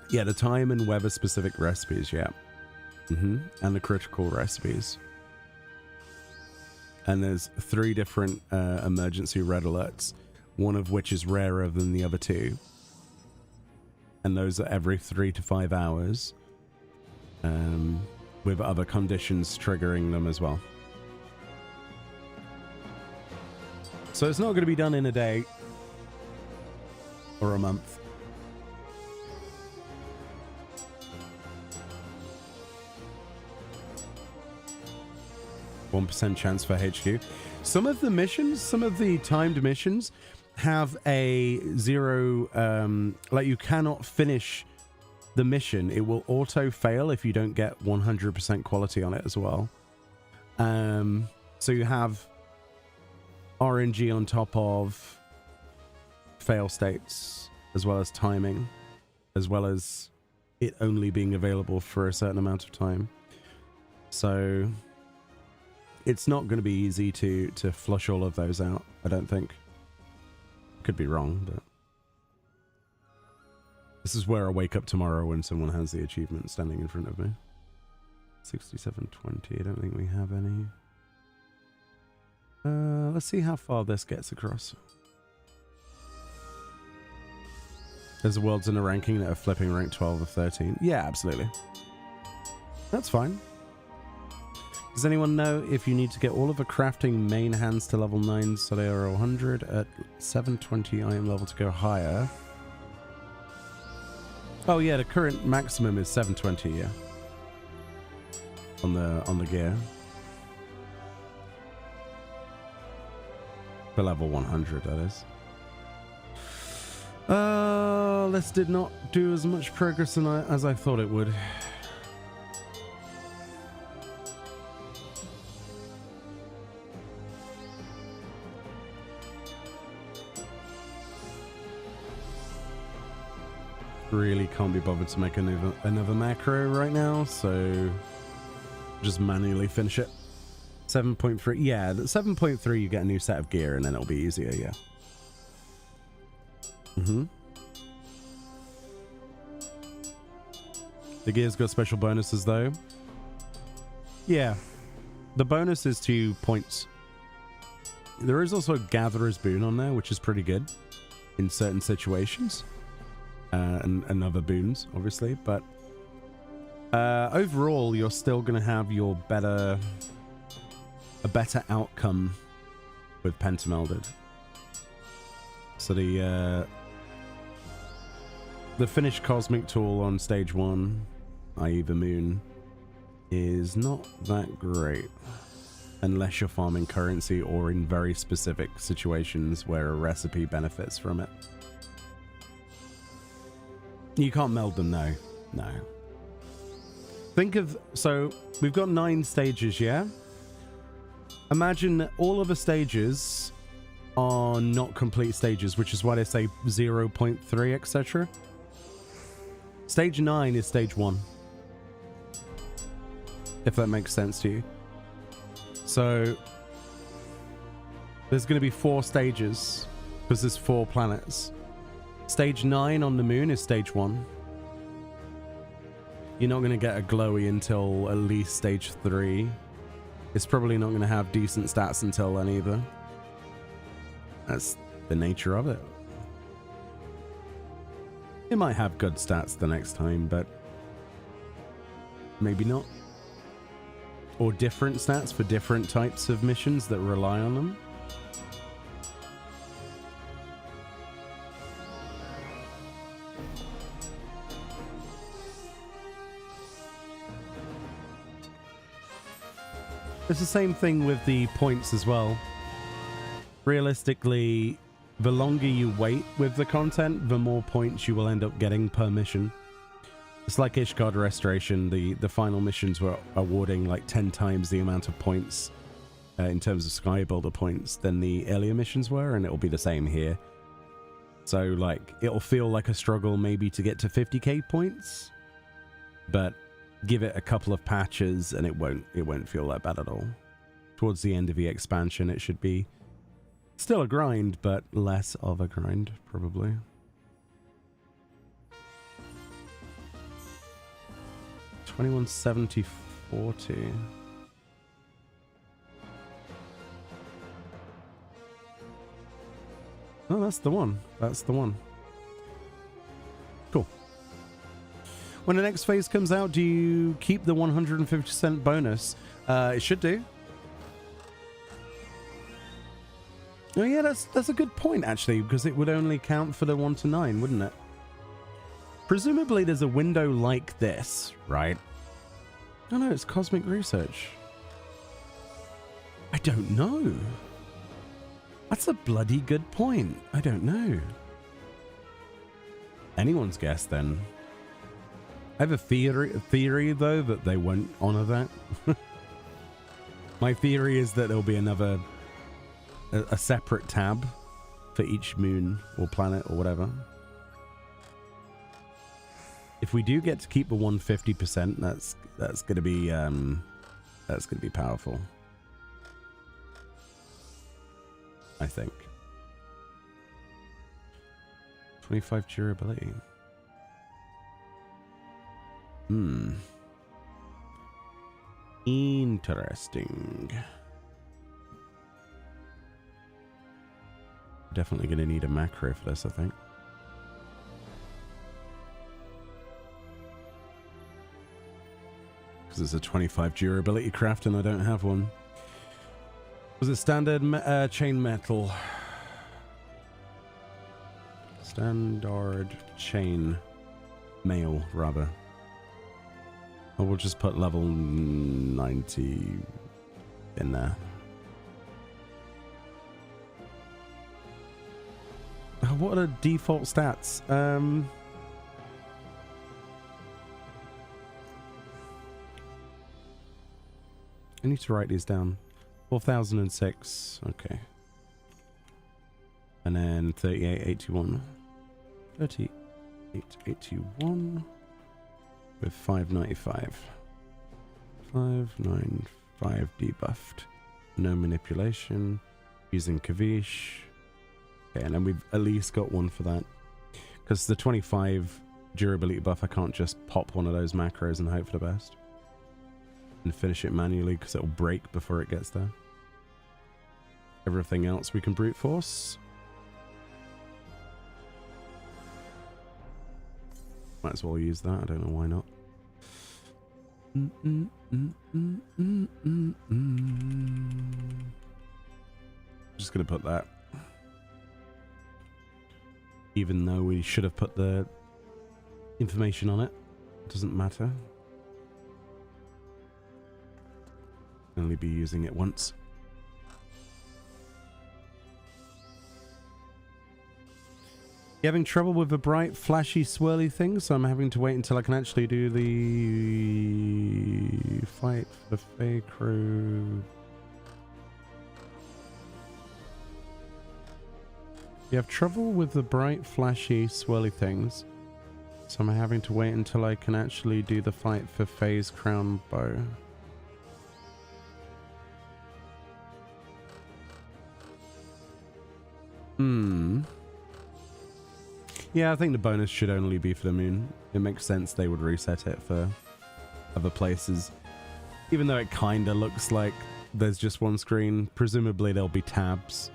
Yeah, the time and weather specific recipes, yeah. And the critical recipes. And there's 3 different emergency red alerts, one of which is rarer than the other 2. And those are every 3 to 5 hours, with other conditions triggering them as well. So it's not going to be done in a day or a month. %1 chance for HQ. Some of the missions, some of the timed missions have a 0, like you cannot finish the mission. It will auto fail if you don't get 100% quality on it as well. So you have RNG on top of fail states, as well as timing, as well as it only being available for a certain amount of time. So it's not going to be easy to flush all of those out, I don't think. Could be wrong, but this is where I wake up tomorrow when someone has the achievement standing in front of me. 6720, I don't think we have any. Let's see how far this gets across. There's worlds in the ranking that are flipping rank 12 or 13. Yeah, absolutely. That's fine. Does anyone know if you need to get all of the crafting main hands to level 9 so they are 100 at 720 I am level to go higher? Oh yeah, the current maximum is 720, yeah. On the gear. For level 100, that is. This did not do as much progress as I thought it would. Really can't be bothered to make another macro right now, so just manually finish it. 7.3, yeah, at 7.3 you get a new set of gear and then it'll be easier, yeah. The gear's got special bonuses though. Yeah, the bonus is 2 points. There is also a Gatherer's Boon on there, which is pretty good in certain situations. And other boons, obviously, but overall, you're still going to have a better outcome with Pentamelded. So the finished cosmic tool on stage 1, i.e. the moon, is not that great unless you're farming currency or in very specific situations where a recipe benefits from it. You can't meld them, no. No. Think of, so we've got 9 stages, yeah? Imagine all of the stages are not complete stages, which is why they say 0.3, etc. Stage 9 is stage 1. If that makes sense to you. So there's going to be 4 stages because there's 4 planets. Stage 9 on the moon is stage 1. You're not going to get a glowy until at least stage 3. It's probably not going to have decent stats until then either. That's the nature of it. It might have good stats the next time, but maybe not. Or different stats for different types of missions that rely on them. It's the same thing with the points as well. Realistically, the longer you wait with the content, the more points you will end up getting per mission. It's like Ishgard Restoration. The final missions were awarding like 10 times the amount of points in terms of Sky Builder points than the earlier missions were, and it'll be the same here. So like it'll feel like a struggle maybe to get to 50k points, but give it a couple of patches and it won't feel that bad at all. Towards the end of the expansion, it should be still a grind, but less of a grind, probably. $21.70 40. Oh, that's the one. That's the one. Cool. When the next phase comes out, do you keep the 150% bonus? It should do. Oh yeah, that's a good point actually, because it would only count for the 1 to 9, wouldn't it? Presumably there's a window like this, right? Oh no, it's Cosmic Research. I don't know. That's a bloody good point. I don't know. Anyone's guess then. I have a theory though that they won't honor that. My theory is that there'll be another a separate tab for each moon or planet or whatever. If we do get to keep the 150%, that's gonna be powerful. I think. 25 durability. Interesting. Definitely going to need a macro for this, I think. Because it's a 25 durability craft and I don't have one. Was it standard chain metal? Standard chain mail, rather. Or we'll just put level 90 in there. What are default stats? I need to write these down. 4006. Okay. And then 3881. 3881 with 595. 595 debuffed. No manipulation. Using Kavish. Okay, and then we've at least got one for that. Because the 25 durability buff, I can't just pop one of those macros and hope for the best. And finish it manually because it'll break before it gets there. Everything else we can brute force. Might as well use that. I don't know why not. Just gonna put that. Even though we should have put the information on it. It doesn't matter. Only be using it once. You having trouble with the bright, flashy, swirly thing? So I'm having to wait until I can actually do the fight for the Fae Crew. You have trouble with the bright, flashy, swirly things. So I'm having to wait until I can actually do the fight for Fae's crown bow. Yeah, I think the bonus should only be for the moon. It makes sense they would reset it for other places. Even though it kind of looks like there's just one screen, presumably there'll be tabs.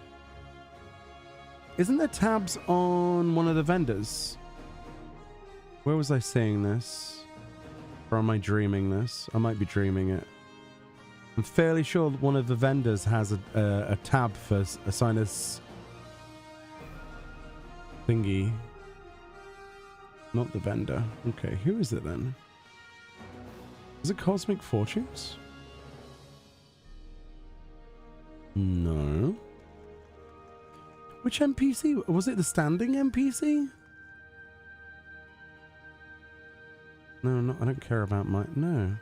Isn't there tabs on one of the vendors? Where was I seeing this? Or am I dreaming this? I might be dreaming it. I'm fairly sure one of the vendors has a tab for a sinus thingy. Not the vendor. Okay, who is it then? Is it Cosmic Fortunes? No. Which NPC? Was it the standing NPC? No, I don't care about my... No.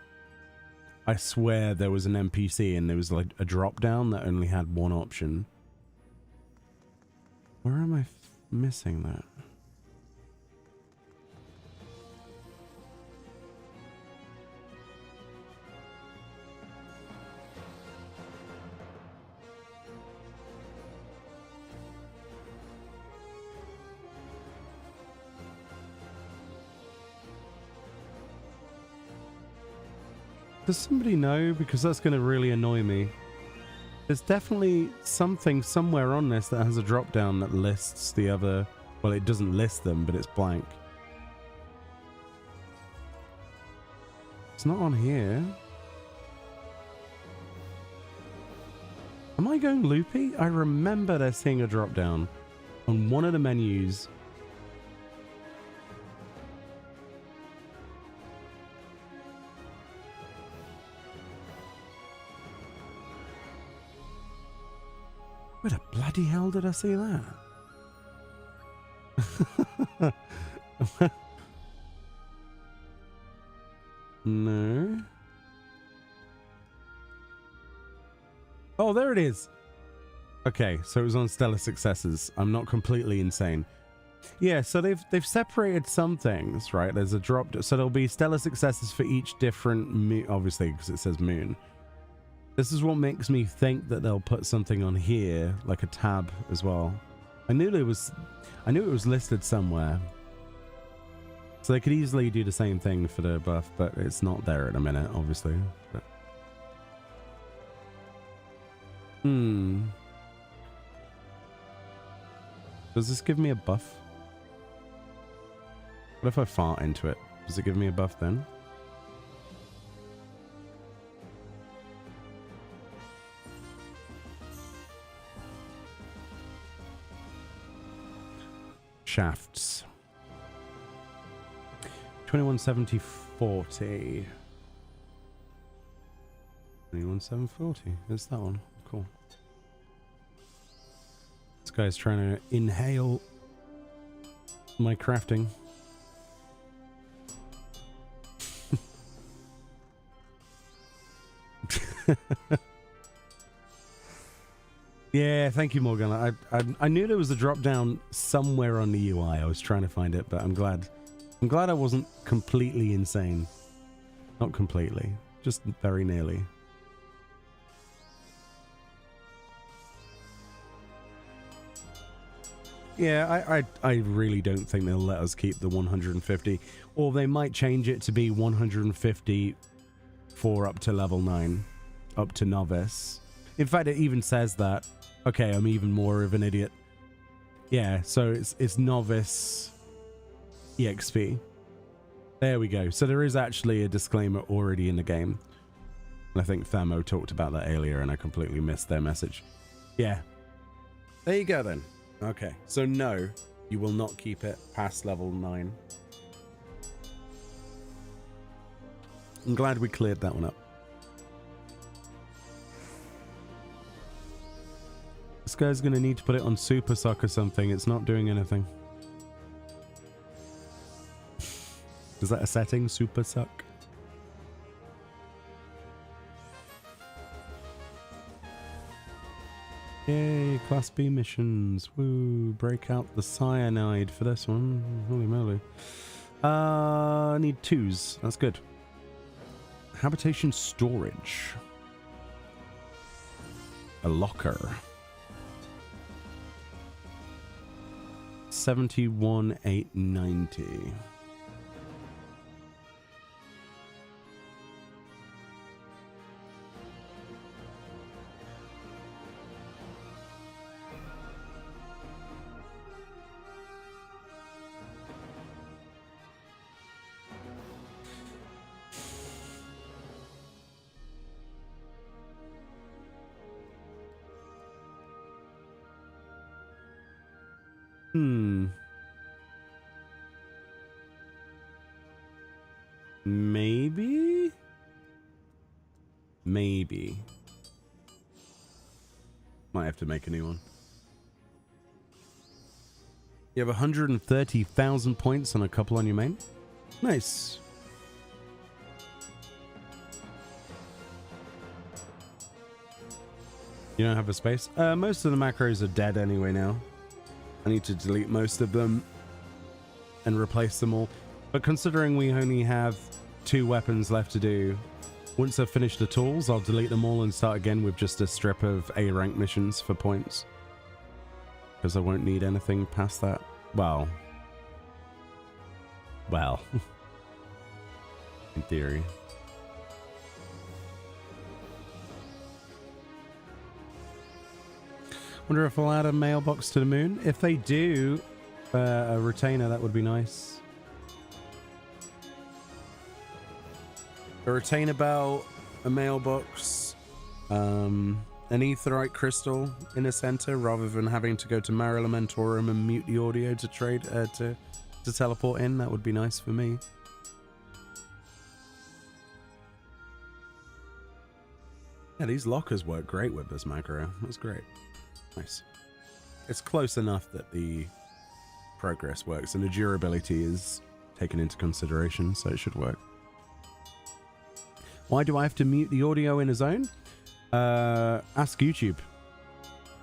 I swear there was an NPC and there was like a drop down that only had one option. Where am I missing that? Does somebody know? Because that's going to really annoy me. There's definitely something somewhere on this that has a drop down that lists the other... Well, it doesn't list them, but it's blank. It's not on here. Am I going loopy? I remember there seeing a drop down on one of the menus. Where the bloody hell did I see that? No. Oh, there it is. Okay, so it was on Stellar Successes. I'm not completely insane. Yeah, so they've separated some things, right? There's a drop, so there'll be Stellar Successes for each different moon, obviously, because it says moon. This is what makes me think that they'll put something on here, like a tab as well. I knew it was listed somewhere. So they could easily do the same thing for the buff, but it's not there at the minute, obviously. But... Does this give me a buff? What if I fart into it? Does it give me a buff then? Shafts. 2170 40. 21740. There's that one. Cool. This guy's trying to inhale my crafting. Yeah, thank you, Morgan. I knew there was a drop down somewhere on the UI. I was trying to find it, but I'm glad I wasn't completely insane. Not completely, just very nearly. Yeah, I really don't think they'll let us keep the 150, or they might change it to be 150 for up to level 9, up to novice. In fact, it even says that. Okay, I'm even more of an idiot. Yeah, so it's novice EXP. There we go. So there is actually a disclaimer already in the game. And I think Thermo talked about that earlier and I completely missed their message. Yeah. There you go then. Okay, so no, You will not keep it past level 9. I'm glad we cleared that one up. This guy's going to need to put it on super suck or something. It's not doing anything. Is that a setting? Super suck? Yay, Class B missions. Woo, break out the cyanide for this one. Holy moly. I need 2s. That's good. Habitation storage. A locker. 71,890. Maybe? Maybe. Might have to make a new one. You have 130,000 points on a couple on your main. Nice. You don't have a space? Most of the macros are dead anyway now. I need to delete most of them and replace them all. But considering we only have 2 weapons left to do, once I've finished the tools, I'll delete them all and start again with just a strip of A rank missions for points. Because I won't need anything past that. Well. In theory. Wonder if I'll add a mailbox to the moon. If they do, a retainer, that would be nice. A retainer bell, a mailbox, an aetherite crystal in a center, rather than having to go to Margrat and mute the audio to trade to teleport in. That would be nice for me. Yeah, these lockers work great with this macro. That's great. Nice. It's close enough that the progress works and the durability is taken into consideration, so it should work. Why do I have to mute the audio in a zone? Ask YouTube.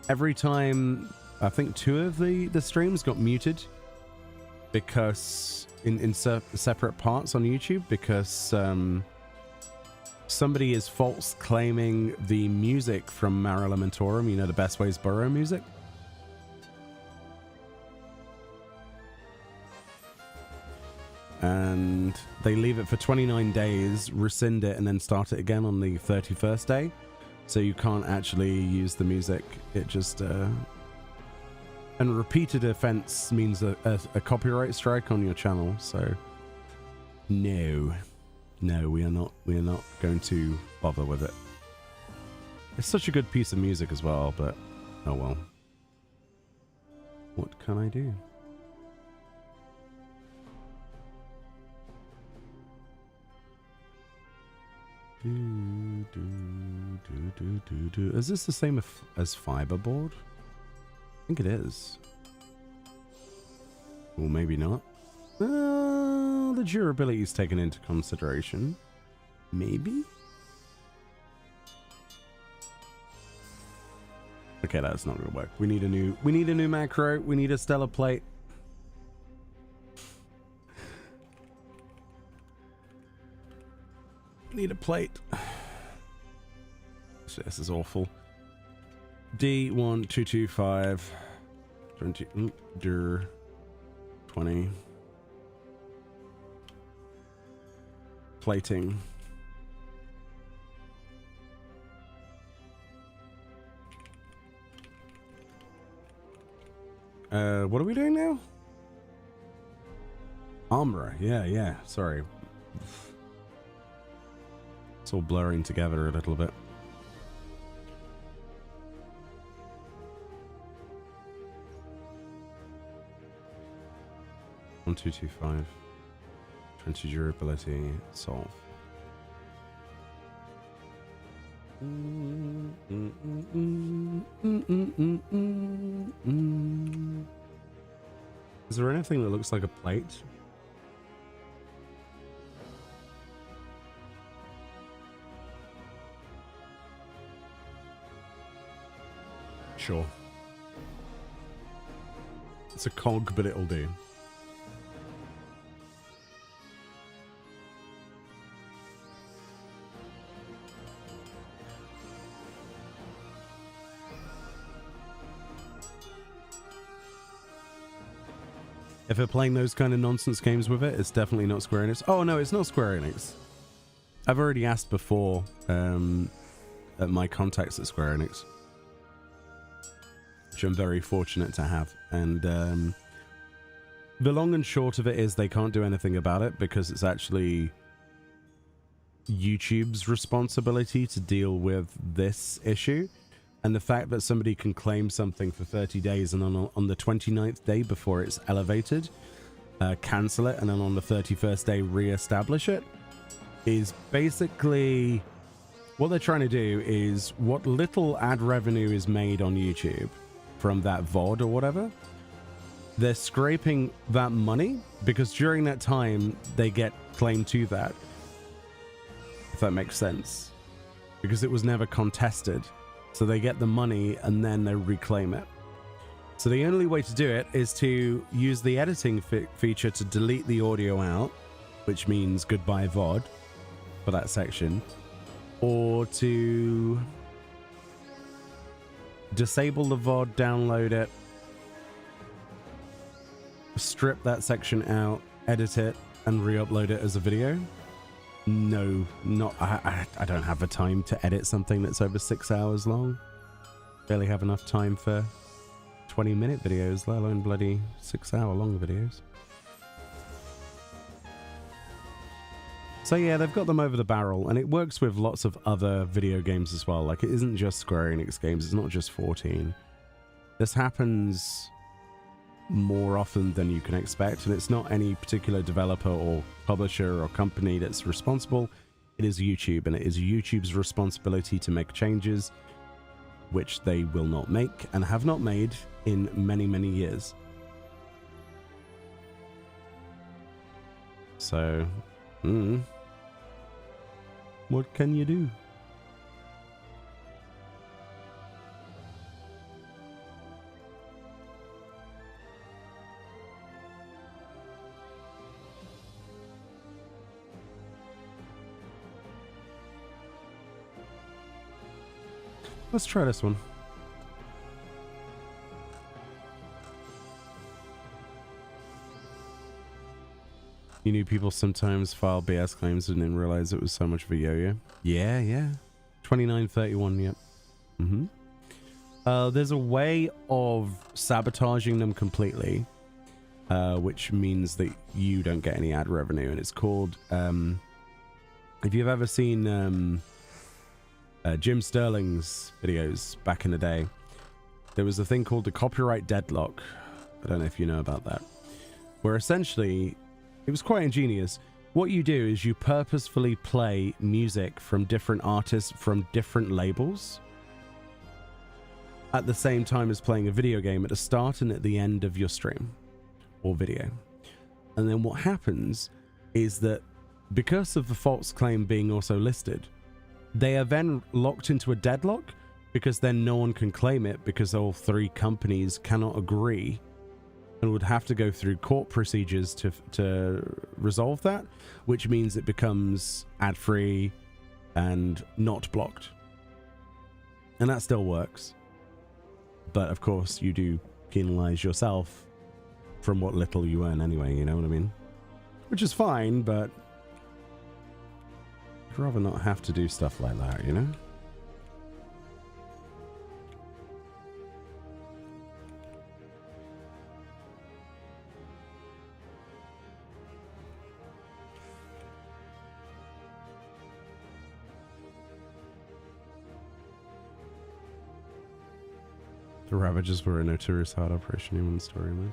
Every time, I think 2 of the streams got muted because in separate parts on YouTube because somebody is false claiming the music from Mara Lamentorum, you know, the Best Ways Burrow music. And they leave it for 29 days, rescind it, and then start it again on the 31st day. So you can't actually use the music. It just... And repeated offense means a copyright strike on your channel, so... No. No, we are not going to bother with it. It's such a good piece of music as well, but oh well. What can I do? Is this the same as fiberboard? I think it is. Well, maybe not. The durability is taken into consideration. Maybe? Okay, that's not gonna work. We need a new macro. We need a stellar plate. Need a plate. This is awful. D1225 20 20 plating. What are we doing now? Armorer. Yeah, sorry. It's all blurring together a little bit. 1225. 20 durability. Solve. Is there anything that looks like a plate? Sure. It's a cog, but it'll do. If they're playing those kind of nonsense games with it, it's definitely not Square Enix. Oh no, it's not Square Enix. I've already asked before at my contacts at Square Enix, which I'm very fortunate to have. And the long and short of it is they can't do anything about it because it's actually YouTube's responsibility to deal with this issue. And the fact that somebody can claim something for 30 days and on the 29th day before it's elevated, cancel it, and then on the 31st day re-establish it, is basically what they're trying to do. Is what little ad revenue is made on YouTube from that VOD or whatever, they're scraping that money because during that time they get claimed to that, if that makes sense, because it was never contested. So they get the money and then they reclaim it. So the only way to do it is to use the editing feature to delete the audio out, which means goodbye VOD for that section, or to disable the VOD, download it, strip that section out, edit it, and re-upload it as a video. No, not I don't have the time to edit something that's over 6 hours long. Barely have enough time for 20-minute videos, let alone bloody 6-hour long videos. So yeah, they've got them over the barrel, and it works with lots of other video games as well. Like, it isn't just Square Enix games, it's not just 14. This happens more often than you can expect, and it's not any particular developer or publisher or company that's responsible. It is YouTube, and it is YouTube's responsibility to make changes, which they will not make and have not made in many, many years. So, what can you do? Let's try this one. You knew people sometimes file BS claims and didn't realize it was so much of a yo-yo. Yeah, yeah. 2931, yep. There's a way of sabotaging them completely, which means that you don't get any ad revenue, and it's called, if you've ever seen Jim Sterling's videos back in the day, there was a thing called the copyright deadlock. I don't know if you know about that, where essentially it was quite ingenious. What you do is you purposefully play music from different artists from different labels at the same time as playing a video game at the start and at the end of your stream or video. And then what happens is that because of the false claim being also listed, they are then locked into a deadlock, because then no one can claim it because all three companies cannot agree and would have to go through court procedures to resolve that, which means it becomes ad-free and not blocked. And that still works. But of course, you do penalize yourself from what little you earn anyway, you know what I mean? Which is fine, but I'd rather not have to do stuff like that, you know? The Ravagers were a notorious hard operation in one story, man.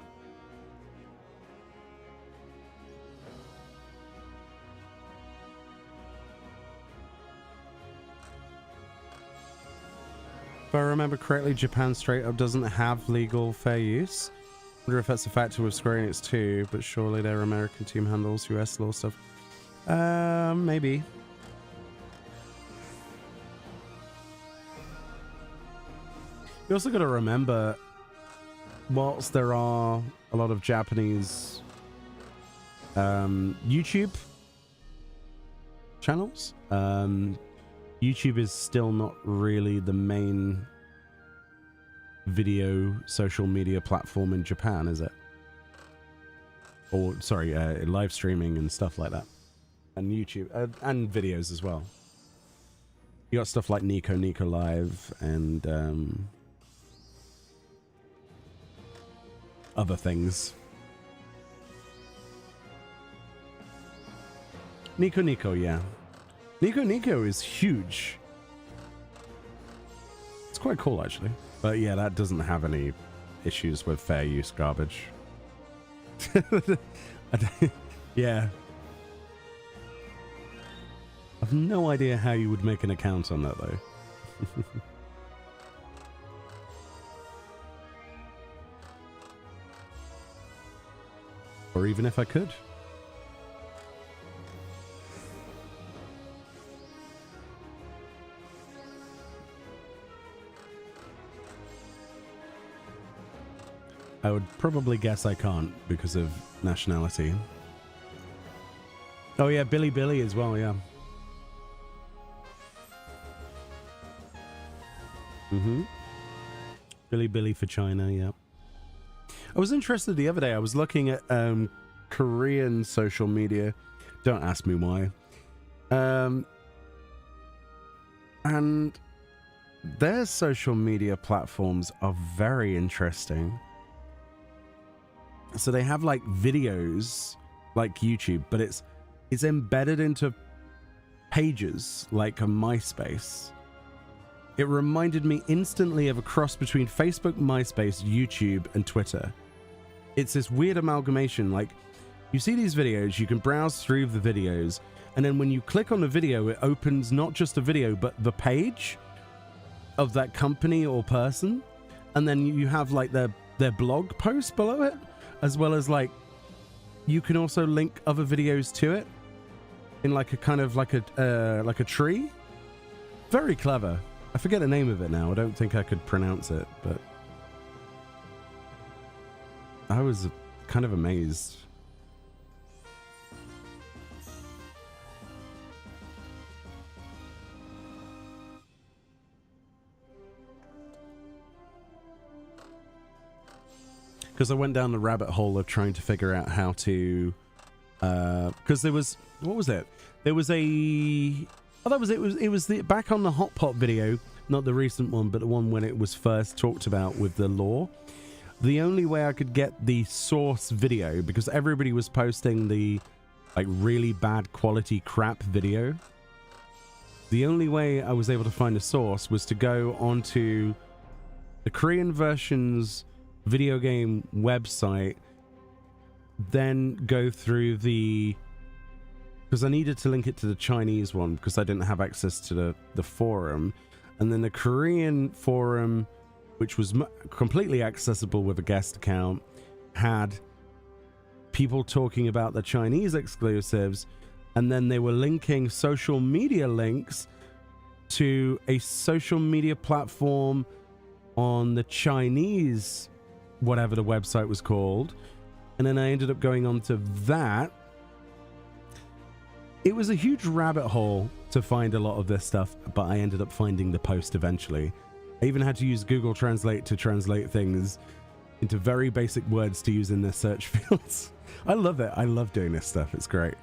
If I remember correctly, Japan straight up doesn't have legal fair use. I wonder if that's a factor with Square Enix too, but surely their American team handles US law stuff. Maybe. You also got to remember, whilst there are a lot of Japanese YouTube channels, YouTube is still not really the main video social media platform in Japan, is it? Or, sorry, live streaming and stuff like that. And YouTube, and videos as well. You got stuff like Nico Live and other things. Nico, yeah. Nico is huge. It's quite cool, actually. But yeah, that doesn't have any issues with fair use garbage. Yeah. I've no idea how you would make an account on that, though. Or even if I could. I would probably guess I can't because of nationality. Oh yeah, Billy as well, yeah. Billy for China, yeah. I was interested the other day. I was looking at Korean social media. Don't ask me why. And their social media platforms are very interesting. So they have like videos like YouTube, but it's embedded into pages like a MySpace. It reminded me instantly of a cross between Facebook, MySpace, YouTube, and Twitter. It's this weird amalgamation. Like, you see these videos, you can browse through the videos, and then when you click on the video, it opens not just the video, but the page of that company or person. And then you have like their blog post below it, as well as like, you can also link other videos to it in like a kind of like a tree. Very clever. I forget the name of it now. I don't think I could pronounce it, but I was kind of amazed. Because I went down the rabbit hole of trying to figure out how to, because there was, what was it? There was a, oh, that was it. It was the back on the Hot Pot video, not the recent one, but the one when it was first talked about with the law. The only way I could get the source video, because everybody was posting the like really bad quality crap video. The only way I was able to find a source was to go onto the Korean version's video game website, then go through the, because I needed to link it to the Chinese one because I didn't have access to the forum, and then the Korean forum, which was completely accessible with a guest account, had people talking about the Chinese exclusives, and then they were linking social media links to a social media platform on the Chinese, whatever the website was called. And then I ended up going on to that. It was a huge rabbit hole to find a lot of this stuff, but I ended up finding the post eventually. I even had to use Google Translate to translate things into very basic words to use in their search fields. I love it. I love doing this stuff. It's great.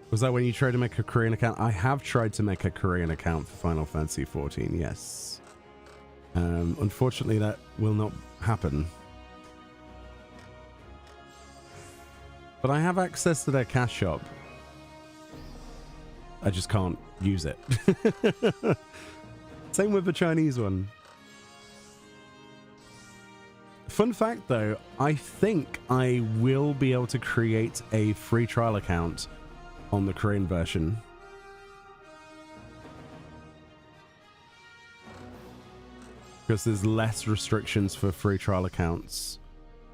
Was that when you tried to make a Korean account? I have tried to make a Korean account for Final Fantasy XIV, yes. Unfortunately, that will not happen. But I have access to their cash shop. I just can't use it. Same with the Chinese one. Fun fact though, I think I will be able to create a free trial account on the Korean version. because there's less restrictions for free trial accounts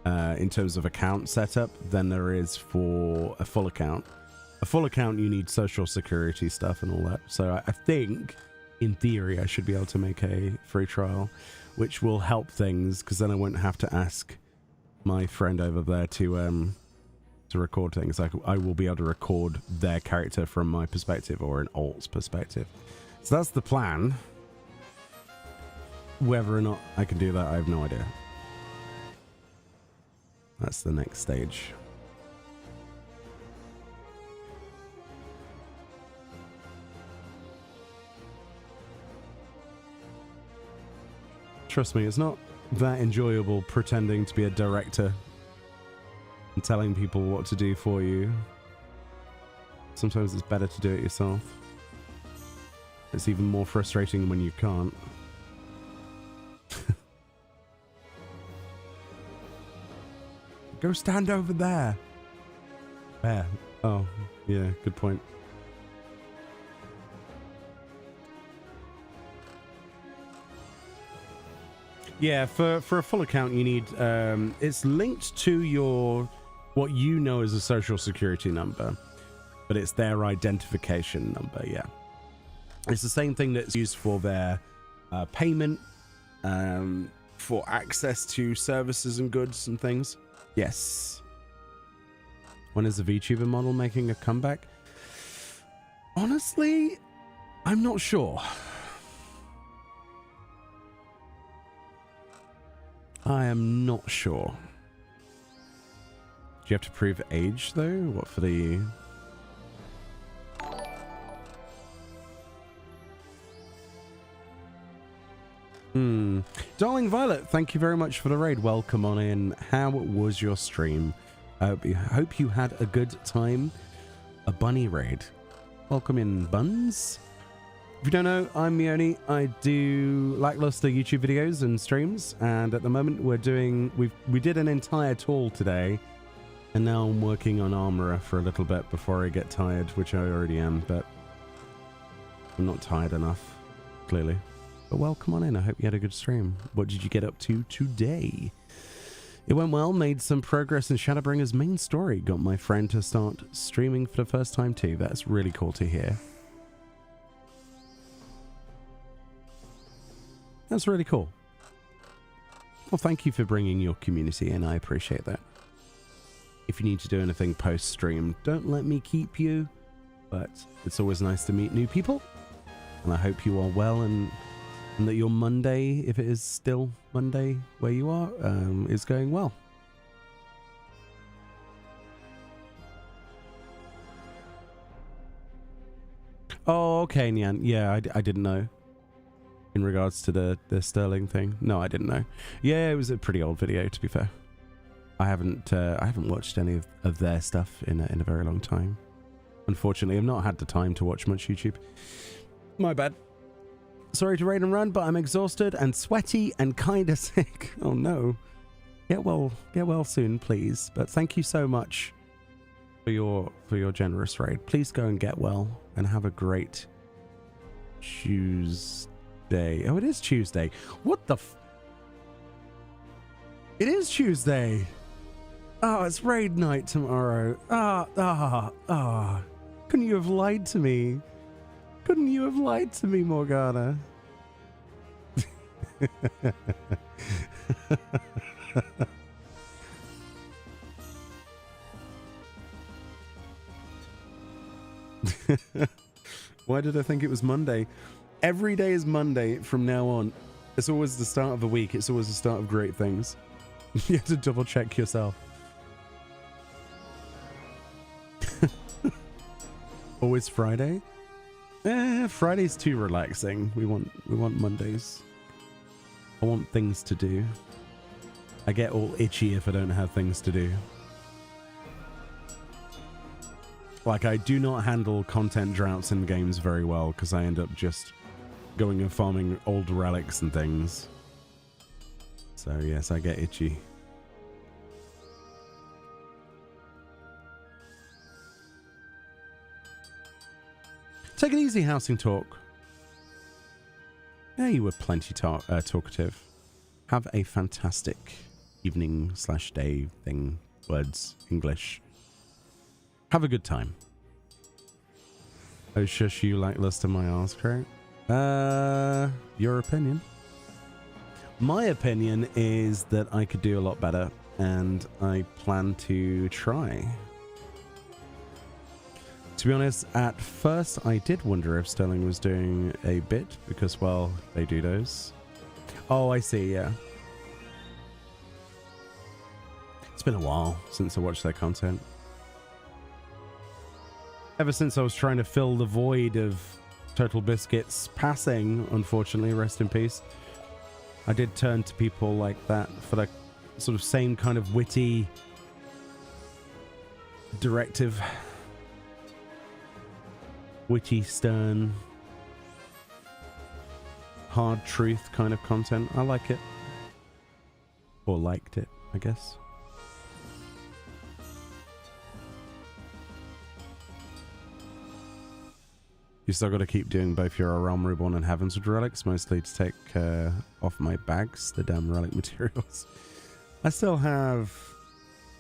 in terms of account setup than there is for a full account. A full account, you need social security stuff and all that. So I think, in theory, I should be able to make a free trial, which will help things, because then I won't have to ask my friend over there to record things. I will be able to record their character from my perspective or an alt's perspective. So that's the plan. Whether or not I can do that, I have no idea. That's the next stage. Trust me, it's not that enjoyable pretending to be a director and telling people what to do for you. Sometimes it's better to do it yourself. It's even more frustrating when you can't. Go stand over there. Where? Oh, yeah, good point. Yeah, for a full account, you need it's linked to your what you know as a social security number, but it's their identification number. Yeah, it's the same thing that's used for their payment, for access to services and goods and things. Yes. When is the VTuber model making a comeback? Honestly, I'm not sure. I am not sure. Do you have to prove age, though? What for the... Darling Violet, thank you very much for the raid. Welcome on in. How was your stream? I hope you had a good time. A bunny raid. Welcome in, buns. If you don't know, I'm Meoni. I do lackluster YouTube videos and streams, and at the moment we're doing... We did an entire tool today, and now I'm working on Armorer for a little bit before I get tired, which I already am, but I'm not tired enough, clearly. But welcome on in. I hope you had a good stream. What did you get up to today? It went well. Made some progress in Shadowbringer's main story. Got my friend to start streaming for the first time too. That's really cool to hear. That's really cool. Well, thank you for bringing your community in. I appreciate that. If you need to do anything post-stream, don't let me keep you. But it's always nice to meet new people. And I hope you are well and that your Monday, if it is still Monday where you are, is going well. Oh, okay, Nyan. Yeah, I didn't know. In regards to the Sterling thing. No, I didn't know. Yeah, it was a pretty old video, to be fair. I haven't watched any of their stuff in a very long time. Unfortunately, I've not had the time to watch much YouTube. My bad. Sorry to raid and run, but I'm exhausted and sweaty and kind of sick. Oh no. Get well soon, please. But thank you so much for your generous raid. Please go and get well and have a great Tuesday. Oh, it is Tuesday. What the It is Tuesday. Oh, it's raid night tomorrow. Couldn't you have lied to me? Couldn't you have lied to me, Morgana? Why did I think it was Monday? Every day is Monday from now on. It's always the start of the week. It's always the start of great things. You have to double check yourself. Always Friday? Friday's too relaxing. We want Mondays. I want things to do. I get all itchy if I don't have things to do. Like, I do not handle content droughts in games very well because I end up just going and farming old relics and things. So yes, I get itchy. Take it easy, Housing Talk. Yeah, you were plenty talkative. Have a fantastic evening / day thing. Words, English. Have a good time. Oh, shush, you lackluster, my arse crack. Your opinion? My opinion is that I could do a lot better, and I plan to try. To be honest, at first I did wonder if Sterling was doing a bit, because, well, they do those. Oh, I see, yeah. It's been a while since I watched their content. Ever since I was trying to fill the void of Total Biscuit's passing, unfortunately, rest in peace, I did turn to people like that for the sort of same kind of witty directive. Witty, stern, hard truth kind of content. I like it. Or liked it, I guess. You still got to keep doing both your Realm Reborn and Heavensward relics, mostly to take off my bags, the damn relic materials. I still have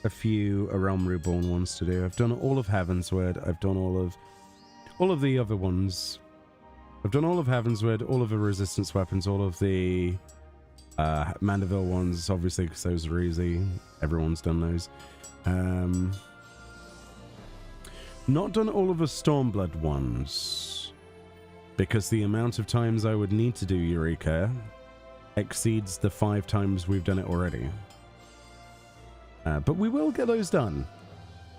a few Realm Reborn ones to do. I've done all of Heavensward. I've done all of the other ones. I've done all of Heavensward, all of the resistance weapons, all of the Mandeville ones, obviously, because those are easy. Everyone's done those. Not done all of the Stormblood ones, because the amount of times I would need to do Eureka exceeds the 5 times we've done it already. But we will get those done.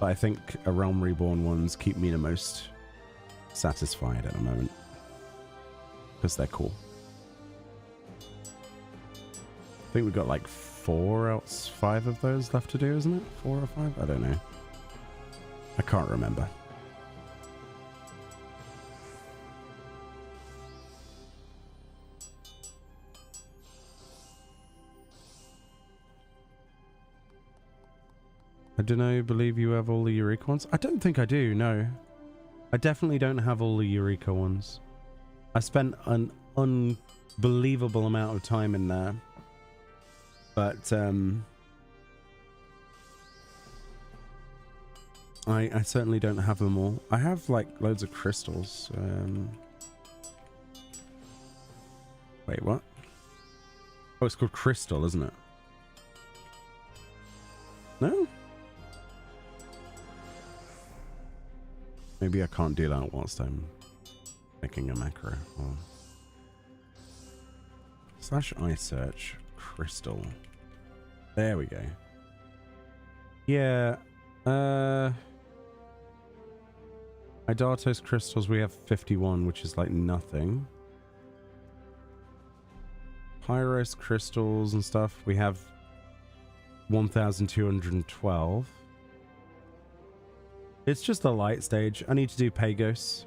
But I think a Realm Reborn ones keep me the most satisfied at the moment, because they're cool. I think we've got like 4 out of 5 of those left to do, isn't it? 4 or 5? I don't know. I can't remember. I don't know, believe you have all the Eureka ones? I don't think I do, no. I definitely don't have all the Eureka ones. I spent an unbelievable amount of time in there. But, I certainly don't have them all. I have, like, loads of crystals. Wait, what? Oh, it's called Crystal, isn't it? No? Maybe I can't do that whilst I'm making a macro. Or... /iSearch Crystal. There we go. Yeah. Idatos crystals, we have 51, which is like nothing. Pyros crystals and stuff, we have 1,212. It's just the light stage. I need to do Pagos.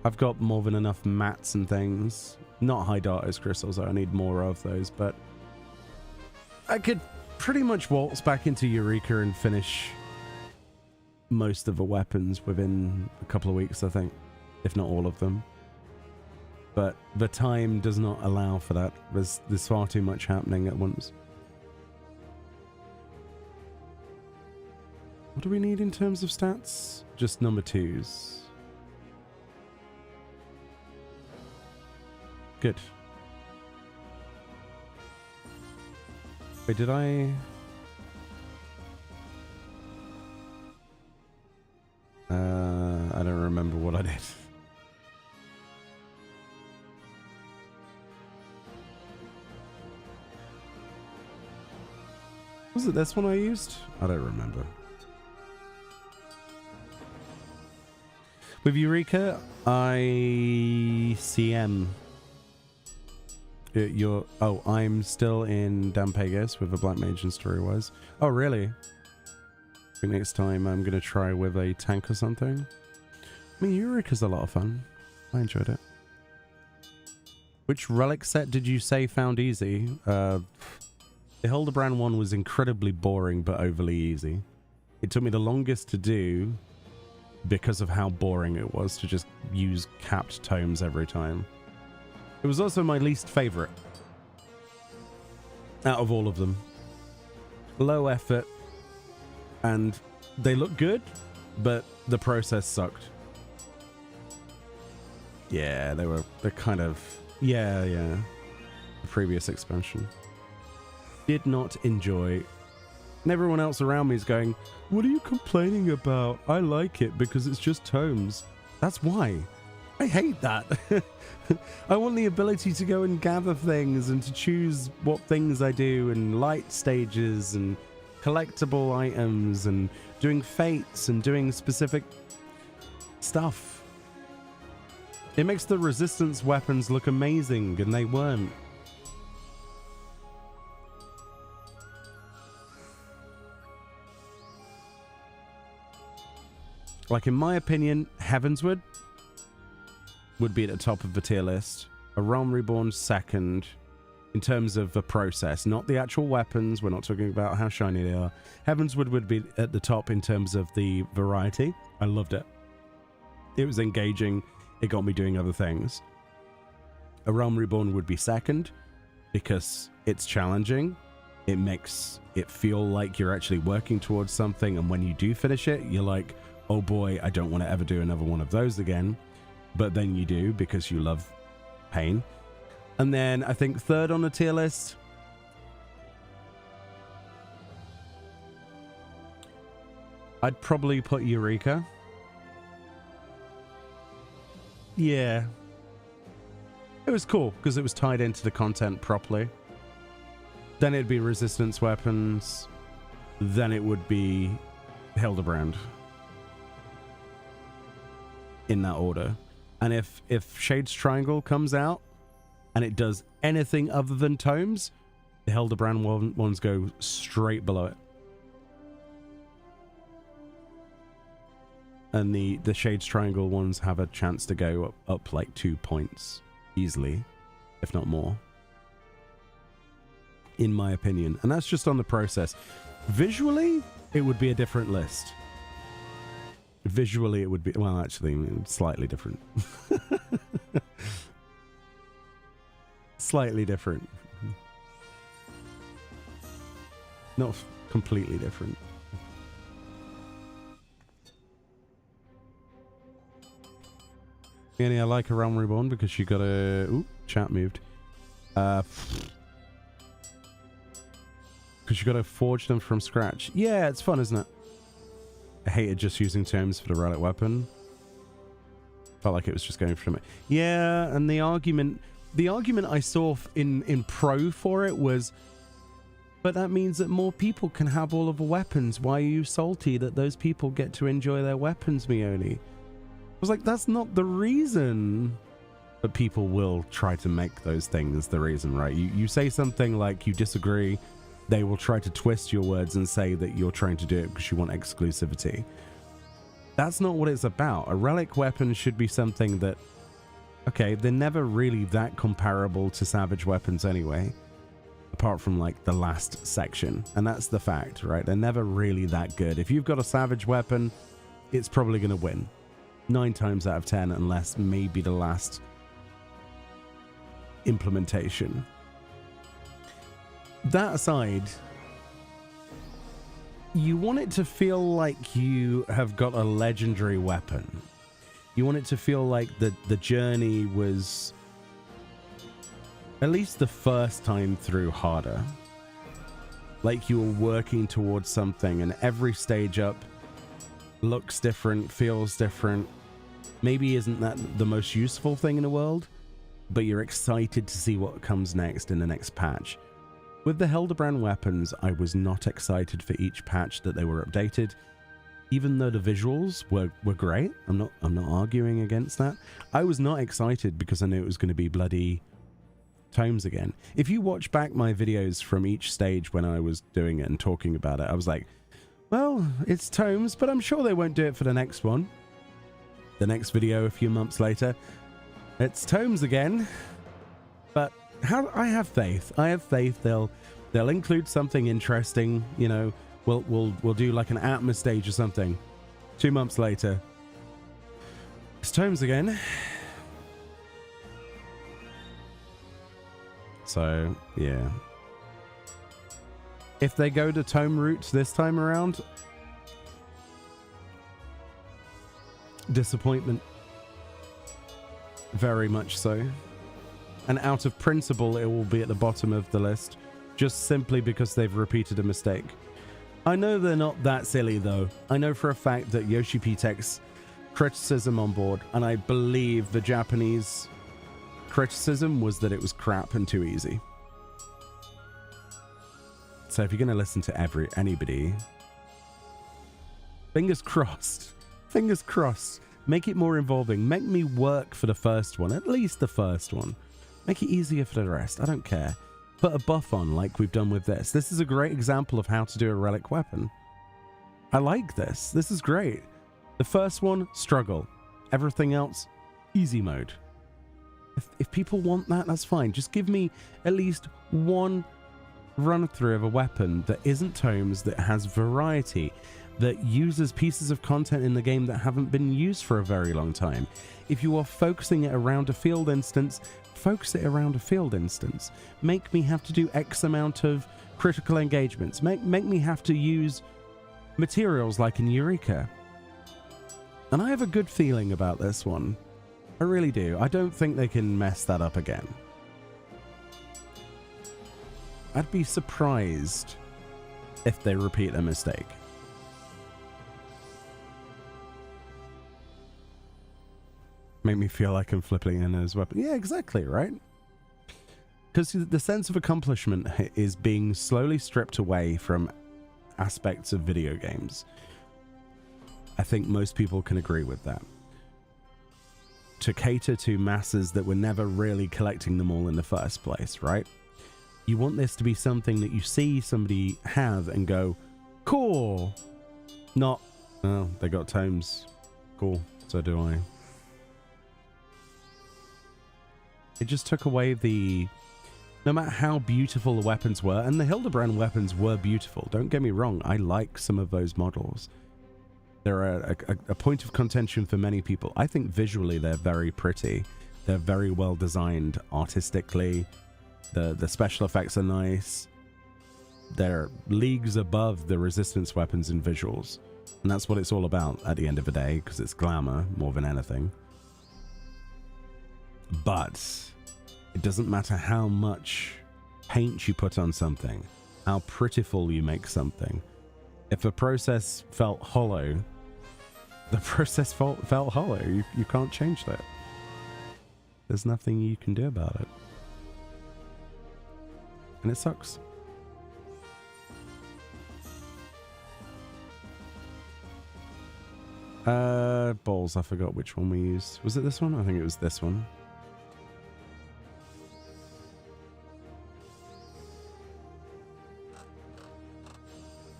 I've got more than enough mats and things. Not Hydatos crystals, though. I need more of those, but I could pretty much waltz back into Eureka and finish most of the weapons within a couple of weeks, I think, if not all of them. But the time does not allow for that. There's far too much happening at once. What do we need in terms of stats? Just number 2s. Good. Wait, did I... I don't remember what I did. Was it this one I used? I don't remember. With Eureka, ICM. I'm still in Dampagos with a Black Mage and Storywise. Oh, really? I think next time I'm going to try with a tank or something. I mean, Eureka's a lot of fun. I enjoyed it. Which relic set did you say found easy? The Hildebrand one was incredibly boring but overly easy. It took me the longest to do because of how boring it was to just use capped tomes every time. It was also my least favorite out of all of them. Low effort, and they look good, but the process sucked. Yeah, they're kind of, yeah. The previous expansion. Did not enjoy. And everyone else around me is going, what are you complaining about? I like it because it's just tomes. That's why. I hate that. I want the ability to go and gather things and to choose what things I do, and light stages and collectible items and doing fates and doing specific stuff. It makes the resistance weapons look amazing, and they weren't. Like, in my opinion, Heavensward would be at the top of the tier list. A Realm Reborn second in terms of the process, not the actual weapons. We're not talking about how shiny they are. Heavensward would be at the top in terms of the variety. I loved it. It was engaging. It got me doing other things. A Realm Reborn would be second because it's challenging. It makes it feel like you're actually working towards something, and when you do finish it, you're like, oh boy, I don't want to ever do another one of those again. But then you do because you love pain. And then I think third on the tier list, I'd probably put Eureka. Yeah. It was cool because it was tied into the content properly. Then it'd be resistance weapons. Then it would be Hildebrand. In that order. And if Shade's Triangle comes out and it does anything other than tomes, the Hildebrand ones go straight below it. And the Shade's Triangle ones have a chance to go up like 2 points easily, if not more. In my opinion. And that's just on the process. Visually, it would be a different list. Visually, it would be, well, actually, slightly different. Slightly different. Not completely different. Meoni, I like a Realm Reborn because she got a... Ooh, chat moved. Because you got to forge them from scratch. Yeah, it's fun, isn't it? I hated just using terms for the relic weapon. Felt like it was just going from it. Yeah, and the argument I saw in pro for it was, but that means that more people can have all of the weapons. Why are you salty that those people get to enjoy their weapons, Meoni? I was like, that's not the reason. But people will try to make those things the reason, right? You say something like you disagree, they will try to twist your words and say that you're trying to do it because you want exclusivity. That's not what it's about. A relic weapon should be something that, okay, they're never really that comparable to savage weapons anyway, apart from like the last section. And that's the fact, right? They're never really that good. If you've got a savage weapon, it's probably going to win 9 times out of 10, unless maybe the last implementation. That aside, you want it to feel like you have got a legendary weapon. You want it to feel like the journey was, at least the first time through, harder. Like you were working towards something, and every stage up looks different, feels different. Maybe isn't that the most useful thing in the world, but you're excited to see what comes next in the next patch. With the Hildebrand weapons, I was not excited for each patch that they were updated, even though the visuals were great. I'm not arguing against that. I was not excited because I knew it was going to be bloody tomes again. If you watch back my videos from each stage when I was doing it and talking about it, I was like, well, it's tomes, but I'm sure they won't do it for the next one. The next video a few months later, it's tomes again. But I have faith. I have faith they'll include something interesting. You know, we'll do like an Atma stage or something. 2 months later, it's tomes again. So, yeah. If they go to tome route this time around, disappointment. Very much so. And out of principle, it will be at the bottom of the list, just simply because they've repeated a mistake. I know they're not that silly, though. I know for a fact that Yoshi P takes criticism on board, and I believe the Japanese criticism was that it was crap and too easy. So if you're going to listen to anybody, fingers crossed. Fingers crossed. Make it more involving. Make me work for the first one, at least the first one. Make it easier for the rest. I don't care. Put a buff on like we've done with this. This is a great example of how to do a relic weapon. I like this. This is great. The first one, struggle. Everything else, easy mode. If people want that, that's fine. Just give me at least one run through of a weapon that isn't tomes, that has variety, that uses pieces of content in the game that haven't been used for a very long time. If you are focusing it around a field instance, focus it around a field instance. Make me have to do X amount of critical engagements. Make me have to use materials like in Eureka. And I have a good feeling about this one. I really do. I don't think they can mess that up again. I'd be surprised if they repeat a mistake. Make me feel like I'm flipping in as weapon. Yeah, exactly, right? Because the sense of accomplishment is being slowly stripped away from aspects of video games. I think most people can agree with that. To cater to masses that were never really collecting them all in the first place, right? You want this to be something that you see somebody have and go, cool. Not, oh, they got tomes. Cool, so do I. It just took away the... No matter how beautiful the weapons were, and the Hildebrand weapons were beautiful, don't get me wrong, I like some of those models. They're a point of contention for many people. I think visually they're very pretty. They're very well designed artistically. The special effects are nice. They're leagues above the resistance weapons in visuals. And that's what it's all about at the end of the day, because it's glamour more than anything. But it doesn't matter how much paint you put on something, how prettiful you make something. If a process felt hollow, the process felt hollow. You can't change that. There's nothing you can do about it. And it sucks. Balls, I forgot which one we used. Was it this one? I think it was this one.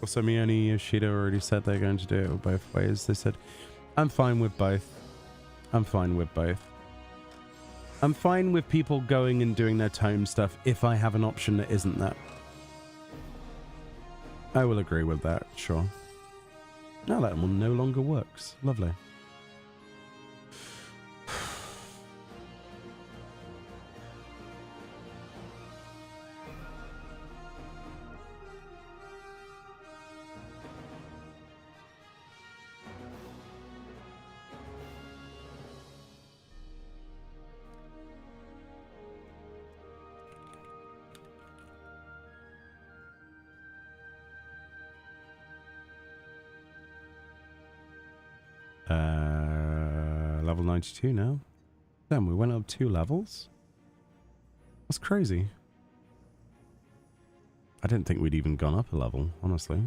Also, Meoni Yoshida already said they're going to do it both ways. They said, I'm fine with both. I'm fine with both. I'm fine with people going and doing their tome stuff if I have an option that isn't that. I will agree with that, sure. Now that one no longer works. Lovely. Level 92 now. Damn, we went up 2 levels. That's crazy. I didn't think we'd even gone up a level, honestly.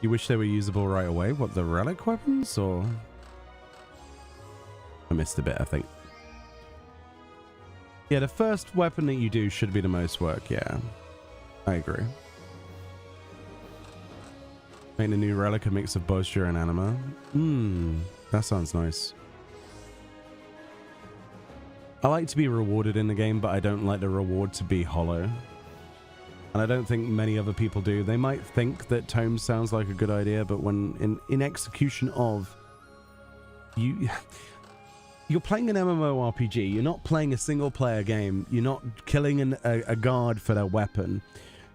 You wish they were usable right away? What, the relic weapons, or? I missed a bit, I think. Yeah, the first weapon that you do should be the most work, yeah. I agree. Make a new relic, a mix of posture and anima. That sounds nice. I like to be rewarded in the game, but I don't like the reward to be hollow. And I don't think many other people do. They might think that tome sounds like a good idea, but when in execution of... You're playing an MMORPG. You're not playing a single-player game. You're not killing a guard for their weapon.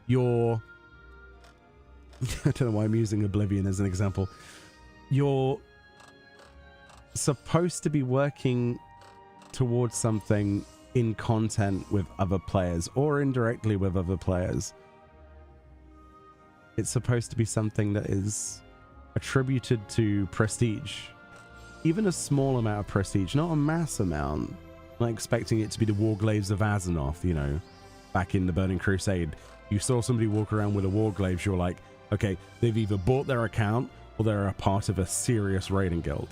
You're... I don't know why I'm using Oblivion as an example. You're supposed to be working towards something in content with other players or indirectly with other players. It's supposed to be something that is attributed to prestige. Even a small amount of prestige, not a mass amount. I'm not expecting it to be the Warglaves of Azeroth, you know, back in the Burning Crusade. You saw somebody walk around with a Warglaves, you're like, okay, they've either bought their account or they're a part of a serious raiding guild.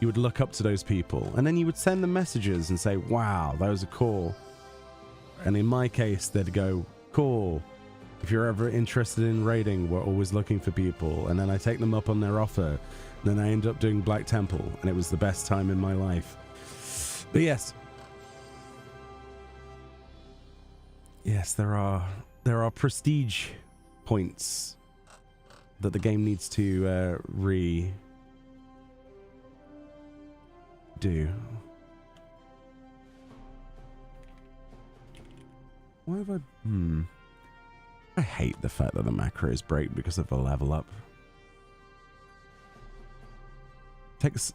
You would look up to those people and then you would send them messages and say, wow, those are cool. And in my case, they'd go, cool. If you're ever interested in raiding, we're always looking for people. And then I take them up on their offer. And then I end up doing Black Temple and it was the best time in my life. But yes. Yes, there are prestige points that the game needs to redo. Why have I hate the fact that the macros break because of a level up.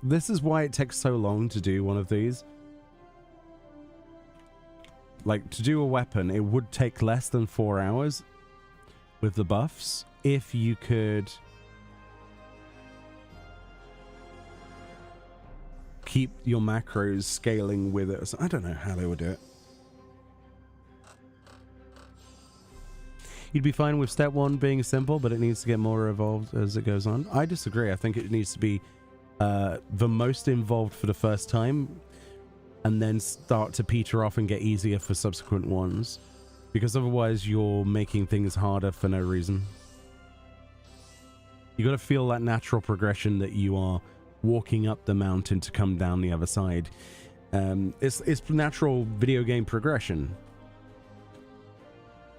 This is why it takes so long to do one of these. Like, to do a weapon, it would take less than 4 hours with the buffs if you could keep your macros scaling with it. I don't know how they would do it. You'd be fine with step 1 being simple, but it needs to get more evolved as it goes on. I disagree. I think it needs to be the most involved for the first time and then start to peter off and get easier for subsequent ones, because otherwise you're making things harder for no reason. You got to feel that natural progression that you are walking up the mountain to come down the other side. It's natural video game progression.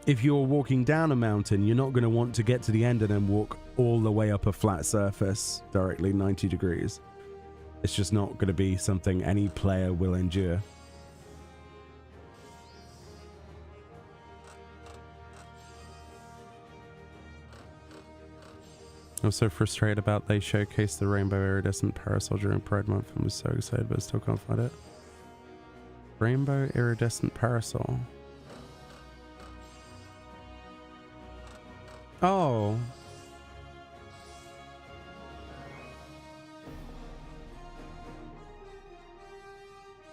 If you're walking down a mountain, you're not going to want to get to the end and then walk all the way up a flat surface directly 90 degrees. It's just not going to be something any player will endure. I'm so frustrated about they showcased the rainbow iridescent parasol during Pride Month and was so excited, but I still can't find it. Rainbow iridescent parasol. Oh.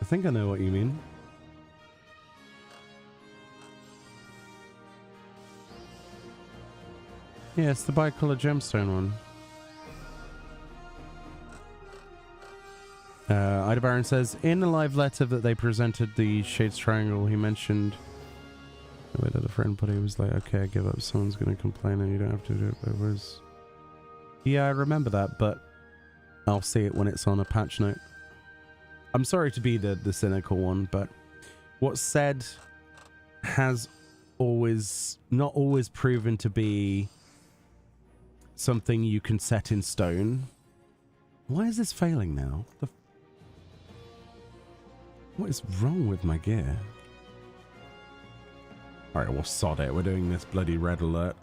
I think I know what you mean. Yeah, it's the bicolor gemstone one. Ida Baron says, in the live letter that they presented the Shades Triangle, he mentioned... Wait, that a friend, but he was like, okay, I give up. Someone's going to complain and you don't have to do it. But it was... Yeah, I remember that, but I'll see it when it's on a patch note. I'm sorry to be the cynical one, but what's said has not always proven to be something you can set in stone. Why is this failing now? What is wrong with my gear? Alright, we'll sod it. We're doing this bloody red alert.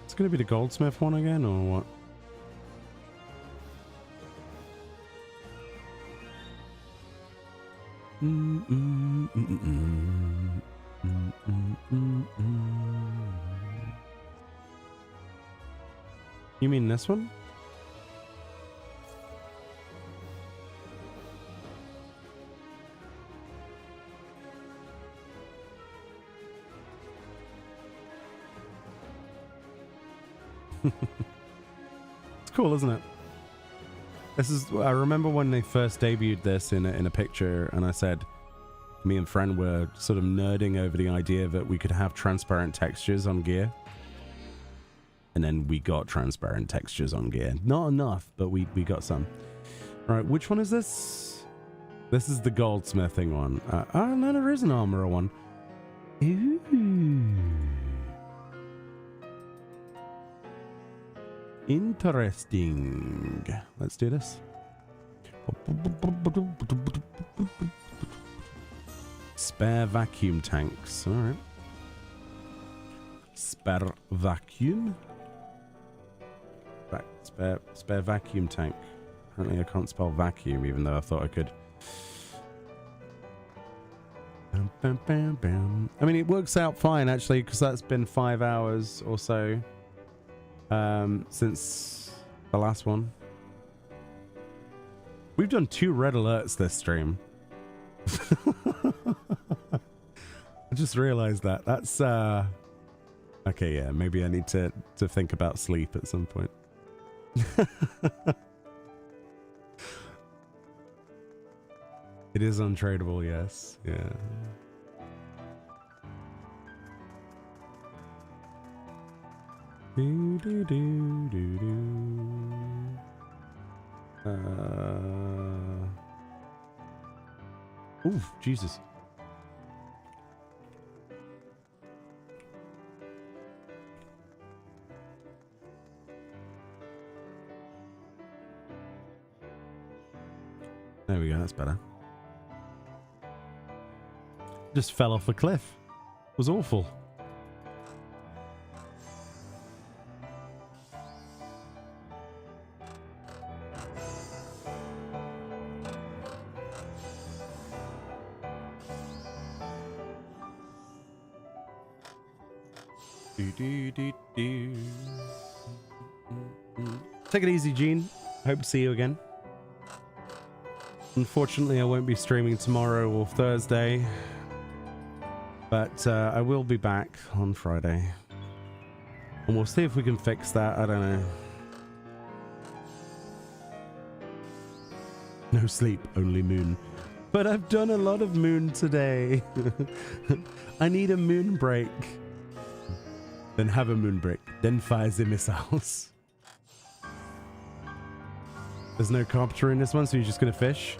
It's going to be the goldsmith one again, or what? You mean this one? It's cool, isn't it? This is, I remember when they first debuted this in a picture, and I said, me and friend were sort of nerding over the idea that we could have transparent textures on gear. And then we got transparent textures on gear. Not enough, but we got some. All right, which one is this? This is the goldsmithing one. Oh, no, there is an armorer one. Ooh. Interesting. Let's do this. Spare vacuum tanks. All right. Spare vacuum. Spare vacuum tank. Apparently I can't spell vacuum, even though I thought I could. I mean, it works out fine actually, because that's been 5 hours or so since the last one. We've done 2 red alerts this stream. I just realized that. That's okay, yeah, maybe I need to think about sleep at some point. It is untradeable, yes. Yeah. Do, do, do, do, do. Oof, Jesus. There we go, that's better. Just fell off a cliff. It was awful. Take it easy, Gene. Hope to see you again. Unfortunately, I won't be streaming tomorrow or Thursday, but I will be back on Friday. And we'll see if we can fix that. I don't know. No sleep, only moon. But I've done a lot of moon today. I need a moon break. Then have a moon break. Then fire the missiles. There's no carpenter in this one, so you're just gonna fish?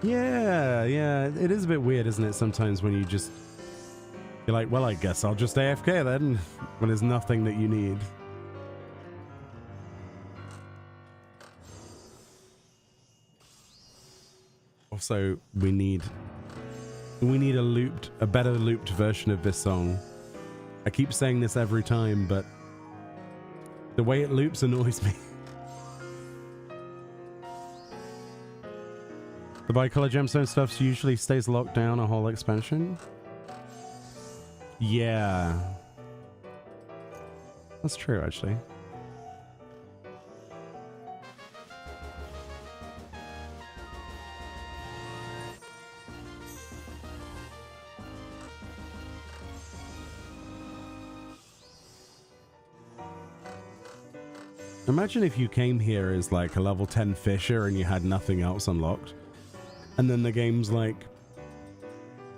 Yeah, it is a bit weird, isn't it, sometimes when you're like, well, I guess I'll just AFK then, when there's nothing that you need. Also, we need a better looped version of this song. I keep saying this every time, but the way it loops annoys me. The bicolor gemstone stuff usually stays locked down a whole expansion. Yeah. That's true, actually. Imagine if you came here as like a level 10 fisher and you had nothing else unlocked. And then the game's like,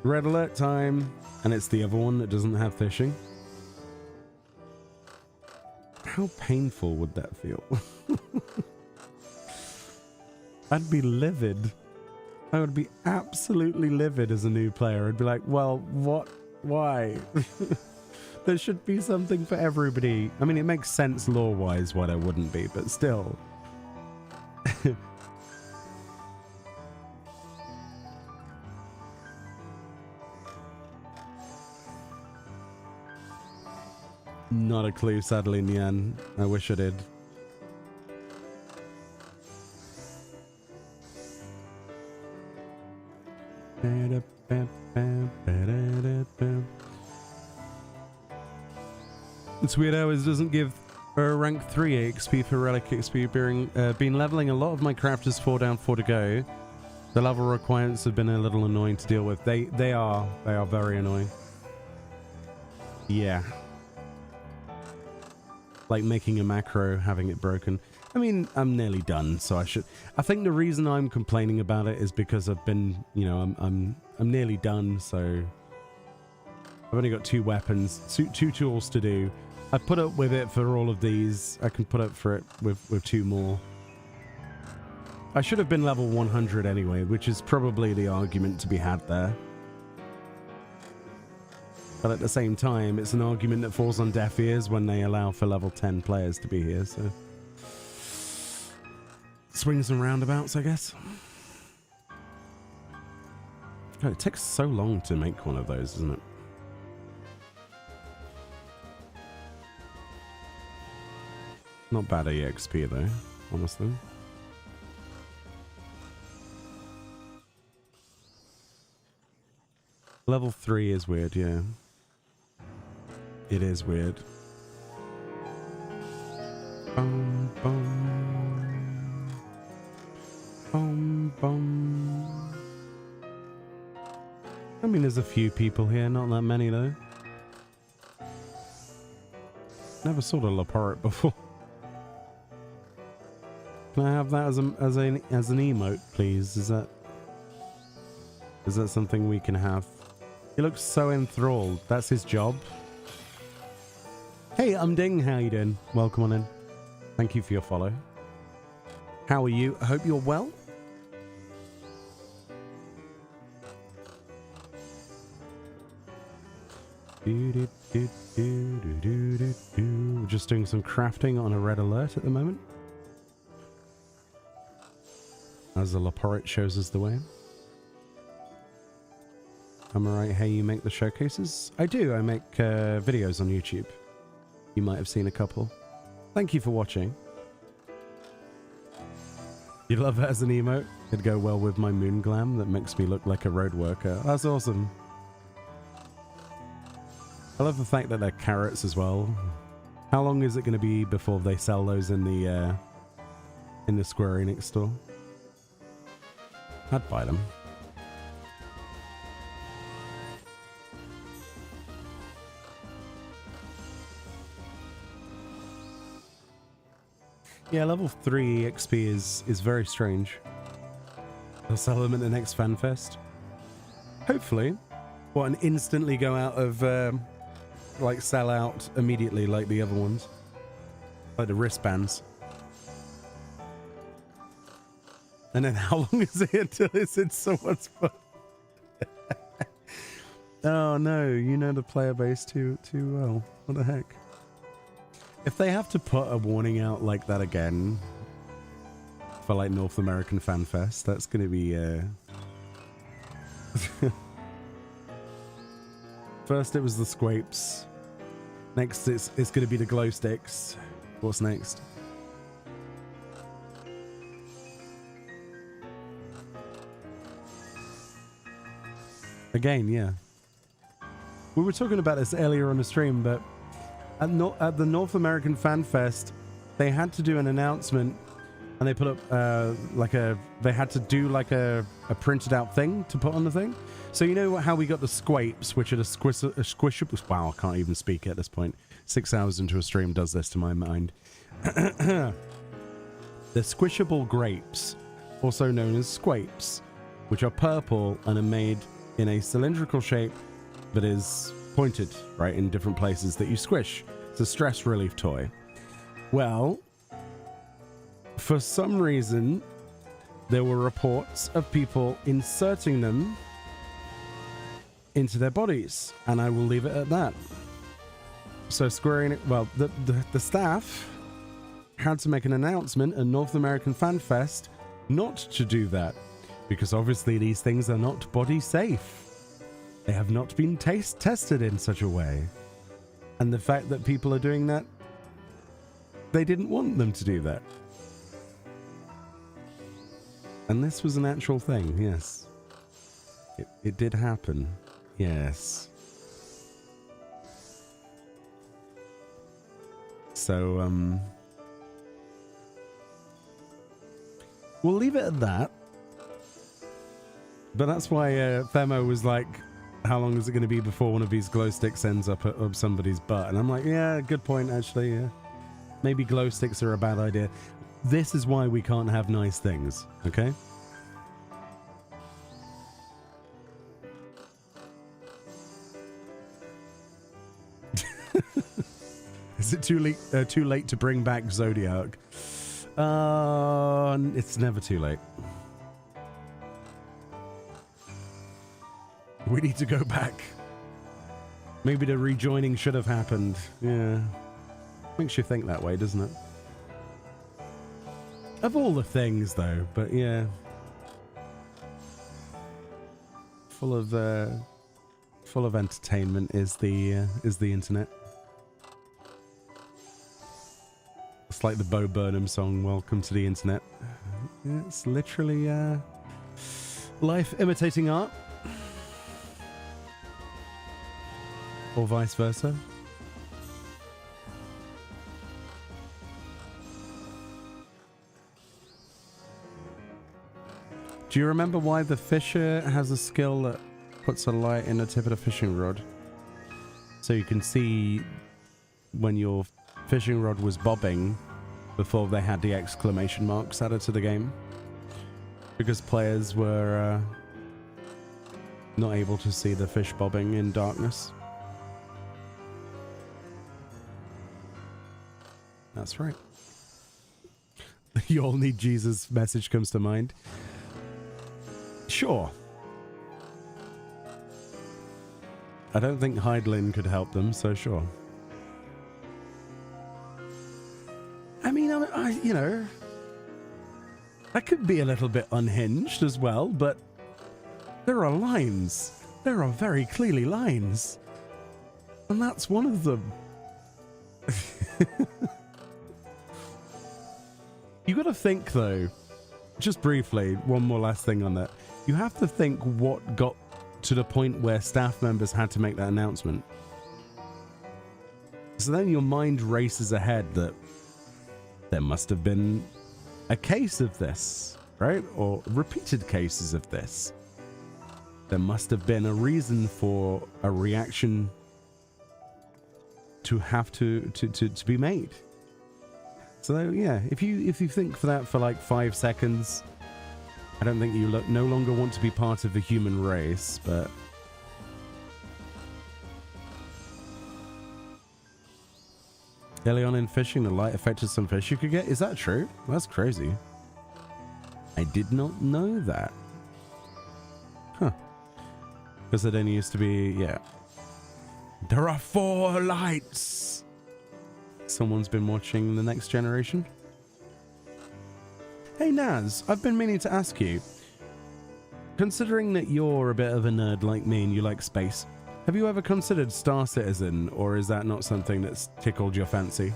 red alert time, and it's the other one that doesn't have fishing. How painful would that feel? I'd be livid. I would be absolutely livid as a new player. I'd be like, well, what? Why? There should be something for everybody. I mean, it makes sense lore-wise why there wouldn't be, but still. Not a clue, sadly, Nyan. I wish I did. It's weird how it doesn't give rank 3 XP for relic XP. Been leveling a lot of my crafters 4 down, 4 to go. The level requirements have been a little annoying to deal with. They are very annoying. Yeah. Like making a macro, having it broken. I mean, I'm nearly done, so I should. I think the reason I'm complaining about it is because I've been, you know, I'm nearly done, so I've only got 2 weapons, two tools to do. I put up with it for all of these. I can put up for it with 2 more. I should have been level 100 anyway, which is probably the argument to be had there. But at the same time, it's an argument that falls on deaf ears when they allow for level 10 players to be here, so... Swings and roundabouts, I guess. God, it takes so long to make one of those, doesn't it? Not bad EXP though, honestly. Level 3 is weird, yeah. It is weird. Bum, bum. Bum, bum. I mean, there's a few people here, not that many though. Never saw the Leatherworker before. Can I have that as an emote, please? Is that something we can have? He looks so enthralled. That's his job. Hey, Ding. How you doing? Welcome on in. Thank you for your follow. How are you? I hope you're well. We're just doing some crafting on a red alert at the moment. As the Leatherworker shows us the way. Am I right? Hey, you make the showcases? I do. I make videos on YouTube. You might have seen a couple. Thank you for watching. You love it as an emote? It'd go well with my moon glam that makes me look like a road worker. That's awesome. I love the fact that they're carrots as well. How long is it going to be before they sell those in the Square Enix store? I'd buy them. Yeah, level 3 XP is very strange. They'll sell them at the next FanFest. Hopefully. What, and instantly go out of, like, sell out immediately like the other ones. Like the wristbands. And then how long is it until it's in someone's foot? Oh no, you know the player base too well. What the heck? If they have to put a warning out like that again for like North American FanFest, that's going to be first it was the Squapes. Next it's going to be the glow sticks. What's next? Again, yeah. We were talking about this earlier on the stream, but at the North American Fan Fest, they had to do an announcement, and they put up they had to do like a printed out thing to put on the thing. So you know how we got the Squapes, which are the squishable. Wow, I can't even speak at this point. 6 hours into a stream does this to my mind. The squishable grapes, also known as Squapes, which are purple and are made in a cylindrical shape that is pointed, right, in different places that you squish. It's a stress relief toy. Well, for some reason, there were reports of people inserting them into their bodies, and I will leave it at that. So Square Enix, well, the staff had to make an announcement at North American Fan Fest not to do that, because obviously these things are not body safe. They have not been tested in such a way. And the fact that people are doing that, they didn't want them to do that. And this was an actual thing, yes. It did happen, yes. So, we'll leave it at that. But that's why Themo was like, how long is it going to be before one of these glow sticks ends up somebody's butt? And I'm like, yeah, good point, actually. Yeah. Maybe glow sticks are a bad idea. This is why we can't have nice things, okay? Is it too late to bring back Zodiac? It's never too late. We need to go back. Maybe the rejoining should have happened. Yeah. Makes you think that way, doesn't it? Of all the things, though, but yeah. Full of entertainment is the internet. It's like the Bo Burnham song, Welcome to the Internet. It's literally life imitating art. Or vice versa. Do you remember why the fisher has a skill that puts a light in the tip of the fishing rod? So you can see when your fishing rod was bobbing before they had the exclamation marks added to the game. Because players were not able to see the fish bobbing in darkness. That's right. You all need Jesus message comes to mind. Sure. I don't think Heidelin could help them, so sure. I mean, you know, I could be a little bit unhinged as well, but there are lines. There are very clearly lines. And that's one of them. You got to think, though, just briefly, one more last thing on that. You have to think what got to the point where staff members had to make that announcement. So then your mind races ahead that there must have been a case of this, right? Or repeated cases of this. There must have been a reason for a reaction to have to be made. So yeah, if you think for that for like 5 seconds, I don't think you no longer want to be part of the human race, but early on in fishing, the light affected some fish you could get. Is that true? That's crazy. I did not know that. Huh. Because it only used to be, yeah. There are 4 lights. Someone's been watching The Next Generation. Hey Naz, I've been meaning to ask you, considering that you're a bit of a nerd like me and you like space, have you ever considered Star Citizen, or is that not something that's tickled your fancy?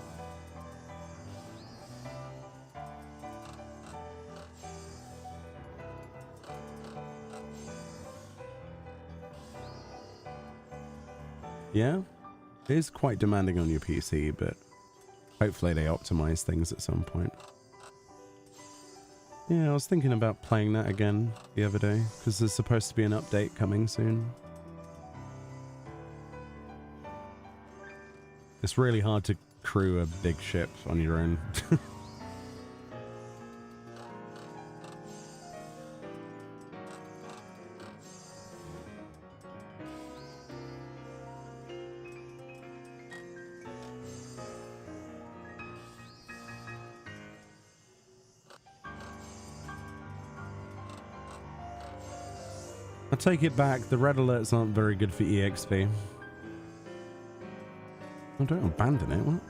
Yeah, it is quite demanding on your PC, but hopefully they optimize things at some point. Yeah, I was thinking about playing that again the other day, because there's supposed to be an update coming soon. It's really hard to crew a big ship on your own. I take it back, the red alerts aren't very good for EXP. Oh, don't abandon it, what?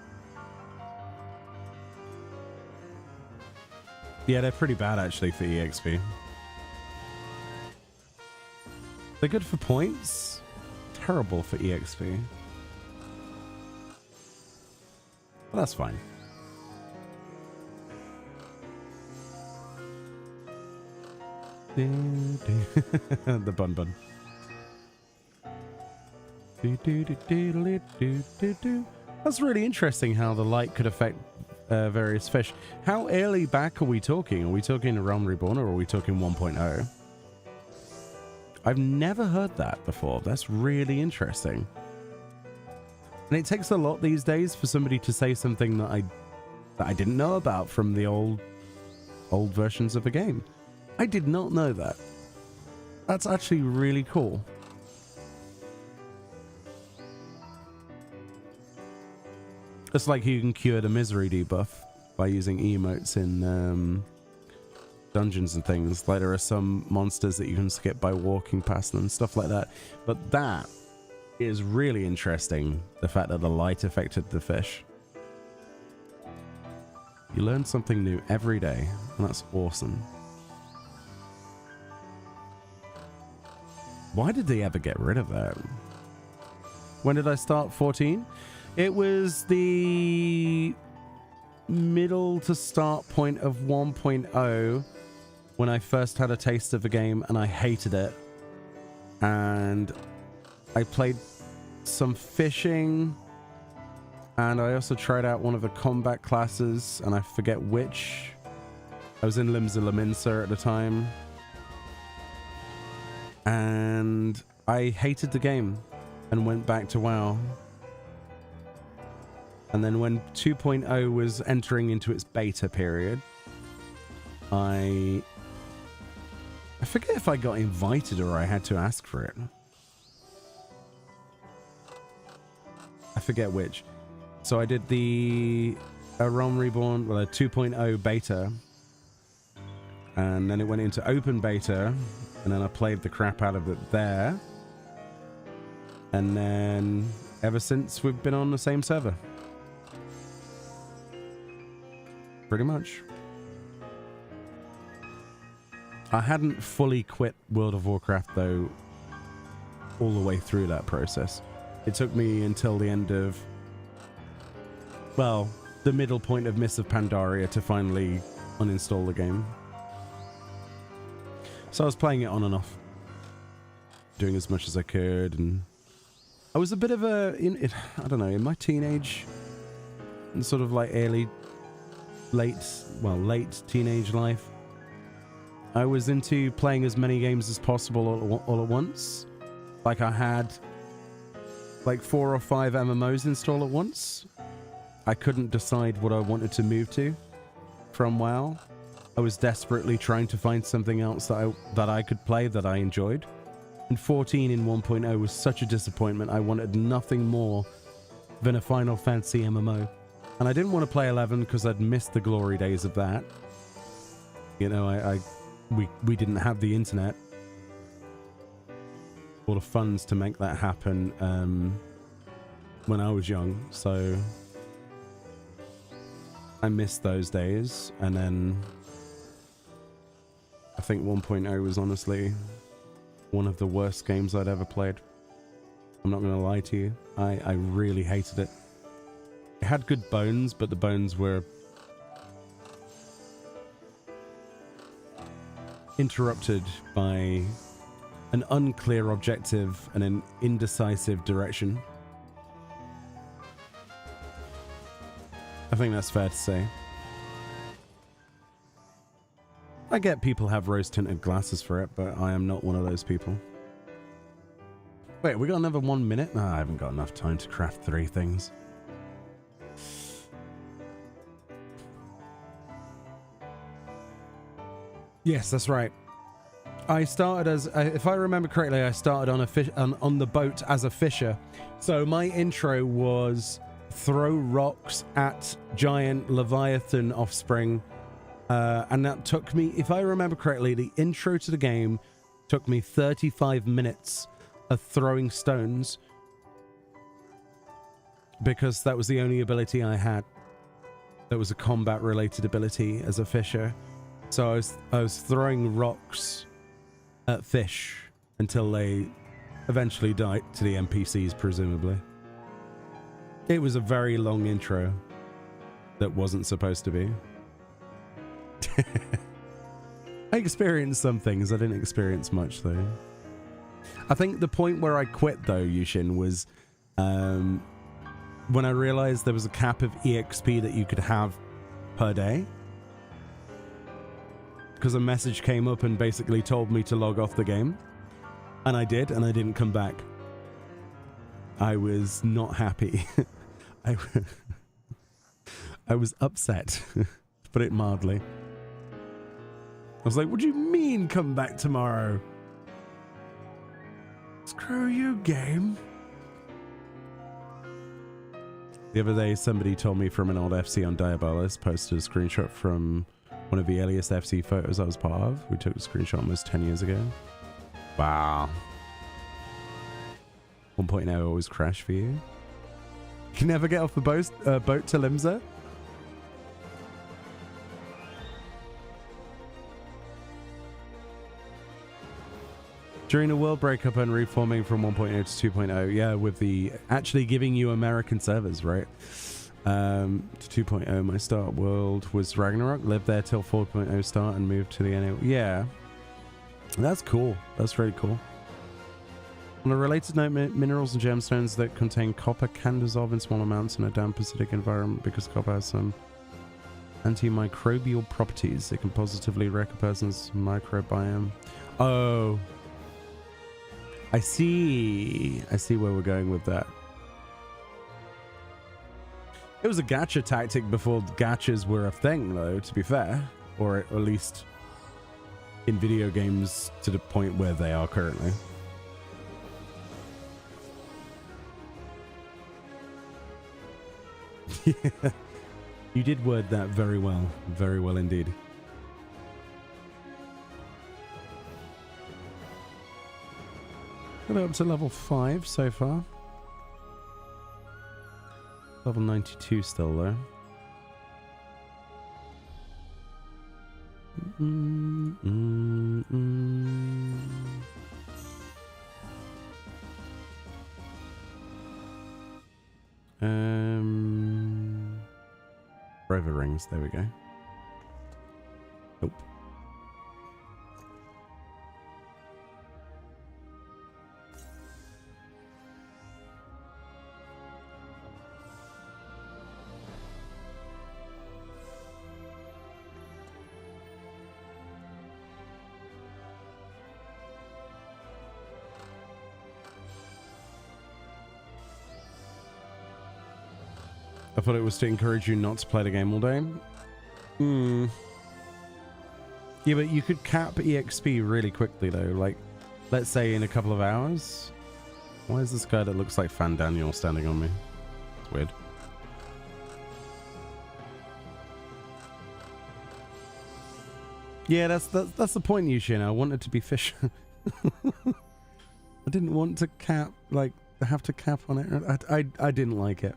Yeah, they're pretty bad actually for EXP. They're good for points, terrible for EXP. Well, that's fine. The bun bun. That's really interesting how the light could affect various fish. How early back are we talking? Are we talking Realm Reborn or are we talking 1.0? I've never heard that before. That's really interesting. And it takes a lot these days for somebody to say something that I that I didn't know about from the old versions of the game. I did not know that. That's actually really cool. It's like you can cure the misery debuff by using emotes in dungeons and things. Like there are some monsters that you can skip by walking past them and stuff like that. But that is really interesting, the fact that the light affected the fish. You learn something new every day, and that's awesome. Why did they ever get rid of that? When did I start 14? It was the middle to start point of 1.0 when I first had a taste of the game and I hated it. And I played some fishing and I also tried out one of the combat classes and I forget which. I was in Limsa Laminsa at the time. And I hated the game and went back to WoW. And then when 2.0 was entering into its beta period, I forget if I got invited or I had to ask for it. I forget which. So I did the Realm Reborn, well, a 2.0 beta. And then it went into open beta. And then I played the crap out of it there. And then ever since we've been on the same server. Pretty much. I hadn't fully quit World of Warcraft though all the way through that process. It took me until the end of, well, the middle point of Mists of Pandaria to finally uninstall the game. So I was playing it on and off, doing as much as I could, and I was a bit of a, I don't know, in my teenage, and sort of like late teenage life, I was into playing as many games as possible all at once. Like I had like 4 or 5 MMOs installed at once. I couldn't decide what I wanted to move to from WoW. I was desperately trying to find something else that I could play that I enjoyed. And 14 in 1.0 was such a disappointment. I wanted nothing more than a Final Fantasy MMO. And I didn't want to play 11 because I'd missed the glory days of that. You know, we didn't have the internet or the funds to make that happen when I was young. So I missed those days. And then I think 1.0 was honestly one of the worst games I'd ever played. I'm not going to lie to you. I really hated it. It had good bones, but the bones were interrupted by an unclear objective and an indecisive direction. I think that's fair to say. I get people have rose-tinted glasses for it, but I am not one of those people. Wait, we got another 1 minute? No, I haven't got enough time to craft 3 things. Yes, that's right. I started as, if I remember correctly, I started on the boat as a fisher. So my intro was throw rocks at giant Leviathan offspring. And that took me, if I remember correctly, the intro to the game took me 35 minutes of throwing stones. Because that was the only ability I had. That was a combat related ability as a fisher. So I was throwing rocks at fish until they eventually died to the NPCs, presumably. It was a very long intro that wasn't supposed to be. I experienced some things. I didn't experience much, though. I think the point where I quit, though, Yushin, was when I realized there was a cap of EXP that you could have per day. Because a message came up and basically told me to log off the game. And I did, and I didn't come back. I was not happy. I was upset, to put it mildly. I was like, what do you mean come back tomorrow? Screw you, game. The other day, somebody told me from an old FC on Diabolus, posted a screenshot from one of the earliest FC photos I was part of. We took a screenshot almost 10 years ago. Wow. 1.0 always crash for you. You can never get off the boat to Limsa? During the world breakup and reforming from 1.0 to 2.0, yeah, with the actually giving you American servers, right? To 2.0, my start world was Ragnarok. Lived there till 4.0 start and moved to the NA. Yeah, that's cool. That's really cool. On a related note, minerals and gemstones that contain copper can dissolve in small amounts in a damp acidic environment because copper has some antimicrobial properties. It can positively wreck a person's microbiome. Oh. I see where we're going with that. It was a gacha tactic before gachas were a thing, though, to be fair. Or at least in video games to the point where they are currently. Yeah. You did word that very well. Very well indeed. Got up to level 5 so far. Level 92 still though. Forever rings, there we go. Nope. I thought it was to encourage you not to play the game all day. Yeah, but you could cap EXP really quickly though. Like, let's say in a couple of hours. Why is this guy that looks like Fan Daniel standing on me? It's weird. Yeah, that's the point, Yushin. I wanted to be fish. I didn't want to cap, like, have to cap on it. I didn't like it.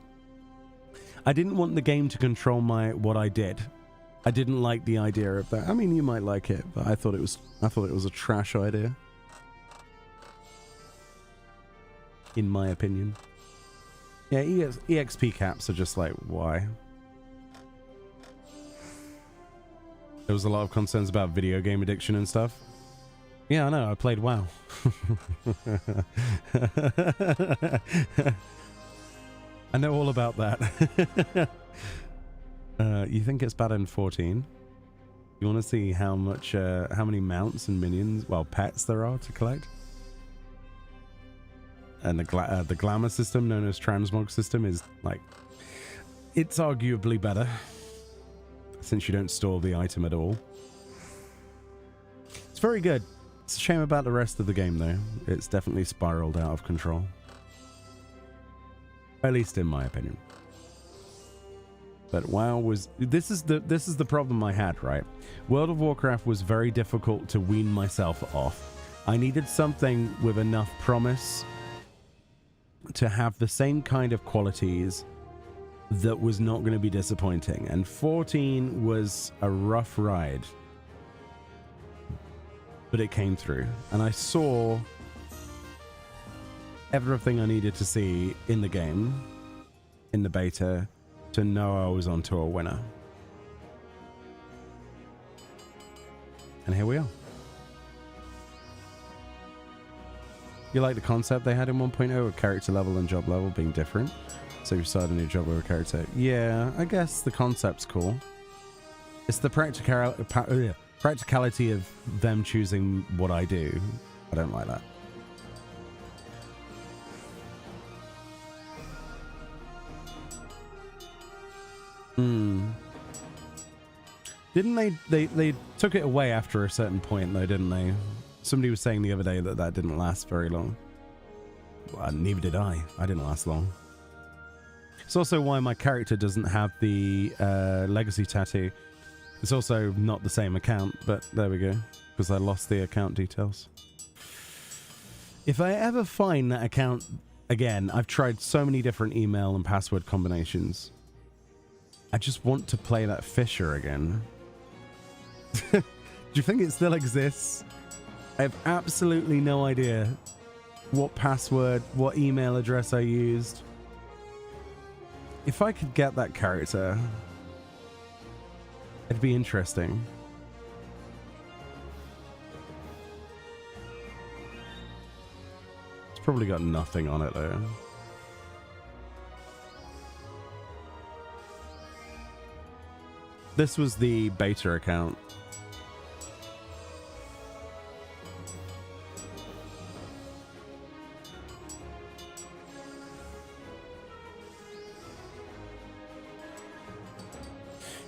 I didn't want the game to control what I did. I didn't like the idea of that. I mean, you might like it, but I thought it was a trash idea. In my opinion. Yeah, EXP caps are just like, why? There was a lot of concerns about video game addiction and stuff. Yeah, I know, I played WoW. I know all about that. You think it's bad in 14? You want to see how many mounts and minions, well, pets there are to collect? And the glamour system, known as transmog system, is like, it's arguably better since you don't store the item at all. It's very good. It's a shame about the rest of the game, though. It's definitely spiraled out of control. At least in my opinion. But WoW was... This is the problem I had, right? World of Warcraft was very difficult to wean myself off. I needed something with enough promise to have the same kind of qualities that was not going to be disappointing. And 14 was a rough ride. But it came through. And I saw everything I needed to see in the game, in the beta, to know I was onto a winner. And here we are. You like the concept they had in 1.0 of character level and job level being different? So you start a new job or a character. Yeah, I guess the concept's cool. It's the practicality of them choosing what I do. I don't like that. Hmm. Didn't they took it away after a certain point though, didn't they? Somebody was saying the other day that that didn't last very long. Well, neither did I. I didn't last long. It's also why my character doesn't have the legacy tattoo. It's also not the same account, but there we go. Because I lost the account details. If I ever find that account again, I've tried so many different email and password combinations. I just want to play that Fisher again. Do you think it still exists? I have absolutely no idea what password, what email address I used. If I could get that character, it'd be interesting. It's probably got nothing on it though. This was the beta account.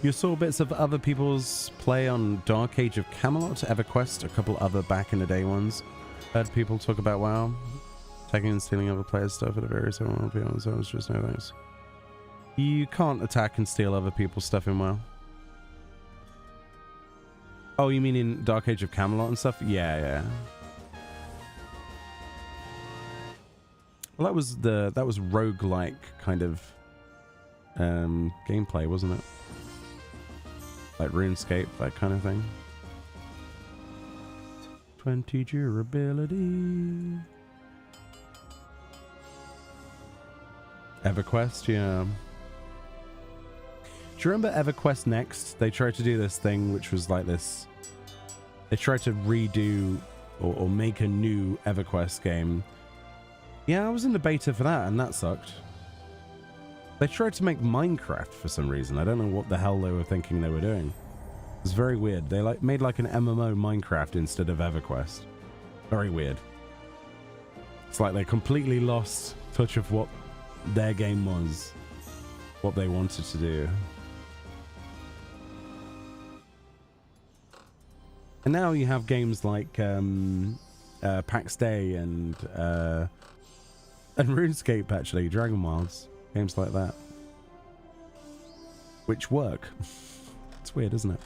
You saw bits of other people's play on Dark Age of Camelot, EverQuest, a couple other back in the day ones. Heard people talk about WoW, taking and stealing other players' stuff at a very similar people, so it's just no thanks. You can't attack and steal other people's stuff in WoW. Oh, you mean in Dark Age of Camelot and stuff? Yeah, yeah. Well, that was roguelike kind of gameplay, wasn't it? Like RuneScape, that kind of thing. 20 durability. EverQuest, yeah. Do you remember EverQuest Next? They tried to do this thing which was like this. They tried to redo or make a new EverQuest game. Yeah, I was in the beta for that and that sucked. They tried to make Minecraft for some reason. I don't know what the hell they were thinking they were doing. It was very weird. They made like an MMO Minecraft instead of EverQuest. Very weird. It's like they completely lost touch of what their game was, what they wanted to do. And now you have games like PAX Day and RuneScape, actually, Dragon Wilds. Games like that. Which work. It's weird, isn't it?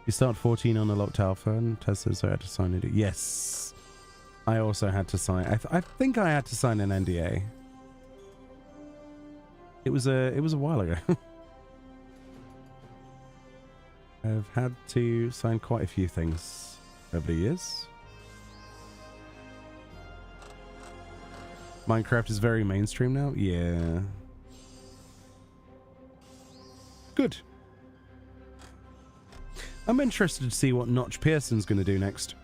You start 14 on a locked alpha and Tesla, so I had to sign it. Yes. I also had to sign. I think I had to sign an NDA. It was a while ago. I've had to sign quite a few things over the years. Minecraft is very mainstream now? Yeah. Good. I'm interested to see what Notch Pearson's going to do next.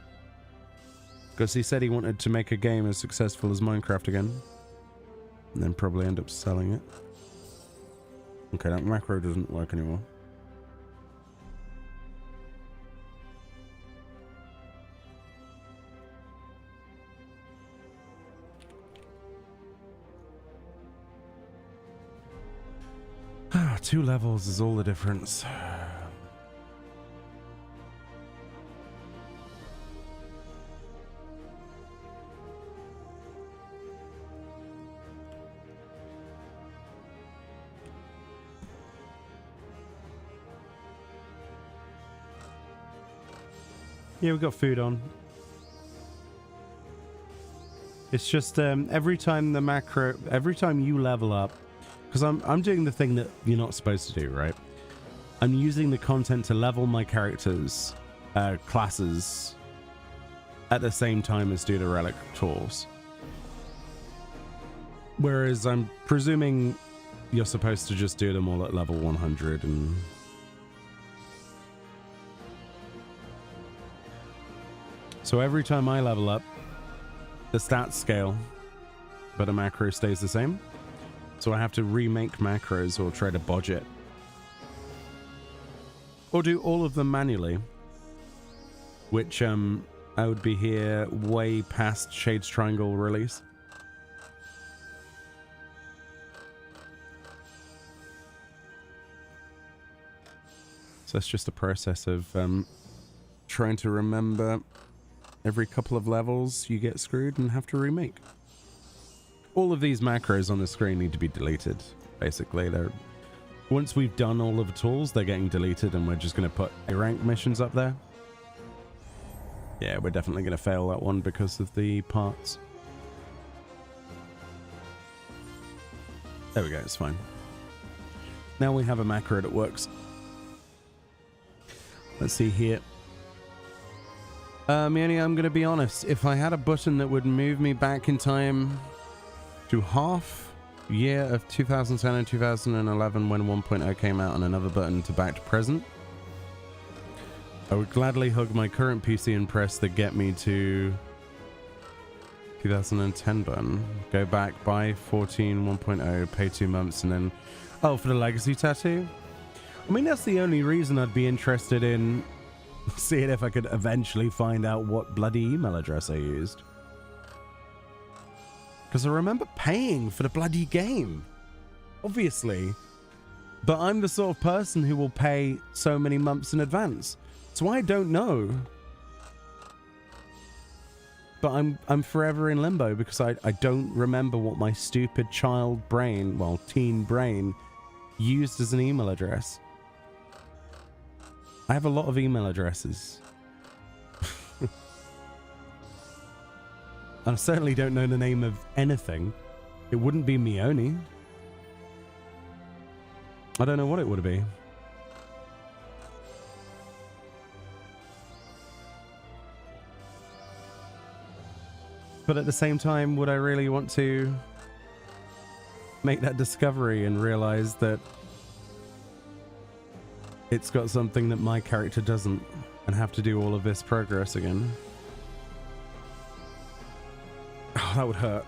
Because he said he wanted to make a game as successful as Minecraft again. And then probably end up selling it. Okay, that macro doesn't work anymore. Ah, 2 levels is all the difference. Yeah, we've got food on. It's just every time you level up, because I'm doing the thing that you're not supposed to do, right? I'm using the content to level my characters, classes, at the same time as do the relic tools. Whereas I'm presuming you're supposed to just do them all at level 100 and... So every time I level up, the stats scale, but the macro stays the same. So I have to remake macros or try to bodge it. Or do all of them manually. Which I would be here way past Shades Triangle release. So it's just a process of trying to remember every couple of levels you get screwed and have to remake. All of these macros on the screen need to be deleted, basically. Once we've done all of the tools, they're getting deleted, and we're just going to put A-rank missions up there. Yeah, we're definitely going to fail that one because of the parts. There we go, it's fine. Now we have a macro that works. Let's see here. Meoni, I'm going to be honest. If I had a button that would move me back in time to half year of 2010 and 2011 when 1.0 came out, and another button to back to present, I would gladly hug my current PC and press the get me to 2010 button. Go back, buy 14 1.0, pay 2 months, and then... Oh, for the legacy tattoo? I mean, that's the only reason I'd be interested in seeing if I could eventually find out what bloody email address I used. Because I remember paying for the bloody game. Obviously. But I'm the sort of person who will pay so many months in advance. So I don't know. But I'm forever in limbo because I don't remember what my stupid child brain, well, teen brain, used as an email address. I have a lot of email addresses. I certainly don't know the name of anything. It wouldn't be Meoni. I don't know what it would be. But at the same time, would I really want to make that discovery and realize that it's got something that my character doesn't, and have to do all of this progress again? Oh, that would hurt.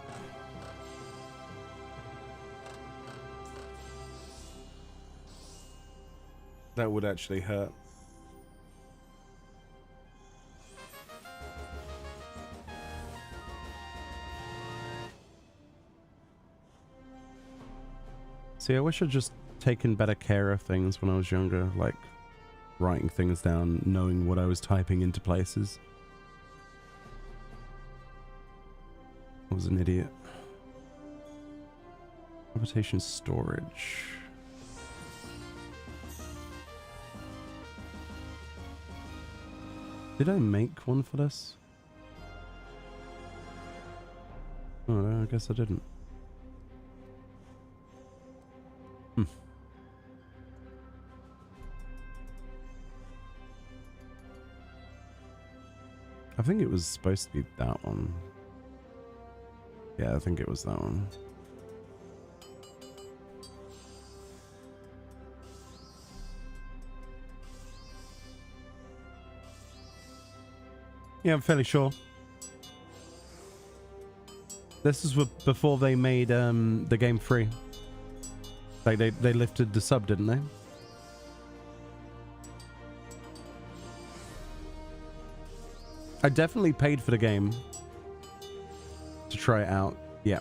That would actually hurt. See, I wish I'd just taken better care of things when I was younger, like writing things down, knowing what I was typing into places. I was an idiot. Habitation storage. Did I make one for this? Oh, no, I guess I didn't. I think it was supposed to be that one. Yeah, I think it was that one. Yeah, I'm fairly sure. This is before they made the game free. Like they lifted the sub, didn't they? I definitely paid for the game to try it out. Yeah.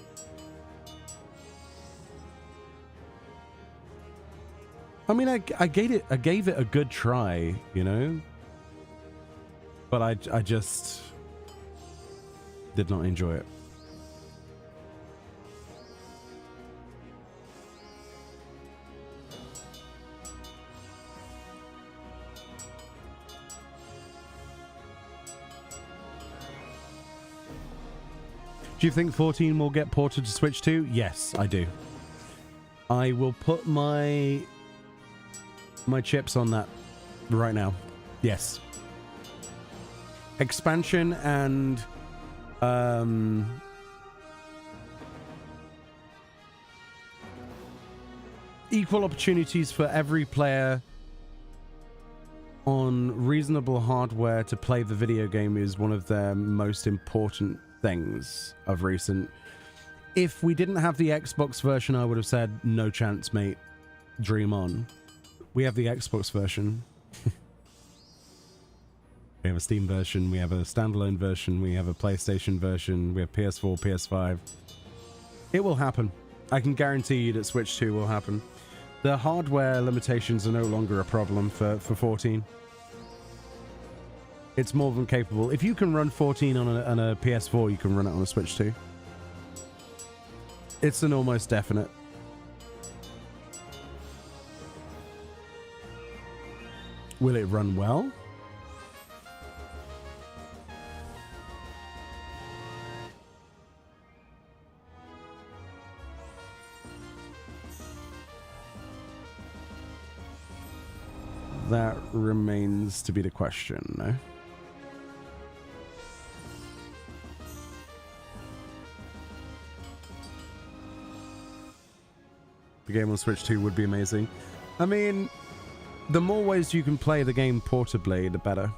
I mean, I gave it a good try, you know, but I just did not enjoy it. Do you think 14 will get ported to Switch 2? Yes, I do. I will put my chips on that right now. Yes. Expansion and equal opportunities for every player on reasonable hardware to play the video game is one of their most important things of recent. If we didn't have the Xbox version, I would have said no chance, mate. Dream on. We have the Xbox version. We have a Steam version, we have a standalone version, we have a PlayStation version, we have PS4, PS5. It will happen. I can guarantee you that Switch 2 will happen. The hardware limitations are no longer a problem for 14. It's more than capable. If you can run 14 on a PS4, you can run it on a Switch too. It's an almost definite. Will it run well? That remains to be the question, no? The game on Switch 2 would be amazing. I mean, the more ways you can play the game portably, the better.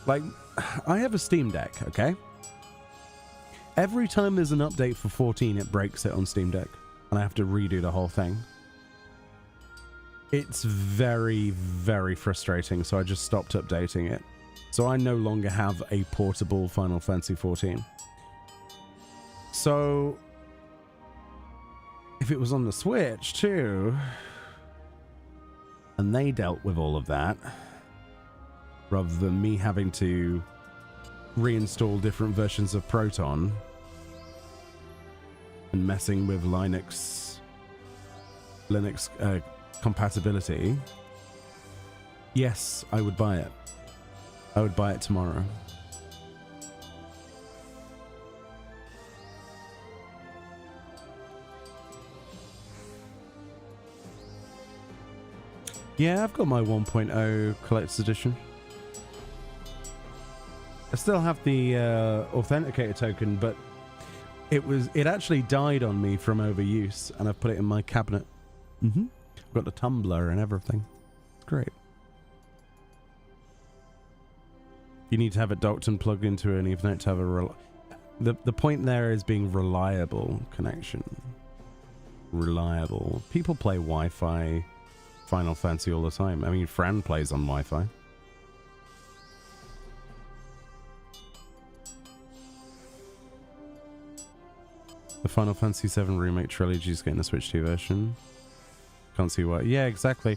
Like, I have a Steam Deck, okay? Every time there's an update for 14, it breaks it on Steam Deck, and I have to redo the whole thing. It's very, very frustrating, so I just stopped updating it. So I no longer have a portable Final Fantasy XIV. So if it was on the Switch too, and they dealt with all of that, rather than me having to reinstall different versions of Proton and messing with Linux compatibility, yes, I would buy it. I would buy it tomorrow. Yeah, I've got my 1.0 collector's edition. I still have the authenticator token, but it actually died on me from overuse, and I've put it in my cabinet. I've got the tumbler and everything. It's great. You need to have it docked and plugged into an Ethernet to have a the point there is being reliable connection. Reliable. People play Wi-Fi Final Fantasy all the time. I mean, Fran plays on Wi-Fi. The Final Fantasy VII Remake Trilogy is getting a Switch 2 version. Can't see why. Yeah, exactly.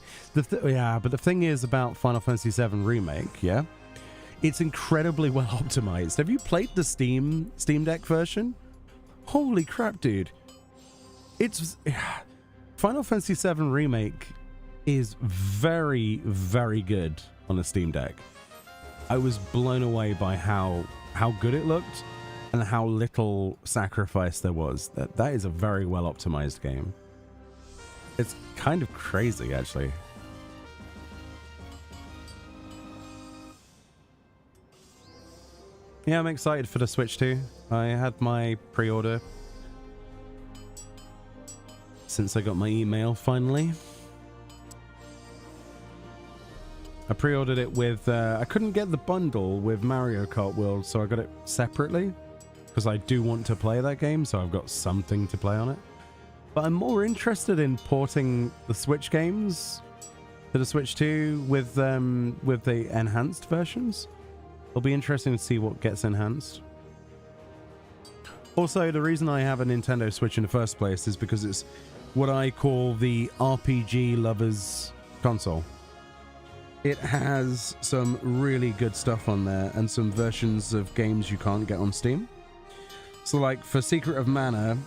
Yeah, but the thing is about Final Fantasy VII Remake, yeah? It's incredibly well optimized. Have you played the Steam Deck version? Holy crap, dude. It's... Final Fantasy VII Remake is very, very good on a Steam Deck. I was blown away by how good it looked and how little sacrifice there was. That is a very well optimized game. It's kind of crazy, actually. Yeah, I'm excited for the Switch 2. I had my pre-order since I got my email, finally. I pre-ordered it with... I couldn't get the bundle with Mario Kart World, so I got it separately. Because I do want to play that game, so I've got something to play on it. But I'm more interested in porting the Switch games to the Switch 2 with the enhanced versions. It'll be interesting to see what gets enhanced. Also, the reason I have a Nintendo Switch in the first place is because it's what I call the RPG lovers console. It has some really good stuff on there and some versions of games you can't get on Steam. So like for Secret of Mana,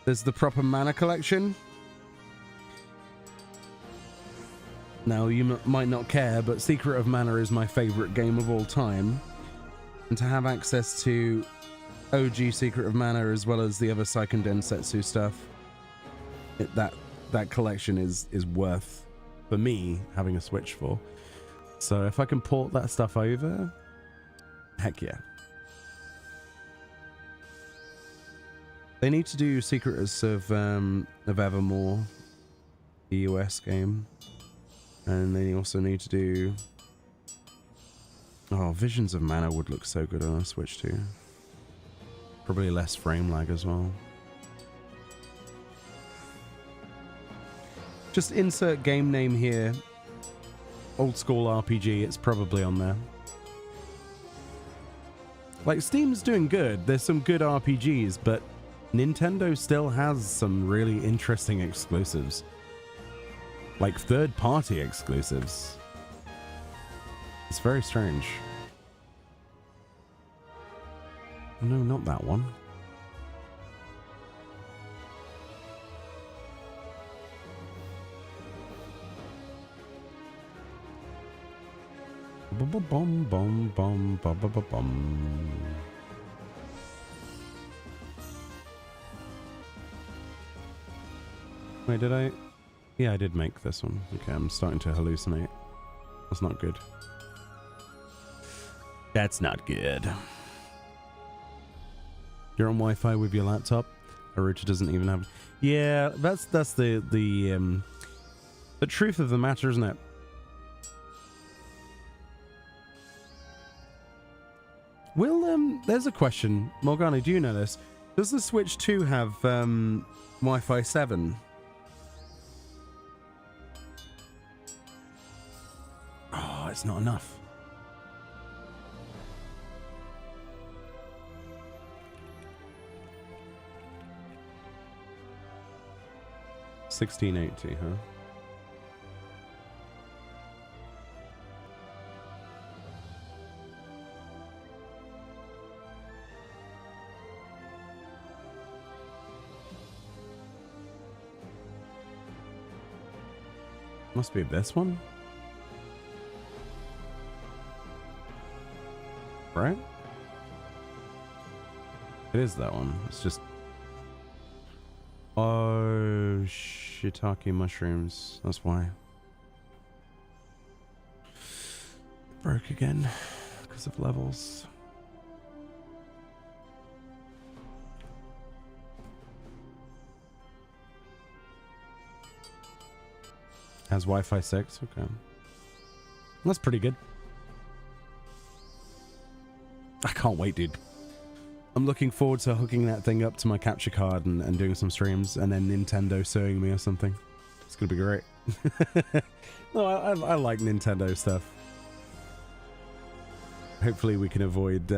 there's the proper Mana collection. Now, you might not care, but Secret of Mana is my favorite game of all time. And to have access to OG Secret of Mana as well as the other Seiken Densetsu stuff, that collection is worth, for me, having a Switch for. So if I can port that stuff over, heck yeah. They need to do Secrets of Evermore, the US game. And they also need to do... Oh, Visions of Mana would look so good on a Switch too. Probably less frame lag as well. Just insert game name here. Old school RPG, it's probably on there. Like, Steam's doing good. There's some good RPGs, but Nintendo still has some really interesting exclusives. Like third-party exclusives. It's very strange. No, not that one. Bum bum bum bum bum bum bum. Wait, did I? Yeah, I did make this one. Okay, I'm starting to hallucinate. That's not good. That's not good. You're on Wi-Fi with your laptop. A router doesn't even have. Yeah, that's the truth of the matter, isn't it? Will there's a question, Morgana. Do you know this? Does the Switch 2 have Wi-Fi 7? Oh, it's not enough. $16.80, huh? Must be this one, right? It is that one. It's just, oh, shiitake mushrooms. That's why. Broke again because of levels. Has Wi-Fi 6? Okay. That's pretty good. I can't wait, dude. I'm looking forward to hooking that thing up to my capture card and doing some streams, and then Nintendo suing me or something. It's gonna be great. No, I like Nintendo stuff. Hopefully we can avoid...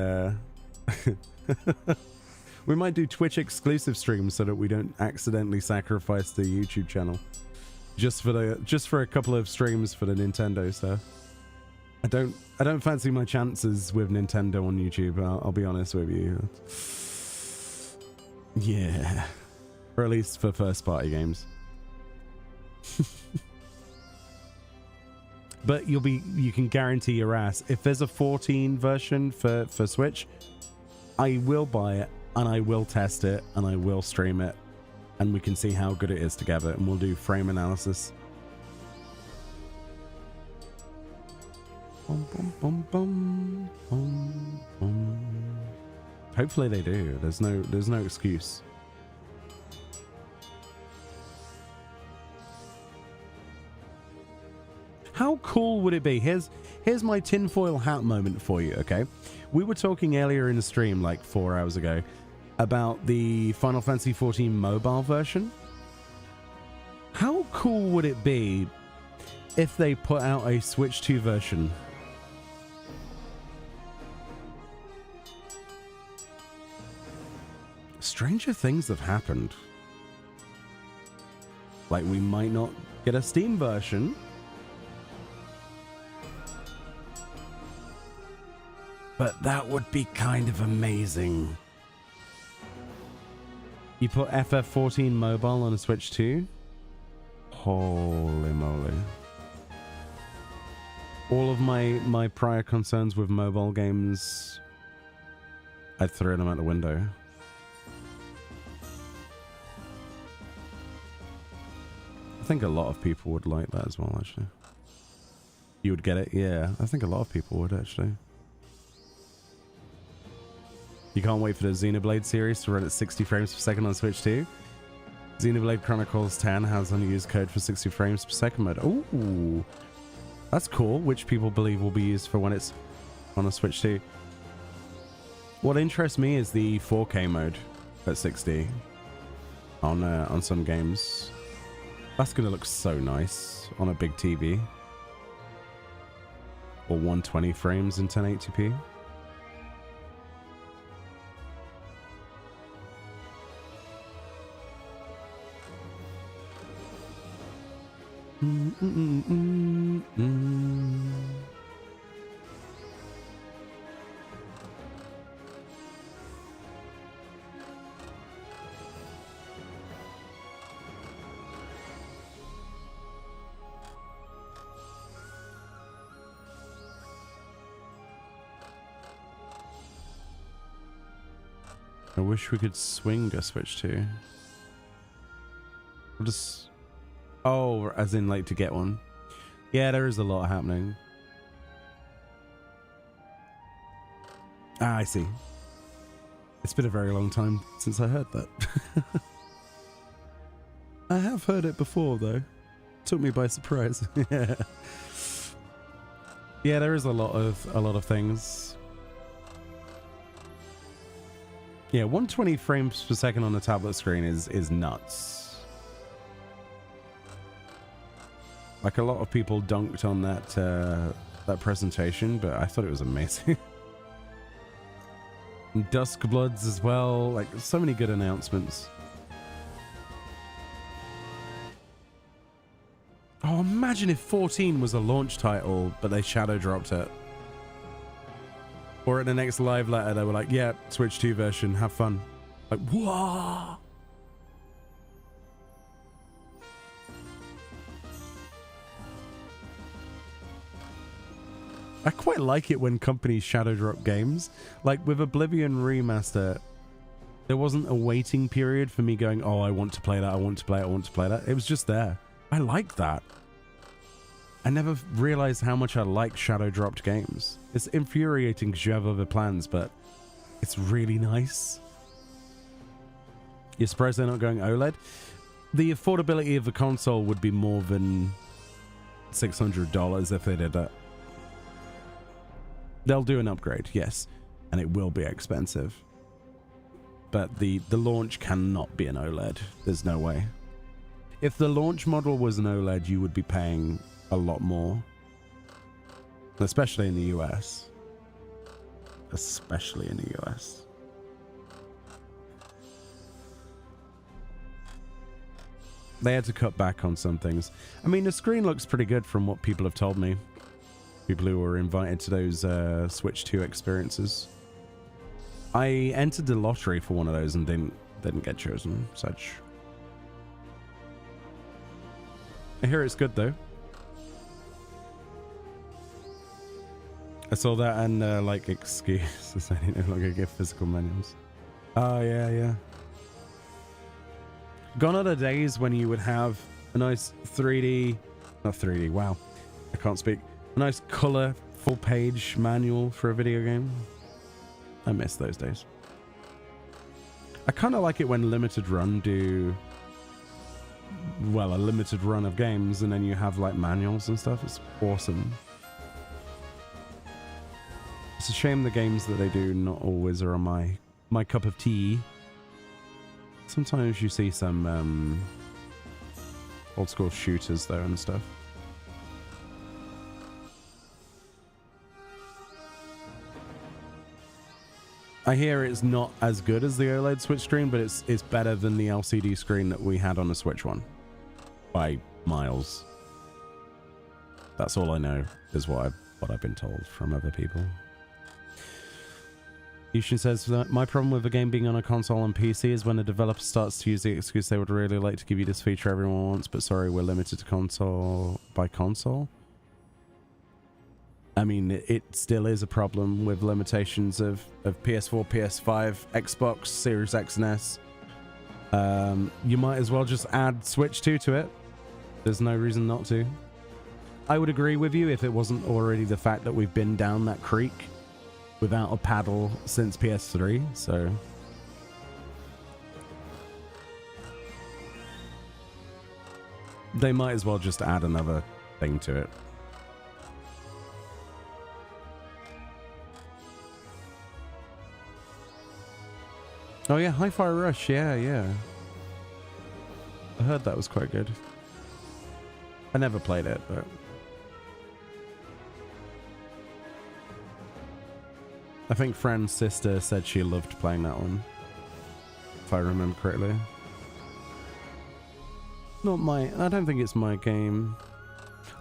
we might do Twitch exclusive streams so that we don't accidentally sacrifice the YouTube channel. Just for a couple of streams for the Nintendo stuff. I don't fancy my chances with Nintendo on YouTube. I'll be honest with you. Yeah, or at least for first party games. But you can guarantee your ass if there's a 14 version for Switch, I will buy it and I will test it and I will stream it. And we can see how good it is together, and we'll do frame analysis. Bum, bum, bum, bum, bum, bum. Hopefully they do. There's no excuse. How cool would it be? Here's my tinfoil hat moment for you. Okay, we were talking earlier in the stream, like 4 hours ago, about the Final Fantasy XIV mobile version. How cool would it be if they put out a Switch 2 version? Stranger things have happened. Like, we might not get a Steam version, but that would be kind of amazing. You put FF14 mobile on a Switch 2? Holy moly. All of my prior concerns with mobile games, I'd throw them out the window. I think a lot of people would like that as well, actually. You would get it? Yeah, I think a lot of people would, actually. You can't wait for the Xenoblade series to run at 60 frames per second on Switch 2. Xenoblade Chronicles 10 has unused code for 60 frames per second mode. Ooh, that's cool, which people believe will be used for when it's on a Switch 2. What interests me is the 4K mode at 60 on some games. That's going to look so nice on a big TV. Or 120 frames in 1080p. I wish we could swing a switch to. We'll just... Oh, as in like to get one. Yeah, there is a lot happening. Ah, I see. It's been a very long time since I heard that. I have heard it before though. Took me by surprise. Yeah. Yeah, there is a lot of things. Yeah, 120 frames per second on the tablet screen is nuts. Like a lot of people dunked on that presentation, but I thought it was amazing. And Duskbloods as well, like so many good announcements. Oh, imagine if 14 was a launch title, but they shadow dropped it. Or at the next live letter, they were like, yeah, Switch 2 version, have fun. Like, whoa! I quite like it when companies shadow drop games. Like with Oblivion Remaster, there wasn't a waiting period for me going, oh, I want to play that, I want to play it, I want to play that. It was just there. I like that. I never realized how much I like shadow dropped games. It's infuriating because you have other plans, but it's really nice. You're surprised they're not going OLED? The affordability of the console would be more than $600 if they did that. They'll do an upgrade, yes, and it will be expensive. But the launch cannot be an OLED. There's no way. If the launch model was an OLED, you would be paying a lot more. Especially in the US. Especially in the US. They had to cut back on some things. I mean, the screen looks pretty good from what people have told me. People who were invited to those Switch 2 experiences. I entered the lottery for one of those and didn't get chosen. Such. I hear it's good though. I saw that and like excuses. I didn't know like I get physical manuals. Oh yeah, yeah. Gone are the days when you would have a nice 3D, not 3D. Wow, I can't speak. A nice color full page manual for a video game. I miss those days. I kind of like it when limited run do, well, a limited run of games and then you have like manuals and stuff. It's awesome. It's a shame the games that they do not always are on my cup of tea. Sometimes you see some old school shooters though and stuff. I hear it's not as good as the OLED Switch screen, but it's better than the LCD screen that we had on the Switch one. By miles. That's all I know, is what I've been told from other people. Yushin says, my problem with a game being on a console and PC is when a developer starts to use the excuse they would really like to give you this feature everyone wants, but sorry, we're limited to console by console. I mean, it still is a problem with limitations of PS4, PS5, Xbox, Series X and S. You might as well just add Switch 2 to it. There's no reason not to. I would agree with you if it wasn't already the fact that we've been down that creek without a paddle since PS3, so... They might as well just add another thing to it. Oh yeah, Hi-Fi Rush, yeah. I heard that was quite good. I never played it, but... I think Fran's sister said she loved playing that one. If I remember correctly. Not my... I don't think it's my game.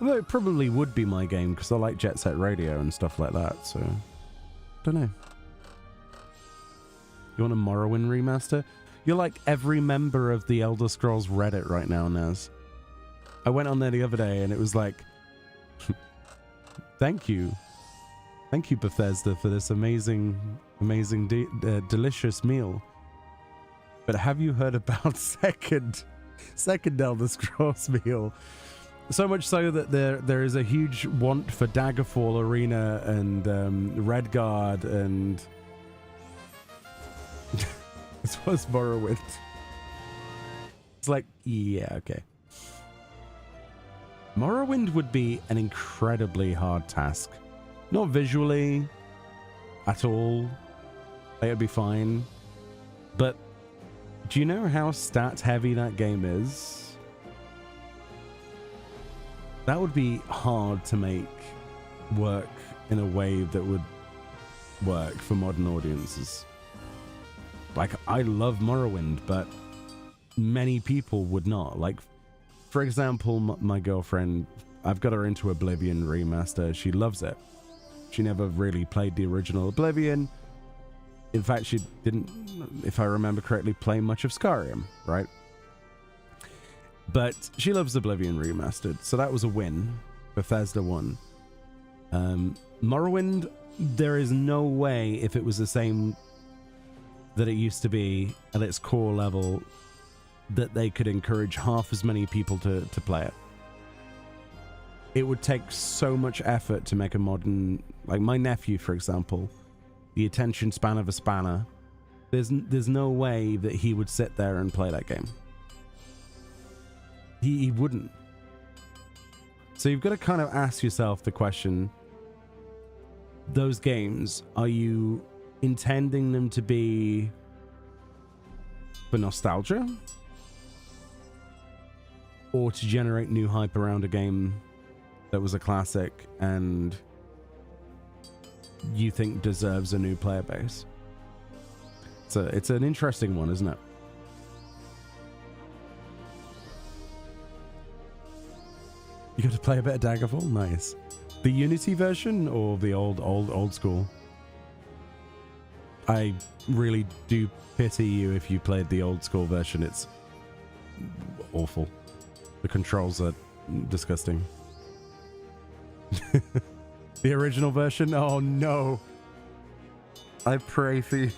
Although it probably would be my game because I like Jet Set Radio and stuff like that, so... Don't know. You want a Morrowind remaster? You're like every member of the Elder Scrolls Reddit right now, Naz. I went on there the other day and it was like... Thank you. Thank you, Bethesda, for this amazing, delicious meal. But have you heard about second Elder Scrolls meal? So much so that there is a huge want for Daggerfall Arena and Redguard and this was Morrowind. It's like, yeah, okay. Morrowind would be an incredibly hard task. Not visually at all. It would be fine. But do you know how stat heavy that game is? That would be hard to make work in a way that would work for modern audiences. Like, I love Morrowind, but many people would not. Like, for example, my girlfriend, I've got her into Oblivion Remaster. She loves it. She never really played the original Oblivion. In fact, she didn't, if I remember correctly, play much of Skyrim, right? But she loves Oblivion Remastered, so that was a win. Bethesda won. Morrowind, there is no way, if it was the same that it used to be at its core level, that they could encourage half as many people to play it. It would take so much effort to make a modern... Like my nephew, for example, the attention span of a spanner, there's no way that he would sit there and play that game. He wouldn't. So you've got to kind of ask yourself the question, those games, are you intending them to be for nostalgia? Or to generate new hype around a game that was a classic and you think deserves a new player base? So it's an interesting one, isn't it? You got to play a bit of Daggerfall? Nice. The Unity version or the old school? I really do pity you if you played the old school version. It's awful. The controls are disgusting. The original version? Oh no. I pray for you.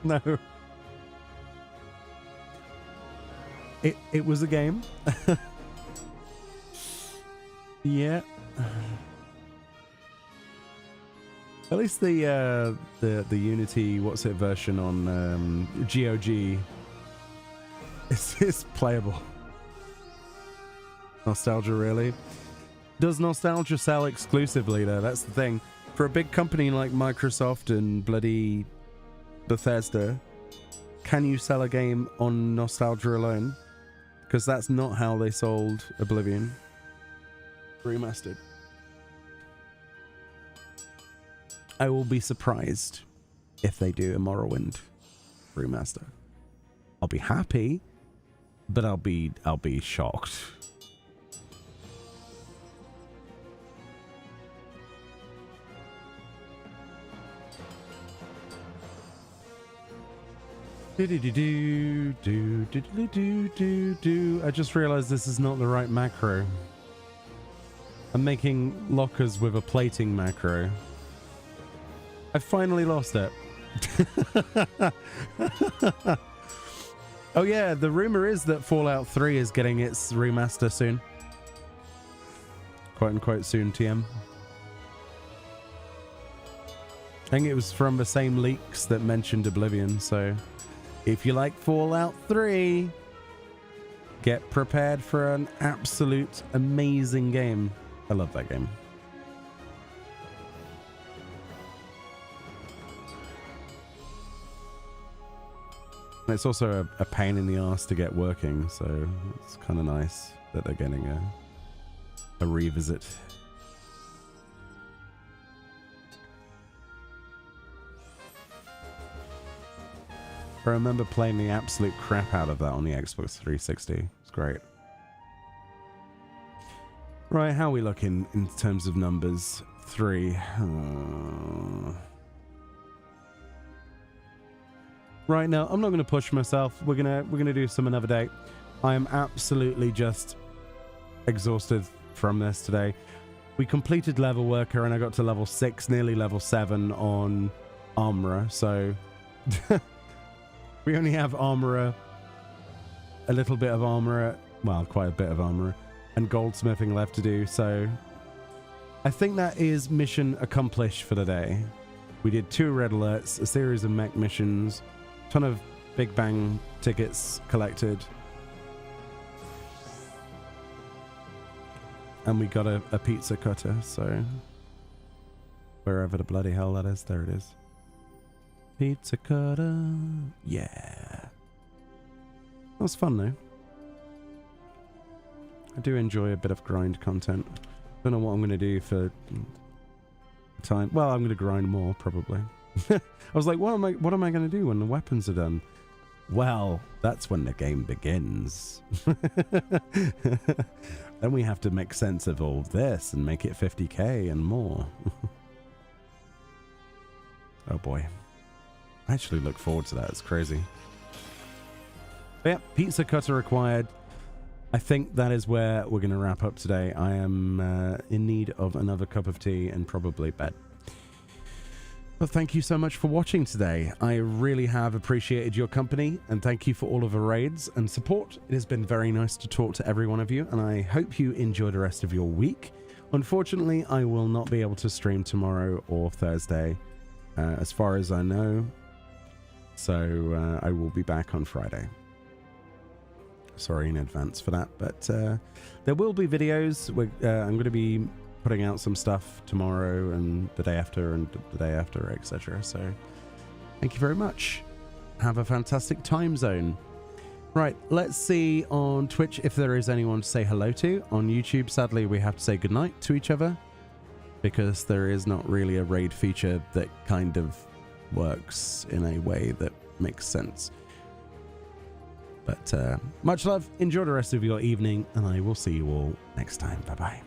No. It was a game. Yeah. At least the Unity what's it version on GOG is playable. Nostalgia, really? Does nostalgia sell exclusively though? That's the thing. For a big company like Microsoft and bloody Bethesda, can you sell a game on nostalgia alone? Because that's not how they sold Oblivion Remastered. I will be surprised if they do a Morrowind remaster. I'll be happy, but I'll be shocked. I just realized this is not the right macro. I'm making lockers with a plating macro. I finally lost it. Oh yeah, the rumor is that Fallout 3 is getting its remaster soon. Quote unquote soon, TM. I think it was from the same leaks that mentioned Oblivion, so if you like Fallout 3, get prepared for an absolute amazing game. I love that game. It's also a pain in the ass to get working, so it's kind of nice that they're getting a revisit. I remember playing the absolute crap out of that on the Xbox 360. It's great. Right, how are we looking in terms of numbers? 3. Right now, I'm not going to push myself. We're gonna do some another day. I am absolutely just exhausted from this today. We completed Leatherworker and I got to level 6, nearly level 7 on Armorer. So we only have Armorer, a little bit of Armorer, well, quite a bit of Armorer, and goldsmithing left to do. So I think that is mission accomplished for the day. We did 2 red alerts, a series of mech missions, ton of Big Bang tickets collected, and we got a pizza cutter. So wherever the bloody hell that is, there it is. Pizza cutter, yeah. That was fun though. I do enjoy a bit of grind content. Don't know what I'm going to do for time. Well, I'm going to grind more probably. I was like, what am I going to do when the weapons are done? Well, that's when the game begins. Then we have to make sense of all this and make it 50k and more. Oh boy. I actually look forward to that. It's crazy. But yeah, pizza cutter required. I think that is where we're going to wrap up today. I am in need of another cup of tea and probably bed. Well, thank you so much for watching today. I really have appreciated your company, and thank you for all of the raids and support. It has been very nice to talk to every one of you, and I hope you enjoy the rest of your week. Unfortunately, I will not be able to stream tomorrow or Thursday, as far as I know. So I will be back on Friday. Sorry in advance for that, but there will be videos. I'm going to be putting out some stuff tomorrow and the day after and the day after, etc. So thank you very much. Have a fantastic time zone. Right, let's see on Twitch if there is anyone to say hello to. On YouTube, sadly, we have to say goodnight to each other because there is not really a raid feature that kind of works in a way that makes sense. But much love, enjoy the rest of your evening, and I will see you all next time. Bye-bye.